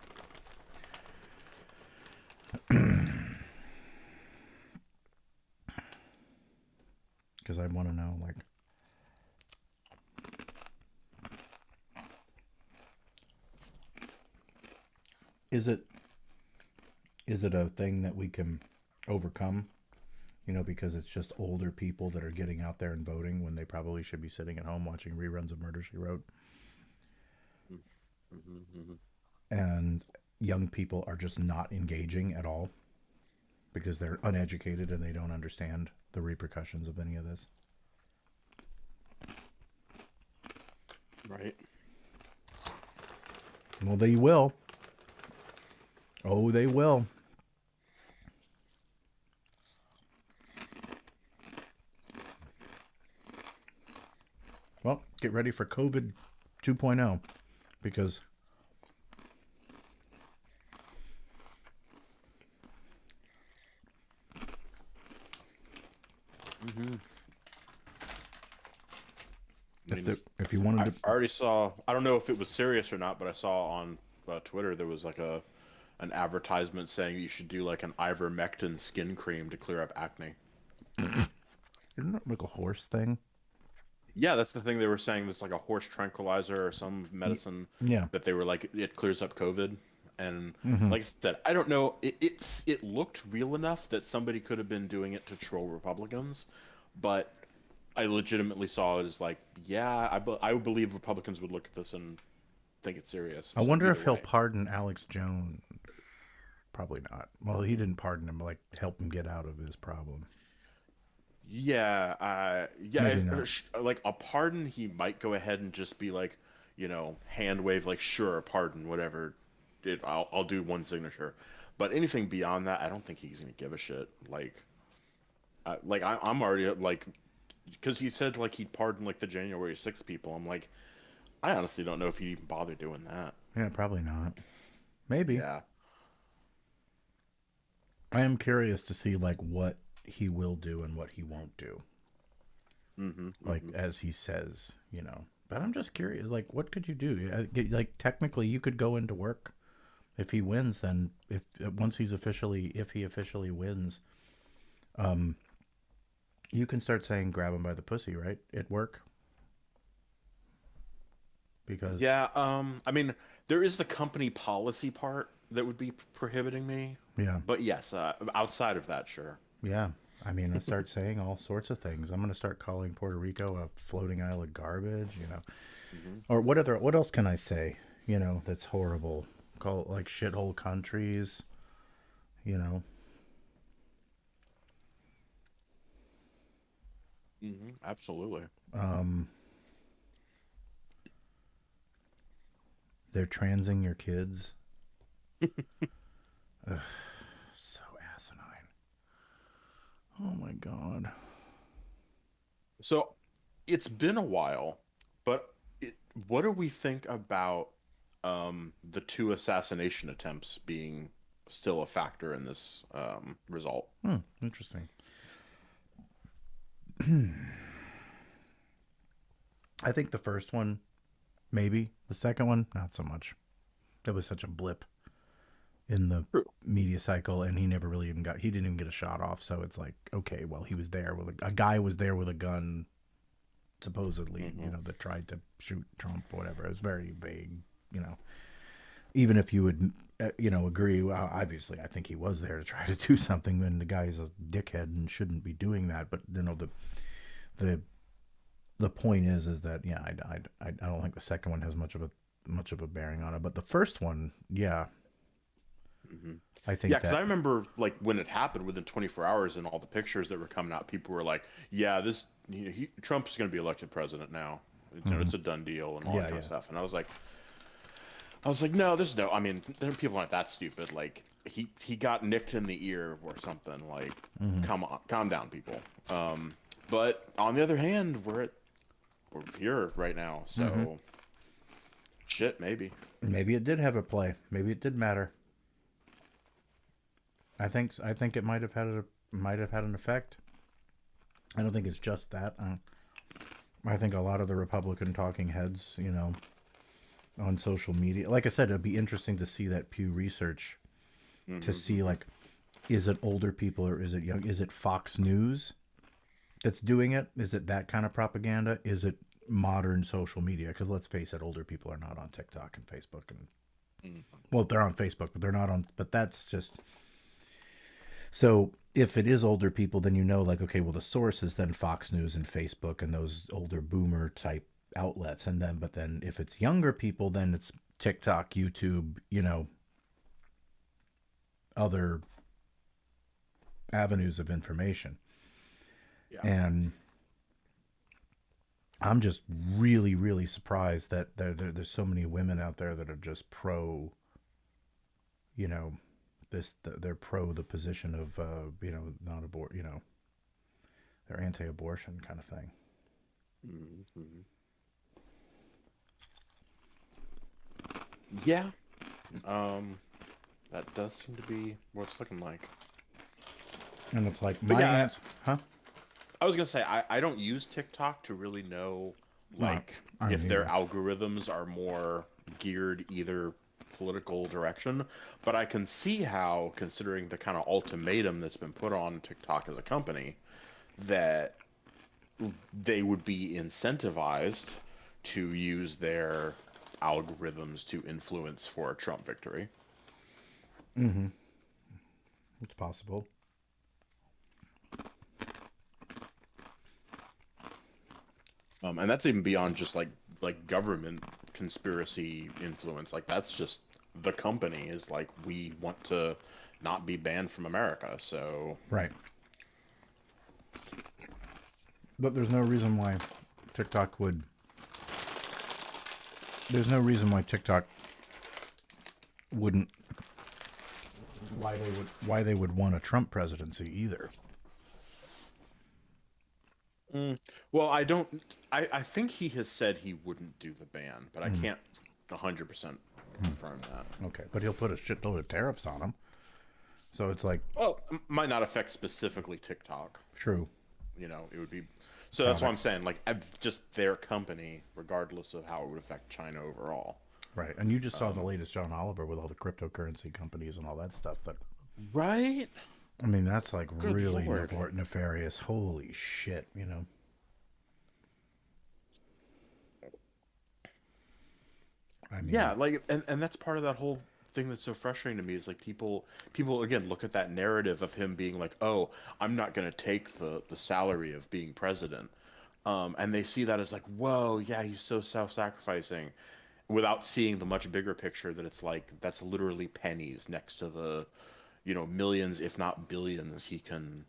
Because I want to know, like, is it a thing that we can overcome? You know, because it's just older people that are getting out there and voting when they probably should be sitting at home watching reruns of Murder, She Wrote. And young people are just not engaging at all because they're uneducated and they don't understand the repercussions of any of this. Right. Well, they will. Oh, they will. Well, get ready for COVID 2.0 because if you wanted to, I already saw. I don't know if it was serious or not, but I saw on Twitter there was like an advertisement saying you should do like an ivermectin skin cream to clear up acne. isn't that like a horse thing? Yeah, that's the thing they were saying. That's like a horse tranquilizer or some medicine. Yeah. That they were like it clears up COVID. And Hmm. like I said, I don't know. It looked real enough that somebody could have been doing it to troll Republicans, but I legitimately saw it as like, yeah, I would believe Republicans would look at this and think it's serious. I So wonder either if he'll way, pardon Alex Jones. Probably not. Well, he didn't pardon him, like help him get out of his problem. yeah, yeah, Maybe not. like a pardon, he might go ahead and just be like, hand wave, like, sure, a pardon, whatever. I'll do one signature, but anything beyond that, I don't think he's gonna give a shit. I'm already like, because he said like he'd pardon like the January 6th people. I'm like, I honestly don't know if he'd even bother doing that. Yeah, probably not. Maybe. Yeah. I am curious to see like what he will do and what he won't do. Mm-hmm. Like Mm-hmm. as he says, But I'm just curious. Like, what could you do? Like, technically, you could go into work if he wins. Then, if he officially wins, um, you can start saying "grab him by the pussy," right, at work, because Yeah. I mean, there is the company policy part that would be prohibiting me, yeah, but yes, outside of that, sure. yeah. I mean, I start saying all sorts of things. I'm gonna start calling Puerto Rico a floating isle of garbage. Hmm. Or what else can I say? That's horrible. Call it like shithole countries. You know. Hmm. Absolutely. Um, they're transing your kids. Ugh, so asinine. Oh my god. So it's been a while, but what do we think about the two assassination attempts being still a factor in this result? Interesting. I think the first one, maybe. The second one, not so much. That was such a blip in the True. media cycle, and he didn't even get a shot off. So it's like, okay, well, he was there with a guy was there with a gun, supposedly, Hmm. that tried to shoot Trump, or whatever. It was very vague, you know. Even if you would, agree. Well, obviously, I think he was there to try to do something, and the guy's a dickhead and shouldn't be doing that. But the the point is that yeah, I don't think the second one has much of a bearing on it, but the first one, yeah, Hmm. I Yeah, think because I that. remember like when it happened within 24 hours and all the pictures that were coming out, people were like, "Yeah, Trump's going to be elected president now. Mhm. It's a done deal and all that Yeah, kind of yeah. stuff." And I was like, "No, there's no. I mean, people aren't that stupid. Like he got nicked in the ear or something. Like, Hmm. come on, calm down, people." But on the other hand, we're here right now, Hmm. so shit, maybe. Maybe it did have a play. Maybe it did matter. I think it might have had an effect. I don't think it's just that. I think a lot of the Republican talking heads, on social media, like I said, it'd be interesting to see that Pew Research, to Hmm. see Hmm. like, is it older people or is it young? Is it Fox News that's doing it? Is it that kind of propaganda? Is it modern social media? Because let's face it, older people are not on TikTok and Facebook, and well, they're on Facebook, but they're not on. But that's just so. If it is older people, then like, okay, well, the source is then Fox News and Facebook and those older boomer type outlets, and then if it's younger people, then it's TikTok, YouTube, other avenues of information. Yeah. And I'm just really, really surprised that there's so many women out there that are just pro, you know, they're pro the position of, not abort, they're anti-abortion kind of thing. Hmm. Yeah. Um, that does seem to be what it's looking like. And it's like But my yeah, aunt, huh? I was gonna say I don't use TikTok to really know No, like I don't if their either. algorithms are more geared either political direction, but I can see how, considering the kind of ultimatum that's been put on TikTok as a company, that they would be incentivized to use their algorithms to influence for a Trump victory. Mm-hmm. It's possible. And that's even beyond just like government conspiracy influence. Like that's just the company is like we want to not be banned from America. So Right. But there's no reason why TikTok would. There's no reason why TikTok wouldn't. Why they would want a Trump presidency either. well, I don't. I think he has said he wouldn't do the ban, but I can't 100% confirm that. Okay, but he'll put a shitload of tariffs on them. So it's like Well, might not affect specifically TikTok. true. You know, it would be. So that's what I'm saying. Like, just their company, regardless of how it would affect China overall. Right, and you just saw the latest John Oliver with all the cryptocurrency companies and all that stuff. That Right. I mean, that's like Good really Lord. nefarious. Holy shit, you know. I mean, Yeah, like, and that's part of that whole thing that's so frustrating to me is like people again look at that narrative of him being like, oh, I'm not going to take the salary of being president, and they see that as like, whoa, yeah, he's so self-sacrificing, without seeing the much bigger picture that it's like that's literally pennies next to the, millions if not billions he can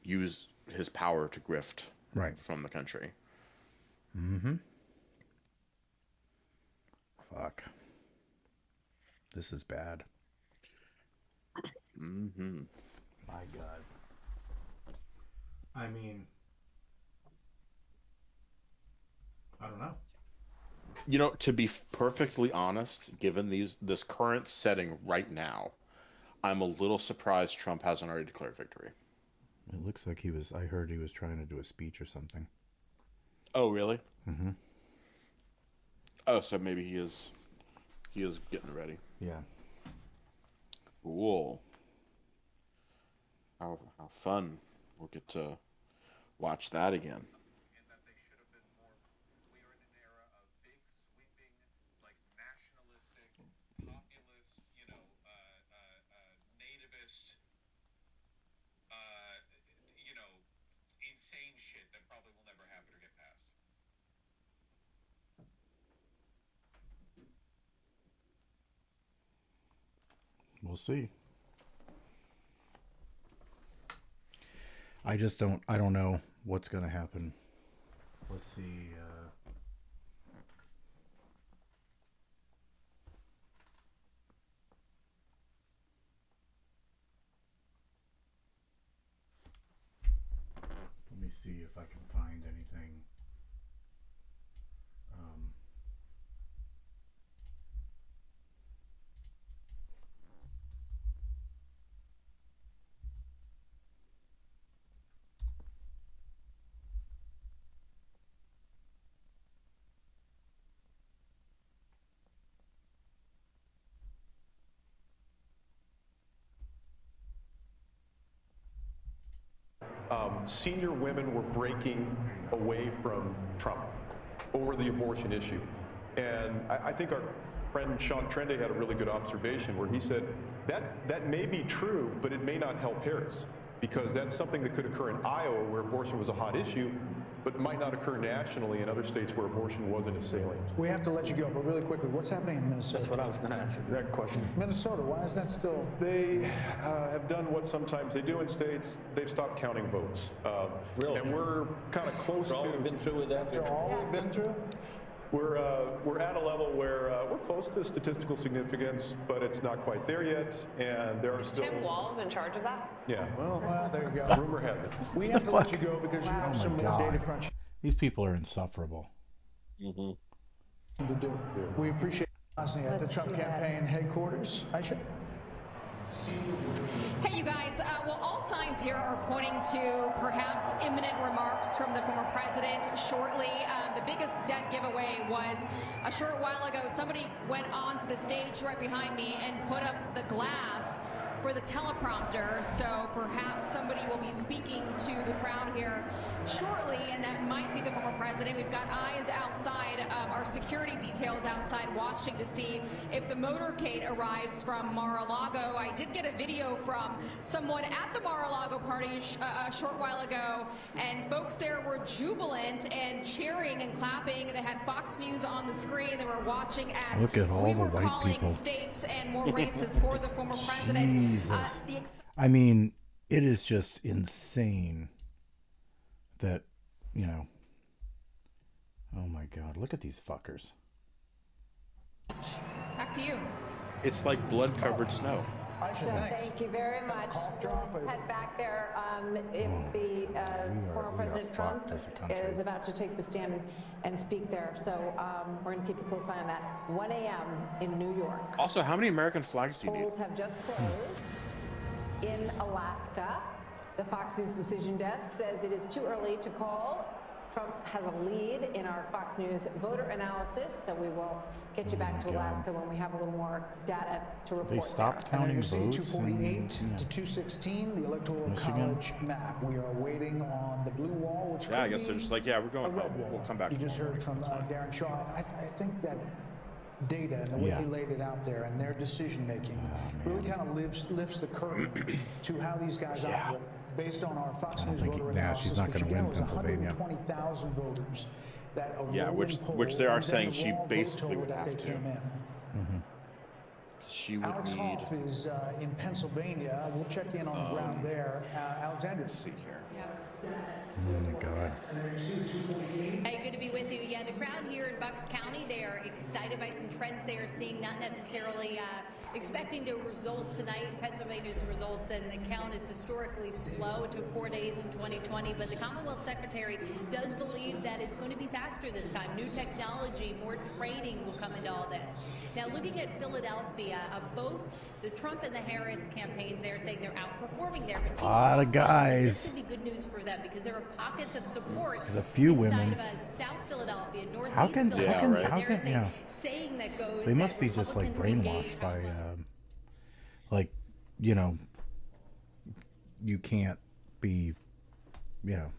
use his power to grift right. from the country. Mm-hmm. Fuck. This is bad. Mm-hmm. My God. I mean, I don't know. To be perfectly honest, given this current setting right now, I'm a little surprised Trump hasn't already declared victory. It looks like I heard he was trying to do a speech or something. Oh, really? Mm-hmm. Oh, so maybe he is getting ready. Yeah. Cool. How fun. We'll get to watch that again. And that they should have been more. We are in an era of big, sweeping, like nationalistic, populist, nativist, insane shit that probably will never happen or get passed. We'll see. I don't know what's going to happen. Let's see. Let me see if I can find anything. Senior women were breaking away from Trump over the abortion issue. And I think our friend Sean Trende had a really good observation where he said that may be true, but it may not help Harris, because that's something that could occur in Iowa where abortion was a hot issue, but might not occur nationally in other states where abortion wasn't as salient. We have to let you go, but really quickly, what's happening in Minnesota? That's what I was going to answer that question. Minnesota, why is that still? They have done what sometimes they do in states. They've stopped counting votes. Really? And we're kind of close After all to... we've been through with that? After all we've been through? We're at a level where we're close to statistical significance, but it's not quite there yet, and there are still... Tim Walz in charge of that? Yeah, well, Well, there you go. rumor has it. We have to let you go because you have some more God. data crunching These people are insufferable. to do. We appreciate you at the Trump campaign headquarters. Aisha? Hey, you guys. Well, all signs here are pointing to perhaps imminent remarks from the former president shortly. The biggest debt giveaway was a short while ago. Somebody went onto the stage right behind me and put up the glass for the teleprompter, so perhaps somebody will be speaking to the crowd here shortly, and that might be the former president. We've got eyes outside, our security details outside watching to see if the motorcade arrives from Mar-a-Lago. I did get a video from someone at the Mar-a-Lago party a short while ago, and folks there were jubilant and cheering and clapping. They had Fox News on the screen. They were watching as Look at all we the were white calling people. states and more races for the former president. Jesus. I mean, it is just insane that, you know, oh my God, look at these fuckers. Back to you. It's like blood-covered snow. So thank you very much. We'll head back there. If the former President Trump is about to take the stand and speak there, so we're going to keep a close eye on that. 1 a.m. in New York. Also, how many American flags do you need? Polls have just closed in Alaska. The Fox News decision desk says it is too early to call. Trump has a lead in our Fox News voter analysis, so we will get you back to Alaska when we have a little more data to report. They stopped And counting you're seeing votes. 248 to 216, the Electoral College map. We are waiting on the blue wall, which Yeah, I could guess they're be just like, yeah, we're a going red home. wall. We'll come back. You just heard from Darren Shaw. I think that data and the way he laid it out there and their decision making really kind of lifts the curtain to how these guys operate. Based on our Fox News voter analysis, she's not which gonna again win was Pennsylvania. 120,000 voters that a Yeah, rolling which they poll, are and then saying the she raw vote basically total would that have they to. came in. She would Alex need. Hoff is in Pennsylvania. We'll check in on the ground there. Alexander. Let's see here. Oh my God. Hey, good to be with you. Yeah, the crowd here in Bucks County, they are excited by some trends they are seeing, not necessarily expecting to result tonight. Pennsylvania's results, and the count is historically slow. It took 4 days in 2020, but the Commonwealth Secretary does believe that it's going to be faster this time. New technology, more training will come into all this. Now, looking at Philadelphia, both the Trump and the Harris campaigns, they're saying they're outperforming there. But A lot of guys. This would be good news for them because there are pockets of support. There's a few inside women. Of, South Philadelphia, Northeast How can Philadelphia. yeah? Saying that goes. They must that be just like Republicans brainwashed by, like, you know, you can't be, you know,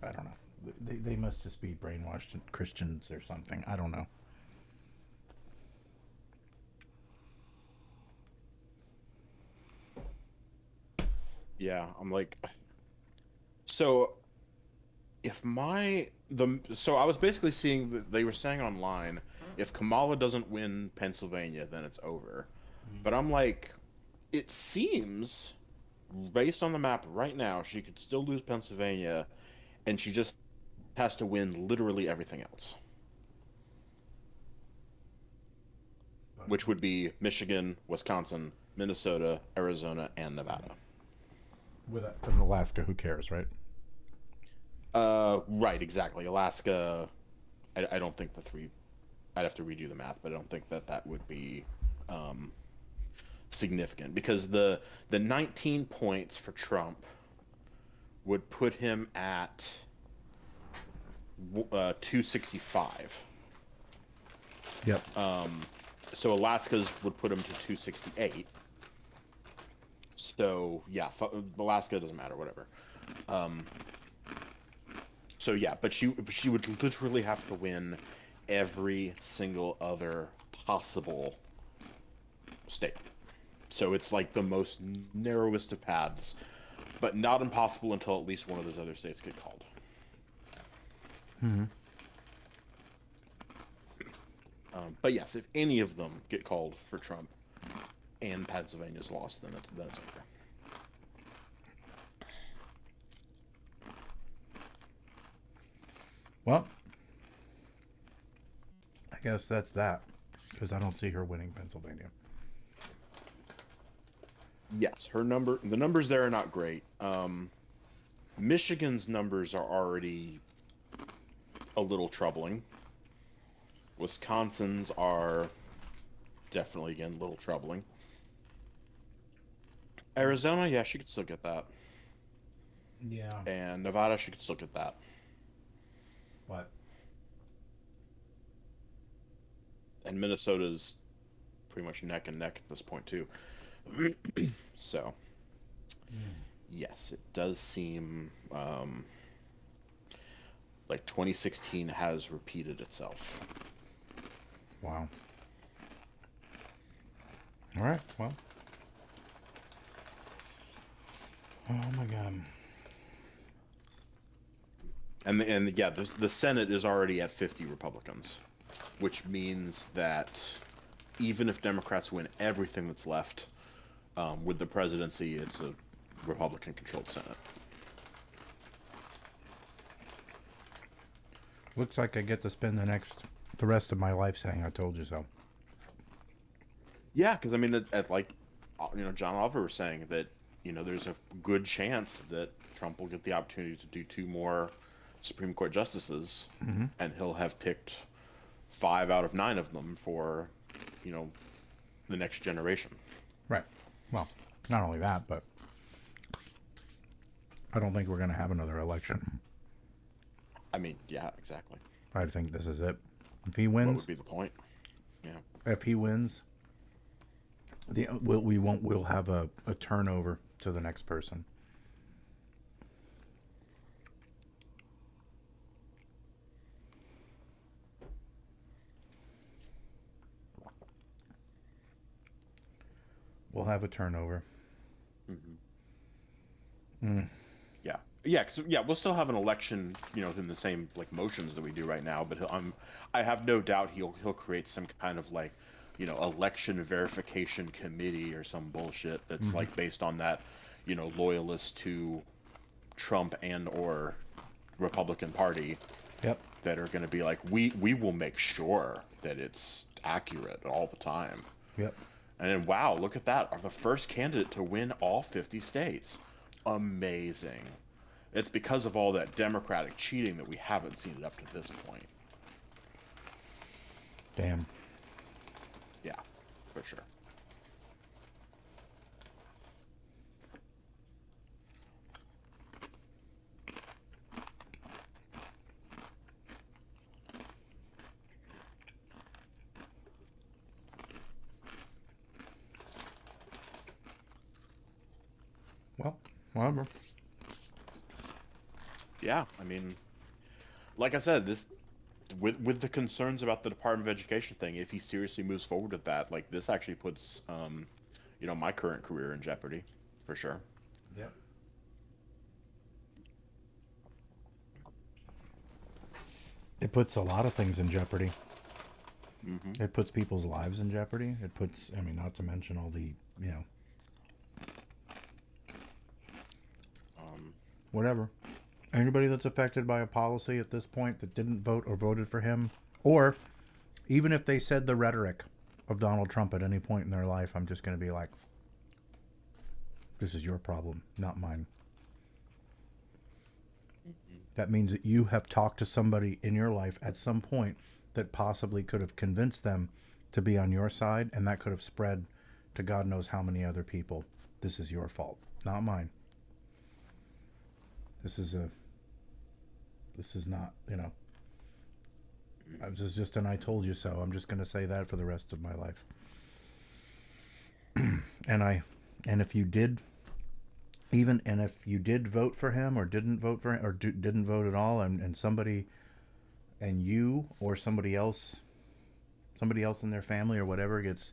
I don't know. They must just be brainwashed Christians or something. I don't know. Yeah, I'm like, so if so I was basically seeing that they were saying online, if Kamala doesn't win Pennsylvania, then it's over. But I'm like, it seems based on the map right now, she could still lose Pennsylvania, and she just has to win literally everything else, which would be Michigan, Wisconsin, Minnesota, Arizona, and Nevada. With Alaska, who cares, right? Right, exactly. Alaska, I don't think the three. I'd have to redo the math, but I don't think that would be significant because the 19 points for Trump would put him at 265. Yep. So Alaska's would put him to 268. So yeah, Alaska doesn't matter, whatever. So yeah, but she would literally have to win every single other possible state. So it's like the most narrowest of paths, but not impossible until at least one of those other states get called. But yes, if any of them get called for Trump and Pennsylvania's lost, then that's over. Well, I guess that's that, because I don't see her winning Pennsylvania. Yes, the numbers there are not great. Michigan's numbers are already a little troubling. Wisconsin's are definitely, again, a little troubling. Arizona, yeah, she could still get that. Yeah. And Nevada, she could still get that. What? And Minnesota's pretty much neck and neck at this point, too. So, yes, it does seem like 2016 has repeated itself. Wow. All right. Well. Oh my God. And yeah, the Senate is already at 50 Republicans, which means that even if Democrats win everything that's left with the presidency, it's a Republican-controlled Senate. Looks like I get to spend the rest of my life saying "I told you so." Yeah, because I mean, at like, John Oliver was saying that there's a good chance that Trump will get the opportunity to do 2 more Supreme Court justices, and he'll have picked 5 out of 9 of them for, the next generation. Right. Well, not only that, but I don't think we're going to have another election. I mean, yeah, exactly. I think this is it. If he What wins, would be the point? Yeah. if he wins, we'll have a turnover to the next person. We'll have a turnover. Yeah, yeah, we'll still have an election, within the same like motions that we do right now. But I have no doubt he'll create some kind of like, election verification committee or some bullshit that's like based on that, loyalists to Trump and or Republican Party. Yep. That are going to be like, we will make sure that it's accurate all the time. Yep. And then, wow, look at that. Are the first candidate to win all 50 states. Amazing. It's because of all that Democratic cheating that we haven't seen it up to this point. Damn. Yeah, for sure. Well, whatever. Yeah, I mean, like I said, this with the concerns about the Department of Education thing, if he seriously moves forward with that, like this actually puts my current career in jeopardy, for sure. Yep. It puts a lot of things in jeopardy. It puts people's lives in jeopardy. It puts, I mean, not to mention all the, whatever. Anybody that's affected by a policy at this point that didn't vote or voted for him, or even if they said the rhetoric of Donald Trump at any point in their life, I'm just going to be like, this is your problem, not mine. That means that you have talked to somebody in your life at some point that possibly could have convinced them to be on your side, and that could have spread to God knows how many other people. This is your fault, not mine. This is not, this is just an I told you so. I'm just going to say that for the rest of my life. And if you did, if you did vote for him or didn't vote for him or didn't vote at all, and somebody, and you or somebody else in their family or whatever gets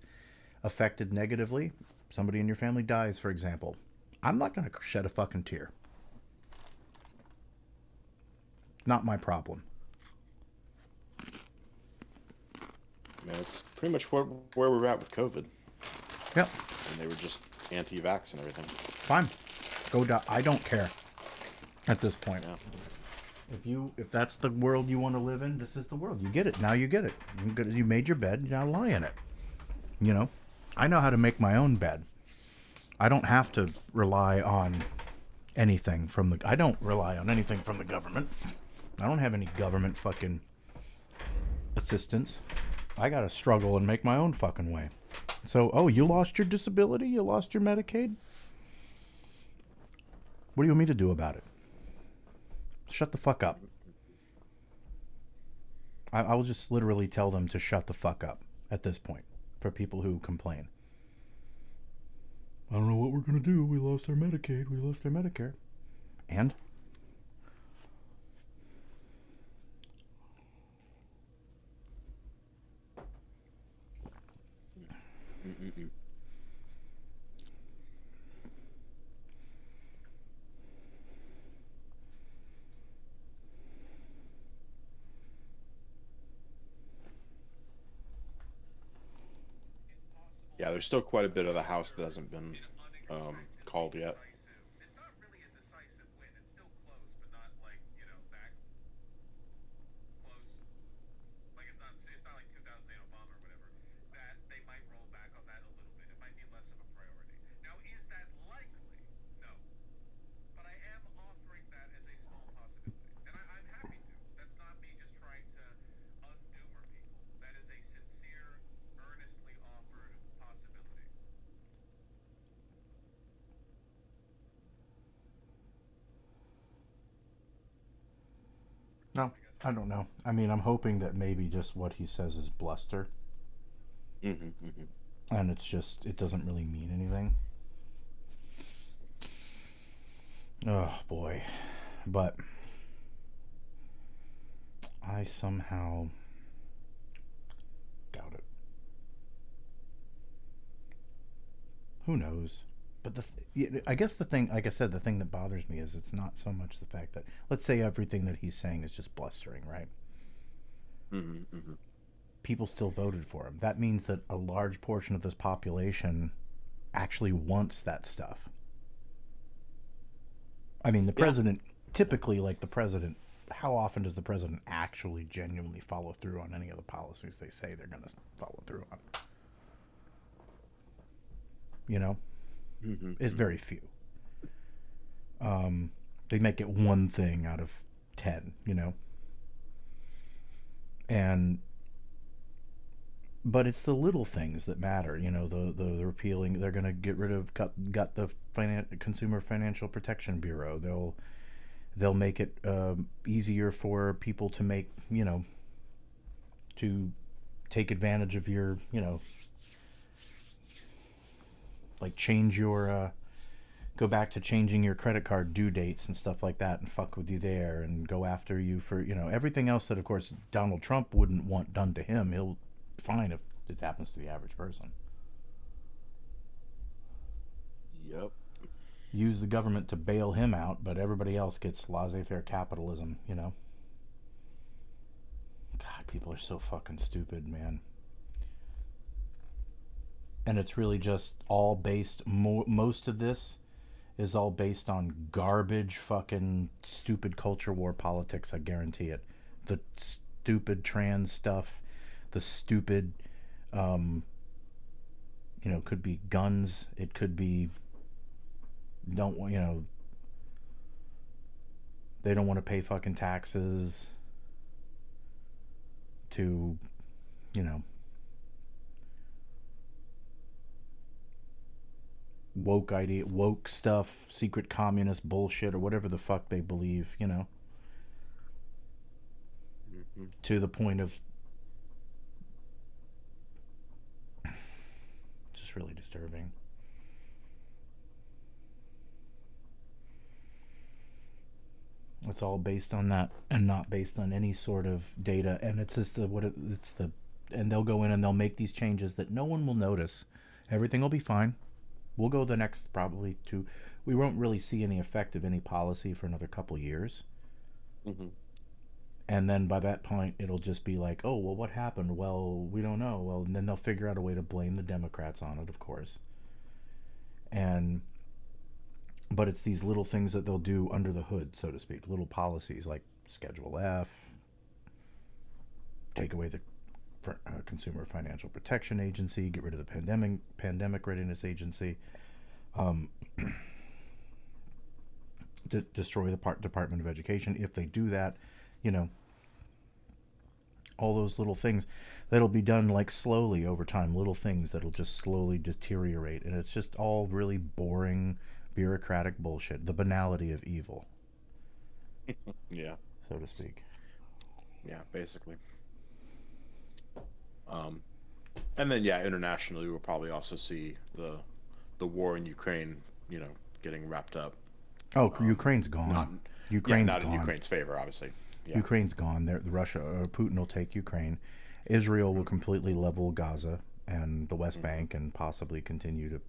affected negatively, somebody in your family dies, for example, I'm not going to shed a fucking tear. Not my problem. Man, it's pretty much where we're at with COVID. Yep. And they were just anti-vax and everything. Fine. Go die. I don't care at this point. Yeah. If that's the world you want to live in, this is the world. You get it. Now you get it. You made your bed. You now lie in it. I know how to make my own bed. I don't have to rely on anything I don't rely on anything from the government. I don't have any government fucking assistance. I gotta struggle and make my own fucking way. So, you lost your disability? You lost your Medicaid? What do you want me to do about it? Shut the fuck up. I will just literally tell them to shut the fuck up at this point for people who complain. I don't know what we're going to do. We lost our Medicaid. We lost our Medicare. And? Mm-mm-mm. Yeah, there's still quite a bit of the House that hasn't been called yet. It's not really a decisive win. It's still close, but not like, that close. Like it's not like 2008 Obama or whatever. That they might roll back on that a little bit. It might be less of a priority. Now, is that likely? No. But I am offering that as a small possibility. And I'm happy to. That's not me just trying to undoomer people. That is a sincere, earnestly offered possibility. No, I don't know. I mean, I'm hoping that maybe just what he says is bluster. Mm-hmm, mm-hmm. And it doesn't really mean anything. Oh, boy. But I somehow doubt it. Who knows? But I guess the thing, like I said, the thing that bothers me is it's not so much the fact that, let's say everything that he's saying is just blustering, right? Mm-hmm, mm-hmm. People still voted for him. That means that a large portion of this population actually wants that stuff. I mean, the president, typically, like the president, how often does the president actually genuinely follow through on any of the policies they say they're going to follow through on? You know? Mm-hmm. It's very few. They make it one thing out of 10, but it's the little things that matter, the repealing. They're going to get rid of got the Consumer Financial Protection Bureau. They'll make it easier for people to make, to take advantage of your, like change your go back to changing your credit card due dates and stuff like that and fuck with you there and go after you for, everything else that, of course, Donald Trump wouldn't want done to him. He'll fine if it happens to the average person. Yep. Use the government to bail him out, but everybody else gets laissez-faire capitalism, God, people are so fucking stupid, man. And it's really just all based, most of this is all based on garbage, fucking stupid culture war politics, I guarantee it. The stupid trans stuff, the stupid, could be guns, it could be, they don't want to pay fucking taxes to, woke stuff, secret communist bullshit, or whatever the fuck they believe, Mm-hmm. to the point of just really disturbing. It's all based on that and not based on any sort of data, and it's just and they'll go in and they'll make these changes that no one will notice. Everything will be fine. We'll go the next probably two. We won't really see any effect of any policy for another couple years. Mm-hmm. And then by that point, it'll just be like, oh, well, what happened? Well, we don't know. Well, and then they'll figure out a way to blame the Democrats on it, of course. But it's these little things that they'll do under the hood, so to speak. Little policies like Schedule F, take away the Consumer Financial Protection Agency, get rid of the Pandemic Readiness Agency, destroy the Department of Education. If they do that, all those little things that'll be done like slowly over time, little things that'll just slowly deteriorate. And it's just all really boring, bureaucratic bullshit. The banality of evil. Yeah. So to speak. Yeah, basically. And then, yeah, internationally, we'll probably also see the the war in Ukraine, getting wrapped up. Oh, Ukraine's Not, gone. yeah, Ukraine's not in gone. Ukraine's favor, obviously. Yeah. Ukraine's gone. The Russia, Putin will take Ukraine. Israel will completely level Gaza and the West Bank, and possibly continue to,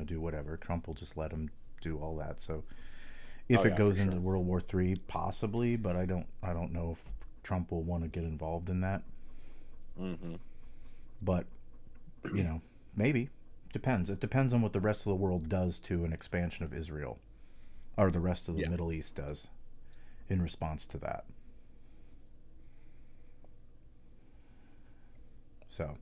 do whatever. Trump will just let him do all that. So, if Oh it yeah, goes for into sure. World War III, possibly, but I don't know if Trump will want to get involved in that. But maybe. Depends. It depends on what the rest of the world does to an expansion of Israel, or the rest of the Yeah. Middle East does in response to that. So,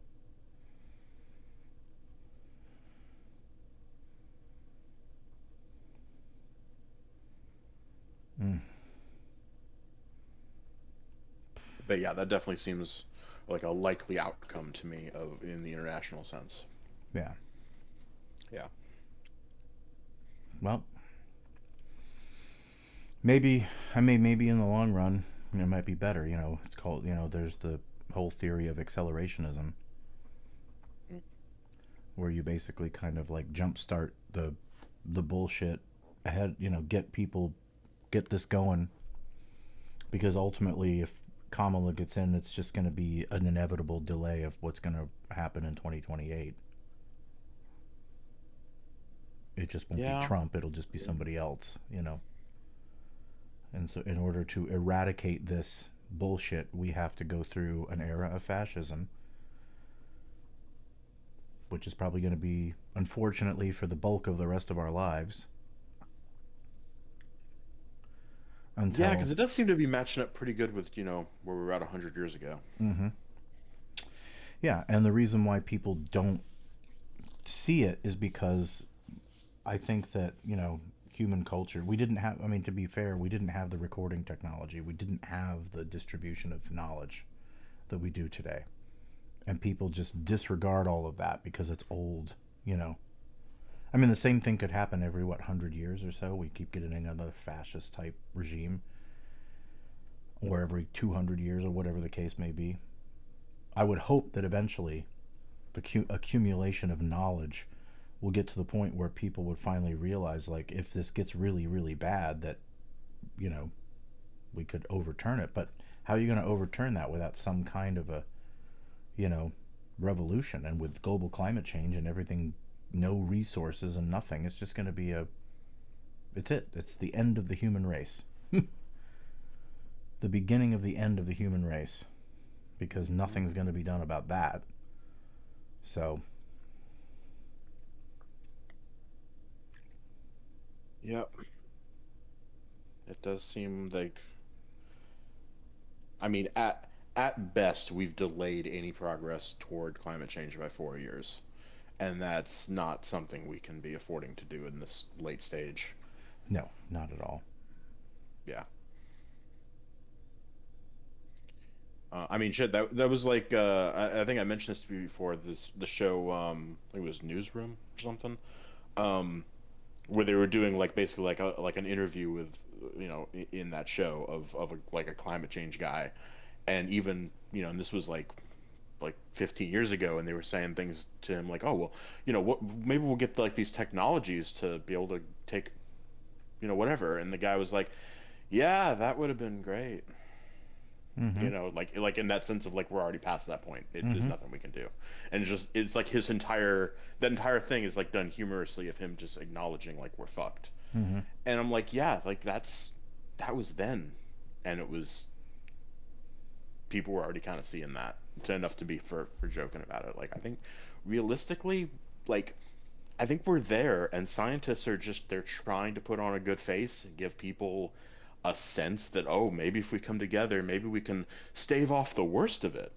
But yeah, that definitely seems like a likely outcome to me of in the international sense. yeah. Yeah. Well, maybe maybe in the long run it might be better. It's called, there's the whole theory of accelerationism, where you basically kind of like jumpstart the bullshit ahead. Get this going, because ultimately, if Kamala gets in, it's just going to be an inevitable delay of what's going to happen in 2028. It just won't be Yeah. Trump. It'll just be somebody else. And so, in order to eradicate this bullshit, we have to go through an era of fascism, which is probably going to be, unfortunately, for the bulk of the rest of our lives. Yeah, Until, because it does seem to be matching up pretty good with, where we were at 100 years ago. yeah, and the reason why people don't see it is because I think that, human culture, we didn't have, I mean, to be fair, we didn't have the recording technology. We didn't have the distribution of knowledge that we do today. And people just disregard all of that because it's old, I mean, the same thing could happen every, 100 years or so. We keep getting another fascist type regime, or every 200 years, or whatever the case may be. I would hope that eventually the accumulation of knowledge will get to the point where people would finally realize, like, if this gets really, really bad, that, you know, we could overturn it. But how are you going to overturn that without some kind of a, revolution? And with global climate change and everything, no resources and nothing, it's just going to be it's the end of the human race. The beginning of the end of the human race, because nothing's going to be done about that. So, Yep. It does seem like, I mean, at best, we've delayed any progress toward climate change by 4 years, and that's not something we can be affording to do in this late stage. no, not at all. Yeah. I mean, shit. That was like I think I mentioned this to you before. The show, I think it was Newsroom or something, where they were doing like basically like an interview with, in that show of like a climate change guy, and even, and this was like 15 years ago, and they were saying things to him like, oh well, what, maybe we'll get like these technologies to be able to take, whatever, and the guy was like, yeah, that would have been great. Like in that sense of like, we're already past that point. There's nothing we can do, and it's like that entire thing is like done humorously, of him just acknowledging like we're fucked. And I'm like, yeah, like that was then, and it was, people were already kind of seeing that to enough to be for joking about it. Like, I think realistically, like, I think we're there, and scientists are just, they're trying to put on a good face and give people a sense that, oh, maybe if we come together, maybe we can stave off the worst of it.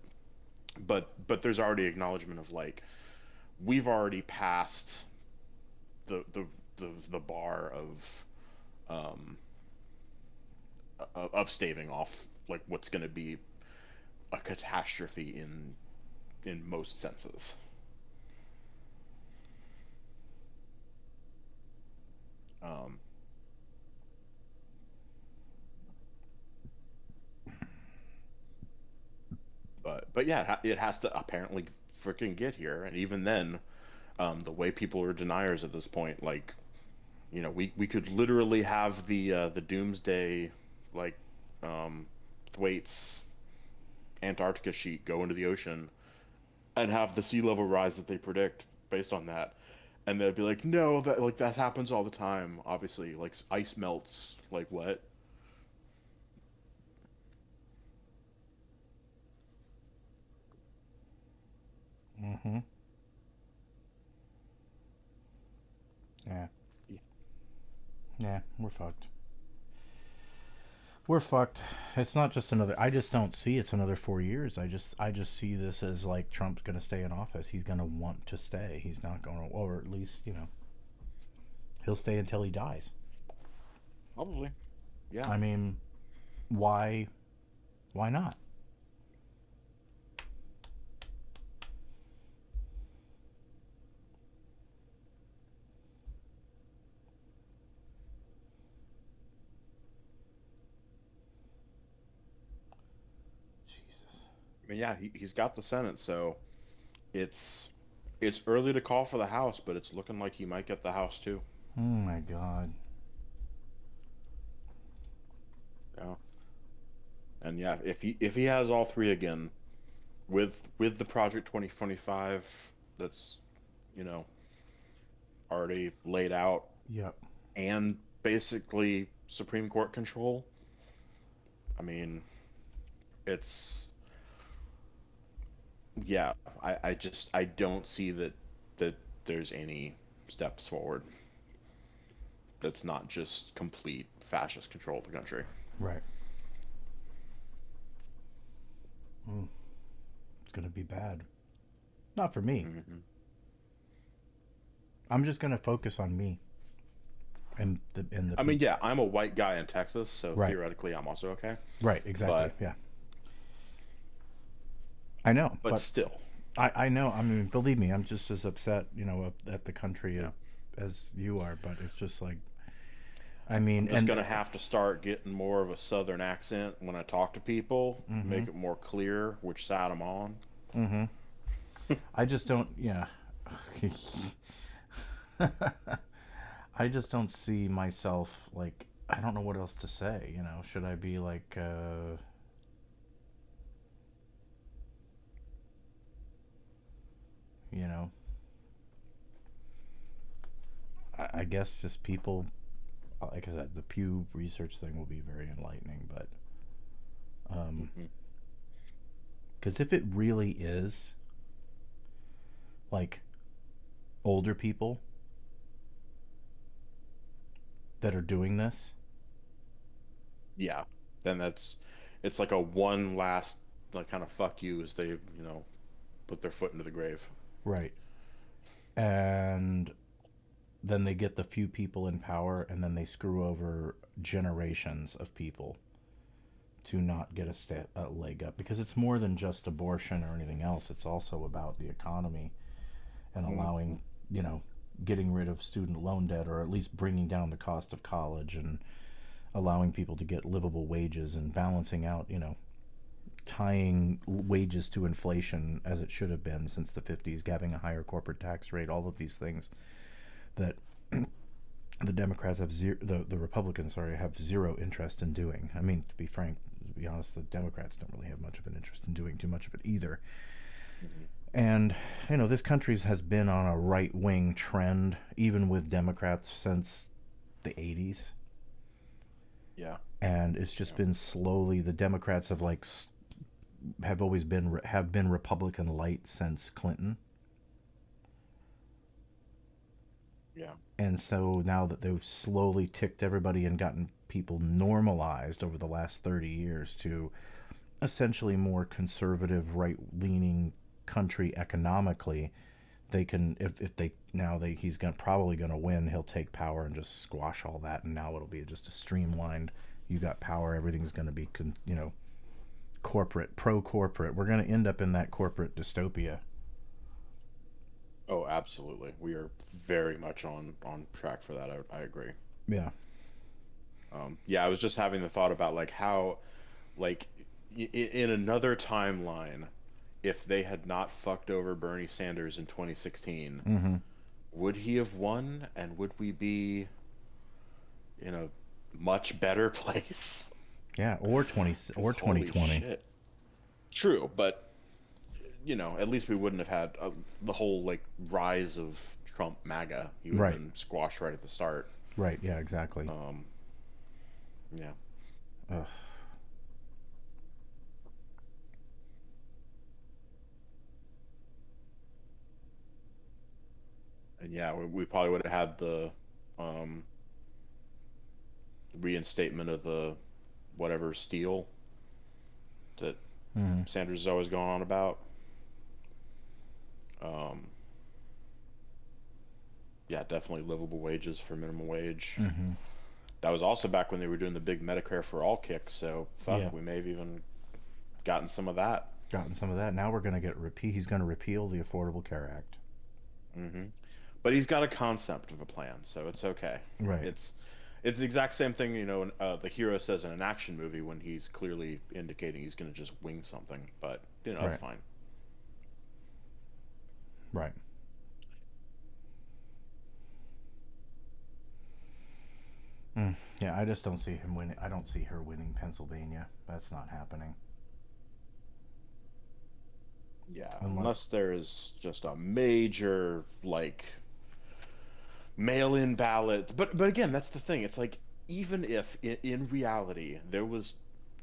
But there's already acknowledgement of like, we've already passed the bar of staving off like what's going to be a catastrophe in most senses. Um, but yeah, it has to apparently freaking get here, and even then, The way people are deniers at this point, like, we could literally have the doomsday, like, Thwaites Antarctica sheet go into the ocean and have the sea level rise that they predict based on that, and they'd be like, no, that happens all the time. Obviously, like, ice melts. Like, what? Mm-hmm. Yeah. Yeah, we're fucked. We're fucked. It's not just another. I just don't see it's another 4 years. I just see this as like Trump's going to stay in office. He's going to want to stay. He's not going to, or at least he'll stay until he dies. Probably. Yeah. I mean, why? Why not? Jesus. I mean, yeah, he's got the Senate, so it's it's early to call for the House, but it's looking like he might get the House too. Oh my God. Yeah. And yeah, if he has all three again, with the Project 2025 that's, you know, already laid out, Yep. and basically Supreme Court control, I mean, it's, yeah, I don't see that there's any steps forward that's not just complete fascist control of the country. Right. It's gonna be bad. Not for me. I'm just gonna focus on me. And the I mean, yeah, I'm a white guy in Texas, so Right. theoretically I'm also okay. Right, exactly. But Yeah. I know, but still, I know. I mean, believe me, I'm just as upset, at the country as you are. But it's just like, I mean, I'm just and gonna have to start getting more of a Southern accent when I talk to people, Mm-hmm. make it more clear which side I'm on. I just don't. Yeah. I just don't see myself like. I don't know what else to say. Should I be like? You know. I guess just people. Like I said, the Pew Research thing will be very enlightening, but because if it really is like older people that are doing this, Yeah, then it's like a one last, like, kind of fuck you as they, put their foot into the grave. right? And then they get the few people in power, and then they screw over generations of people to not get a leg up, because it's more than just abortion or anything else. It's also about the economy and allowing, getting rid of student loan debt, or at least bringing down the cost of college, and allowing people to get livable wages, and balancing out, tying wages to inflation as it should have been since the 50s, having a higher corporate tax rate, all of these things that the Democrats have the Republicans, sorry, have zero interest in doing. I mean, to be frank, to be honest, the Democrats don't really have much of an interest in doing too much of it either. And this country has been on a right-wing trend, even with Democrats, since the 80s. Yeah. And it's just been slowly, the Democrats have always been Republican light since Clinton. Yeah. And so now that they've slowly ticked everybody and gotten people normalized over the last 30 years to essentially more conservative, right-leaning country economically, they can, if they, now they, he's probably going to win, he'll take power and just squash all that, and now it'll be just a streamlined, you got power, everything's going to be, corporate, pro-corporate. We're going to end up in that corporate dystopia. Oh, absolutely. We are very much on track for that. I agree. Yeah. Yeah, I was just having the thought about, like, how, like, in another timeline, if they had not fucked over Bernie Sanders in 2016, Mm-hmm. would he have won, and would we be in a much better place? Yeah, or 'Cause holy 2020. shit. True, but at least we wouldn't have had the whole like rise of Trump MAGA. He would Right. have been squashed right at the start. Right. Yeah. Exactly. Yeah. Ugh. And yeah, we probably would have had the um, reinstatement of the whatever steal that Mm-hmm. Sanders is always going on about. Um, yeah, definitely livable wages for minimum wage. Mm-hmm. That was also back when they were doing the big Medicare for all kick. So fuck, Yeah. we may have even gotten some of that. Gotten some of that. Now we're gonna get He's gonna repeal the Affordable Care Act. Mm-hmm. But he's got a concept of a plan, so it's okay. Right. It's the exact same thing, the hero says in an action movie when he's clearly indicating he's going to just wing something. But it's Right. fine. Right. Yeah, I just don't see him winning. I don't see her winning Pennsylvania. That's not happening. Yeah, Unless- unless there is just a major like mail-in ballot. But again, that's the thing. It's like even if in reality there was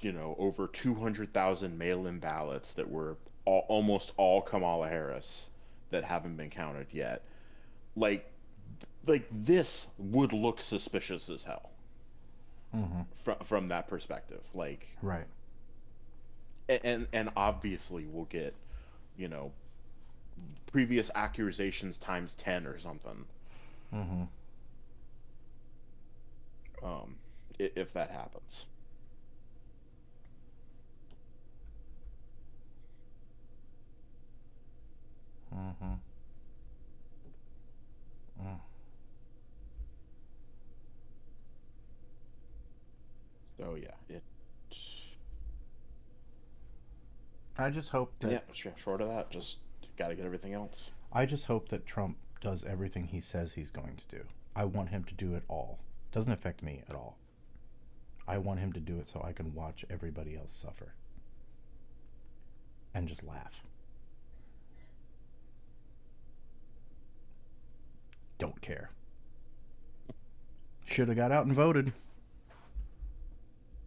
over 200,000 mail-in ballots that were almost all Kamala Harris that haven't been counted yet, like this would look suspicious as hell. From that perspective, like, Right. and obviously we'll get previous accusations times 10 or something. Mm-hmm. If that happens. Mm-hmm. So yeah, I just hope that short of that, just got to get everything else. I just hope that Trump does everything he says he's going to do. I want him to do it all. Doesn't affect me at all. I want him to do it so I can watch everybody else suffer and just laugh. Don't care. Should have got out and voted.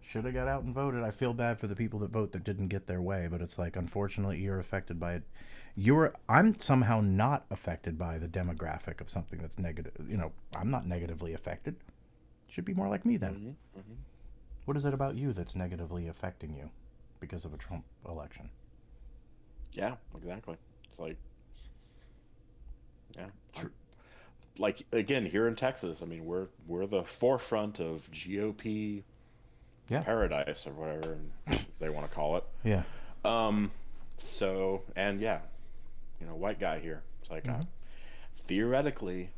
Should have got out and voted. I feel bad for the people that vote that didn't get their way, but it's like, unfortunately, you're affected by it. I'm somehow not affected by the demographic of something that's negative. I'm not negatively affected. Should be more like me then. Mm-hmm. Mm-hmm. What is it about you that's negatively affecting you because of a Trump election? Yeah, exactly. It's like, yeah. Like again, here in Texas, I mean, we're the forefront of GOP paradise or whatever they want to call it. Yeah. So, and yeah, white guy here. It's like, theoretically,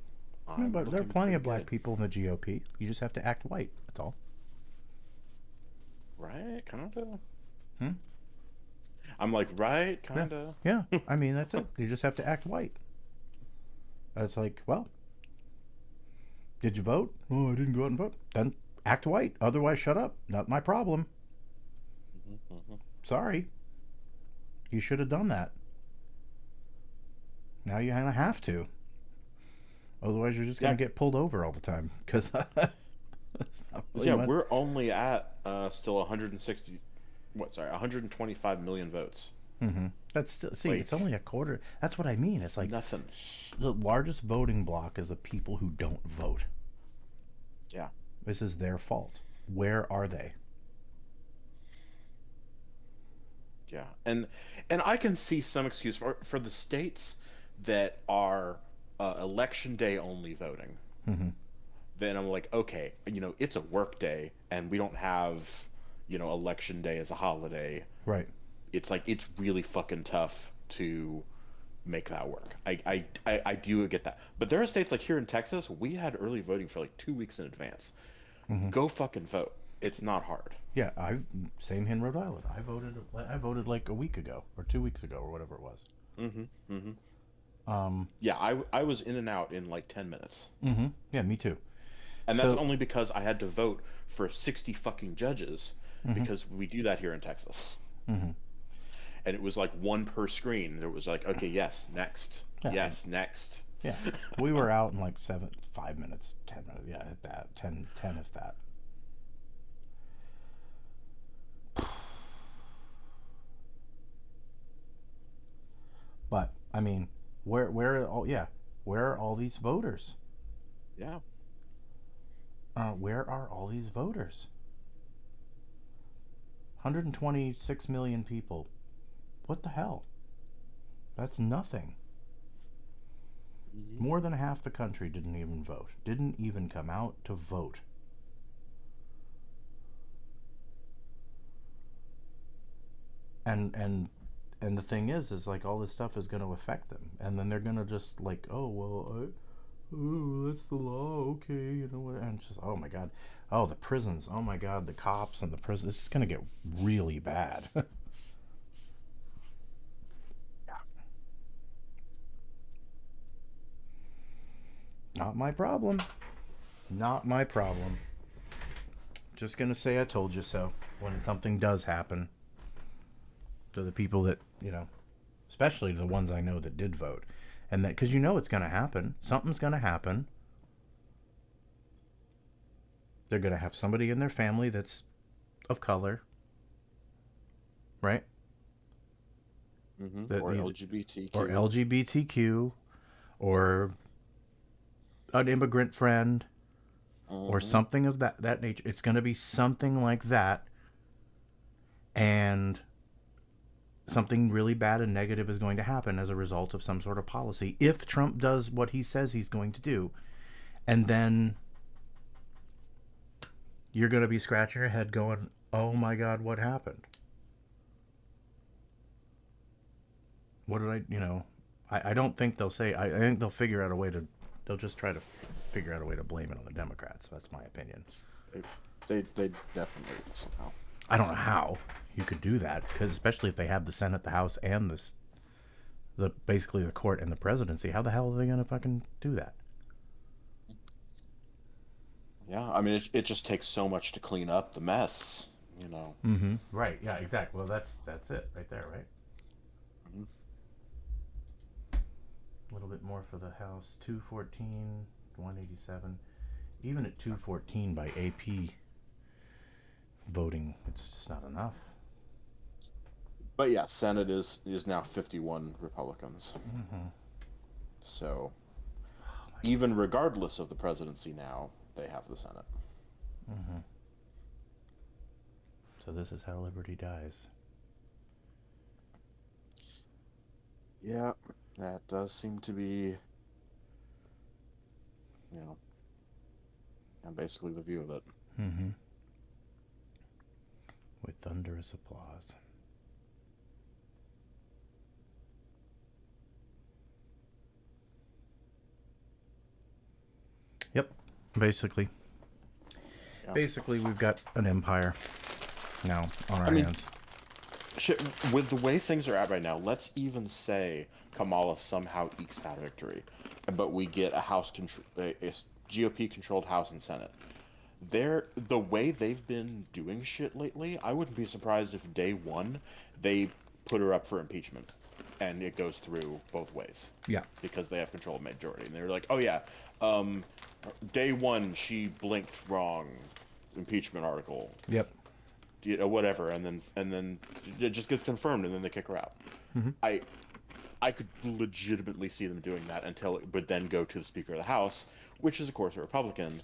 No, but there are plenty of black good. people in the GOP. You just have to act white. That's all. Right? Kind of. Hmm? I'm like, right? Kind of. Yeah. I mean, that's it. You just have to act white. It's like, well, did you vote? Oh, I didn't go out and vote. Then act white. Otherwise, shut up. Not my problem. Sorry. You should have done that. Now you kind of have to. Otherwise, you're just going to get pulled over all the time. Because we're only at still 125 million votes. Mm-hmm. That's still, it's only a quarter. That's what I mean. It's like nothing. The largest voting bloc is the people who don't vote. Yeah. This is their fault. Where are they? Yeah, and I can see some excuse for the states that are election day only voting. Mm-hmm. Then I'm like, okay, it's a work day, and we don't have election day as a holiday. Right. It's like it's really fucking tough to make that work. I do get that, but there are states like here in Texas, we had early voting for like 2 weeks in advance. Mm-hmm. Go fucking vote. It's not hard. Yeah, same here in Rhode Island. I voted like a week ago or 2 weeks ago or whatever it was. Yeah, I was in and out in like 10 minutes. Yeah, me too. And that's So- only because I had to vote for 60 fucking judges because we do that here in Texas. And it was like one per screen. There was like, okay, yes, next. Yeah. Yes, next. Yeah, we were out in like 5 minutes, 10 minutes. Yeah, at that 10 if that. But I mean, where are all these voters? Yeah. Where are all these voters? 126 million people. What the hell? That's nothing. More than half the country didn't even vote. Didn't even come out to vote. And the thing is like all this stuff is going to affect them, and then they're going to just like, oh well, oh, that's the law, okay, you know what? And it's just, oh my god, oh, the prisons, oh my god, the cops and the prisons. This is going to get really bad. Not my problem. Not my problem. Just gonna say I told you so when something does happen to the people that, you know, especially the ones I know that did vote. And that, because you know it's gonna happen. Something's gonna happen. They're gonna have somebody in their family that's of color. Right? Or LGBTQ. Or LGBTQ. Or an immigrant friend, or something of that nature. It's going to be something like that, and something really bad and negative is going to happen as a result of some sort of policy if Trump does what he says he's going to do. And then you're going to be scratching your head going, oh my god, what happened? What did I don't think they'll say. I think they'll figure out a way to. They'll just try to figure out a way to blame it on the Democrats. That's my opinion. They definitely somehow. I don't know how you could do that, because especially if they have the Senate, the House, and basically the court and the presidency. How the hell are they going to fucking do that? Yeah, I mean, it just takes so much to clean up the mess, you know. Right. Yeah. Exactly. Well, that's it right there. Right. A little bit more for the House. 214, 187. Even at 214 by AP voting, it's just not enough. But yeah, Senate is now 51 Republicans. So even regardless of the presidency now, they have the Senate. So this is how liberty dies. Yeah, that does seem to be, basically the view of it. With thunderous applause. Yep, basically. Yeah. Basically, we've got an empire now on our hands. Shit, with the way things are at right now, let's even say Kamala somehow ekes out a victory, but we get a GOP-controlled House and Senate. The way they've been doing shit lately, I wouldn't be surprised if day one they put her up for impeachment, and it goes through both ways. Yeah, because they have control of majority, and they're like, oh yeah, day one she blinked wrong, impeachment article. Yep. Whatever, and then it just gets confirmed, and then they kick her out. I could legitimately see them doing that until it would then go to the Speaker of the House, which is of course a Republican,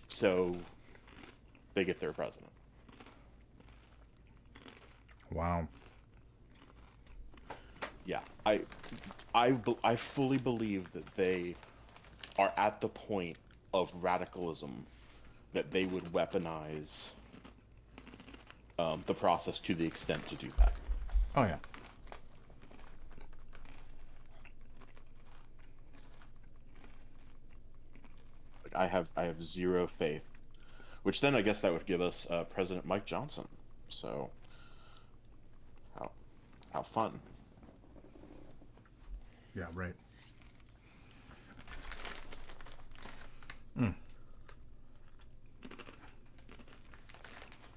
so they get their president. Wow. Yeah, I fully believe that they are at the point of radicalism that they would weaponize the process to the extent to do that. Oh yeah. Like I have zero faith which then I guess that would give us President Mike Johnson. So how fun. Yeah, right. Mm.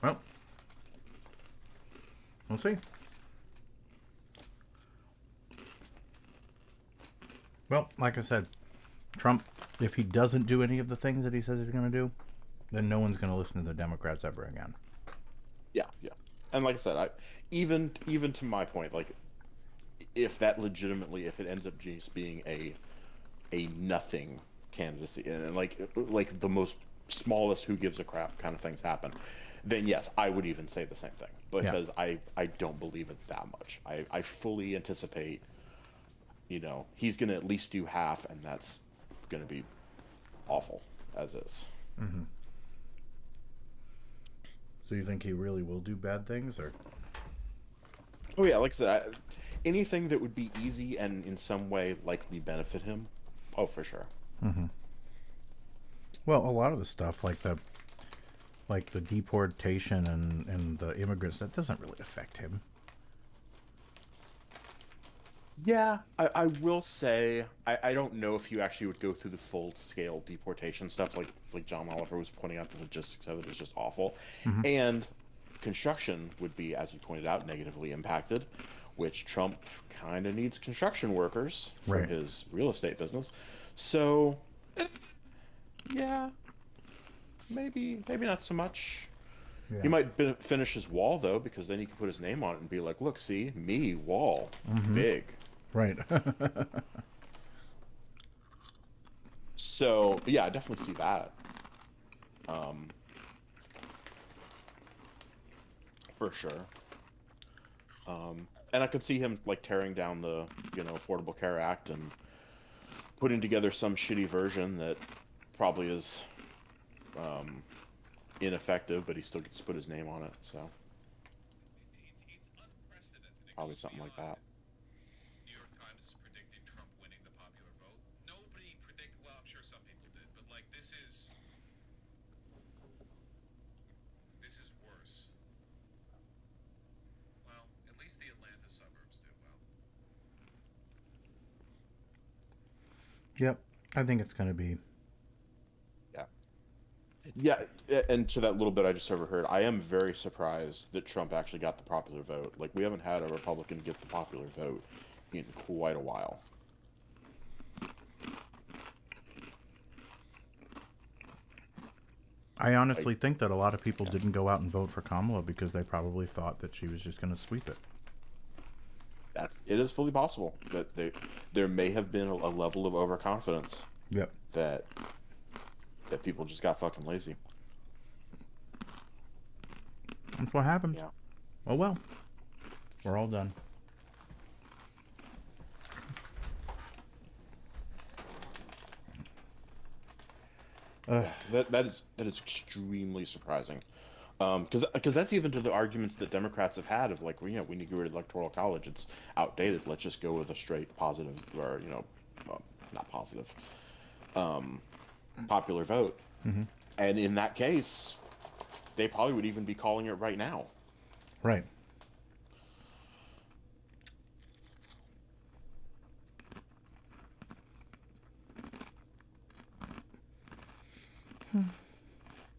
Well, we'll see. Well, like I said, Trump, if he doesn't do any of the things that he says he's going to do, then no one's going to listen to the Democrats ever again. Yeah, yeah. And like I said, even to my point, like if that legitimately, if it ends up just being a nothing candidacy and like the most smallest who gives a crap kind of things happen, then yes, I would even say the same thing, because I don't believe it that much. I fully anticipate, he's going to at least do half, and that's going to be awful as is. Mm-hmm. So you think he really will do bad things, or? Oh yeah, like I said, anything that would be easy and in some way likely benefit him, oh for sure. Mm-hmm. Well, a lot of the stuff, like the deportation and the immigrants, that doesn't really affect him. Yeah, I will say I don't know if you actually would go through the full scale deportation stuff like John Oliver was pointing out. The logistics of it is just awful, and construction would be, as you pointed out, negatively impacted, which Trump kind of needs construction workers for his real estate business. So, yeah, maybe not so much. Yeah. He might finish his wall though, because then he can put his name on it and be like, "Look, see me, wall, big." Right. So yeah, I definitely see that. For sure. And I could see him like tearing down the Affordable Care Act and putting together some shitty version that probably is ineffective, but he still gets to put his name on it. So It's unprecedented. It probably goes something like beyond that. New York Times is predicting Trump winning the popular vote. Nobody predicted. Well, I'm sure some people did, but like this is worse. Well, at least the Atlanta suburbs did well. Yep. I think it's going to be. Yeah, and to that little bit I just overheard, I am very surprised that Trump actually got the popular vote. Like, we haven't had a Republican get the popular vote in quite a while. I honestly think that a lot of people didn't go out and vote for Kamala because they probably thought that she was just going to sweep it. It is fully possible that there may have been a level of overconfidence. Yep. That people just got fucking lazy. That's what happened. Yeah. Oh well. We're all done. That is extremely surprising. Because that's even to the arguments that Democrats have had of like, we need to get rid of the Electoral College. It's outdated. Let's just go with a straight positive, or not positive, popular vote. And in that case, they probably would even be calling it right now. Right.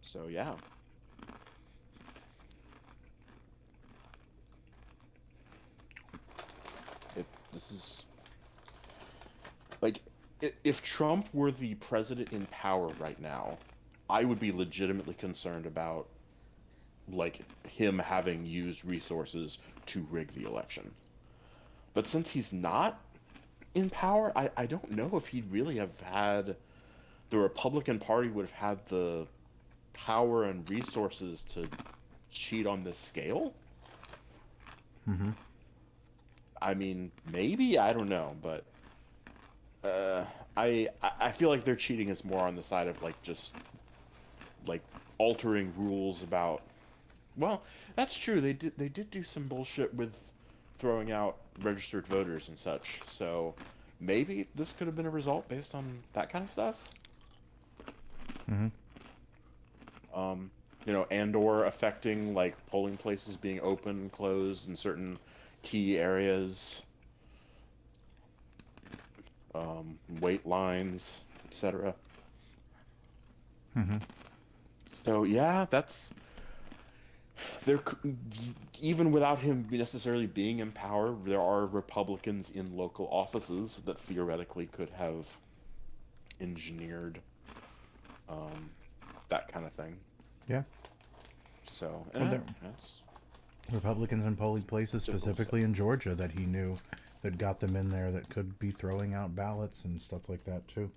So yeah. This is like, if Trump were the president in power right now, I would be legitimately concerned about like him having used resources to rig the election. But since he's not in power, I don't know if he'd really have had, the Republican Party would have had the power and resources to cheat on this scale. I mean, maybe, I don't know, but I feel like their cheating is more on the side of like just like altering rules about. Well, that's true. They did do some bullshit with throwing out registered voters and such. So maybe this could have been a result based on that kind of stuff. And or affecting like polling places being open, closed in certain key areas, wait lines, etc. So yeah, that's there. Even without him necessarily being in power, there are Republicans in local offices that theoretically could have engineered that kind of thing. Yeah. So Well, there, that's Republicans in polling places, difficult to say. specifically in Georgia, that he knew that got them in there that could be throwing out ballots and stuff like that too.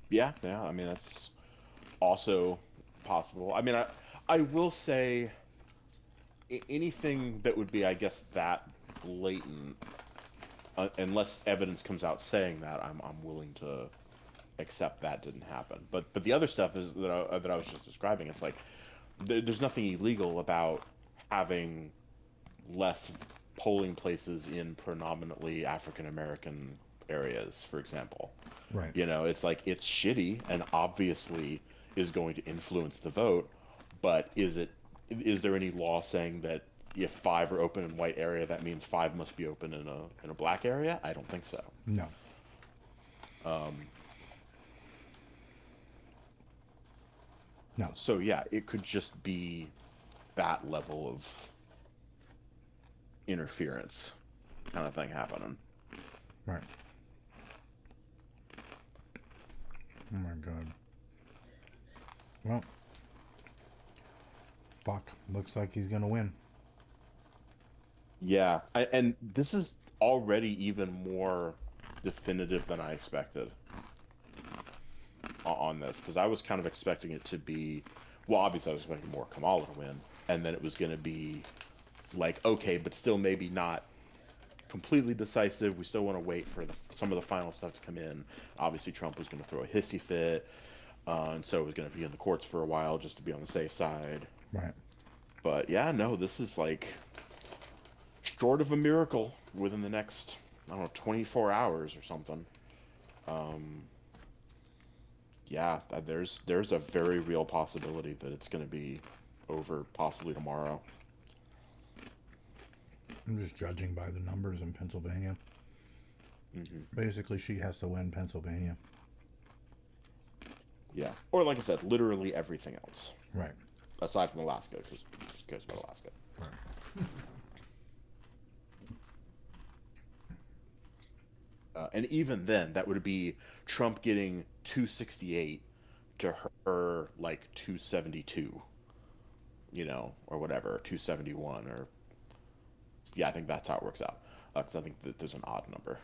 Yeah. I mean, that's also possible. I mean, I will say anything that would be, I guess, that blatant, unless evidence comes out saying that, I'm willing to accept that didn't happen. But the other stuff is that I was just describing. It's like there's nothing illegal about having less polling places in predominantly African American areas, for example. Right. It's like it's shitty and obviously is going to influence the vote, but is there any law saying that if 5 are open in white area, that means 5 must be open in a black area? I don't think so. No. No. So yeah, it could just be that level of interference kind of thing happening. Right. Oh my God. Well, fuck. Looks like he's gonna win. Yeah, and this is already even more definitive than I expected on this, because I was kind of expecting it to be, well, obviously I was expecting more Kamala to win, and then it was going to be like, okay, but still maybe not completely decisive. We still want to wait for some of the final stuff to come in. Obviously, Trump was going to throw a hissy fit, and so it was going to be in the courts for a while just to be on the safe side. Right. But yeah, no, this is like short of a miracle within the next, I don't know, 24 hours or something. Yeah, there's a very real possibility that it's going to be over possibly tomorrow. I'm just judging by the numbers in Pennsylvania. Basically, she has to win Pennsylvania. Yeah, or like I said, literally everything else. Right. Aside from Alaska, because who cares about Alaska? Right. And even then, that would be Trump getting 268 to her like 272, or whatever, 271, or yeah, I think that's how it works out. Because I think that there's an odd number.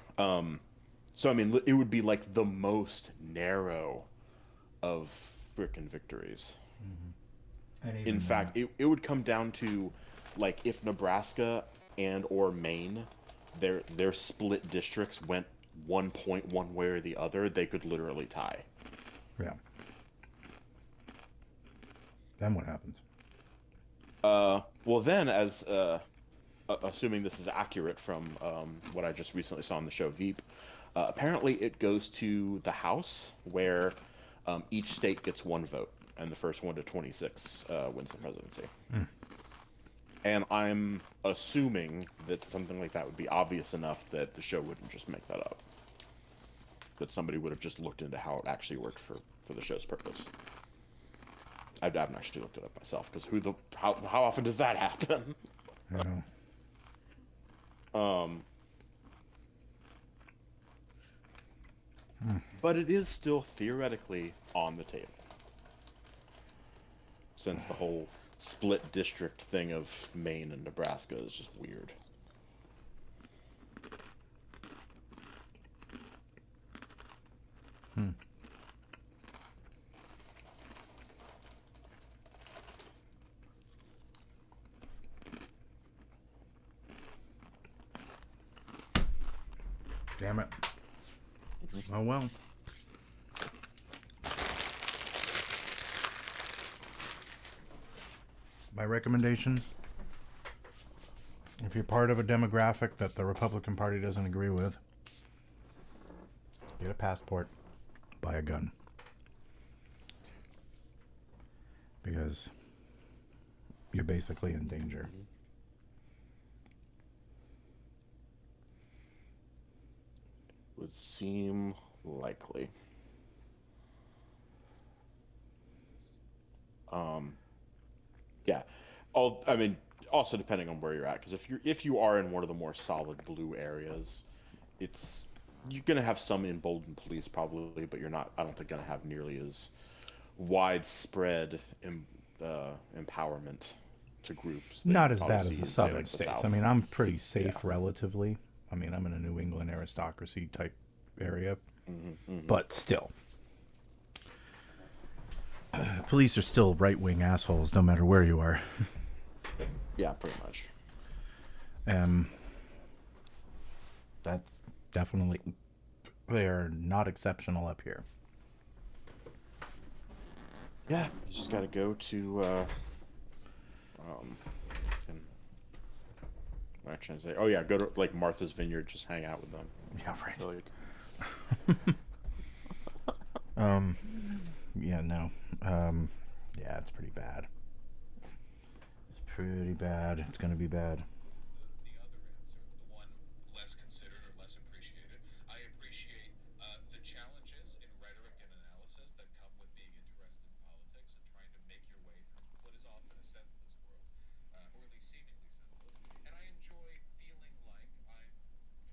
So I mean, it would be like the most narrow of frickin' victories. In fact, it would come down to like if Nebraska and or Maine, their split districts went 1 point one way or the other, they could literally tie. Yeah. Then what happens? Well, then, as assuming this is accurate from what I just recently saw on the show Veep, apparently it goes to the House, where each state gets 1 vote, and the first one to 26 wins the presidency. And I'm assuming that something like that would be obvious enough that the show wouldn't just make that up. That somebody would have just looked into how it actually worked for the show's purpose. I haven't actually looked it up myself, because how often does that happen? I know. But it is still theoretically on the table. Since the whole split district thing of Maine and Nebraska is just weird. Damn it. Oh well. My recommendation, if you're part of a demographic that the Republican Party doesn't agree with, get a passport, buy a gun. because you're basically in danger. Would seem likely. Yeah. I mean, also depending on where you're at, because if you are in one of the more solid blue areas, it's you're gonna have some emboldened police probably, but you're not. I don't think gonna have nearly as widespread empowerment to groups that Not you as probably bad as see the in, say, southern like the states. I South. mean, I'm pretty safe relatively. I mean, I'm in a New England aristocracy type area, but still, police are still right-wing assholes no matter where you are. Yeah, pretty much. That's definitely, they're not exceptional up here. Yeah, you just got to go to. What am I trying to say? Oh yeah, go to like Martha's Vineyard, just hang out with them. Yeah, right. Like, Yeah, no. Yeah, it's pretty bad. It's pretty bad. It's gonna be bad. The other answer, the one less considered or less appreciated. I appreciate the challenges in rhetoric and analysis that come with being interested in politics and trying to make your way through what is often a senseless world, or at least seemingly senseless. And I enjoy feeling like I'm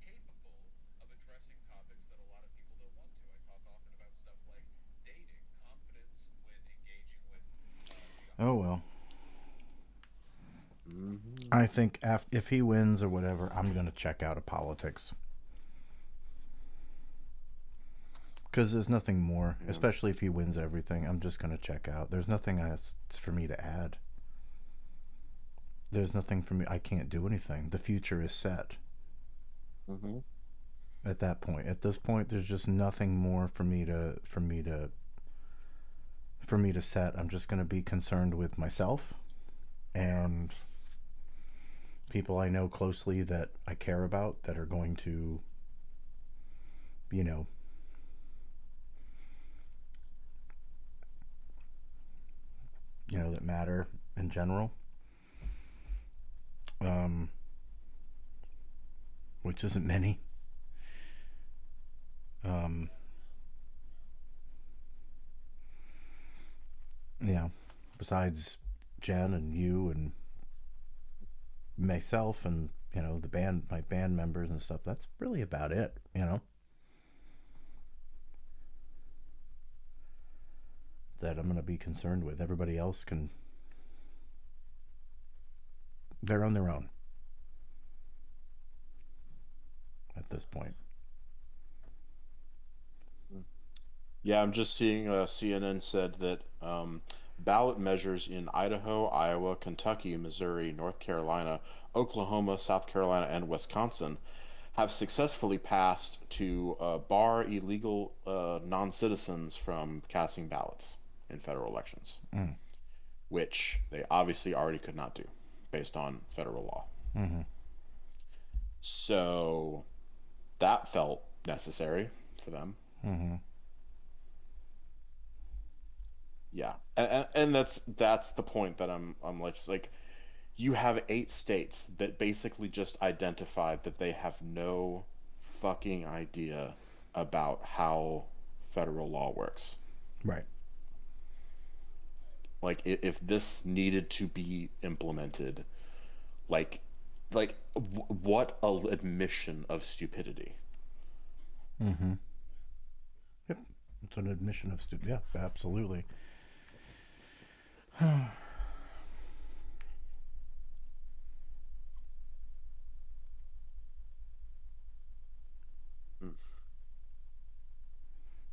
capable of addressing topics that a lot of people don't want to. I talk often about stuff like dating, confidence when engaging with Oh well. I think if he wins or whatever, I'm gonna check out of politics because there's nothing more. Especially if he wins everything, I'm just gonna check out. There's nothing else for me to add. There's nothing for me. I can't do anything. The future is set. At that point, at this point, there's just nothing more for me to set. I'm just gonna be concerned with myself and people I know closely that I care about that are going to, you know, that matter in general. Which isn't many. Yeah, besides Jen and you and myself and the band, my band members and stuff, that's really about it, that I'm going to be concerned with. Everybody else they're on their own at this point. yeah, I'm just seeing CNN said that ballot measures in Idaho, Iowa, Kentucky, Missouri, North Carolina, Oklahoma, South Carolina, and Wisconsin have successfully passed to bar illegal non-citizens from casting ballots in federal elections, which they obviously already could not do based on federal law. So that felt necessary for them. Yeah, and that's the point that I'm like you have 8 states that basically just identified that they have no fucking idea about how federal law works. Right. Like if this needed to be implemented, what a admission of stupidity. Yep. It's an admission of yeah, absolutely.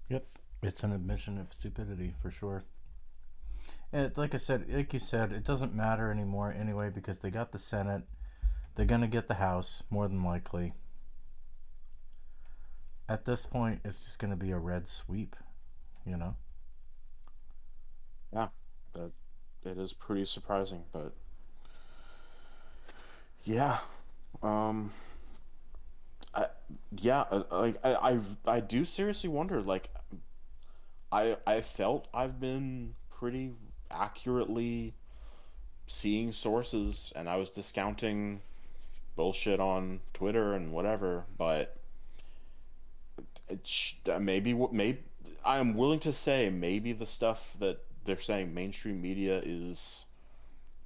Yep, it's an admission of stupidity for sure. And like you said, it doesn't matter anymore anyway because they got the Senate. They're gonna get the House more than likely. At this point, it's just gonna be a red sweep, Yeah, that it is pretty surprising, but yeah, I I do seriously wonder. Like, I felt I've been pretty accurately seeing sources, and I was discounting bullshit on Twitter and whatever, but maybe I am willing to say maybe the stuff that they're saying mainstream media is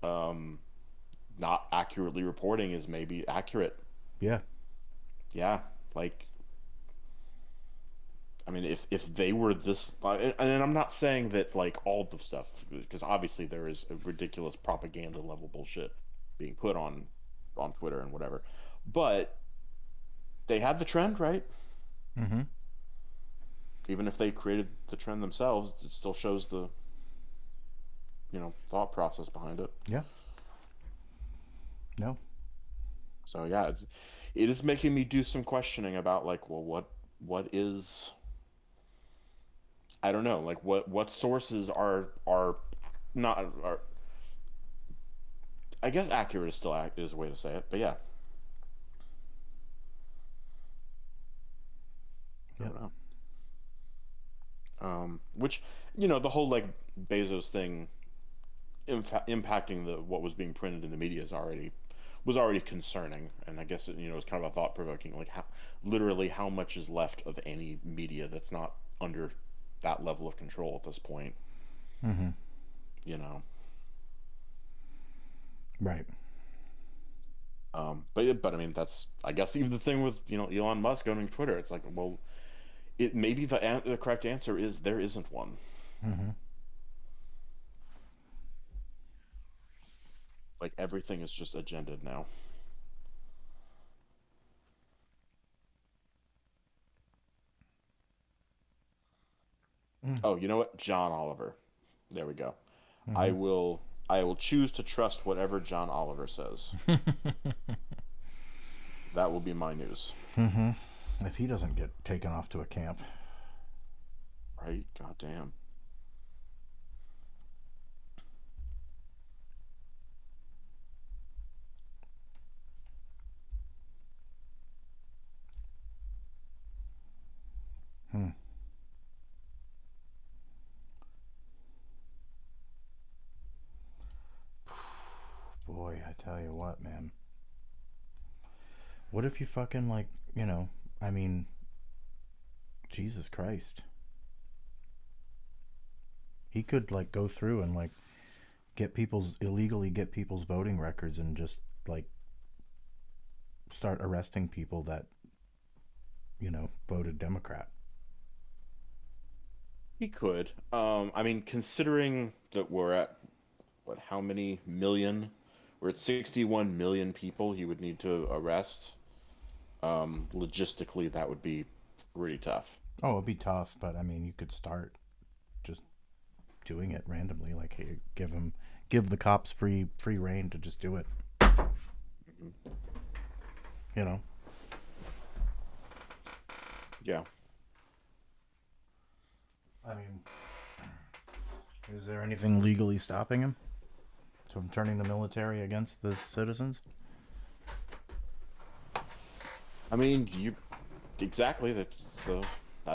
not accurately reporting is maybe accurate. Yeah. Yeah, like I mean, if they were this, and I'm not saying that like all the stuff, because obviously there is a ridiculous propaganda level bullshit being put on Twitter and whatever, but they had the trend right. Mm-hmm. Even if they created the trend themselves, it still shows the thought process behind it. Yeah. No. So yeah, it is making me do some questioning about like, well, what is, I don't know, like what sources are not are, I guess accurate is still is a way to say it, but yeah, I Yep. don't know. Which the whole like Bezos thing impacting the what was being printed in the media was already concerning, and I guess it was kind of a thought provoking, like literally how much is left of any media that's not under that level of control at this point. Mm-hmm. You know. Right. But I mean that's I guess even the thing with Elon Musk owning Twitter. It's like, well, it maybe the correct answer is there isn't one. Mm-hmm. Like everything is just agendaed now. Mm. Oh, you know what? John Oliver. There we go. I Mm-hmm. will I will choose to trust whatever John Oliver says. That will be my news. Mm-hmm. If he doesn't get taken off to a camp. Right? God damn. Hmm. Boy, I tell you what, man. What if you fucking like, I mean, Jesus Christ. He could like go through and like illegally get people's voting records and just like start arresting people that voted Democrat. He could. I mean, considering that we're at what? How many million? We're at 61 million people. He would need to arrest. Logistically, that would be pretty tough. Oh, it'd be tough, but I mean, you could start just doing it randomly. Like, hey, give the cops free reign to just do it. You know. Yeah. I mean, is there anything legally stopping him from turning the military against the citizens? I mean, exactly that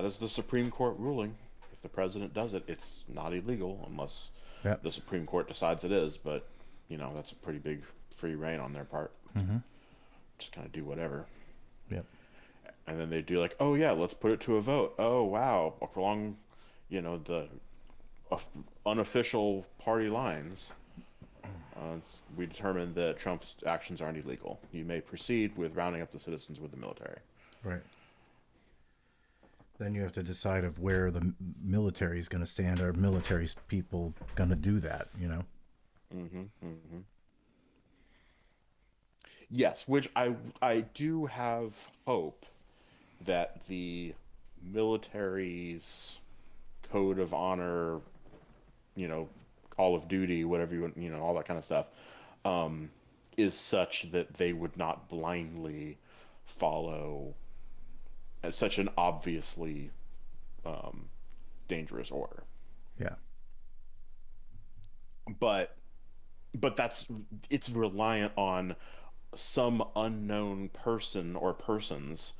is the Supreme Court ruling. If the president does it, it's not illegal unless Yep. the Supreme Court decides it is. But that's a pretty big free reign on their part. Mm-hmm. Just kind of do whatever. Yep. And then they do like, oh yeah, let's put it to a vote. Oh wow, along, the unofficial party lines. We determined that Trump's actions aren't illegal. You may proceed with rounding up the citizens with the military. Right. Then you have to decide of where the military is going to stand. Are military's people going to do that? Mm-hmm. Mm-hmm. Yes, which I do have hope that the military's code of honor, Call of Duty, whatever all that kind of stuff, is such that they would not blindly follow such an obviously dangerous order. Yeah. But it's reliant on some unknown person or persons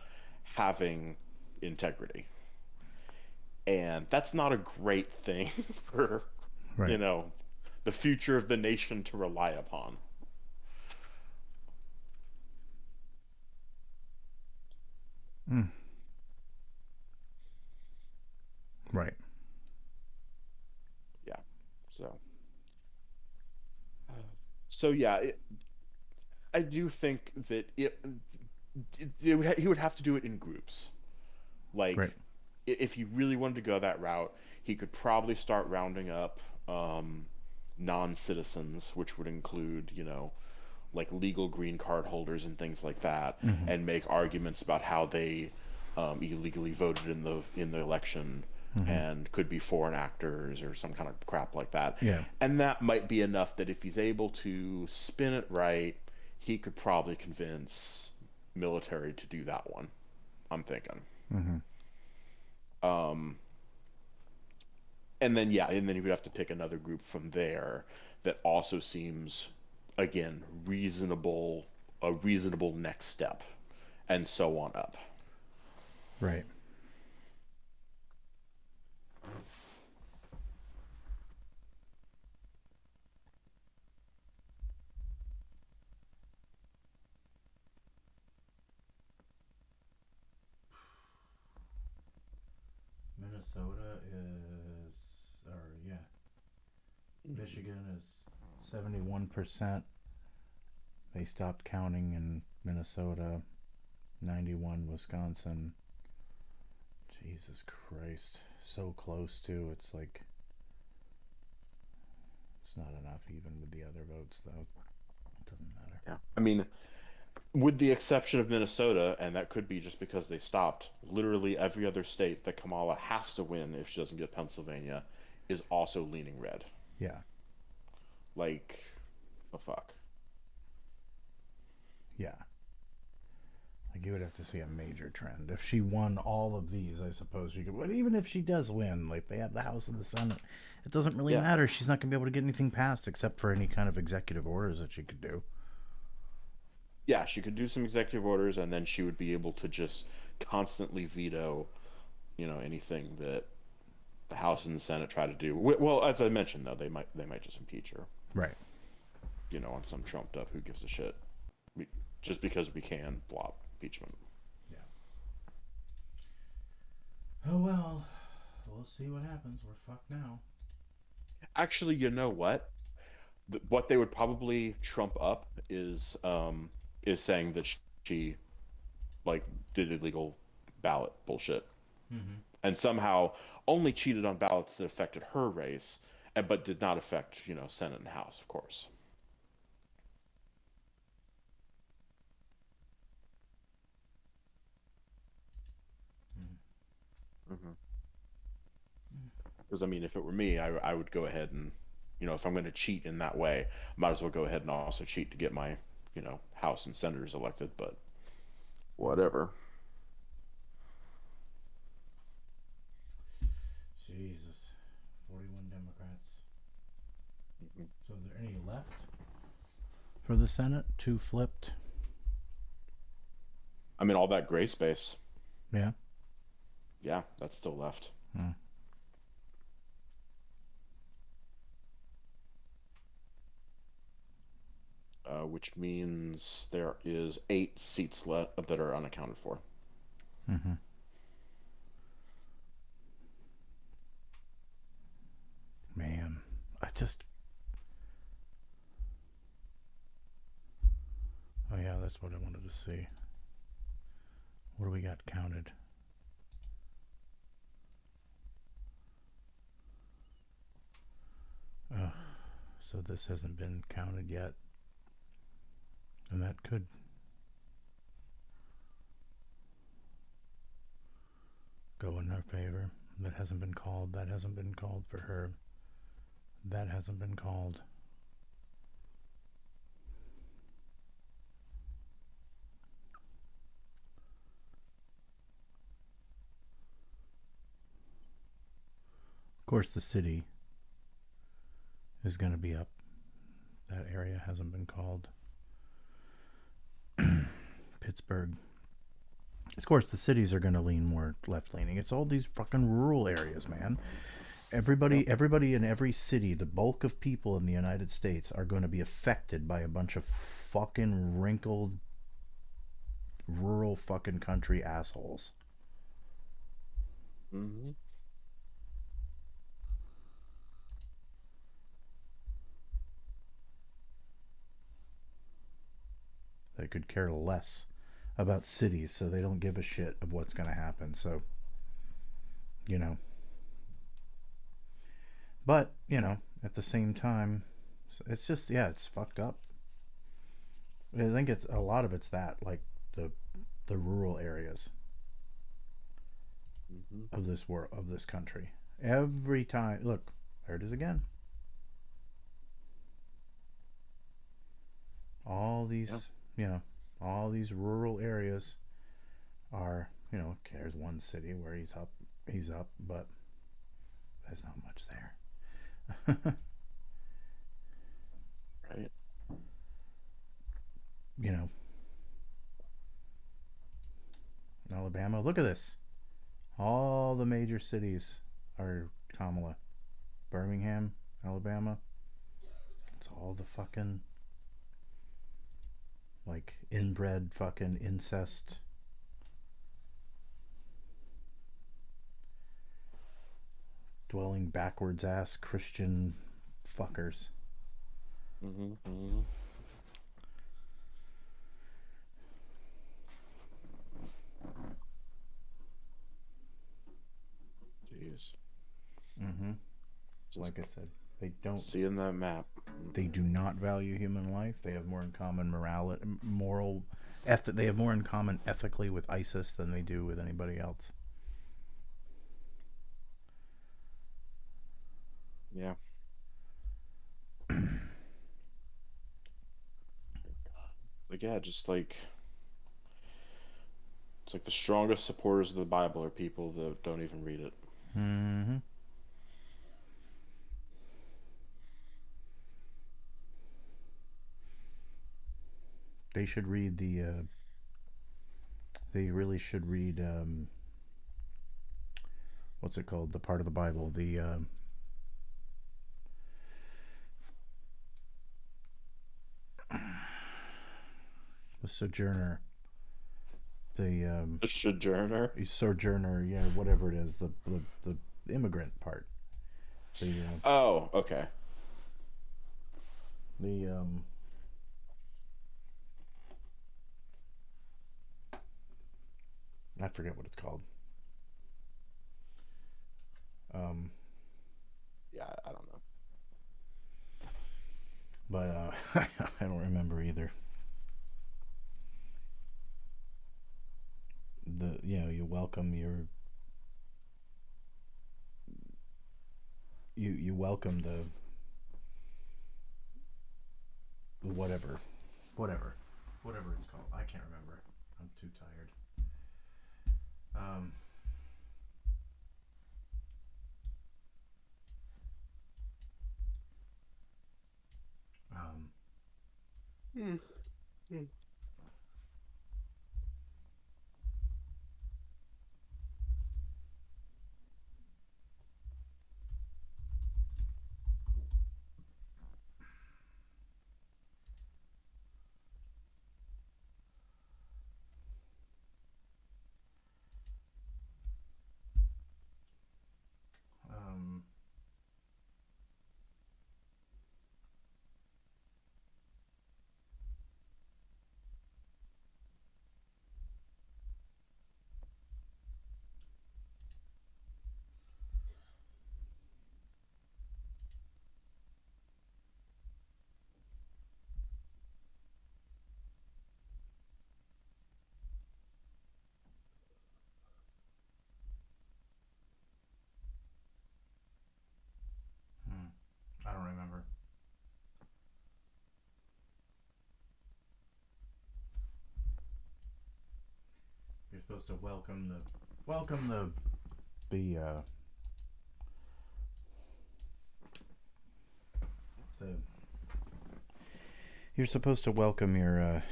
having integrity. And that's not a great thing for, Right. the future of the nation to rely upon. Right. Yeah. So. So yeah, I do think that he would have to do it in groups. Right. Like, if he really wanted to go that route, he could probably start rounding up non-citizens, which would include, like legal green card holders and things like that, and make arguments about how they illegally voted in the election and could be foreign actors or some kind of crap like that. Yeah. And that might be enough that if he's able to spin it right, he could probably convince military to do that one. I'm thinking. And then you would have to pick another group from there that also seems, again, a reasonable next step, and so on up. Right. Minnesota is, Michigan is 71%. They stopped counting in Minnesota. 91 Wisconsin. Jesus Christ. So close too. It's like, it's not enough even with the other votes though. It doesn't matter. Yeah. I mean, with the exception of Minnesota, and that could be just because they stopped, literally every other state that Kamala has to win if she doesn't get Pennsylvania is also leaning red. Yeah. Like, oh fuck. Yeah. Like, you would have to see a major trend. If she won all of these, I suppose you could. But even if she does win, like, they have the House and the Senate, it doesn't really matter. She's not going to be able to get anything passed except for any kind of executive orders that she could do. Yeah, she could do some executive orders, and then she would be able to just constantly veto, anything that the House and the Senate try to do. Well, as I mentioned, though, they might just impeach her. Right. On some trumped up, who gives a shit? Just because we can, blah, impeachment. Yeah. Oh well, we'll see what happens. We're fucked now. Actually, you know what? What they would probably trump up is saying that she like did illegal ballot bullshit, and somehow only cheated on ballots that affected her race, but did not affect Senate and House, of course. Because I mean, if it were me, I would go ahead and, if I'm going to cheat in that way, might as well go ahead and also cheat to get my, House and senators elected. But whatever. Jesus, 41 Democrats. So, are there any left for the Senate? 2 flipped. I mean, all that gray space. Yeah. Yeah, that's still left. Which means there is 8 seats left that are unaccounted for. Man, oh yeah, that's what I wanted to see. What do we got counted? So this hasn't been counted yet. And that could go in her favor. That hasn't been called. That hasn't been called for her. That hasn't been called. Of course, the city is going to be up. That area hasn't been called. Pittsburgh. Of course, the cities are going to lean more left-leaning. It's all these fucking rural areas, man. Everybody in every city, the bulk of people in the United States are going to be affected by a bunch of fucking wrinkled rural fucking country assholes. Mm-hmm. They could care less about cities, so they don't give a shit of what's going to happen. So, you know. But, you know, at the same time, it's just, yeah, it's fucked up. I think it's a lot of it's that, like the rural areas of this world, of this country. Every time, look, there it is again. All these, you know, all these rural areas are, you know, there's one city where he's up, but there's not much there. Right. You know, Alabama, look at this. All the major cities are Kamala. Birmingham, Alabama. It's all the fucking, like, inbred fucking incest. Dwelling backwards ass Christian fuckers. Mm-hmm. Mm-hmm. Jeez. Mm-hmm. Just like I said, they don't seeing that map. They do not value human life. They have more in common they have more in common ethically with ISIS than they do with anybody else. Yeah. Like, yeah, just like it's like the strongest supporters of the Bible are people that don't even read it. Mm-hmm. They should read they really should read what's it called? The part of the Bible, the sojourner, the A sojourner, yeah, whatever it is, the immigrant part. Oh, okay. I forget what it's called. Yeah, I don't know. But I don't remember either. You welcome you welcome the whatever it's called. I can't remember. I'm too tired. I don't remember. You're supposed to welcome the you're supposed to welcome your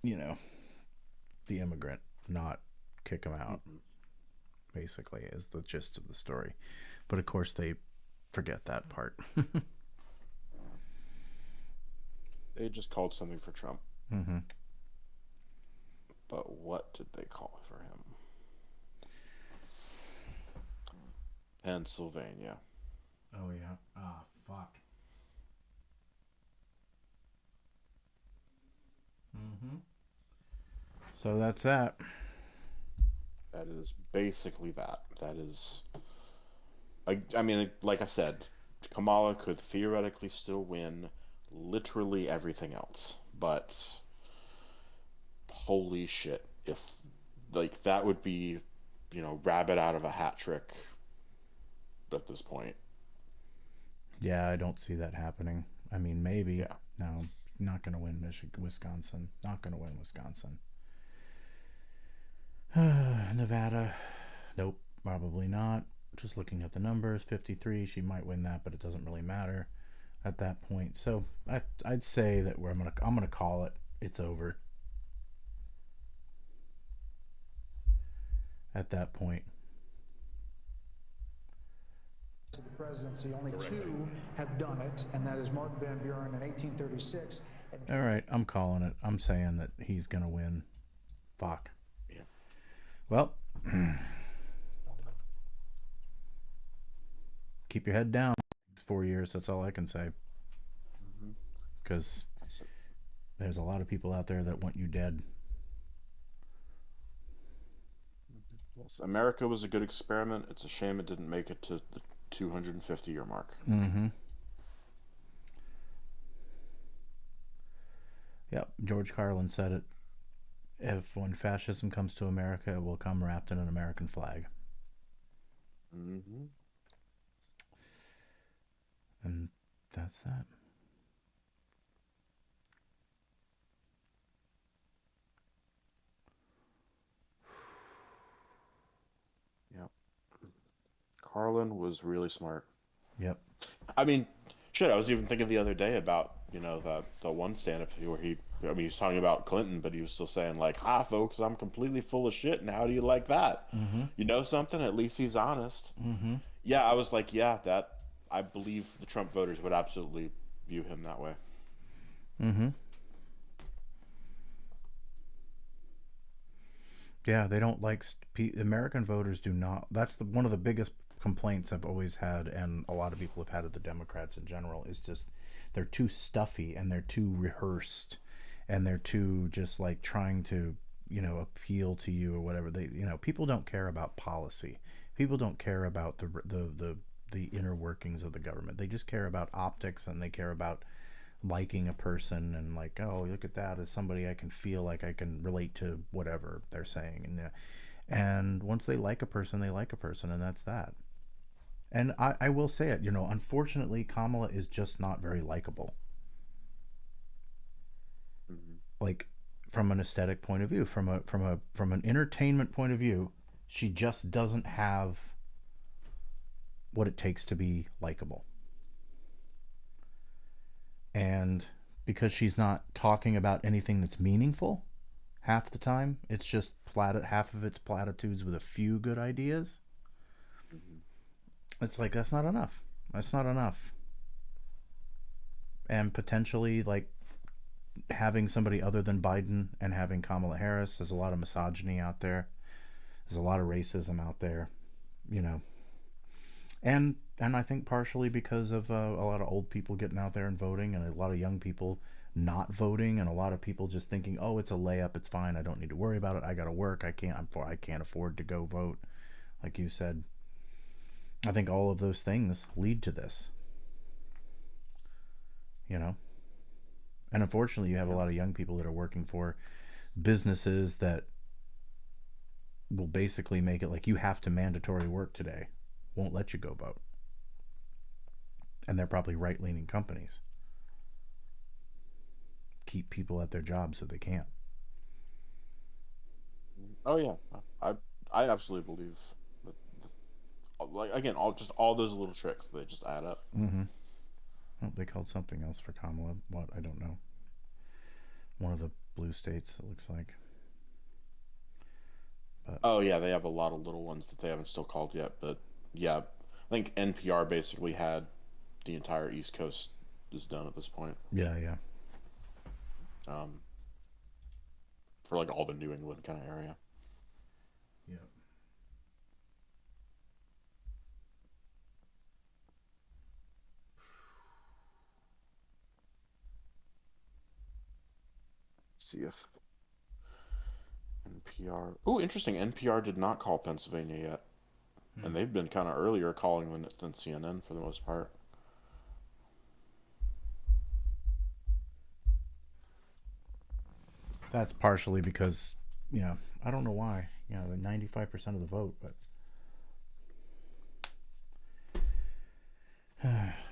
the immigrant, not kick him out. basically, is the gist of the story. But of course, they forget that part. They just called something for Trump. Mm-hmm. But what did they call for him? Pennsylvania. Oh, yeah. Ah, fuck. Mm-hmm. So that's that. That is basically that. That is. I mean, like I said, Kamala could theoretically still win literally everything else. But holy shit. If, like, that would be, rabbit out of a hat trick at this point. Yeah, I don't see that happening. I mean, maybe. Yeah. No, not going to win Wisconsin. Not going to win Wisconsin. Nevada. Nope, probably not. Just looking at the numbers, 53. She might win that, but it doesn't really matter at that point. So I'd say that I'm gonna call it. It's over at that point. To the presidency, only two have done it, and that is Martin Van Buren in 1836. All right, I'm calling it. I'm saying that he's gonna win. Fuck. Yeah. Well, keep your head down. It's 4 years. That's all I can say. Because there's a lot of people out there that want you dead. Yes, America was a good experiment. It's a shame it didn't make it to the 250-year mark. Mm-hmm. Yep, George Carlin said it. When fascism comes to America, it will come wrapped in an American flag. Mm-hmm. And that's that. Yep. Carlin was really smart. Yep. I mean, shit, I was even thinking the other day about, the one stand-up where he's talking about Clinton, but he was still saying, like, "Hi, folks, I'm completely full of shit, and how do you like that?" Mm-hmm. You know something? At least he's honest. Mm-hmm. Yeah, I was like, yeah, I believe the Trump voters would absolutely view him that way. Mm-hmm. Yeah, they don't like American voters do not. That's one of the biggest complaints I've always had, and a lot of people have had of the Democrats in general, is just they're too stuffy and they're too rehearsed, and they're too just like trying to appeal to you or whatever. They people don't care about policy. People don't care about the inner workings of the government. They just care about optics, and they care about liking a person, and like, oh, look at that, as somebody I can feel like I can relate to whatever they're saying, and once they like a person, they like a person, and that's that. And I will say it, unfortunately, Kamala is just not very likable. Mm-hmm. Like, from an aesthetic point of view, from an entertainment point of view, she just doesn't have what it takes to be likable. And because she's not talking about anything that's meaningful half the time, it's just half of it's platitudes with a few good ideas. Mm-hmm. It's like, that's not enough. That's not enough. And potentially, like, having somebody other than Biden and having Kamala Harris, there's a lot of misogyny out there. There's a lot of racism out there, And I think partially because of a lot of old people getting out there and voting, and a lot of young people not voting, and a lot of people just thinking, oh, it's a layup, it's fine, I don't need to worry about it, I gotta work, I can't afford to go vote, like you said. I think all of those things lead to this, and unfortunately you have a lot of young people that are working for businesses that will basically make it like you have to mandatory work today, won't let you go vote. And they're probably right-leaning companies. Keep people at their jobs so they can't. Oh yeah, I absolutely believe that. Like, again, all those little tricks, they just add up. Mm-hmm. Oh, they called something else for Kamala. What? I don't know. One of the blue states, it looks like. But Oh yeah, they have a lot of little ones that they haven't still called yet. But yeah, I think NPR basically had the entire East Coast is done at this point. yeah, yeah. Um, for like all the New England kind of area. Yeah. See if NPR. Oh, interesting. NPR did not call Pennsylvania yet, and they've been kind of earlier calling than CNN for the most part. That's partially because, yeah, I don't know why. You know, 95% of the vote, but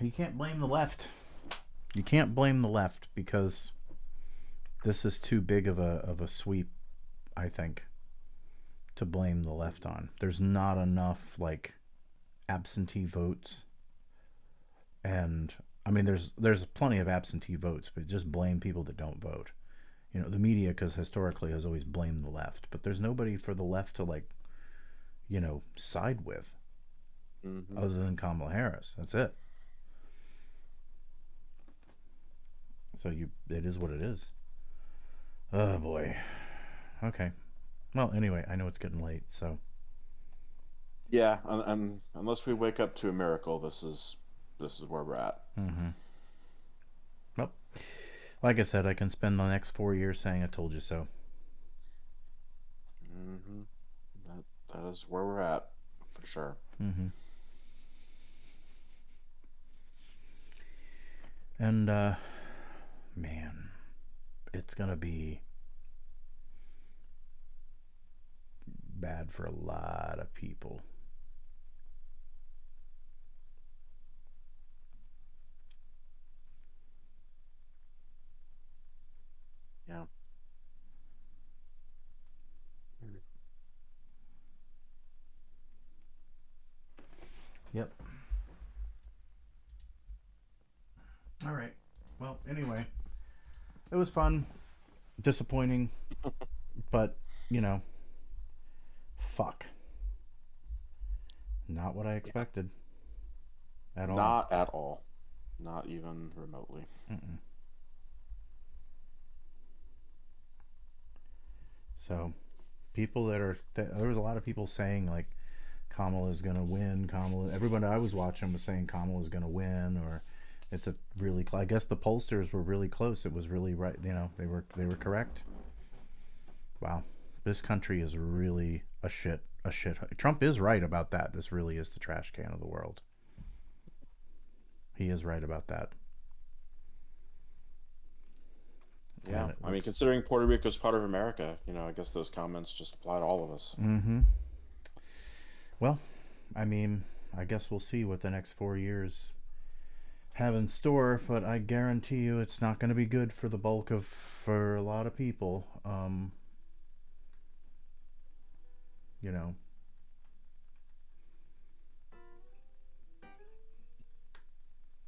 you can't blame the left. You can't blame the left because this is too big of a sweep, I think, to blame the left on. There's not enough like absentee votes, and I mean there's plenty of absentee votes, but just blame people that don't vote. You know, the media, because historically has always blamed the left, but there's nobody for the left to like, you know, side with, other than Kamala Harris. That's it. So it is what it is. Oh boy. Okay. Well, anyway, I know it's getting late, so Yeah, and unless we wake up to a miracle, this is where we're at. well, like I said, I can spend the next 4 years saying I told you so. That is where we're at for sure. And man, it's gonna be bad for a lot of people. Yeah. Yep. All right. Well, anyway, it was fun, disappointing, but you know, fuck. Not what I expected at all. Not at all. Not even remotely. So, people there was a lot of people saying like Kamala's gonna win. Everybody I was watching was saying Kamala's gonna win, or it's a really. I guess the pollsters were really close. It was really right. You know, they were correct. Wow, this country is really a shit. Trump is right about that. This really is the trash can of the world. He is right about that. Yeah, I mean, considering Puerto Rico's part of America, you know, I guess those comments just apply to all of us. Well, I mean, I guess we'll see what the next 4 years have in store, but I guarantee you it's not going to be good for for a lot of people. You know.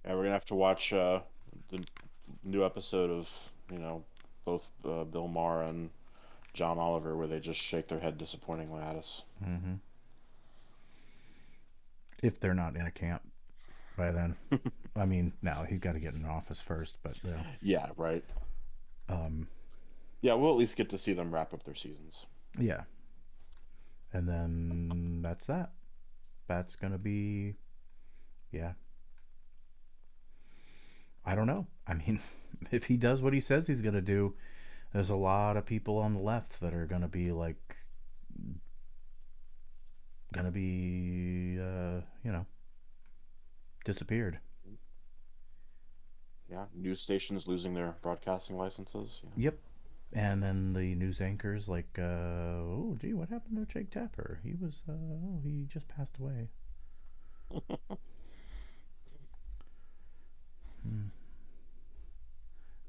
Yeah, we're gonna have to watch the new episode of, you know, both Bill Maher and John Oliver, where they just shake their head disappointingly at us. If they're not in a camp by then. I mean, now he's got to get in office first, but yeah. Yeah, right. Yeah, we'll at least get to see them wrap up their seasons. Yeah. And then that's that. That's going to be, yeah. I don't know. I mean, if he does what he says he's going to do, there's a lot of people on the left that are going to be like, you know, disappeared. Yeah, news stations losing their broadcasting licenses. Yeah. Yep. And then the news anchors like, oh, gee, what happened to Jake Tapper? He was, he just passed away.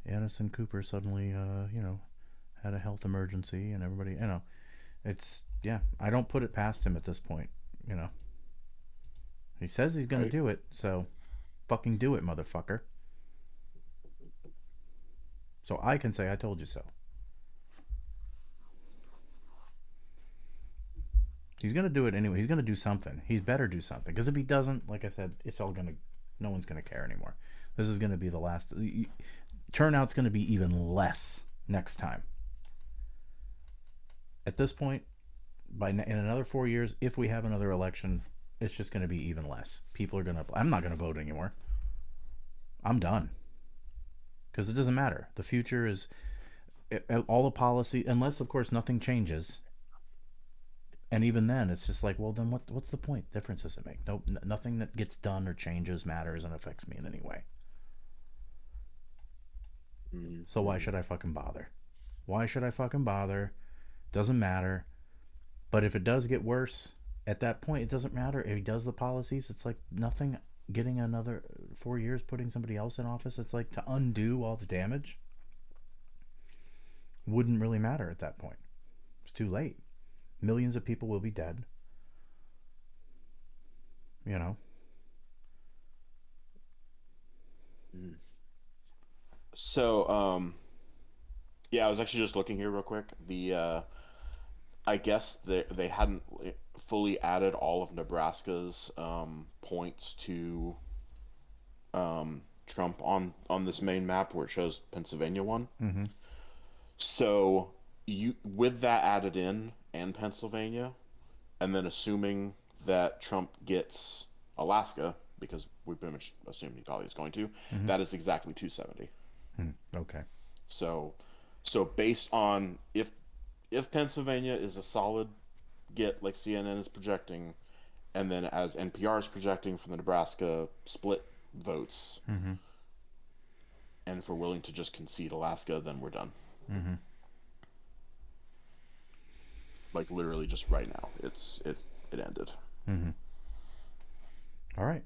Anderson Cooper suddenly, you know, had a health emergency, and everybody, you know, it's, yeah, I don't put it past him at this point, you know. He says he's going to do it, so fucking do it, motherfucker. So I can say I told you so. He's gonna do it anyway. He's gonna do something. He's better do something, because if he doesn't, like I said, it's all gonna. No one's gonna care anymore. This is gonna be the last. Turnout's gonna be even less next time. At this point, in another 4 years, if we have another election, it's just gonna be even less. People are gonna. I'm not gonna vote anymore. I'm done. Because it doesn't matter. The future is all the policy, unless of course nothing changes. And even then, it's just like, well, then what's the point? Difference does it make? Nope, nothing that gets done or changes matters and affects me in any way. So why should I fucking bother? Why should I fucking bother? Doesn't matter. But if it does get worse, at that point, it doesn't matter. If he does the policies, it's like nothing. Getting another 4 years, putting somebody else in office, it's like to undo all the damage. Wouldn't really matter at that point. It's too late. Millions of people will be dead. You know. So, yeah, I was actually just looking here real quick. I guess they hadn't fully added all of Nebraska's points to Trump on this main map where it shows Pennsylvania won. Mm-hmm. So with that added in and Pennsylvania, and then assuming that Trump gets Alaska, because we pretty much assumed he probably is going to, that is exactly 270. Okay. So based on if Pennsylvania is a solid get like CNN is projecting, and then as NPR is projecting for the Nebraska split votes, and if we're willing to just concede Alaska, then we're done. Like literally just right now, it ended. All right.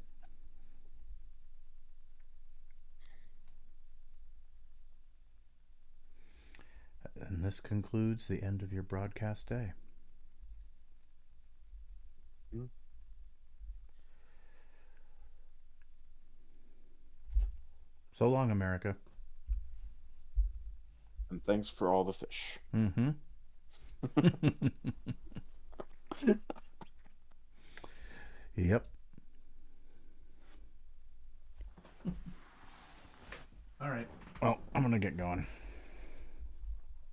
And this concludes the end of your broadcast day. So long, America. And thanks for all the fish. Yep. All right. Well, I'm going to get going.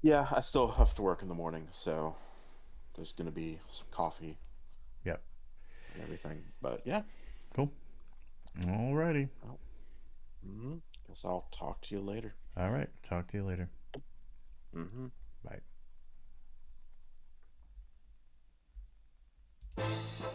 Yeah, I still have to work in the morning, so there's going to be some coffee. Yep. And everything. But yeah. Cool. All righty. Well, guess I'll talk to you later. All right. Talk to you later. Bye. Bye.